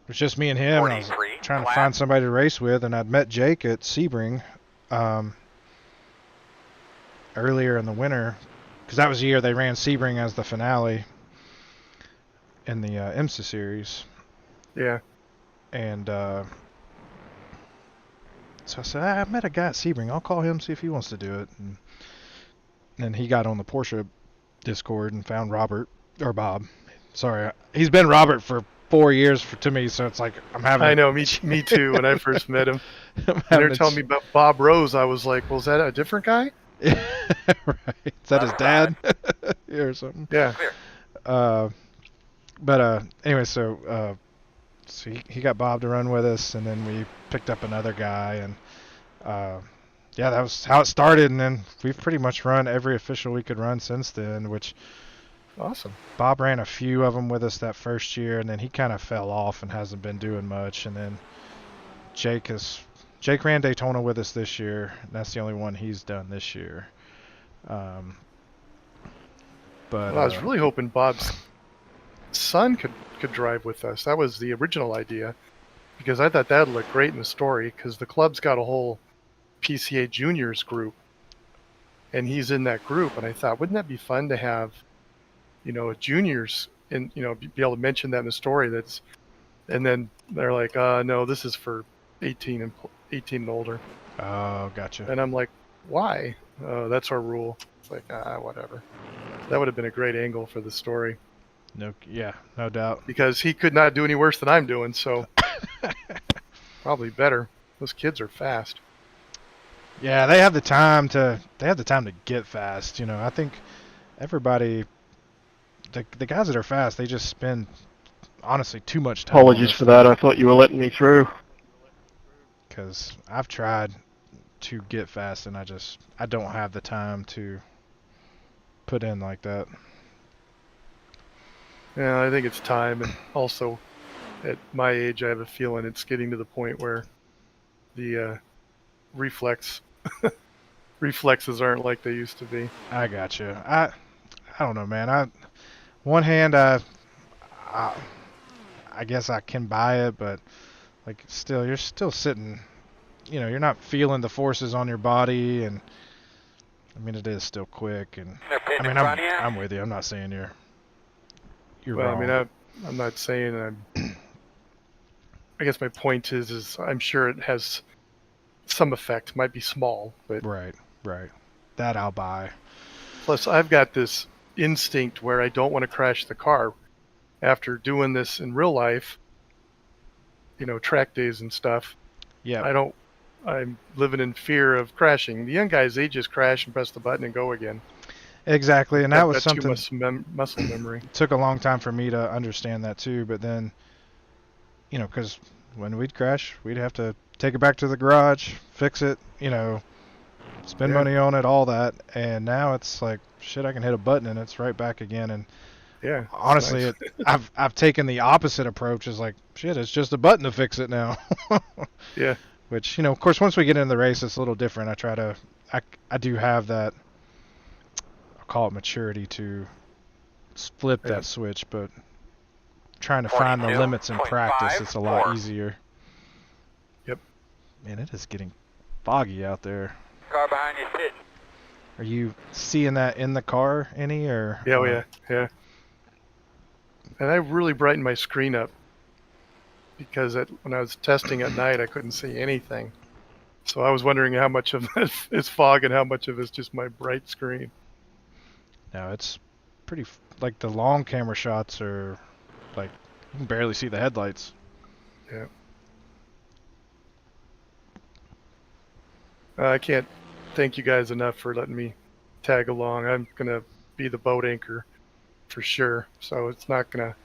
was just me and him, and I was trying to find somebody to race with, and I'd met Jake at Sebring earlier in the winter, because that was the year they ran Sebring as the finale in the IMSA series. Yeah. And so I said, I met a guy at Sebring. I'll call him, see if he wants to do it. And then he got on the Porsche Discord and found Bob. Sorry, he's been Robert for 4 years to me, so it's like I'm having. I know, me too. When I first met him, and they're telling me about Bob Rose, I was like, "Well, is that a different guy?" Right? Is that his dad? Yeah, or something? Yeah. But anyway, so he got Bob to run with us, and then we picked up another guy, and yeah, that was how it started. And then we've pretty much run every official we could run since then, which. Awesome. Bob ran a few of them with us that first year, and then he kind of fell off and hasn't been doing much. And then Jake ran Daytona with us this year, and that's the only one he's done this year. But well, I was really hoping Bob's son could drive with us. That was the original idea, because I thought that'd look great in the story, because the club's got a whole PCA juniors group, and he's in that group. And I thought, wouldn't that be fun to have juniors, and be able to mention that in the story. And then they're like, no, this is for 18 and older. Oh, gotcha. And I'm like, why? That's our rule. It's like, whatever. That would have been a great angle for the story. No doubt. Because he could not do any worse than I'm doing, so probably better. Those kids are fast. Yeah, they have the time to get fast. You know, I think everybody, the guys that are fast, they just spend honestly too much time. Apologies for that. I thought you were letting me through. Because I've tried to get fast and I don't have the time to put in like that. Yeah, I think it's time, and also at my age, I have a feeling it's getting to the point where the reflexes aren't like they used to be. I got you. I don't know, man. One hand, I guess I can buy it, but like still, you're still sitting. You know, you're not feeling the forces on your body, and I mean, it is still quick, and I mean, I'm with you. I'm not saying you're well, wrong. I mean, I'm not saying I guess my point is I'm sure it has some effect. Might be small, but right. That I'll buy. Plus, I've got this instinct where I don't want to crash the car. After doing this in real life, you know, track days and stuff. Yeah. I'm living in fear of crashing. The young guys, they just crash and press the button and go again. Exactly, and that was Too something. much muscle memory. It took a long time for me to understand that too, but then, you know, because when we'd crash, we'd have to take it back to the garage, fix it, you know, spend money on it, all that, and now it's like, shit, I can hit a button and it's right back again. And yeah, honestly, nice. I've taken the opposite approach. Is like, shit, it's just a button to fix it now. Yeah. Which, you know, of course, once we get into the race, it's a little different. I do have that, I'll call it maturity to flip that switch, but trying to find the limits in practice, it's a lot easier. Yep. Man, it is getting foggy out there. Car behind you sitting. Are you seeing that in the car any, or? Yeah, yeah. And I really brightened my screen up because when I was testing at night, I couldn't see anything. So I was wondering how much of it is fog and how much of it is just my bright screen. No, it's pretty, like the long camera shots are, like, you can barely see the headlights. Yeah. I can't thank you guys enough for letting me tag along. I'm going to be the boat anchor for sure. So it's not going to,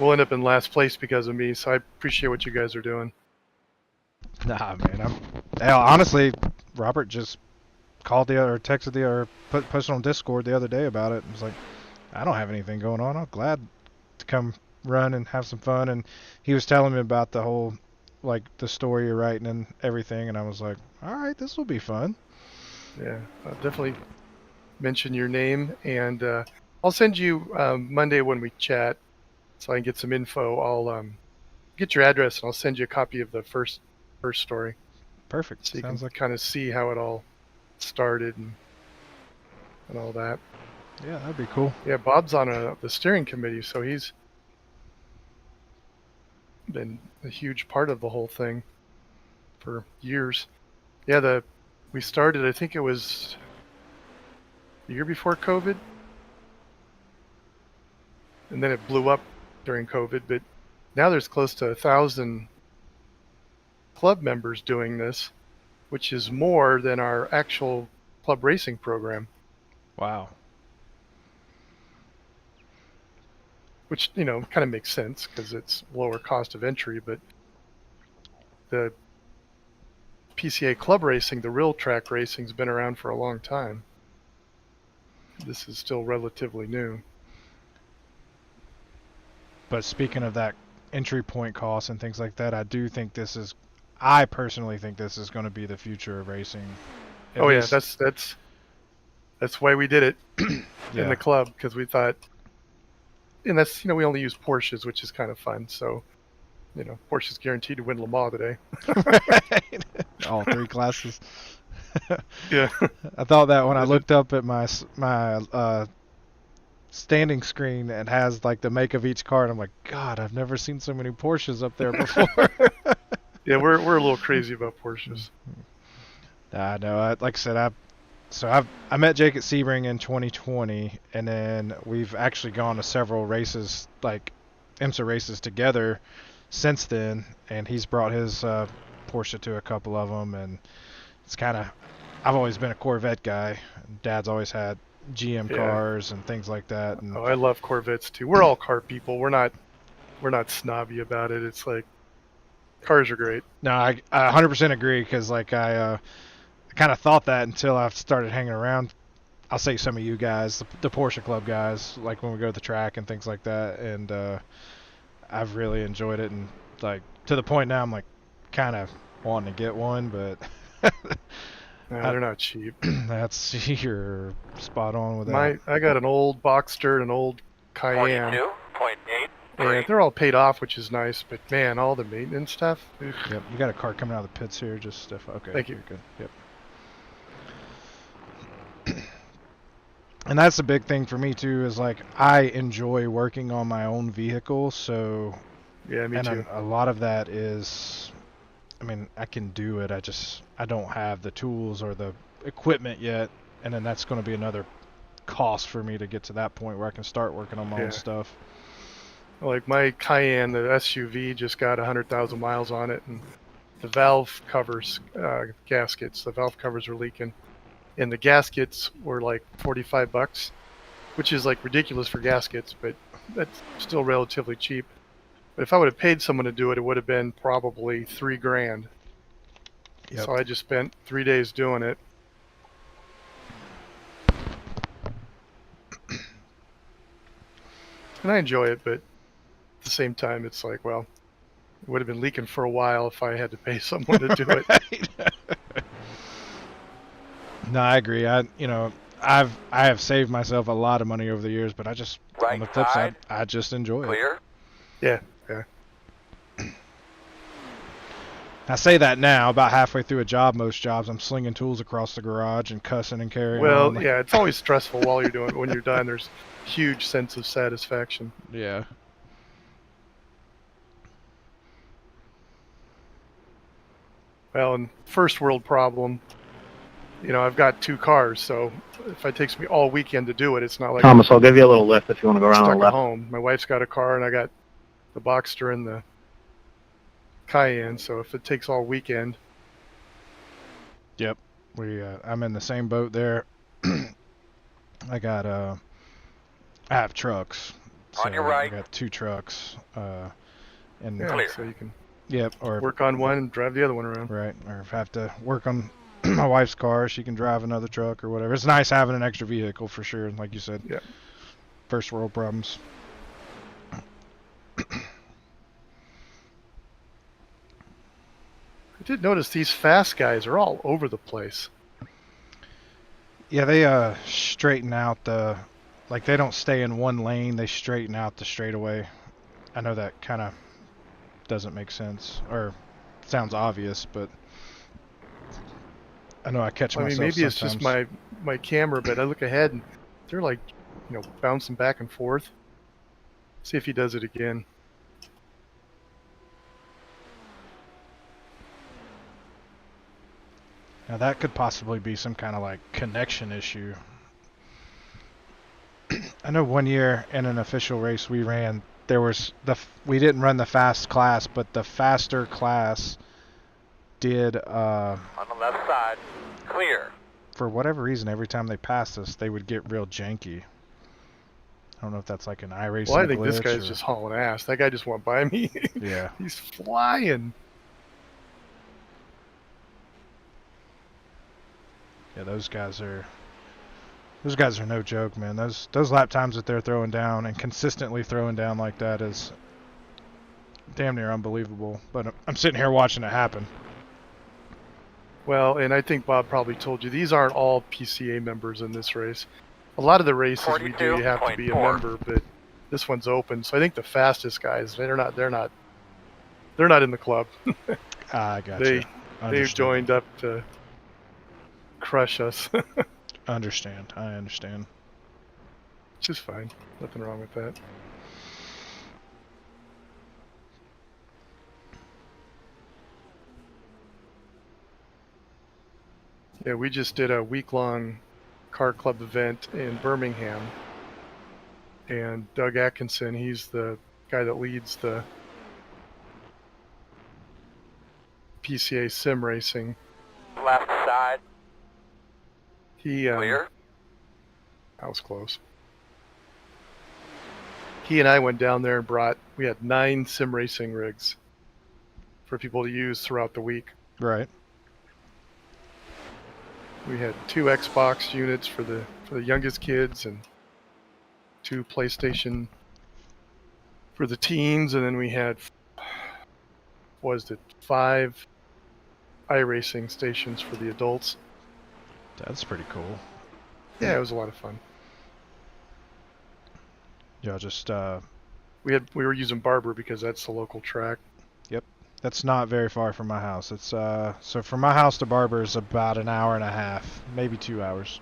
we'll end up in last place because of me. So I appreciate what you guys are doing. Nah, man. Hell, honestly, Robert just called or texted or posted on Discord the other day about it. And was like, I don't have anything going on. I'm glad to come run and have some fun. And he was telling me about the whole, like, the story you're writing and everything. And I was like, all right, this will be fun. Yeah, I'll definitely mention your name. And I'll send you Monday when we chat so I can get some info. I'll get your address and I'll send you a copy of the first story. Perfect. So you Sounds can like kind of see how it all started and all that. Yeah, that'd be cool. Yeah, Bob's on the steering committee, so he's been a huge part of the whole thing for years. Yeah, we started, I think it was the year before COVID, and then it blew up during COVID, but now there's close to 1,000 club members doing this, which is more than our actual club racing program. Wow. Which, you know, kind of makes sense because it's lower cost of entry, but the PCA club racing, the real track racing, has been around for a long time. This is still relatively new. But speaking of that entry point costs and things like that, I personally think this is going to be the future of racing. Yeah, that's why we did it in the club, because we thought, and that's, you know, we only use Porsches, which is kind of fun. So, you know, Porsche's guaranteed to win Le Mans today. Right. All three classes. Yeah. I thought that when I looked up at my standing screen, it has like the make of each car, and I'm like, God, I've never seen so many Porsches up there before. Yeah, we're a little crazy about Porsches. I know. Like I said, So I met Jake at Sebring in 2020, and then we've actually gone to several races, like IMSA races together since then, and he's brought his Porsche to a couple of them, and it's kind of, I've always been a Corvette guy. Dad's always had GM cars and things like that. And I love Corvettes too. We're all car people. We're not snobby about it. It's like cars are great. No, I 100% agree, because like I kind of thought that until I started hanging around. I'll say some of you guys, the Porsche Club guys, like when we go to the track and things like that, and I've really enjoyed it, and like to the point now I'm like kind of wanting to get one, but No, they're not cheap. That's, you're spot on with that. I got an old Boxster and an old Cayenne. 42.8. And they're all paid off, which is nice, but man, all the maintenance stuff. Oof. Yep, you got a car coming out of the pits here, just okay. Thank you. Good. Yep. And that's the big thing for me too, is like I enjoy working on my own vehicle, so yeah, me too. A lot of that is, I mean, I can do it, I don't have the tools or the equipment yet, and then that's going to be another cost for me to get to that point where I can start working on my own stuff. Like my Cayenne, the SUV, just got 100,000 miles on it, and the valve covers, gaskets, the valve covers are leaking. And the gaskets were like $45, which is like ridiculous for gaskets, but that's still relatively cheap. But if I would have paid someone to do it, it would have been probably $3,000. Yep. So I just spent 3 days doing it. And I enjoy it, but at the same time, it's like, well, it would have been leaking for a while if I had to pay someone to do it. No, I agree. I have saved myself a lot of money over the years, but I just, on the flip side, I just enjoy it. Yeah. I say that now, about halfway through a job, most jobs, I'm slinging tools across the garage and cussing and carrying on. Well, yeah, it's always stressful while you're doing it. When you're done, there's huge sense of satisfaction. Yeah. Well, and first world problem, I've got 2 cars, so if it takes me all weekend to do it, it's not like Thomas, I'll give you a little lift if you want to go around on stuck the left. at home. My wife's got a car, and I got the Boxster and the Cayenne, so if it takes all weekend. Yep. I'm in the same boat there. I have trucks. So on your right. I got 2 trucks. And clear. So you can or work on one and drive the other one around. Right, or if I have to work on my wife's car, she can drive another truck or whatever. It's nice having an extra vehicle for sure, like you said. Yeah. First world problems. I did notice these fast guys are all over the place. Yeah, they straighten out like they don't stay in one lane, they straighten out the straightaway. I know that kind of doesn't make sense, or sounds obvious, but I know I catch myself maybe sometimes. It's just my camera, but I look ahead and they're like, bouncing back and forth. See if he does it again. Now that could possibly be some kind of like connection issue. I know one year in an official race we ran, we didn't run the fast class, but the faster class did on the left side, clear. For whatever reason, every time they passed us, they would get real janky. I don't know if that's like an iRacing glitch. Well, I think this guy's just hauling ass. That guy just went by me. Yeah. He's flying. Yeah, those guys are no joke, man. Those lap times that they're throwing down and consistently throwing down like that is damn near unbelievable. But I'm sitting here watching it happen. Well, and I think Bob probably told you, these aren't all PCA members in this race. A lot of the races we do, you have to be a member, but this one's open. So I think the fastest guys, they're not in the club. I gotcha. They've joined up to crush us. I understand. Which is fine. Nothing wrong with that. Yeah, we just did a week-long car club event in Birmingham. And Doug Atkinson, he's the guy that leads the PCA sim racing. Left side, He clear. that was close. He and I went down there and we had 9 sim racing rigs for people to use throughout the week. Right. We had 2 Xbox units for the youngest kids and 2 PlayStation for the teens, and then we had 5 iRacing stations for the adults. That's pretty cool. Yeah, it was a lot of fun. Y'all just We were using Barber because that's the local track. Yep. That's not very far from my house. It's so from my house to Barber is about an hour and a half, maybe 2 hours.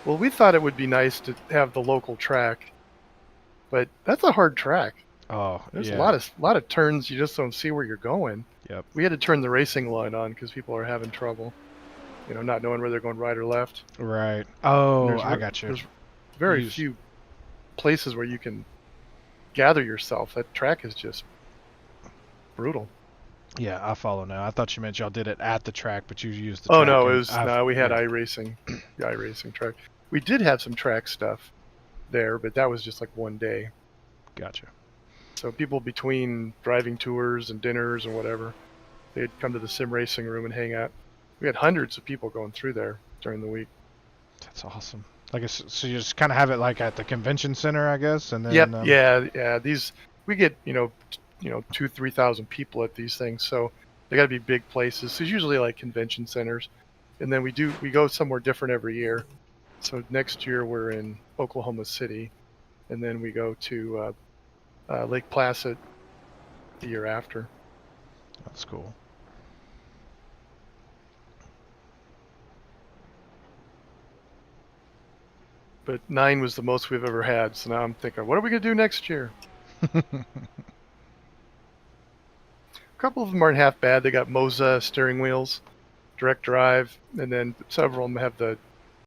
Well, we thought it would be nice to have the local track, but that's a hard track. Oh, There's yeah. a lot of turns you just don't see where you're going. Yep. We had to turn the racing line on because people are having trouble, not knowing where they're going right or left. Right. Oh, I got you. There's very few places where you can gather yourself. That track is just brutal. Yeah, I follow now. I thought you meant y'all did it at the track, but you used the Oh track. no, we had iRacing, the iRacing track. We did have some track stuff there, but that was just like one day. Gotcha. So people between driving tours and dinners and whatever, they'd come to the sim racing room and hang out. We had hundreds of people going through there during the week. That's awesome. So you just kind of have it like at the convention center, I guess, and then. Yep. Yeah. We get 2,000-3,000 people at these things, so they got to be big places. So it's usually like convention centers, and then we go somewhere different every year. So next year we're in Oklahoma City, and then we go to Lake Placid the year after. That's cool. But 9 was the most we've ever had, so now I'm thinking, what are we going to do next year? A couple of them aren't half bad. They got Moza steering wheels, direct drive, and then several of them have the